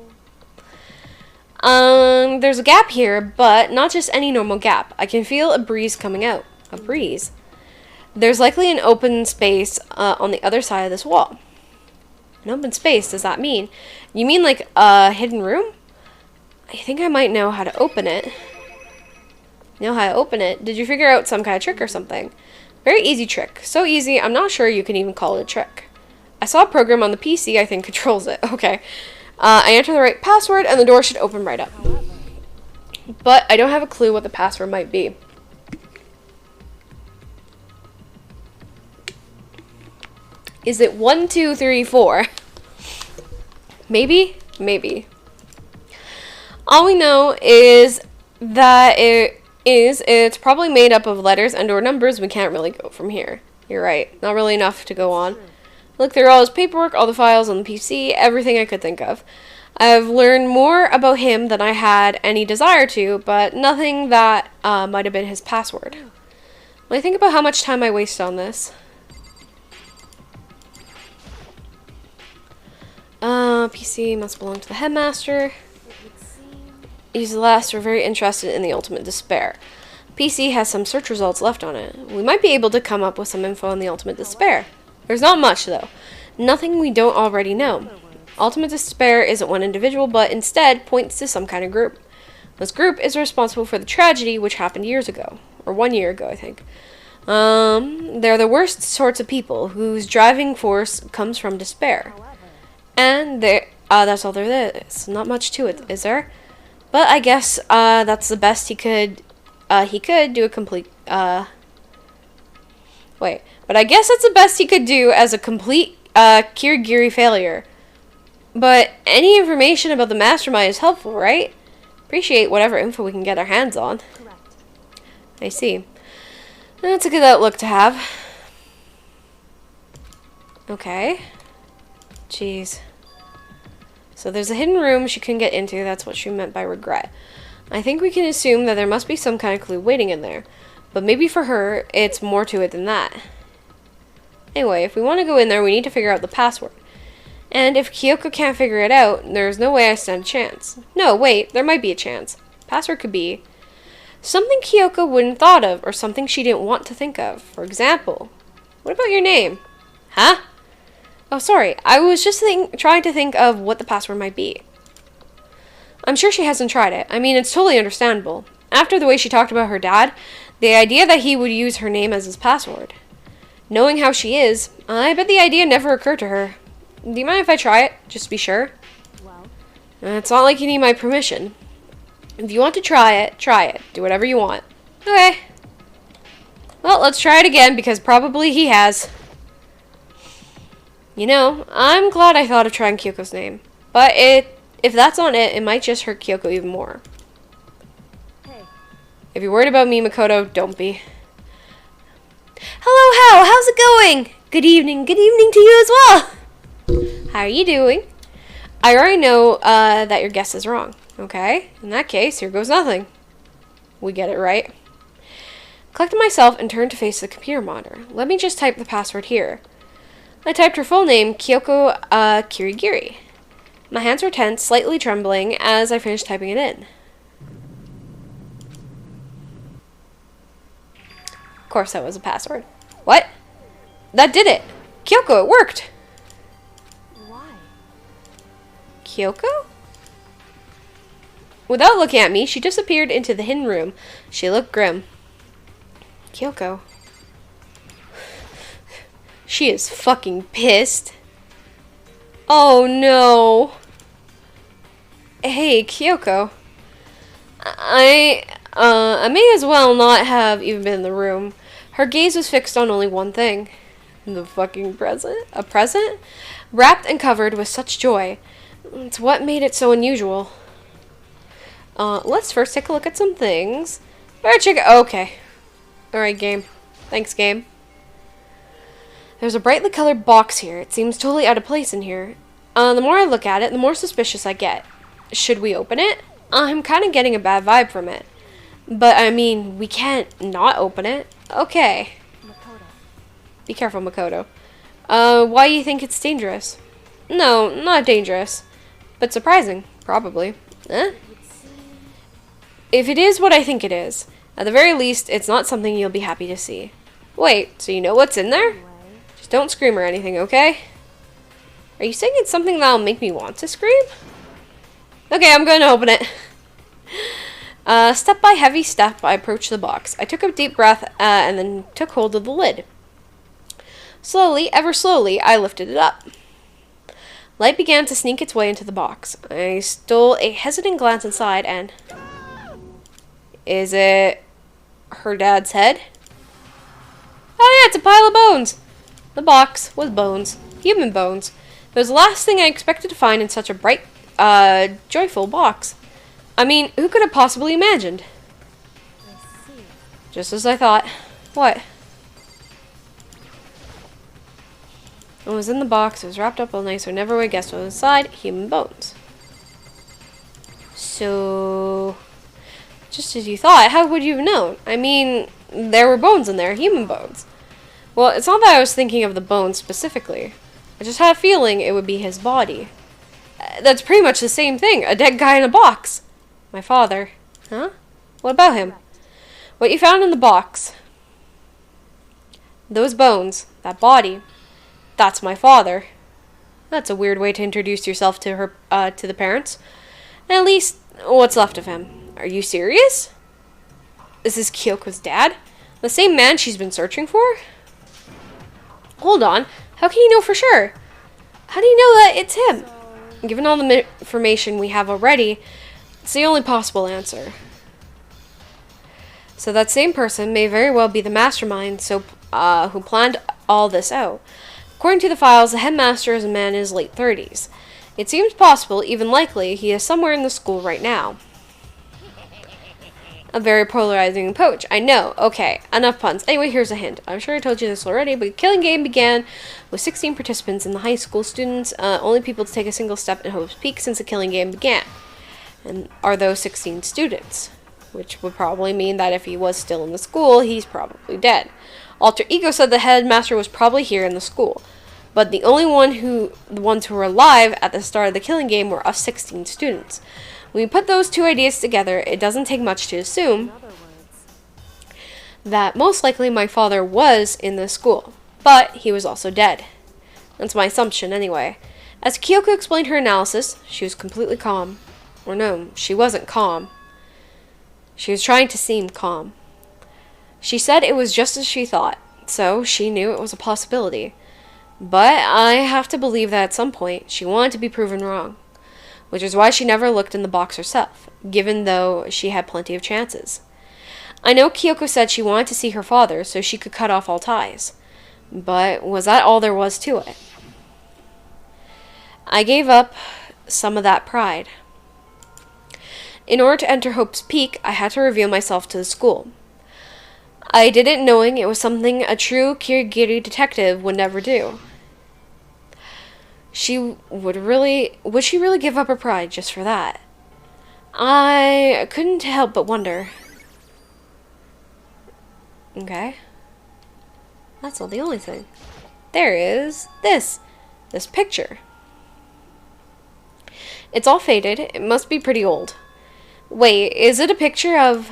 There's a gap here, but not just any normal gap. I can feel a breeze coming out. A breeze. There's likely an open space on the other side of this wall. An open space, does that mean? You mean like a hidden room? I think I might know how to open it. Know how to open it? Did you figure out some kind of trick or something? Very easy trick. So easy, I'm not sure you can even call it a trick. I saw a program on the PC I think controls it. Okay. I enter the right password and the door should open right up. But I don't have a clue what the password might be. Is it 1, 2, 3, 4? Maybe? Maybe. All we know is that it's probably made up of letters and or numbers. We can't really go from here. You're right. Not really enough to go on. Look through all his paperwork, all the files on the PC, everything I could think of. I've learned more about him than I had any desire to, but nothing that might have been his password. When I think about how much time I wasted on this. PC must belong to the headmaster. These last are very interested in the ultimate despair. PC has some search results left on it. We might be able to come up with some info on the ultimate despair. There's not much, though. Nothing we don't already know. Ultimate despair isn't one individual, but instead points to some kind of group. This group is responsible for the tragedy which happened years ago. Or 1 year ago, I think. They're the worst sorts of people whose driving force comes from despair. And that's all there is. Not much to it, is there? But I guess that's the best he could do a complete but I guess that's the best he could do as a complete Kirigiri failure. But any information about the mastermind is helpful, right? Appreciate whatever info we can get our hands on. Correct. I see. That's a good outlook to have. Okay. Jeez. So there's a hidden room she couldn't get into. That's what she meant by regret. I think we can assume that there must be some kind of clue waiting in there. But maybe for her, it's more to it than that. Anyway, if we want to go in there, we need to figure out the password. And if Kyoko can't figure it out, there's no way I stand a chance. No, wait, there might be a chance. Password could be something Kyoko wouldn't thought of, or something she didn't want to think of. For example, what about your name? Huh? Oh, sorry. I was just trying to think of what the password might be. I'm sure she hasn't tried it. I mean, it's totally understandable. After the way she talked about her dad, the idea that he would use her name as his password. Knowing how she is, I bet the idea never occurred to her. Do you mind if I try it, just to be sure? Well, It's not like you need my permission. If you want to try it, try it. Do whatever you want. Okay. Well, let's try it again, because probably he has. You know, I'm glad I thought of trying Kyoko's name. But if that's on it, it might just hurt Kyoko even more. hey, If you're worried about me, Makoto, don't be. Hello, Hal. How's it going? Good evening. Good evening to you as well. How are you doing? I already know that your guess is wrong. Okay? In that case, here goes nothing. We get it, right? Collected myself and turned to face the computer monitor. Let me just type the password here. I typed her full name, Kyoko Kirigiri. My hands were tense, slightly trembling, as I finished typing it in. Of course that was a password. What? That did it! Kyoko, it worked! why? Kyoko? Without looking at me, she disappeared into the hidden room. She looked grim. Kyoko. She is fucking pissed. Oh no. Hey, Kyoko. I may as well not have even been in the room. Her gaze was fixed on only one thing. The fucking present? A present? Wrapped and covered with such joy. It's what made it so unusual. Let's first take a look at some things. Okay. Alright, game. Thanks, game. There's a brightly colored box here. It seems totally out of place in here. The more I look at it, the more suspicious I get. Should we open it? I'm kind of getting a bad vibe from it. But, I mean, we can't not open it. Okay. Makoto. Be careful, Makoto. Why do you think it's dangerous? No, not dangerous. But surprising, probably. Eh? It if it is what I think it is, at the very least, it's not something you'll be happy to see. Wait, so you know what's in there? Just don't scream or anything, okay? Are you saying it's something that'll make me want to scream? Okay, I'm going to open it. Step by heavy step, I approached the box. I took a deep breath and then took hold of the lid. Slowly, ever slowly, I lifted it up. Light began to sneak its way into the box. I stole a hesitant glance inside and... Is it her dad's head? Oh yeah, it's a pile of bones! The box was bones. Human bones. It was the last thing I expected to find in such a bright, joyful box. I mean, who could have possibly imagined? I see. Just as I thought. What? What was in the box? It was wrapped up all nice, so I never would have guessed what was inside. Human bones. So... Just as you thought, how would you have known? I mean, there were bones in there, human bones. Well, it's not that I was thinking of the bones specifically. I just had a feeling it would be his body. That's pretty much the same thing. A dead guy in a box. My father. Huh? What about him? What you found in the box. Those bones. That body. That's my father. That's a weird way to introduce yourself to her, to the parents. At least, what's left of him. Are you serious? Is this Kyoko's dad? The same man she's been searching for? Hold on. How can you know for sure? How do you know that it's him? Given all the information we have already, it's the only possible answer. So that same person may very well be the mastermind who planned all this out. According to the files, the headmaster is a man in his late 30s. It seems possible, even likely, he is somewhere in the school right now. A very polarizing approach. I know. Okay, enough puns. Anyway, here's a hint. I'm sure I told you this already, but the killing game began with 16 participants in the high school students, only people to take a single step in Hope's Peak since the killing game began. And are those 16 students? Which would probably mean that if he was still in the school, he's probably dead. Alter Ego said the headmaster was probably here in the school, but the ones who were alive at the start of the killing game were us 16 students. When we put those two ideas together, it doesn't take much to assume that most likely my father was in this school, but he was also dead. That's my assumption anyway. As Kyoko explained her analysis, she was completely calm. Or no, she wasn't calm. She was trying to seem calm. She said it was just as she thought, so she knew it was a possibility. But I have to believe that at some point, she wanted to be proven wrong. Which is why she never looked in the box herself, given though she had plenty of chances. I know Kyoko said she wanted to see her father so she could cut off all ties. But was that all there was to it? I gave up some of that pride. In order to enter Hope's Peak, I had to reveal myself to the school. I did it knowing it was something a true Kirigiri detective would never do. Would she really give up her pride just for that? I couldn't help but wonder. Okay. That's not the only thing. There is this picture. It's all faded. It must be pretty old. Wait, is it a picture of...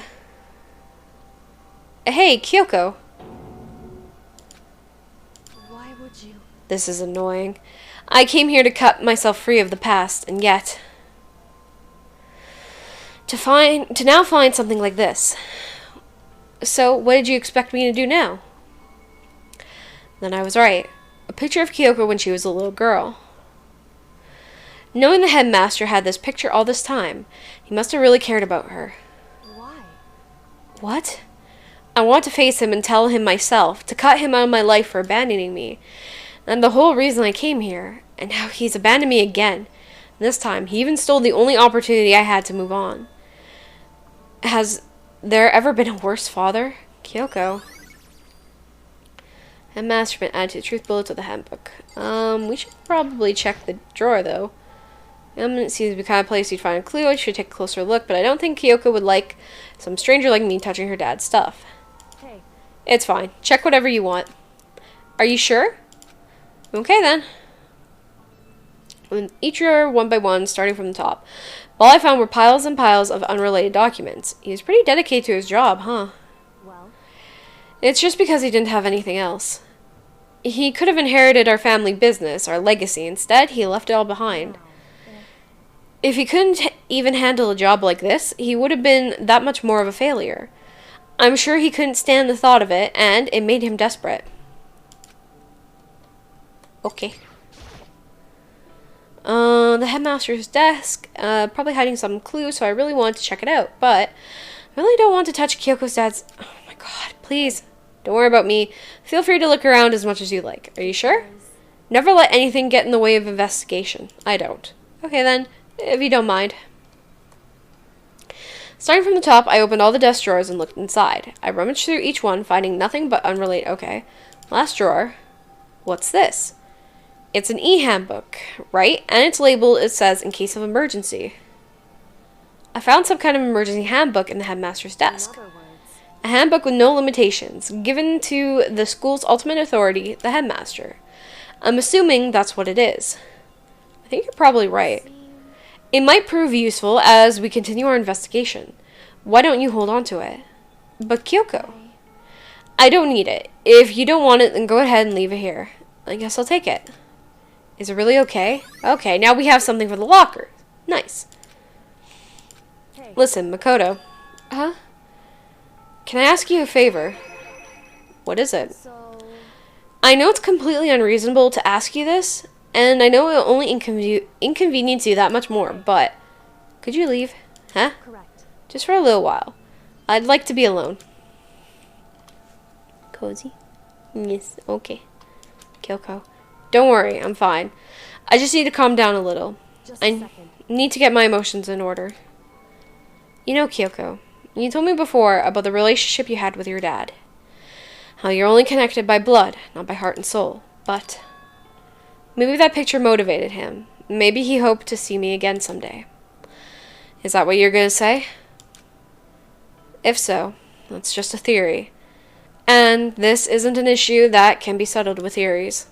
Hey, Kyoko. Why would you? This is annoying. I came here to cut myself free of the past, and yet... To now find something like this. So, what did you expect me to do now? Then I was right. A picture of Kyoko when she was a little girl. Knowing the headmaster had this picture all this time, he must have really cared about her. Why? What? I want to face him and tell him myself, to cut him out of my life for abandoning me. And the whole reason I came here, and now he's abandoned me again. This time, he even stole the only opportunity I had to move on. Has there ever been a worse father? Kyoko. Headmaster add to truth bullets of the handbook. We should probably check the drawer, though. It seems to be the kind of place you'd find a clue. I should take a closer look, but I don't think Kyoko would like some stranger like me touching her dad's stuff. Hey. It's fine. Check whatever you want. Are you sure? Okay, then. Each drawer, one by one, starting from the top. All I found were piles and piles of unrelated documents. He was pretty dedicated to his job, huh? Well, It's just because he didn't have anything else. He could have inherited our family business, our legacy. Instead, he left it all behind. If he couldn't even handle a job like this, he would have been that much more of a failure. I'm sure he couldn't stand the thought of it, and it made him desperate. Okay. The headmaster's desk, probably hiding some clue, so I really wanted to check it out, but I really don't want to touch Kyoko's dad's... Oh my god, please. Don't worry about me. Feel free to look around as much as you like. Are you sure? Never let anything get in the way of investigation. I don't. Okay then, if you don't mind. Starting from the top, I opened all the desk drawers and looked inside. I rummaged through each one, finding nothing but unrelated... Okay. Last drawer. What's this? It's an e-handbook, right? And it's labeled, it says, in case of emergency. I found some kind of emergency handbook in the headmaster's desk. in other words, A handbook with no limitations, given to the school's ultimate authority, the headmaster. I'm assuming that's what it is. I think you're probably right. It might prove useful as we continue our investigation. Why don't you hold on to it? But Kyoko... I don't need it. If you don't want it, then go ahead and leave it here. I guess I'll take it. Is it really okay? Okay, now we have something for the locker. Nice. hey, Listen, Makoto. Huh? Can I ask you a favor? What is it? so I know it's completely unreasonable to ask you this, and I know it'll only inconvenience you that much more, but... Could you leave? Huh? correct. Just for a little while. I'd like to be alone. Cozy? Yes, okay. Kyoko. Don't worry, I'm fine. I just need to calm down a little. Just a second. Need to get my emotions in order. You know, Kyoko, you told me before about the relationship you had with your dad. How you're only connected by blood, not by heart and soul. But maybe that picture motivated him. Maybe he hoped to see me again someday. Is that what you're going to say? If so, that's just a theory. And this isn't an issue that can be settled with theories.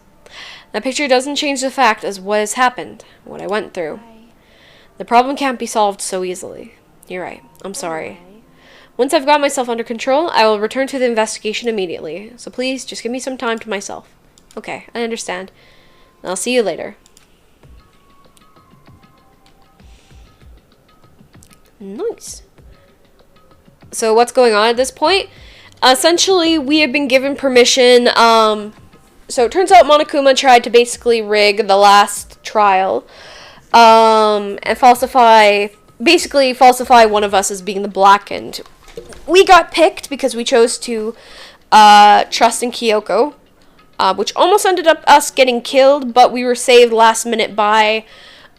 That picture doesn't change the fact as what has happened, what I went through. The problem can't be solved so easily. You're right. I'm sorry. Once I've got myself under control, I will return to the investigation immediately. So please, just give me some time to myself. Okay, I understand. I'll see you later. Nice. So what's going on at this point? Essentially, we have been given permission. So it turns out Monokuma tried to basically rig the last trial, and falsify one of us as being the blackened. We got picked because we chose to trust in Kyoko, which almost ended up us getting killed, but we were saved last minute by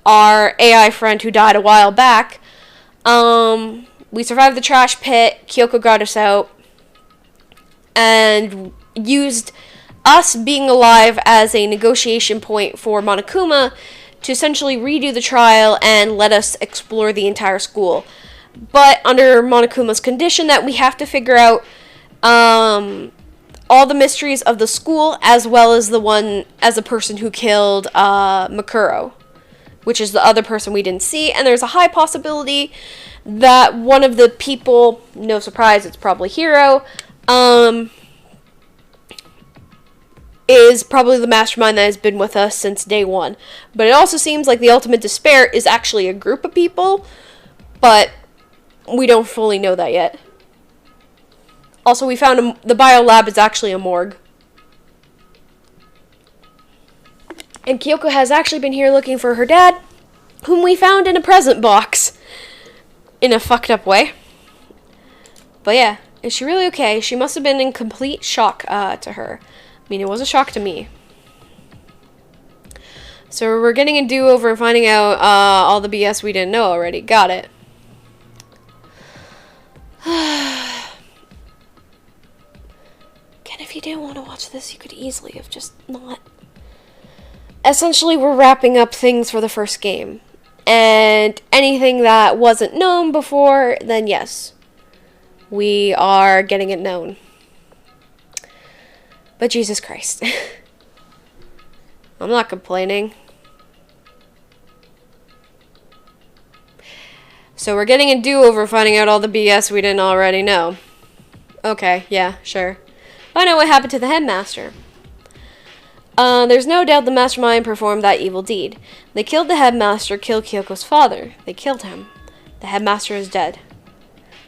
our AI friend who died a while back. We survived the trash pit. Kyoko got us out and used us being alive as a negotiation point for Monokuma to essentially redo the trial and let us explore the entire school. But under Monokuma's condition that we have to figure out all the mysteries of the school as well as the person who killed Makuro, which is the other person we didn't see. And there's a high possibility that one of the people, no surprise, it's probably Hiro, is probably the mastermind that has been with us since day one. But it also seems like the Ultimate Despair is actually a group of people, but we don't fully know that yet. Also, we found the biolab is actually a morgue. And Kyoko has actually been here looking for her dad, whom we found in a present box. In a fucked up way. But yeah, is she really okay? She must have been in complete shock to her. I mean, it was a shock to me. So we're getting a do-over and finding out all the BS we didn't know already. Got it. Again, if you didn't want to watch this, you could easily have just not. Essentially, we're wrapping up things for the first game. And anything that wasn't known before, then yes, we are getting it known. But Jesus Christ. I'm not complaining. So we're getting a do-over finding out all the BS we didn't already know. Okay, yeah, sure. Find out what happened to the headmaster. There's no doubt the mastermind performed that evil deed. They killed the headmaster, killed Kyoko's father. They killed him. The headmaster is dead.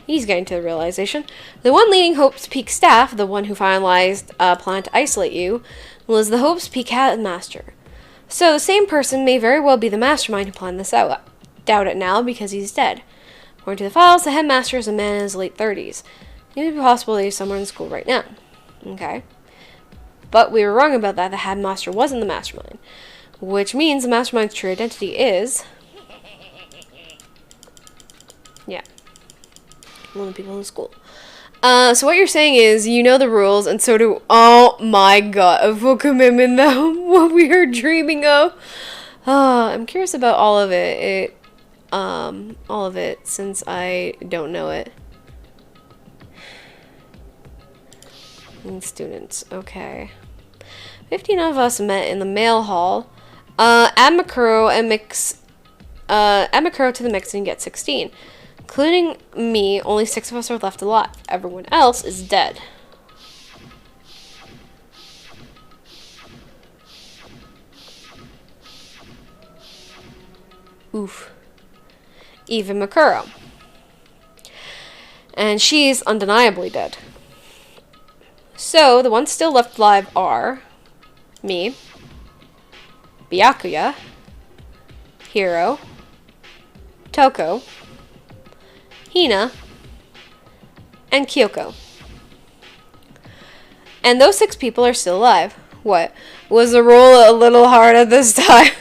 He's getting to the realization. The one leading Hope's Peak staff, the one who finalized a plan to isolate you, was the Hope's Peak headmaster. So the same person may very well be the mastermind who planned this out. Doubt it now because he's dead. According to the files, the headmaster is a man in his late 30s. It would be possible that he's somewhere in school right now. Okay. But we were wrong about that. The headmaster wasn't the mastermind. Which means the mastermind's true identity is... yeah. One of the people in school. So what you're saying is, you know the rules, and so do... oh my god, a full commitment, though. What we are dreaming of. I'm curious about all of it. All of it, since I don't know it. And students, okay. 15 of us met in the mail hall. Add Makuro to the mix and get 16. Including me, only 6 of us are left alive. Everyone else is dead. Oof. Even Makuro. And she's undeniably dead. So, the ones still left alive are me, Byakuya, Hiro, Toko, Hina, and Kyoko. And those 6 people are still alive. What? Was the roll a little harder this time?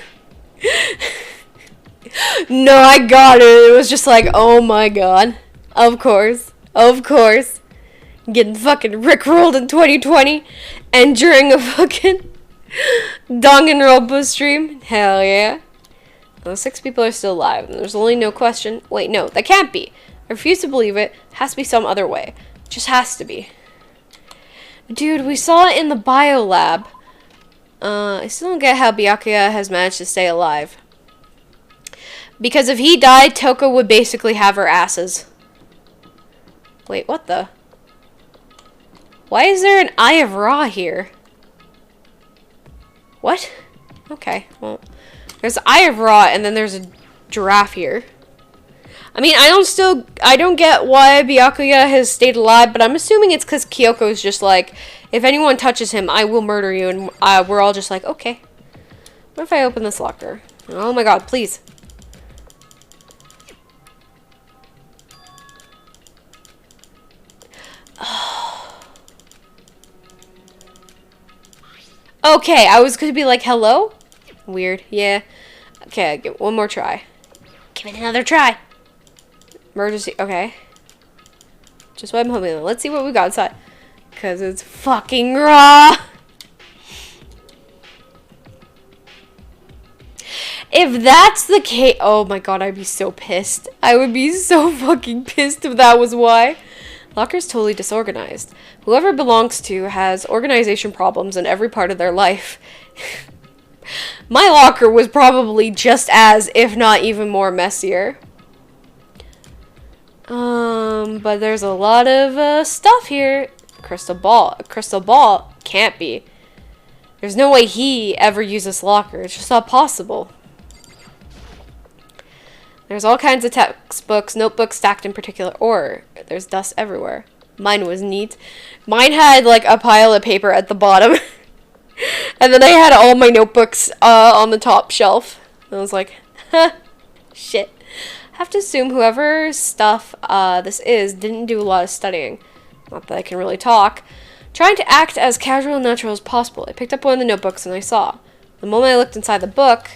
No, I got it. It was just like, oh my god. Of course. Of course. Getting fucking rickrolled in 2020 and during a fucking Danganronpa stream. Hell yeah. Those 6 people are still alive, and there's only no question. Wait, no, that can't be. I refuse to believe it. Has to be some other way. Just has to be. Dude, we saw it in the bio lab. I still don't get how Byakuya has managed to stay alive. Because if he died, Toko would basically have her asses. Wait, what the? Why is there an Eye of Ra here? What? Okay, well, there's Eye of Ra, and then there's a giraffe here. I mean, I don't get why Byakuya has stayed alive, but I'm assuming it's because Kyoko's just like, if anyone touches him, I will murder you, and we're all just like, okay. What if I open this locker? Oh my god, please. Okay, I was going to be like, hello? Weird, yeah. Okay, I'll give one more try. Give it another try. Emergency, okay. Just what I'm hoping. Let's see what we got inside. Because it's fucking raw. If that's the case, oh my god, I'd be so pissed. I would be so fucking pissed if that was why. Locker's totally disorganized. Whoever belongs to has organization problems in every part of their life. My locker was probably just as, if not even more messier. But there's a lot of stuff here. Crystal ball. A crystal ball can't be. There's no way he ever used this locker. It's just not possible. There's all kinds of textbooks, notebooks stacked in particular order. There's dust everywhere. Mine was neat. Mine had like a pile of paper at the bottom. And then I had all my notebooks on the top shelf. And I was like, huh, shit. I have to assume whoever's stuff this is didn't do a lot of studying. Not that I can really talk. Trying to act as casual and natural as possible. I picked up one of the notebooks and I saw. The moment I looked inside the book,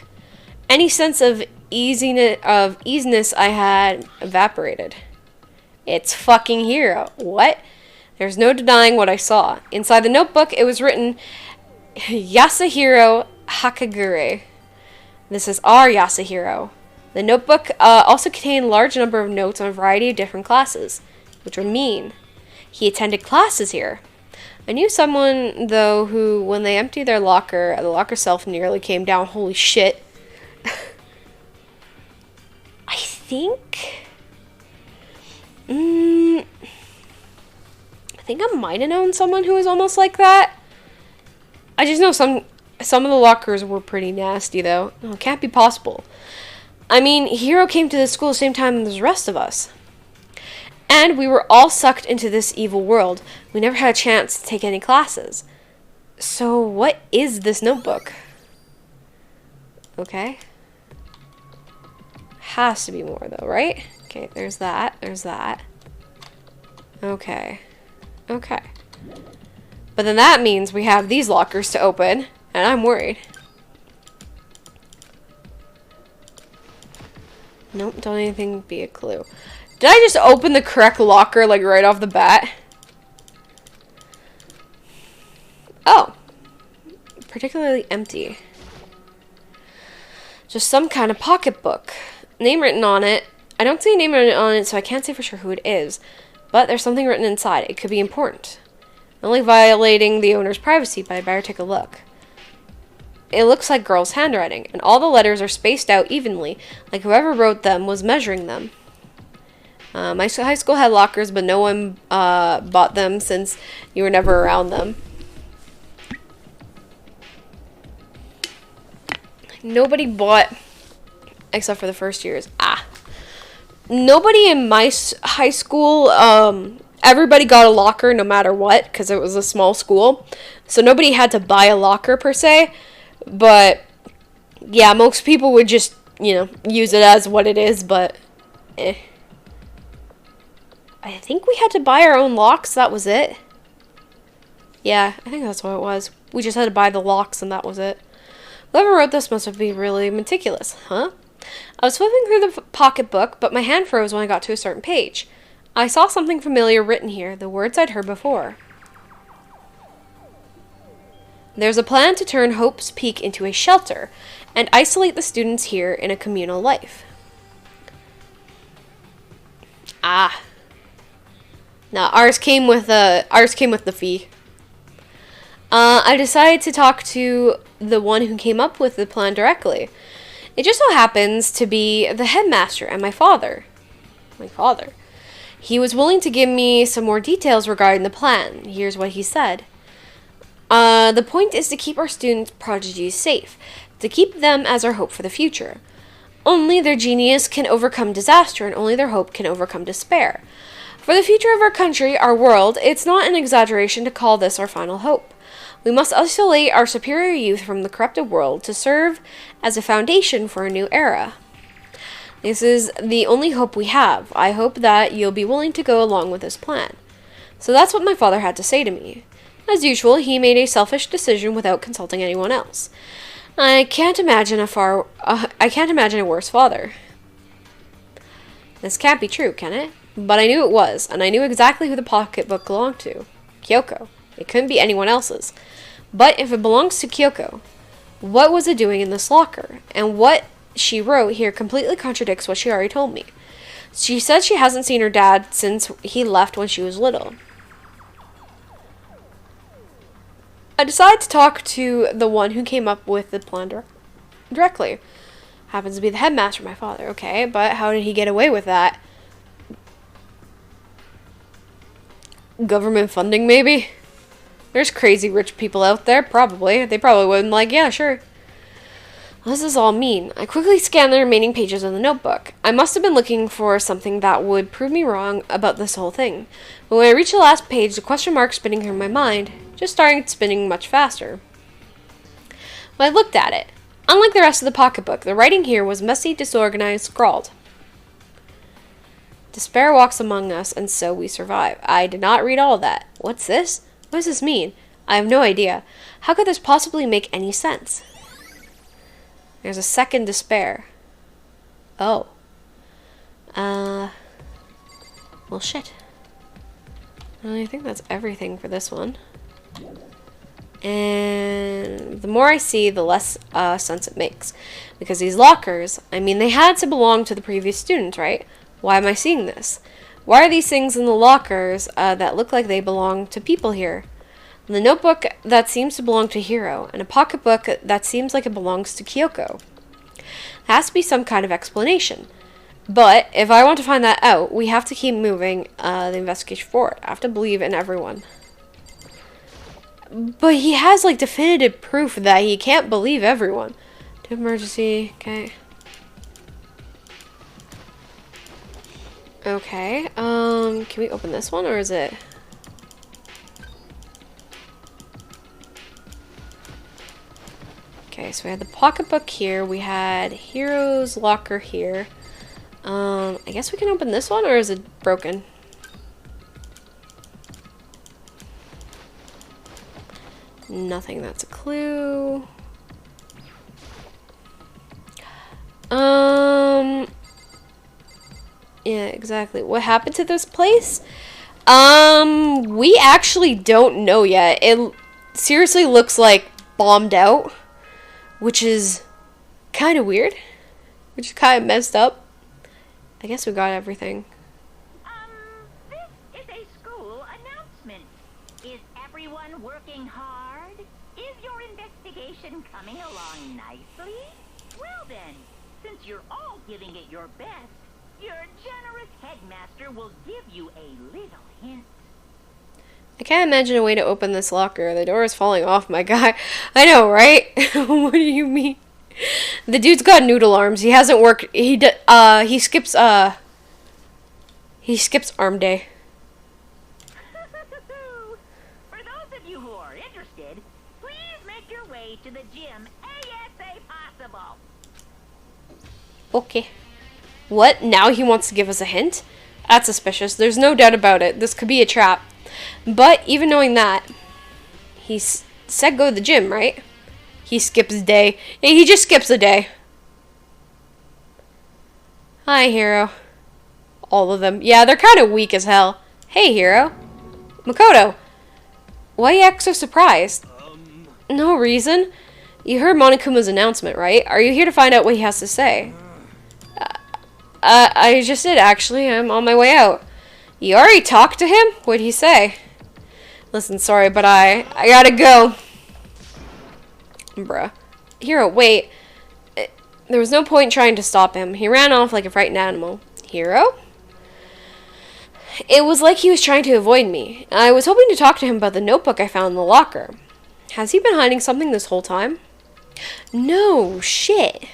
any sense of easiness I had evaporated. It's fucking Hero. What? There's no denying what I saw. Inside the notebook, it was written, Yasuhiro Hakagure. This is our Yasuhiro. The notebook also contained a large number of notes on a variety of different classes, which were mean. He attended classes here. I knew someone, though, who, when they emptied their locker, the locker shelf nearly came down. Holy shit. I think I think I might have known someone who was almost like that. I just know some of the lockers were pretty nasty, though. No, it can't be possible. I mean, Hiro came to the school the same time as the rest of us. And we were all sucked into this evil world. We never had a chance to take any classes. So what is this notebook? Okay. Has to be more, though, right? Okay, there's that. There's that. Okay. Okay. But then that means we have these lockers to open, and I'm worried. Nope, don't anything be a clue. Did I just open the correct locker, like, right off the bat? Oh. Particularly empty. Just some kind of pocketbook. Name written on it. I don't see a name written on it, so I can't say for sure who it is. But there's something written inside. It could be important. Only violating the owner's privacy, but I better take a look. It looks like girls' handwriting, and all the letters are spaced out evenly, like whoever wrote them was measuring them. My high school had lockers, but no one bought them since you were never around them. Nobody bought, except for the first years. Nobody in my high school, everybody got a locker no matter what, because it was a small school. So nobody had to buy a locker per se. But, yeah, most people would just, you know, use it as what it is, but, I think we had to buy our own locks, that was it. Yeah, I think that's what it was. We just had to buy the locks, and that was it. Whoever wrote this must have been really meticulous, huh? I was flipping through the pocketbook, but my hand froze when I got to a certain page. I saw something familiar written here, the words I'd heard before. There's a plan to turn Hope's Peak into a shelter and isolate the students here in a communal life. Now ours came with the fee. I decided to talk to the one who came up with the plan directly. It just so happens to be the headmaster and my father. He was willing to give me some more details regarding the plan. Here's what he said. The point is to keep our student prodigies safe, to keep them as our hope for the future. Only their genius can overcome disaster, and only their hope can overcome despair. For the future of our country, our world, it's not an exaggeration to call this our final hope. We must isolate our superior youth from the corrupted world to serve as a foundation for a new era. This is the only hope we have. I hope that you'll be willing to go along with this plan. So that's what my father had to say to me. As usual, he made a selfish decision without consulting anyone else. I can't imagine a worse father. This can't be true, can it? But I knew it was, and I knew exactly who the pocketbook belonged to. Kyoko. It couldn't be anyone else's. But if it belongs to Kyoko, what was it doing in this locker? And what she wrote here completely contradicts what she already told me. She said she hasn't seen her dad since he left when she was little. I decided to talk to the one who came up with the plan directly. Happens to be the headmaster, my father. Okay, but how did he get away with that? Government funding, maybe? There's crazy rich people out there, probably. They probably wouldn't like, yeah, sure. What does this all mean? I quickly scanned the remaining pages of the notebook. I must have been looking for something that would prove me wrong about this whole thing. But when I reached the last page, the question mark spinning through my mind just started spinning much faster. When I looked at it, unlike the rest of the pocketbook, the writing here was messy, disorganized, scrawled. Despair walks among us, and so we survive. I did not read all that. What's this? What does this mean? I have no idea. How could this possibly make any sense? There's a second despair. Oh. Well, shit. Well, I think that's everything for this one. And the more I see, the less sense it makes. Because these lockers, I mean, they had to belong to the previous students, right? Why am I seeing this? Why are these things in the lockers that look like they belong to people here? And the notebook that seems to belong to Hiro, and a pocketbook that seems like it belongs to Kyoko. There has to be some kind of explanation. But if I want to find that out, we have to keep moving the investigation forward. I have to believe in everyone. But he has, like, definitive proof that he can't believe everyone. To emergency, okay. Okay, can we open this one, or is it... Okay, so we had the pocketbook here, we had Hero's locker here. I guess we can open this one, or is it broken? Nothing, that's a clue. Yeah, exactly. What happened to this place? We actually don't know yet. It seriously looks like bombed out, which is kind of weird, which is kind of messed up. I guess we got everything. This is a school announcement. Is everyone working hard? Is your investigation coming along nicely? Well then, since you're all giving it your best, your generous headmaster will give you a little hint. I can't imagine a way to open this locker. The door is falling off, my guy. I know, right? What do you mean? The dude's got noodle arms. He hasn't worked. He skips arm day. For those of you who are interested, please make your way to the gym ASA possible. Okay. What? Now he wants to give us a hint? That's suspicious. There's no doubt about it. This could be a trap. But even knowing that, he said go to the gym, right? He skips a day. He just skips a day. Hi, Hero. All of them. Yeah, they're kind of weak as hell. Hey, Hero. Makoto. Why you act so surprised? No reason. You heard Monokuma's announcement, right? Are you here to find out what he has to say? I just did, actually. I'm on my way out. You already talked to him? What'd he say? Listen, sorry, but I gotta go. Bruh. Hero, wait. There was no point trying to stop him. He ran off like a frightened animal. Hero? It was like he was trying to avoid me. I was hoping to talk to him about the notebook I found in the locker. Has he been hiding something this whole time? No, shit.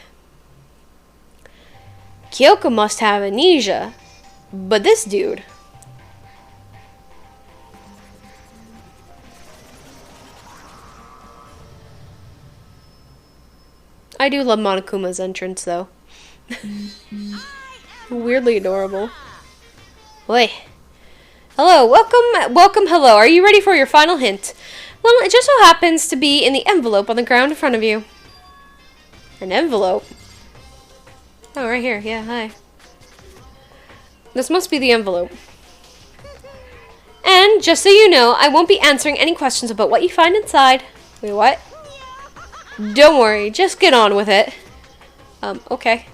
Kyoko must have amnesia. But this dude... I do love Monokuma's entrance, though. Weirdly adorable. Oi. Hello, welcome, hello. Are you ready for your final hint? Well, it just so happens to be in the envelope on the ground in front of you. An envelope? Oh, right here. Yeah, hi. This must be the envelope. And, just so you know, I won't be answering any questions about what you find inside. Wait, what? Don't worry, just get on with it. Okay.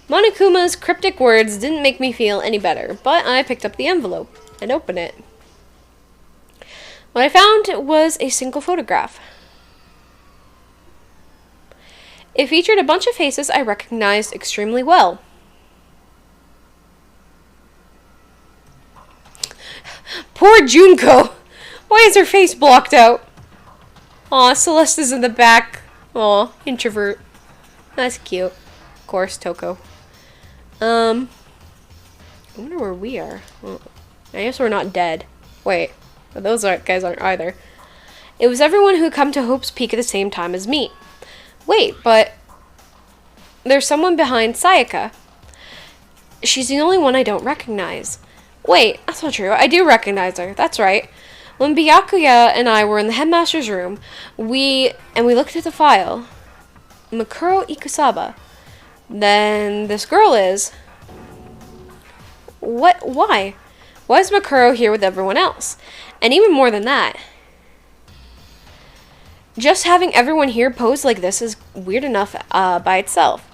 Monokuma's cryptic words didn't make me feel any better, but I picked up the envelope and opened it. What I found was a single photograph. It featured a bunch of faces I recognized extremely well. Poor Junko! Why is her face blocked out? Aw, Celeste is in the back. Aw, introvert. That's cute. Of course, Toko. I wonder where we are. Well, I guess we're not dead. Wait, but those guys aren't either. It was everyone who come to Hope's Peak at the same time as me. Wait, but there's someone behind Sayaka. She's the only one I don't recognize. Wait, that's not true. I do recognize her. That's right. When Byakuya and I were in the headmaster's room, we looked at the file. Makuro Ikusaba. Then this girl is... What? Why? Why is Makuro here with everyone else? And even more than that, just having everyone here posed like this is weird enough by itself.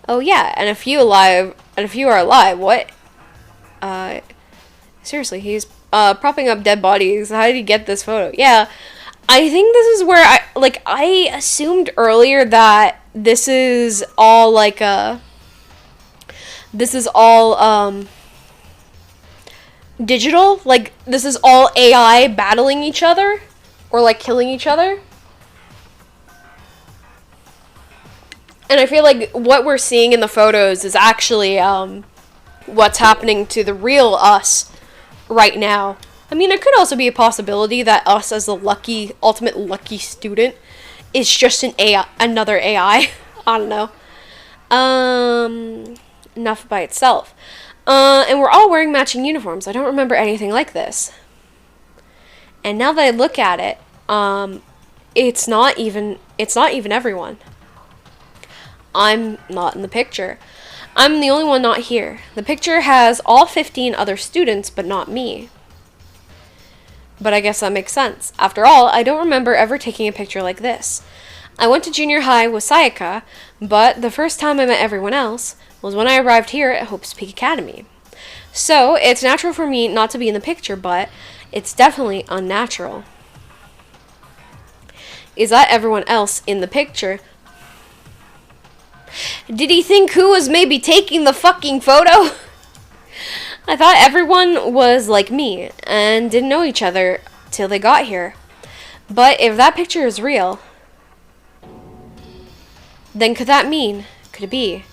Oh yeah, and a few are alive. What? Seriously, he's propping up dead bodies. How did he get this photo? Yeah, I think this is where I assumed earlier that this is all like a this is all digital. Like, this is all AI battling each other or like killing each other. And I feel like what we're seeing in the photos is actually what's happening to the real us right now. I mean, it could also be a possibility that us as the lucky, ultimate lucky student is just an AI, another AI. I don't know. Enough by itself. And we're all wearing matching uniforms. I don't remember anything like this. And now that I look at it, it's not even everyone. I'm not in the picture. I'm the only one not here. The picture has all 15 other students, but not me. But I guess that makes sense. After all, I don't remember ever taking a picture like this. I went to junior high with Sayaka, but the first time I met everyone else was when I arrived here at Hope's Peak Academy. So, it's natural for me not to be in the picture, but it's definitely unnatural. Is that everyone else in the picture? Did he think who was maybe taking the fucking photo? I thought everyone was like me and didn't know each other till they got here. But if that picture is real, then could it be,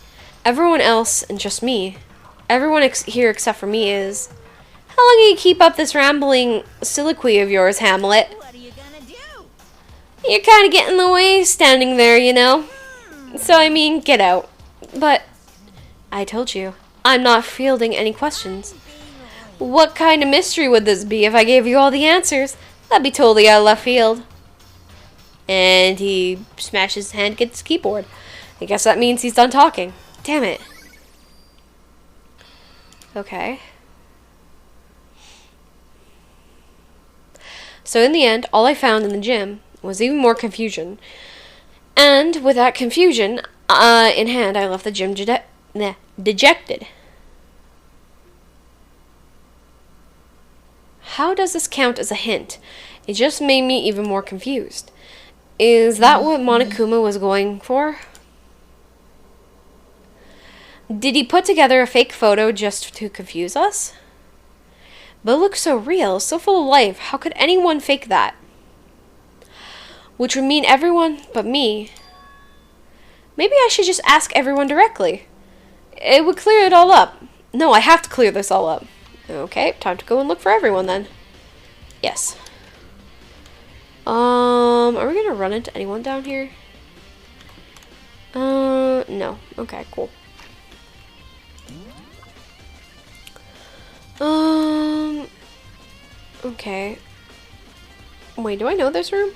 everyone else and just me? Everyone here except for me is... How long can you keep up this rambling soliloquy of yours, Hamlet? What are you gonna do? You're kind of getting in the way standing there, you know? So, I mean, get out. But, I told you, I'm not fielding any questions. What kind of mystery would this be if I gave you all the answers? That'd be totally out of left field. And he smashes his hand against the keyboard. I guess that means he's done talking. Damn it. Okay. So in the end, all I found in the gym was even more confusion. And with that confusion in hand, I left the gym dejected. How does this count as a hint? It just made me even more confused. Is that what Monokuma was going for? Did he put together a fake photo just to confuse us? But it looks so real, so full of life. How could anyone fake that? Which would mean everyone but me. Maybe I should just ask everyone directly. It would clear it all up. No, I have to clear this all up. Okay, time to go and look for everyone then. Yes. Are we gonna run into anyone down here? No. Okay, cool. Okay. Wait, do I know this room?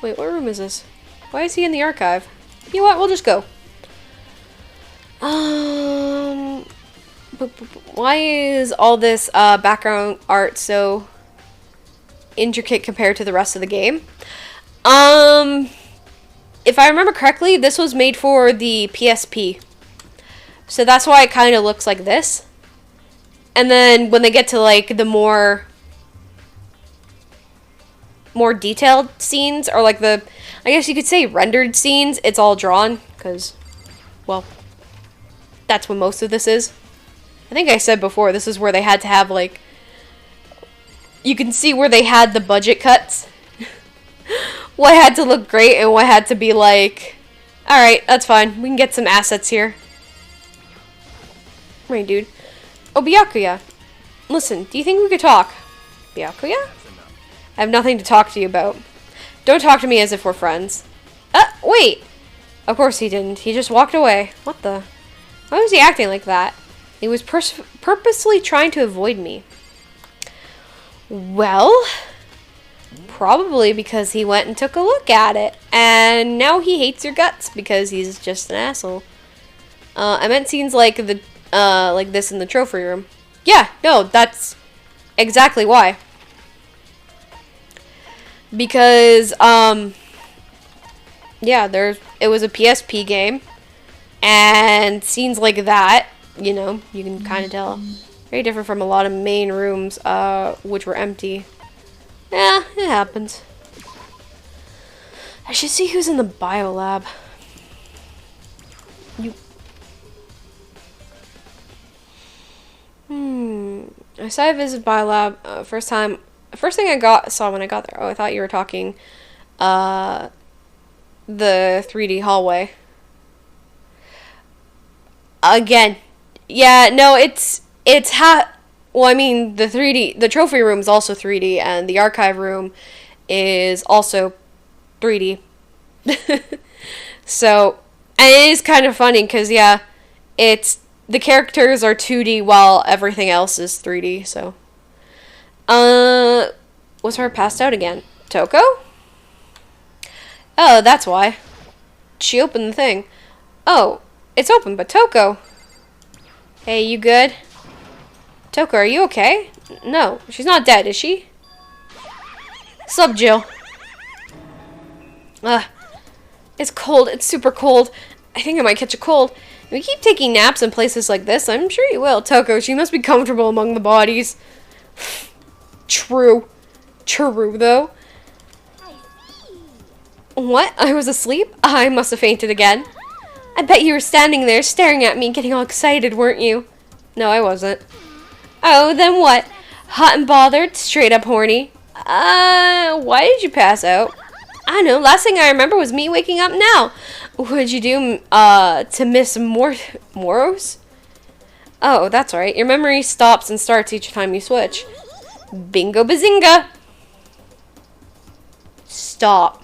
Wait, what room is this? Why is he in the archive? You know what? We'll just go. Why is all this background art so intricate compared to the rest of the game? If I remember correctly, this was made for the PSP. So that's why it kind of looks like this. And then when they get to like the more detailed scenes, or like the, I guess you could say rendered scenes, it's all drawn, because, well, that's what most of this is. I think I said before, this is where they had to have, like, you can see where they had the budget cuts. What had to look great and what had to be like, alright, that's fine, we can get some assets here. Right, dude. Oh, Byakuya. Listen, do you think we could talk? Byakuya? I have nothing to talk to you about. Don't talk to me as if we're friends. Wait! Of course he didn't. He just walked away. What the? Why was he acting like that? He was purposely trying to avoid me. Well, probably because he went and took a look at it. And now he hates your guts because he's just an asshole. I meant scenes like the like this in the trophy room. Yeah, no, that's exactly why. Because, yeah, it was a PSP game, and scenes like that, you know, you can kind of tell. Very different from a lot of main rooms, which were empty. Yeah, it happens. I should see who's in the bio lab. I saw a visit biolab. First thing saw when I got there. Oh, I thought you were talking, the 3D hallway. Again, yeah, no, well, I mean, the trophy room is also 3D, and the archive room is also 3D. So, and it is kind of funny, because, yeah, the characters are 2D while everything else is 3D, so. Was her passed out again? Toko? Oh, that's why. She opened the thing. Oh, it's open, but Toko. Hey, you good? Toko, are you okay? No, she's not dead, is she? Sup, Jill? It's cold. It's super cold. I think I might catch a cold. If we keep taking naps in places like this, I'm sure you will. Toko, she must be comfortable among the bodies. True. True, though. What? I was asleep? I must have fainted again. I bet you were standing there staring at me, getting all excited, weren't you? No, I wasn't. Oh, then what? Hot and bothered? Straight up horny? Why did you pass out? I don't know. Last thing I remember was me waking up now. What'd you do, to miss Moros? Oh, that's right. Your memory stops and starts each time you switch. Bingo bazinga! Stop.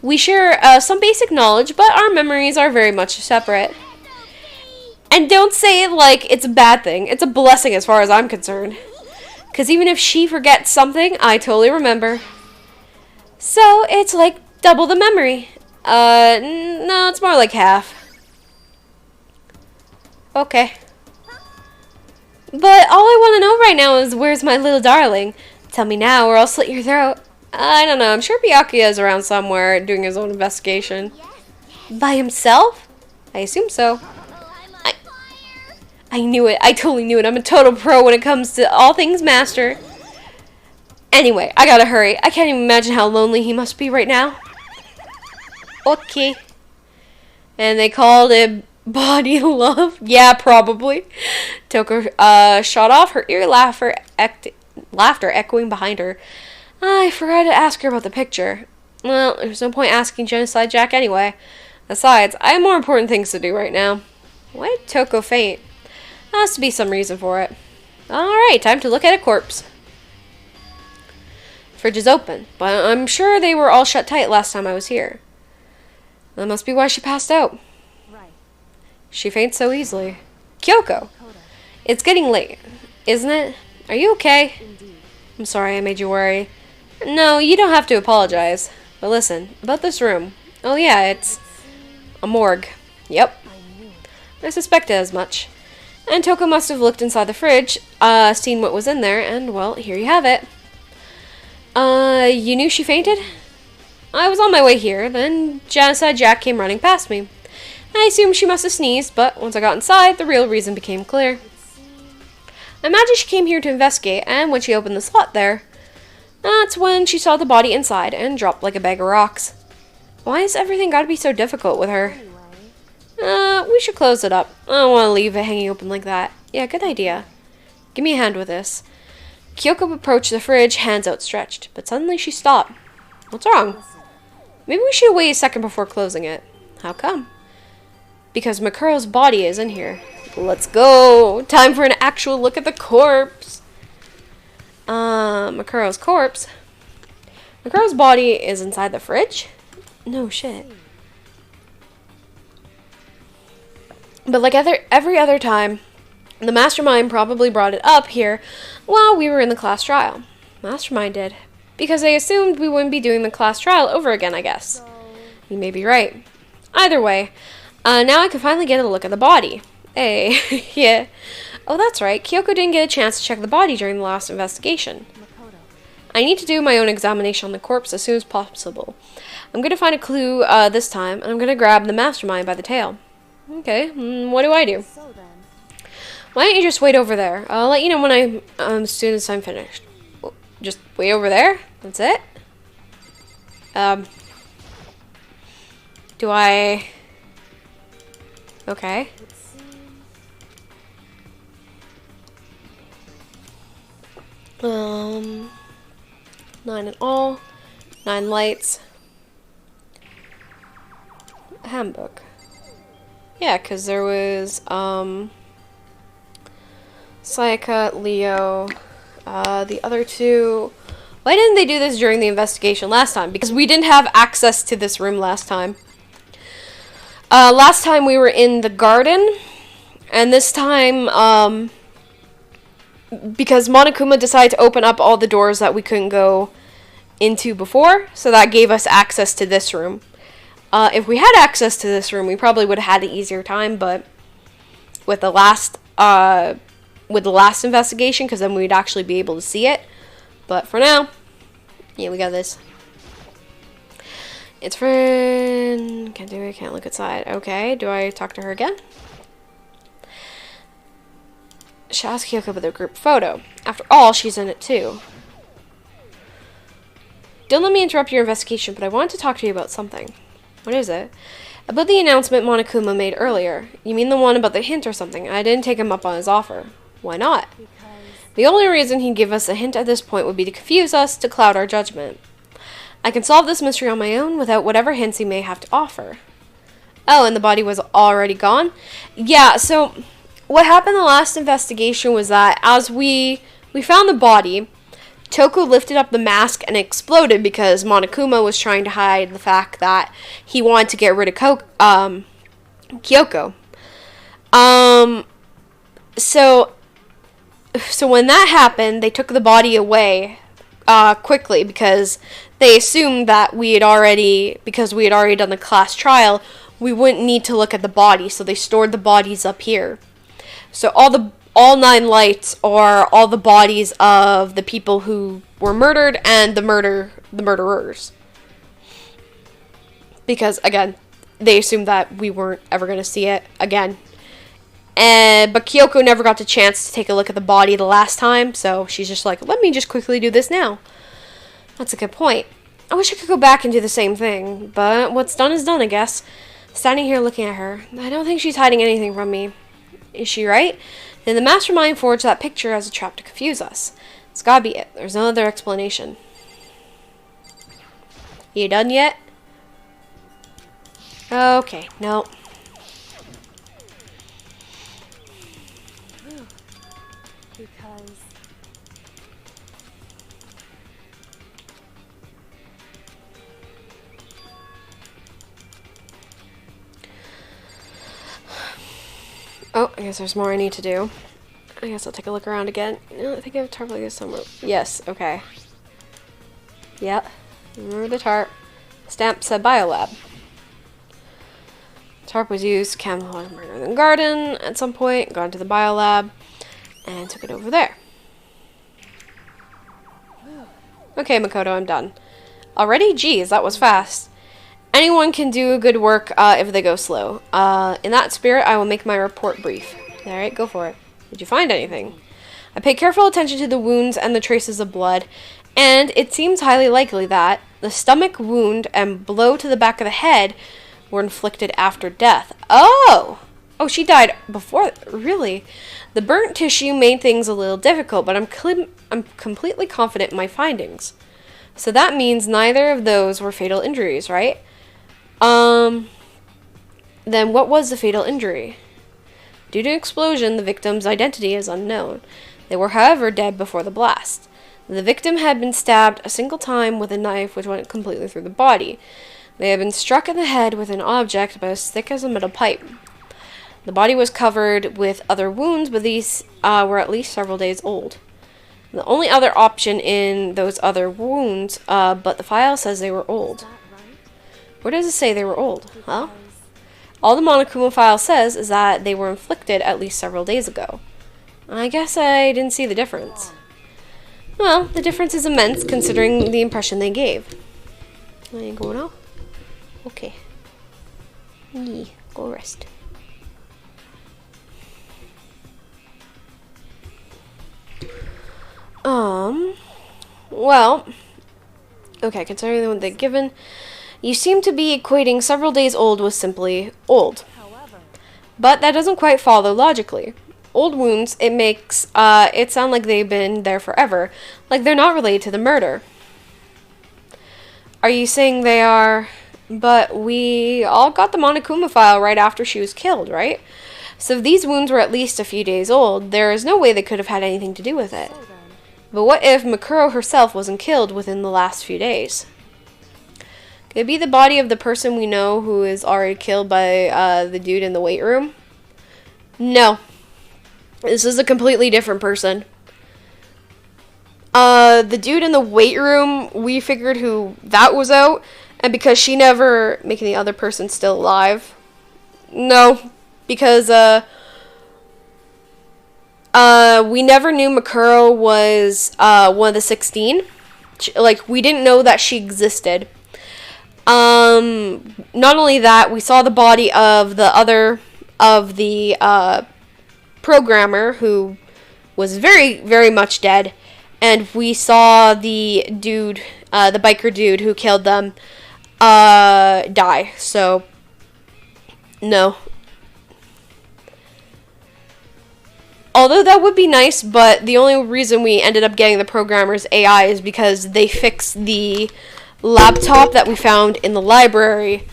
We share some basic knowledge, but our memories are very much separate. And don't say it like it's a bad thing. It's a blessing as far as I'm concerned. Because even if she forgets something, I totally remember. So, it's like double the memory. No, it's more like half. Okay. But all I want to know right now is, where's my little darling? Tell me now or I'll slit your throat. I don't know. I'm sure Byakuya is around somewhere doing his own investigation. By himself? I assume so. I knew it. I totally knew it. I'm a total pro when it comes to all things master. Anyway, I gotta hurry. I can't even imagine how lonely he must be right now. Okay. And they called it body love? Yeah, probably. Toko shot off, her eerie laughter echoing behind her. I forgot to ask her about the picture. Well, there's no point asking Genocide Jack anyway. Besides, I have more important things to do right now. Why did Toko faint? There has to be some reason for it. Alright, time to look at a corpse. Fridge is open, but I'm sure they were all shut tight last time I was here. That must be why she passed out. Right. She faints so easily. Kyoko! It's getting late, isn't it? Are you okay? Indeed. I'm sorry I made you worry. No, you don't have to apologize. But listen, about this room. Oh yeah, it's a morgue. Yep. I suspected as much. And Toko must have looked inside the fridge, seen what was in there, and, well, here you have it. You knew she fainted? I was on my way here, then Genocide Jack came running past me. I assumed she must have sneezed, but once I got inside, the real reason became clear. I imagine she came here to investigate, and when she opened the slot there, that's when she saw the body inside and dropped like a bag of rocks. Why has everything got to be so difficult with her? We should close it up. I don't want to leave it hanging open like that. Yeah, good idea. Give me a hand with this. Kyoko approached the fridge, hands outstretched, but suddenly she stopped. What's wrong? Maybe we should wait a second before closing it. How come? Because Makuro's body is in here. Let's go! Time for an actual look at the corpse! Makuro's corpse? Makuro's body is inside the fridge? No shit. But like every other time, the Mastermind probably brought it up here while we were in the class trial. Mastermind did. Because they assumed we wouldn't be doing the class trial over again, I guess. You may be right. Either way, now I can finally get a look at the body. Hey, yeah. Oh, that's right. Kyoko didn't get a chance to check the body during the last investigation. I need to do my own examination on the corpse as soon as possible. I'm going to find a clue this time, and I'm going to grab the Mastermind by the tail. Okay, what do I do? Why don't you just wait over there? I'll let you know when as soon as I'm finished. Just wait over there? That's it? Do I... Okay. 9 in all. 9 lights. A handbook. Yeah, because there was, Sayaka, Leo, the other two. Why didn't they do this during the investigation last time? Because we didn't have access to this room last time. Last time we were in the garden, and this time, because Monokuma decided to open up all the doors that we couldn't go into before, so that gave us access to this room. If we had access to this room, we probably would have had an easier time, but with the last investigation, because then we'd actually be able to see it. But for now, yeah, we got this. It's friend. Can't do it. Can't look outside. Okay. Do I talk to her again? She asked Kyoko about their group photo. After all, she's in it too. Don't let me interrupt your investigation, but I wanted to talk to you about something. What is it? About the announcement Monokuma made earlier. You mean the one about the hint or something? I didn't take him up on his offer. Why not? The only reason he'd give us a hint at this point would be to confuse us, to cloud our judgment. I can solve this mystery on my own without whatever hints he may have to offer. Oh, and the body was already gone? Yeah, so what happened in the last investigation was that as we found the body, Toku lifted up the mask and it exploded because Monokuma was trying to hide the fact that he wanted to get rid of Kyoko. So when that happened, they took the body away quickly because they assumed that because we had already done the class trial, we wouldn't need to look at the body, so they stored the bodies up here. So all 9 lights are all the bodies of the people who were murdered and the murderers. Because again, they assumed that we weren't ever going to see it again. But Kyoko never got the chance to take a look at the body the last time, so she's just like, let me just quickly do this now. That's a good point. I wish I could go back and do the same thing, but what's done is done, I guess. Standing here looking at her, I don't think she's hiding anything from me. Is she right? Then the mastermind forged that picture as a trap to confuse us. It's gotta be it. There's no other explanation. You done yet? Okay, no. Because oh, I guess there's more I need to do. I guess I'll take a look around again. I think I have a tarp like this somewhere. Yes, okay. Yep. Remember the tarp. Stamp said biolab. Tarp was used to camouflage murder in the garden at some point, got into the biolab, and took it over there. Okay, Makoto, I'm done. Already? Geez, that was fast. Anyone can do good work if they go slow. In that spirit, I will make my report brief. Alright, go for it. Did you find anything? I paid careful attention to the wounds and the traces of blood, and it seems highly likely that the stomach wound and blow to the back of the head were inflicted after death. Oh! Oh, she died before. Really? The burnt tissue made things a little difficult, but I'm completely confident in my findings. So that means neither of those were fatal injuries, right? Then what was the fatal injury? Due to explosion, the victim's identity is unknown. They were, however, dead before the blast. The victim had been stabbed a single time with a knife which went completely through the body. They had been struck in the head with an object about as thick as a metal pipe. The body was covered with other wounds, but these were at least several days old. The only other option in those other wounds, but the file says they were old. Where does it say they were old? Huh? All the Monokuma file says is that they were inflicted at least several days ago. I guess I didn't see the difference. Well, the difference is immense considering the impression they gave. Are you going out? Okay. Go rest. Well, okay, considering what they've given, you seem to be equating several days old with simply old. But that doesn't quite follow logically. old wounds, it makes it sound like they've been there forever, like they're not related to the murder. Are you saying they are? But we all got the Monokuma file right after she was killed, right? So if these wounds were at least a few days old, there is no way they could have had anything to do with it. But what if Mikuro herself wasn't killed within the last few days? Could it be the body of the person we know who is already killed by the dude in the weight room? No. This is a completely different person. The dude in the weight room, we figured who that was out, and because she never, making the other person still alive. No, because, we never knew Mikuro was, one of the 16. Like, we didn't know that she existed. Not only that, we saw the body of the programmer, who was very, very much dead, and we saw the dude, the biker dude who killed them, die. So, no. Although that would be nice, but the only reason we ended up getting the programmer's AI is because they fixed the laptop that we found in the library,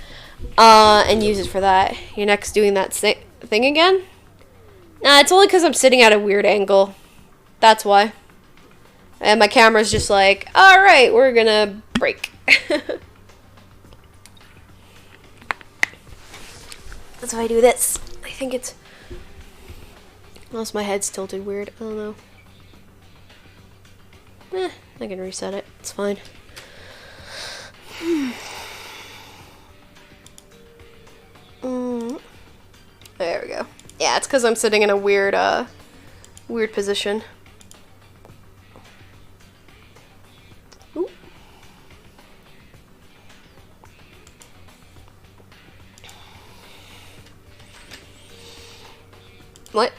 and use it for that. You're next doing that thing again? Nah, it's only because I'm sitting at a weird angle. That's why. And my camera's just like, alright, we're gonna break. That's why I do this. I think it's... Unless my head's tilted weird. I don't know. I can reset it. It's fine. There we go. Yeah, it's because I'm sitting in a weird, weird position. Ooh. What?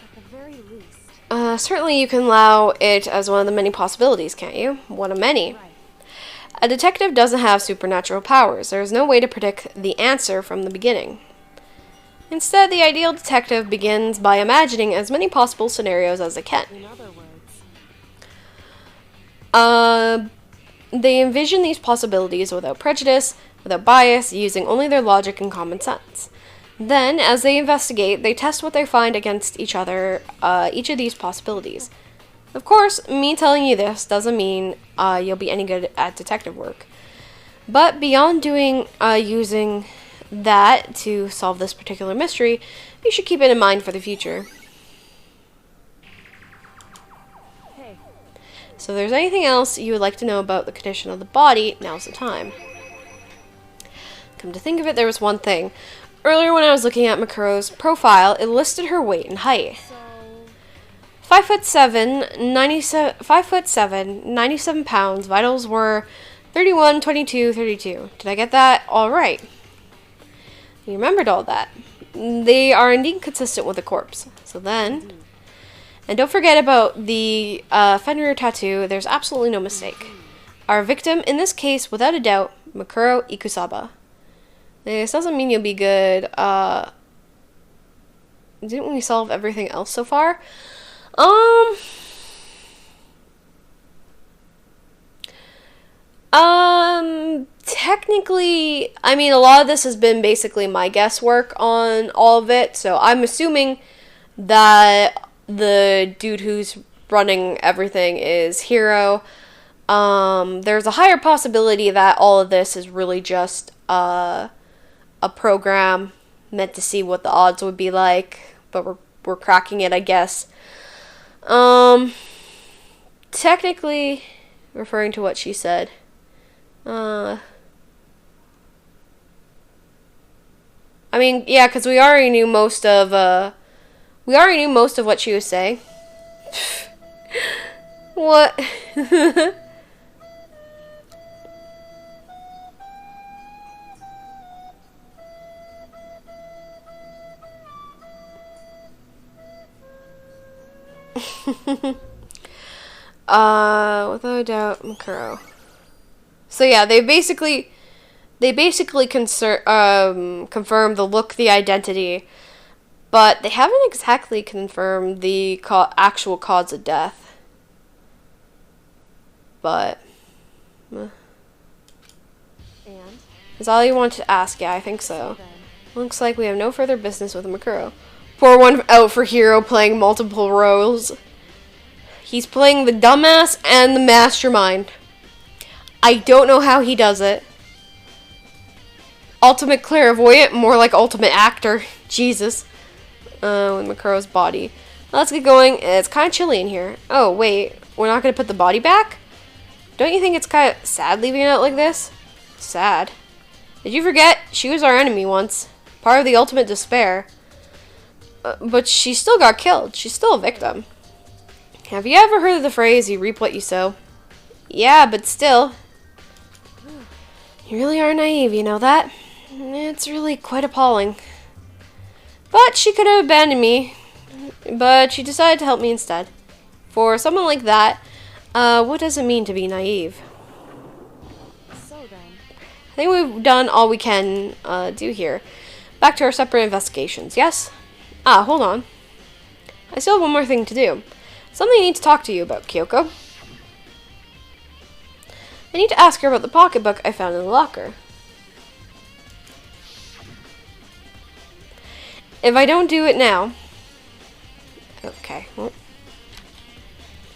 Certainly you can allow it as one of the many possibilities, can't you? One of many. A detective doesn't have supernatural powers. There is no way to predict the answer from the beginning. Instead, the ideal detective begins by imagining as many possible scenarios as they can. In other words, they envision these possibilities without prejudice, without bias, using only their logic and common sense. Then, as they investigate, they test what they find against each other, each of these possibilities. Of course, me telling you this doesn't mean you'll be any good at detective work. But beyond using that to solve this particular mystery, you should keep it in mind for the future. hey, So if there's anything else you would like to know about the condition of the body, now's the time. Come to think of it, there was one thing. Earlier when I was looking at Mikuro's profile, it listed her weight and height. so 5'7", 97 pounds. Vitals were 31, 22, 32. Did I get that all right? You remembered all that. They are indeed consistent with the corpse. So then, and don't forget about the Fenrir tattoo. There's absolutely no mistake. Our victim, in this case, without a doubt, Mikuro Ikusaba. This doesn't mean you'll be good. Didn't we solve everything else so far? Technically, I mean, a lot of this has been basically my guesswork on all of it, so I'm assuming that the dude who's running everything is Hiro. There's a higher possibility that all of this is really just, a program meant to see what the odds would be like, but we're cracking it, I guess. Technically, referring to what she said, I mean, yeah, because we already knew most of what she was saying. What? Without a doubt, Mikuro. So yeah, they basically confirm the look, the identity, but they haven't exactly confirmed the actual cause of death. But And? is all you want to ask? Yeah, I think so. Looks like we have no further business with Makuro. Pour one out for Hero playing multiple roles. He's playing the dumbass and the mastermind. I don't know how he does it. Ultimate clairvoyant, more like ultimate actor. Jesus. With Makuro's body. Let's get going. It's kind of chilly in here. Oh, wait. We're not going to put the body back? Don't you think it's kind of sad leaving it out like this? Sad. Did you forget? She was our enemy once. Part of the ultimate despair. But she still got killed. She's still a victim. Have you ever heard of the phrase, you reap what you sow? Yeah, but still. You really are naive, you know that? It's really quite appalling. But she could have abandoned me. But she decided to help me instead. For someone like that, what does it mean to be naive? So then. I think we've done all we can do here. Back to our separate investigations, yes? Ah, hold on. I still have one more thing to do. Something I need to talk to you about, Kyoko. I need to ask her about the pocketbook I found in the locker. If I don't do it now... Okay, well...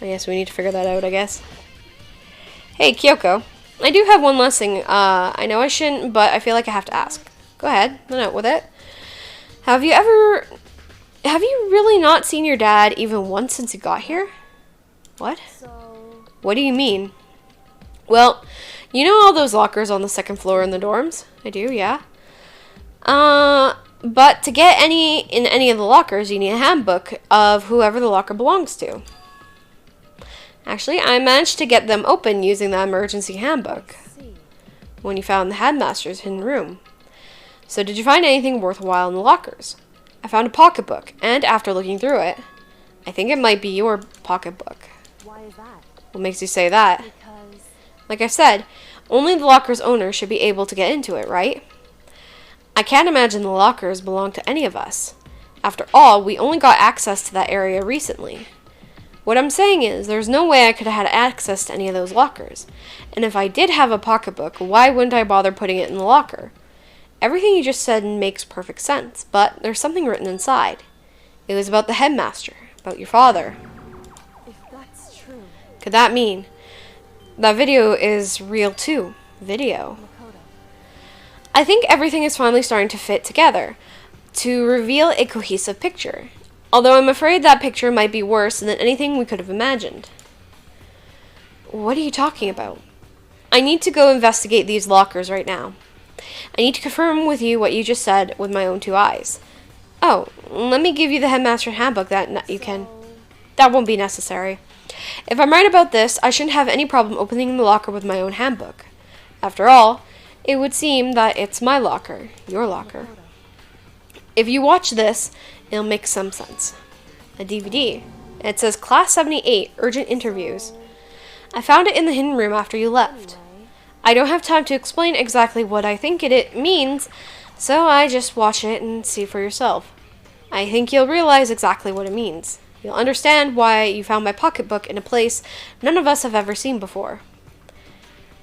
I guess we need to figure that out, I guess. Hey, Kyoko. I do have one last thing. I know I shouldn't, but I feel like I have to ask. Go ahead, run out with it. Have you really not seen your dad even once since you got here? What? So... What do you mean? Well, you know all those lockers on the second floor in the dorms? I do, yeah. But to get in any of the lockers, you need a handbook of whoever the locker belongs to. Actually, I managed to get them open using the emergency handbook when you found the headmaster's hidden room. So did you find anything worthwhile in the lockers? I found a pocketbook, and after looking through it, I think it might be your pocketbook. Why is that? What makes you say that? Because... Like I said, only the locker's owner should be able to get into it, right? I can't imagine the lockers belong to any of us. After all, we only got access to that area recently. What I'm saying is, there's no way I could have had access to any of those lockers. And if I did have a pocketbook, why wouldn't I bother putting it in the locker? Everything you just said makes perfect sense, but there's something written inside. It was about the headmaster, about your father. If that's true... Could that mean that video is real too? Video. Makoto. I think everything is finally starting to fit together, to reveal a cohesive picture. Although I'm afraid that picture might be worse than anything we could have imagined. What are you talking about? I need to go investigate these lockers right now. I need to confirm with you what you just said with my own two eyes. Oh, let me give you the headmaster handbook that you can... That won't be necessary. If I'm right about this, I shouldn't have any problem opening the locker with my own handbook. After all, it would seem that it's my locker, your locker. If you watch this, it'll make some sense. A DVD. It says Class 78, Urgent Interviews. I found it in the hidden room after you left. I don't have time to explain exactly what I think it means, so I just watch it and see for yourself. I think you'll realize exactly what it means. You'll understand why you found my pocketbook in a place none of us have ever seen before.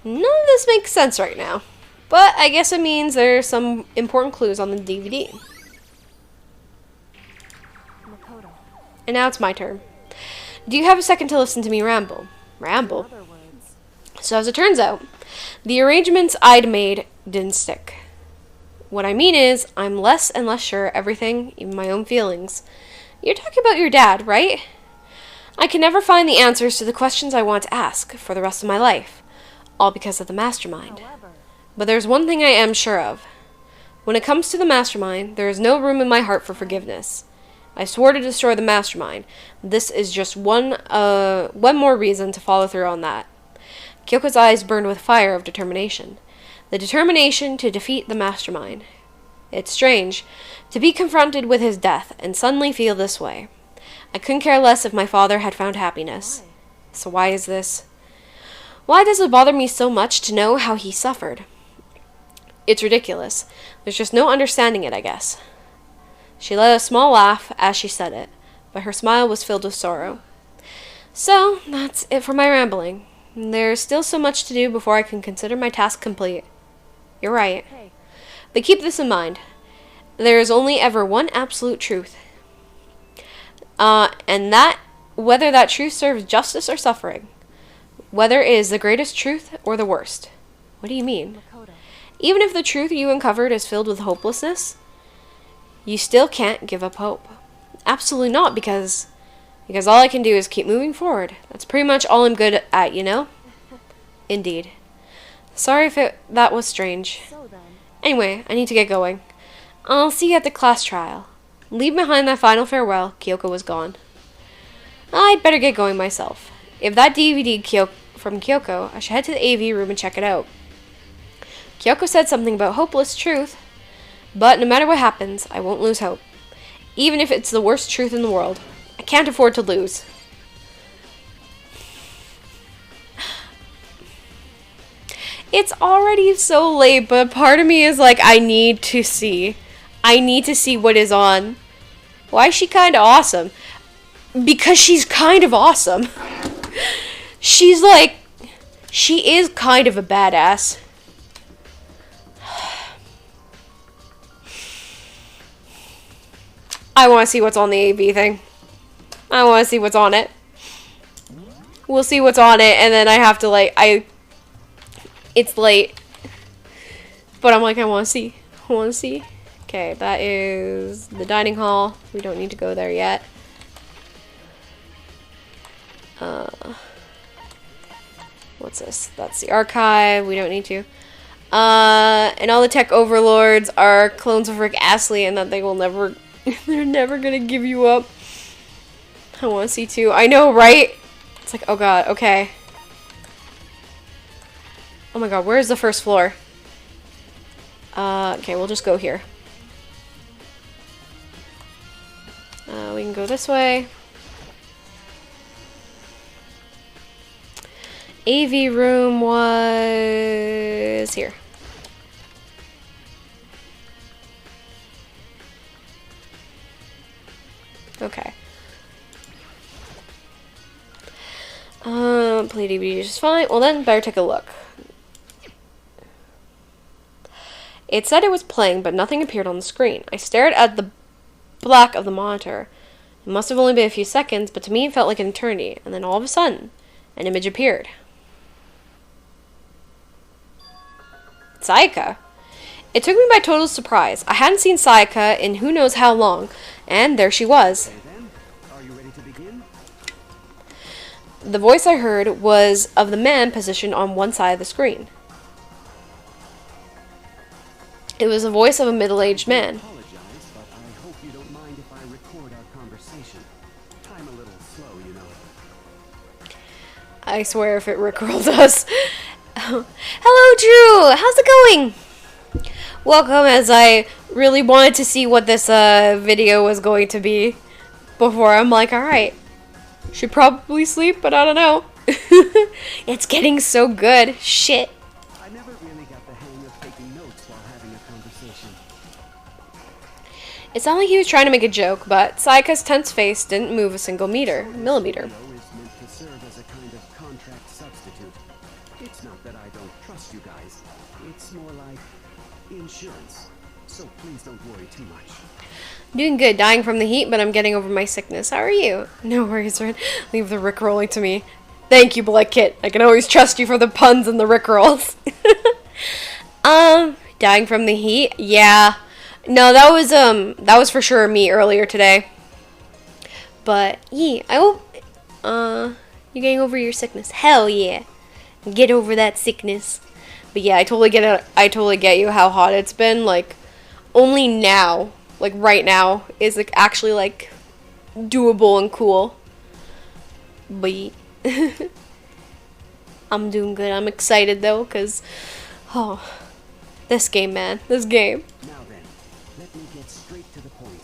None of this makes sense right now, but I guess it means there's some important clues on the DVD. Makoto. And now it's my turn. Do you have a second to listen to me ramble? Ramble? In other words... So as it turns out, the arrangements I'd made didn't stick. What I mean is, I'm less and less sure everything, even my own feelings. You're talking about your dad, right? I can never find the answers to the questions I want to ask for the rest of my life, all because of the mastermind. However... But there's one thing I am sure of. When it comes to the mastermind, there is no room in my heart for forgiveness. I swore to destroy the mastermind. This is just one more reason to follow through on that. Kyoko's eyes burned with fire of determination. The determination to defeat the mastermind. It's strange to be confronted with his death and suddenly feel this way. I couldn't care less if my father had found happiness. So why is this? Why does it bother me so much to know how he suffered? It's ridiculous. There's just no understanding it, I guess. She let a small laugh as she said it, but her smile was filled with sorrow. So, that's it for my rambling. There's still so much to do before I can consider my task complete. You're right. Hey, But keep this in mind. There is only ever one absolute truth. And that, whether that truth serves justice or suffering. Whether it is the greatest truth or the worst. What do you mean? Makoto. Even if the truth you uncovered is filled with hopelessness, you still can't give up hope. Absolutely not, because all I can do is keep moving forward. That's pretty much all I'm good at, you know? Indeed. Sorry if that was strange. So then, Anyway, I need to get going. I'll see you at the class trial. Leave behind that final farewell. Kyoko was gone. I'd better get going myself. If that DVD from Kyoko, I should head to the AV room and check it out. Kyoko said something about hopeless truth, but no matter what happens, I won't lose hope. Even if it's the worst truth in the world. I can't afford to lose. It's already so late, but part of me is like, I need to see what is on. Why is she kind of awesome? Because she's kind of awesome. She is kind of a badass. I want to see what's on the AV thing. I want to see what's on it. We'll see what's on it, and then I have to, it's late. But I'm like, I want to see. Okay, that is the dining hall. We don't need to go there yet. What's this? That's the archive. We don't need to. And all the tech overlords are clones of Rick Astley, and that they will never... they're never gonna give you up. I want to see too. I know, right? It's like, oh god, okay. Oh my god, where's the first floor? Okay, we'll just go here. We can go this way. AV room was here. Okay. Play DVD is just fine. Well then, better take a look. It said it was playing, but nothing appeared on the screen. I stared at the black of the monitor. It must have only been a few seconds, but to me it felt like an eternity. And then all of a sudden, an image appeared. Sayaka. It took me by total surprise. I hadn't seen Sayaka in who knows how long, and there she was. Okay then, are you ready to begin? The voice I heard was of the man positioned on one side of the screen. It was the voice of a middle-aged man. I apologize, but I hope you don't mind if I record our conversation. I'm a little slow, you know. I swear if it rickrolled us. Hello, Drew! How's it going? Welcome, as I really wanted to see what this video was going to be before I'm like, alright, should probably sleep, but I don't know. It's getting so good. Shit. I never really got the hang of taking notes while having a conversation. It sounded like he was trying to make a joke, but Sayaka's tense face didn't move a single millimeter. Video is meant to serve as a kind of contract substitute. It's not that I don't trust you guys. It's more like insurance. So please don't worry too much. Doing good, dying from the heat, but I'm getting over my sickness. How are you? No worries, Red. Leave the rickrolling to me. Thank you, Black Kit. I can always trust you for the puns and the rickrolls. Dying from the heat? Yeah. No, that was for sure me earlier today. But, yeah, I hope, you're getting over your sickness. Hell yeah. Get over that sickness. But yeah, I totally get you how hot it's been. Like, only now, like right now, is like actually like doable and cool. But I'm doing good. I'm excited though, cause this game, man, this game. Now then, let me get straight to the point.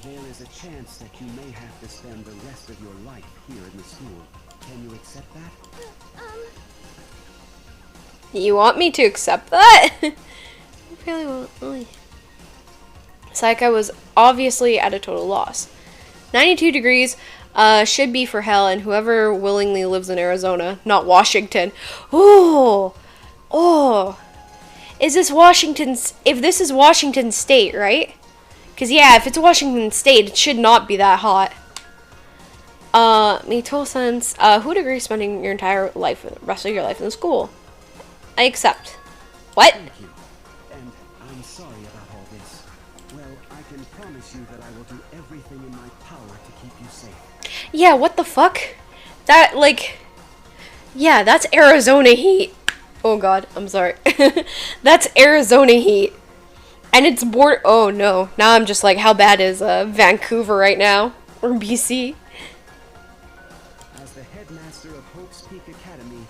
There is a chance that you may have to spend the rest of your life here in the school. Can you accept that? You want me to accept that? I really won't. Sayaka was obviously at a total loss. 92 degrees should be for hell, and whoever willingly lives in Arizona, not Washington. Oh, is this Washington's? If this is Washington State, right? Because yeah, if it's Washington State, it should not be that hot. Makes total sense. Who would agree spending your entire life, rest of your life in the school? I accept. What? Thank you. And I'm sorry about all this. Well, I can promise you that I will do everything in my power to keep you safe. Yeah, what the fuck? That, like... Yeah, that's Arizona heat. Oh god, I'm sorry. That's Arizona heat. And it's oh no. Now I'm just like, how bad is Vancouver right now? Or BC? As the headmaster of Hope's Peak Academy,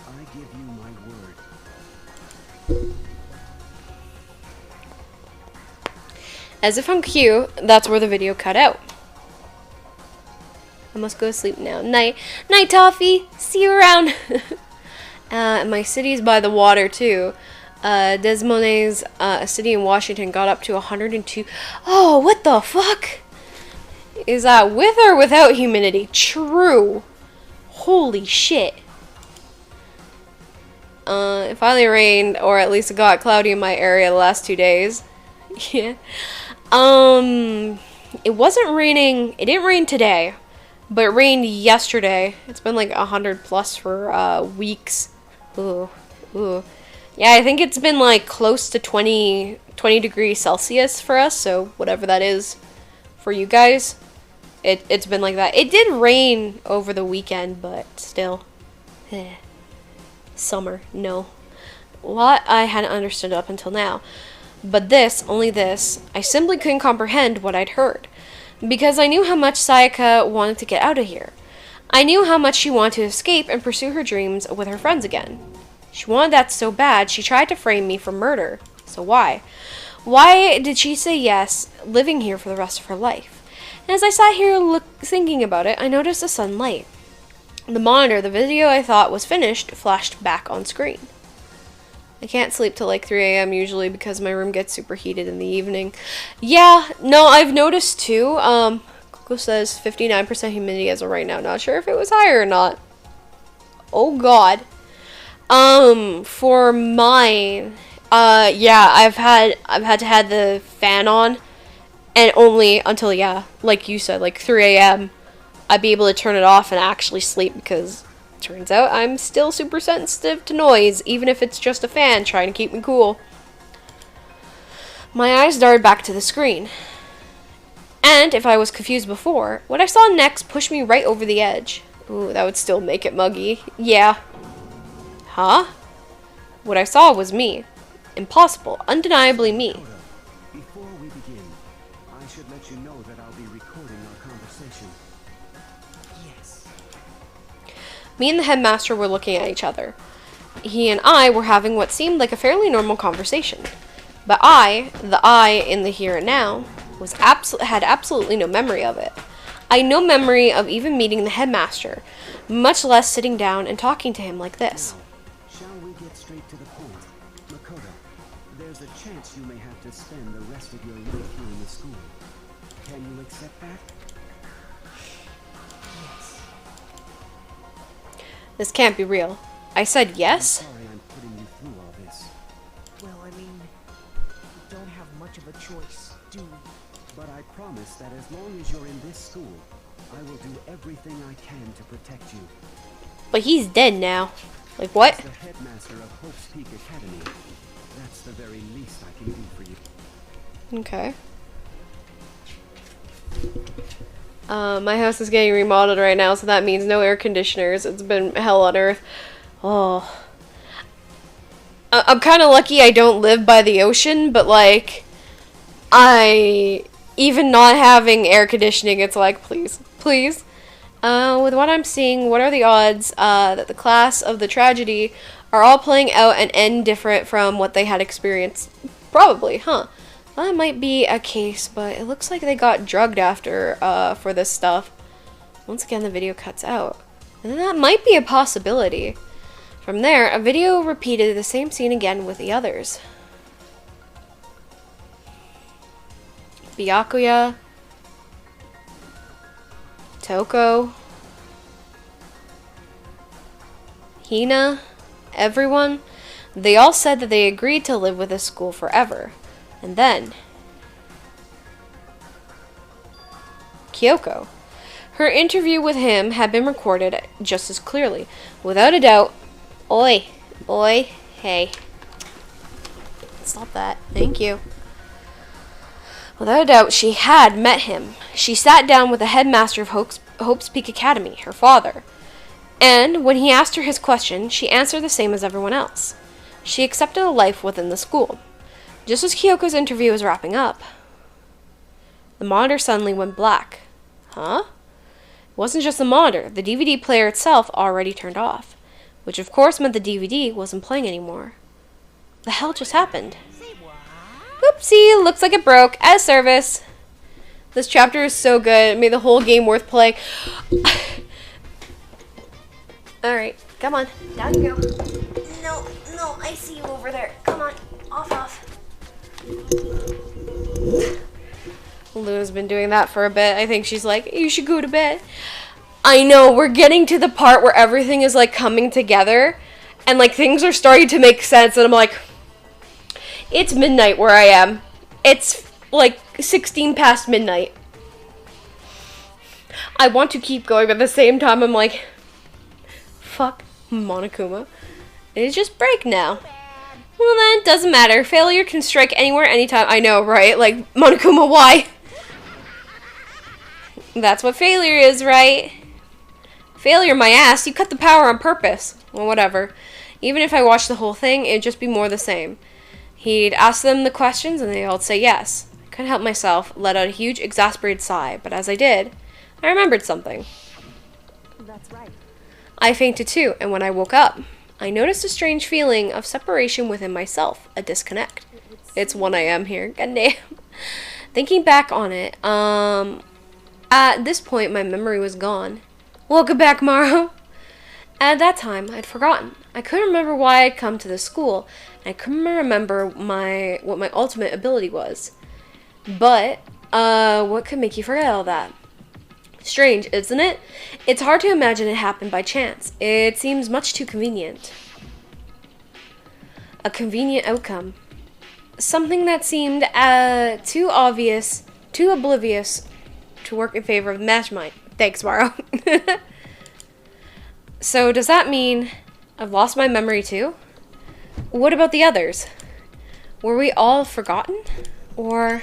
I give you my word. As if I'm cute, that's where the video cut out. I must go to sleep now. Night, Toffee. See you around. My city's by the water too. Des Moines, a city in Washington, got up to 102. Oh, what the fuck? Is that with or without humidity? True. Holy shit. It finally rained, or at least it got cloudy in my area the last 2 days. Yeah. It wasn't raining. It didn't rain today, but it rained yesterday. It's been like 100 plus for weeks. Ooh. Yeah, I think it's been like close to 20 degrees Celsius for us, so whatever that is for you guys. It's been like that. It did rain over the weekend, but still. Summer, no. A lot I hadn't understood up until now. But this, only this, I simply couldn't comprehend what I'd heard. Because I knew how much Sayaka wanted to get out of here. I knew how much she wanted to escape and pursue her dreams with her friends again. She wanted that so bad, she tried to frame me for murder. So why? Why did she say yes, living here for the rest of her life? And as I sat here thinking about it, I noticed a sudden light. The monitor, the video I thought was finished, flashed back on screen. I can't sleep till like 3 a.m. usually because my room gets super heated in the evening. Yeah, no, I've noticed too. Google says 59% humidity as of right now. Not sure if it was higher or not. Oh god. For mine, yeah, I've had to have the fan on, and only until, yeah, like you said, like 3 a.m. I'd be able to turn it off and actually sleep, because turns out I'm still super sensitive to noise, even if it's just a fan trying to keep me cool. My eyes darted back to the screen. And if I was confused before, what I saw next pushed me right over the edge. Ooh, that would still make it muggy. Yeah. Huh? What I saw was me. Impossible. Undeniably me. Before we begin, I should let you know that I'll be recording our conversation. Yes. Me and the headmaster were looking at each other. He and I were having what seemed like a fairly normal conversation. But the I in the here and now, had absolutely no memory of it. I had no memory of even meeting the headmaster, much less sitting down and talking to him like this. Now, shall we get straight to the point? Makoto, there's a chance you may have to spend the rest of your life here in the school. Can you accept that? Yes. This can't be real. I said yes? I'm sorry I'm putting you through all this. Well, I mean, we don't have much of a choice, do we? But I promise that as long as you're in this school, I will do everything I can to protect you. But he's dead now. Like what? As the headmaster of Hope's Peak Academy, that's the very least I can do for you. Okay. My house is getting remodeled right now, so that means no air conditioners. It's been hell on earth. Oh. I'm kind of lucky I don't live by the ocean, but like, even not having air conditioning, it's like, please. With what I'm seeing, what are the odds that the class of the tragedy are all playing out an end different from what they had experienced? Probably, huh? That might be a case, but it looks like they got drugged after for this stuff. Once again, the video cuts out. And then that might be a possibility. From there, a video repeated the same scene again with the others. Byakuya, Toko, Hina, everyone, they all said that they agreed to live with this school forever. And then Kyoko. Her interview with him had been recorded just as clearly. Without a doubt, oi, hey. Stop that. Thank you. Without a doubt, she had met him. She sat down with the headmaster of Hope's Peak Academy, her father. And when he asked her his question, she answered the same as everyone else. She accepted a life within the school. Just as Kyoko's interview was wrapping up, the monitor suddenly went black. Huh? It wasn't just the monitor. The DVD player itself already turned off, which of course meant the DVD wasn't playing anymore. The hell just happened? Oopsie, looks like it broke. Out of service. This chapter is so good. It made the whole game worth playing. Alright, come on. Down you go. No, I see you over there. Come on. Off. Luna's been doing that for a bit. I think she's like, you should go to bed. I know, we're getting to the part where everything is like coming together and like things are starting to make sense, and I'm like, it's midnight where I am. It's like 16 past midnight. I want to keep going, but at the same time I'm like, fuck Monokuma. It's just break now. Well then, doesn't matter. Failure can strike anywhere, anytime. I know, right? Like, Monokuma, why? That's what failure is, right? Failure, my ass. You cut the power on purpose. Well, whatever. Even if I watched the whole thing, it'd just be more the same. He'd ask them the questions, and they'd all say yes. I couldn't help myself, let out a huge, exasperated sigh, but as I did, I remembered something. That's right. I fainted too, and when I woke up, I noticed a strange feeling of separation within myself, a disconnect. It's 1 a.m. here, goddamn. Thinking back on it, at this point my memory was gone. Welcome back, Maro. At that time, I'd forgotten. I couldn't remember why I'd come to this school, and I couldn't remember what my ultimate ability was. But, what could make you forget all that? Strange, isn't it? It's hard to imagine it happened by chance. It seems much too convenient. A convenient outcome. Something that seemed too obvious, too oblivious to work in favor of the mastermind. Thanks, Maro. So does that mean I've lost my memory too? What about the others? Were we all forgotten? Or...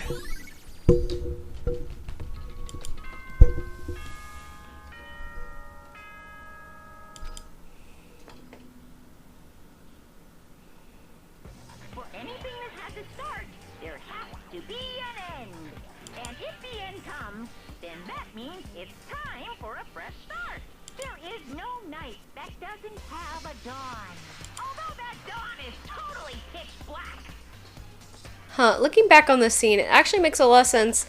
For anything that has a start, there has to be an end. And if the end comes, then that means it's time for a fresh start. There is no night that doesn't have a dawn. Although that dawn is totally pitch black. Huh, looking back on this scene, it actually makes a lot of sense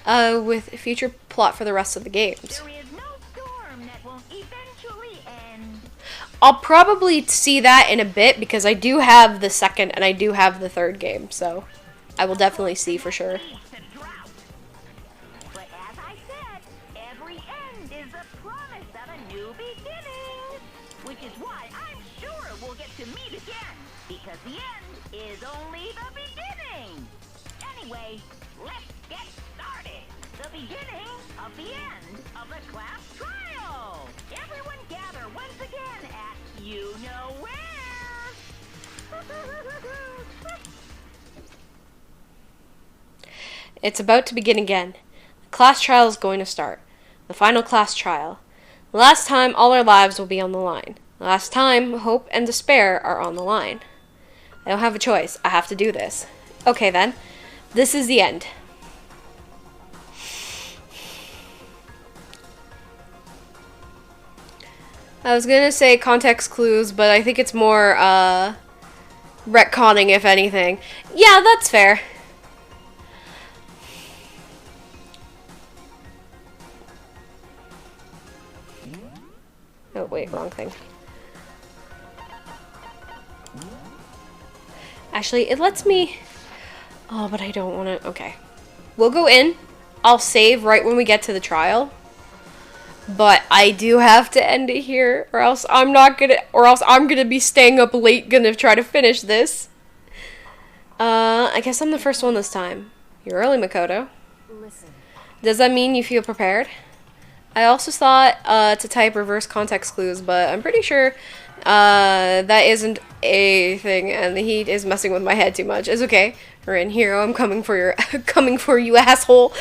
with future plot for the rest of the games. There is no storm that won't eventually end. I'll probably see that in a bit because I do have the second and I do have the third game, so I will definitely see for sure. But as I said, every end is the promise of a new beginning. Which is why I'm sure we'll get to meet again. Because the end is only the beginning. Anyway, let's get started. The beginning of the end of the class trial. Everyone gather once again at you know where. It's about to begin again. The class trial is going to start. The final class trial. The last time all our lives will be on the line. The last time hope and despair are on the line. I don't have a choice. I have to do this. Okay then. This is the end. I was gonna say context clues, but I think it's more retconning, if anything. Yeah, that's fair. Oh, wait, wrong thing. Actually, it lets me... Oh, but I don't want to... Okay. We'll go in. I'll save right when we get to the trial. But I do have to end it here, or else I'm gonna be staying up late gonna try to finish this. I guess I'm the first one this time. You're early, Makoto. Listen. Does that mean you feel prepared? I also thought to type reverse context clues, but I'm pretty sure that isn't a thing, and the heat is messing with my head too much. It's okay. We're in here. I'm coming for your coming for you, asshole.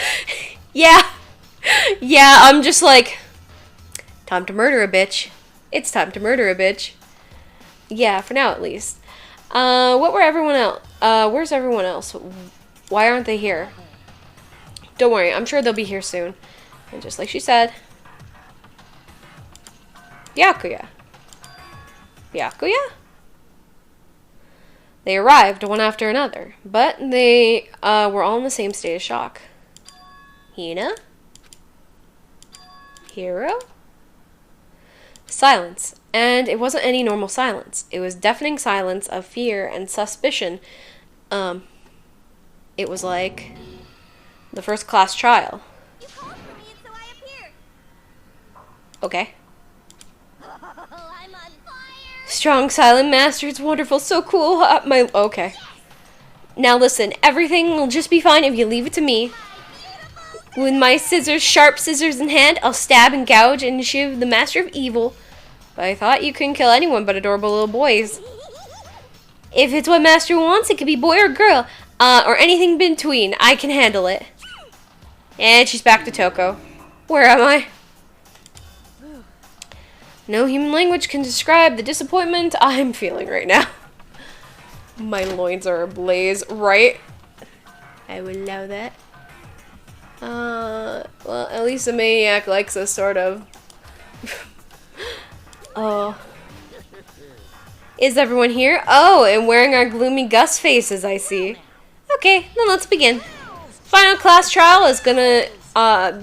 Yeah. Yeah, I'm just like, time to murder a bitch. It's time to murder a bitch. Yeah, for now at least. What were everyone else? Where's everyone else? Why aren't they here? Don't worry, I'm sure they'll be here soon. And just like she said, Byakuya. Byakuya? They arrived one after another, but they were all in the same state of shock. Hina? Hiro? Silence. And it wasn't any normal silence. It was deafening silence of fear and suspicion. It was like the first class trial. You called for me and so I appeared. Okay. I'm on fire. Strong, silent master. It's wonderful. So cool. Okay. Now listen. Everything will just be fine if you leave it to me. With my scissors, sharp scissors in hand, I'll stab and gouge and shiv the master of evil. But I thought you couldn't kill anyone but adorable little boys. If it's what master wants, it could be boy or girl. Or anything between. I can handle it. And she's back to Toko. Where am I? No human language can describe the disappointment I'm feeling right now. My loins are ablaze, right? I will allow that. Well, at least the maniac likes us, sort of. Oh. Is everyone here? Oh, and wearing our gloomy Gus faces, I see. Okay, then let's begin. Final class trial is gonna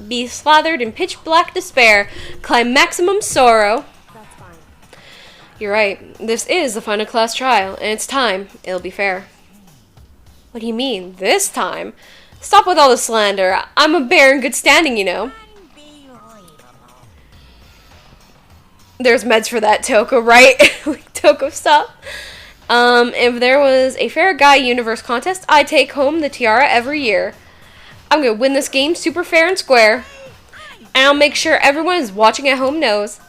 be slathered in pitch black despair, climb maximum sorrow. That's fine. You're right. This is the final class trial, and it's time. It'll be fair. What do you mean, this time? Stop with all the slander. I'm a bear in good standing, you know. There's meds for that, Toko, right? Toko, stop. If there was a Fair Guy Universe contest, I'd take home the tiara every year. I'm gonna win this game super fair and square. And I'll make sure everyone is watching at home knows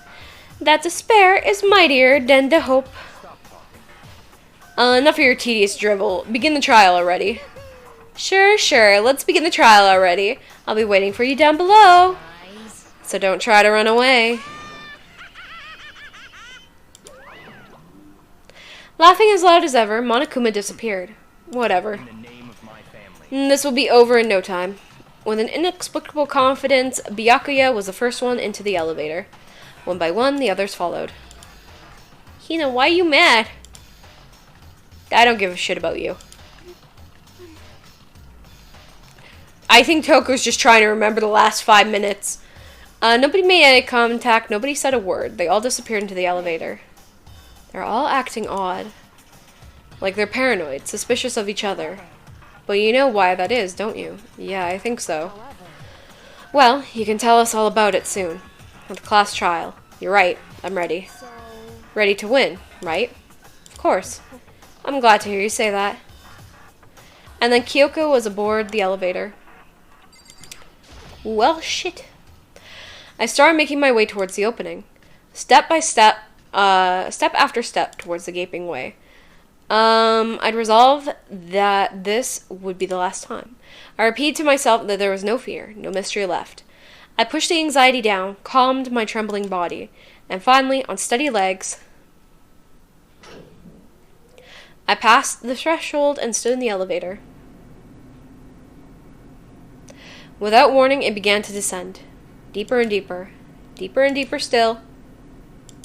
that despair is mightier than the hope. Enough of your tedious drivel. Begin the trial already. Sure. Let's begin the trial already. I'll be waiting for you down below. So don't try to run away. Laughing as loud as ever, Monokuma disappeared. Whatever. In the name of my family. This will be over in no time. With an inexplicable confidence, Byakuya was the first one into the elevator. One by one, the others followed. Hina, why are you mad? I don't give a shit about you. I think Toko's just trying to remember the last 5 minutes. Nobody made eye contact, nobody said a word. They all disappeared into the elevator. They're all acting odd. Like they're paranoid, suspicious of each other. But you know why that is, don't you? Yeah, I think so. Well, you can tell us all about it soon. At the class trial. You're right, I'm ready. Ready to win, right? Of course. I'm glad to hear you say that. And then Kyoko was aboard the elevator. Well, shit. I started making my way towards the opening. Step by step, step after step towards the gaping way. I'd resolved that this would be the last time. I repeated to myself that there was no fear, no mystery left. I pushed the anxiety down, calmed my trembling body, and finally, on steady legs, I passed the threshold and stood in the elevator. Without warning, it began to descend. Deeper and deeper. Deeper and deeper still.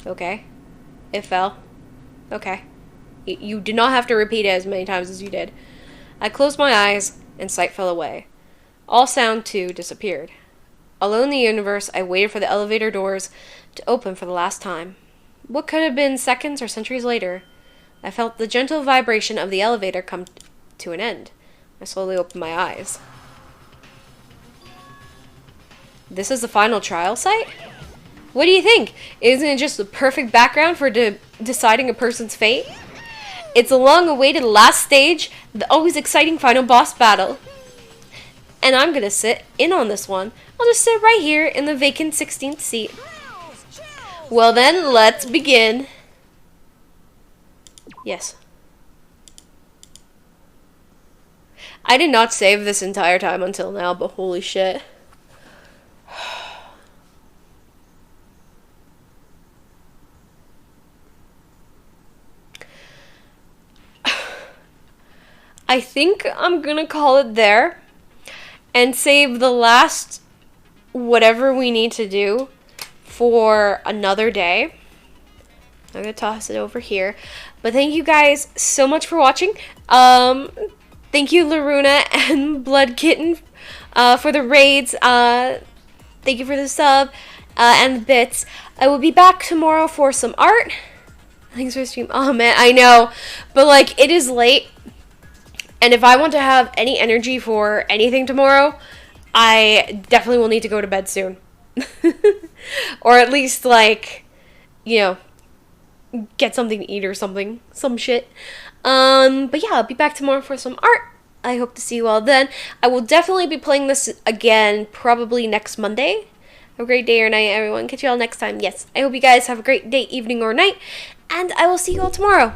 Okay. It fell. Okay. You did not have to repeat it as many times as you did. I closed my eyes, and sight fell away. All sound, too, disappeared. Alone in the universe, I waited for the elevator doors to open for the last time. What could have been seconds or centuries later? I felt the gentle vibration of the elevator come to an end. I slowly opened my eyes. This is the final trial site? What do you think? Isn't it just the perfect background for deciding a person's fate? It's a long-awaited last stage, the always exciting final boss battle. And I'm gonna sit in on this one. I'll just sit right here in the vacant 16th seat. Well then, let's begin. Yes. I did not save this entire time until now, but holy shit. I think I'm gonna call it there and save the last whatever we need to do for another day. I'm gonna toss it over here. But thank you guys so much for watching. Thank you, Laruna and Blood Kitten, for the raids. Thank you for the sub and the bits. I will be back tomorrow for some art. Thanks for the stream. Oh man, I know, but like it is late. And if I want to have any energy for anything tomorrow, I definitely will need to go to bed soon. Or at least, like, you know, get something to eat or something. Some shit. But yeah, I'll be back tomorrow for some art. I hope to see you all then. I will definitely be playing this again probably next Monday. Have a great day or night, everyone. Catch you all next time. Yes, I hope you guys have a great day, evening, or night. And I will see you all tomorrow.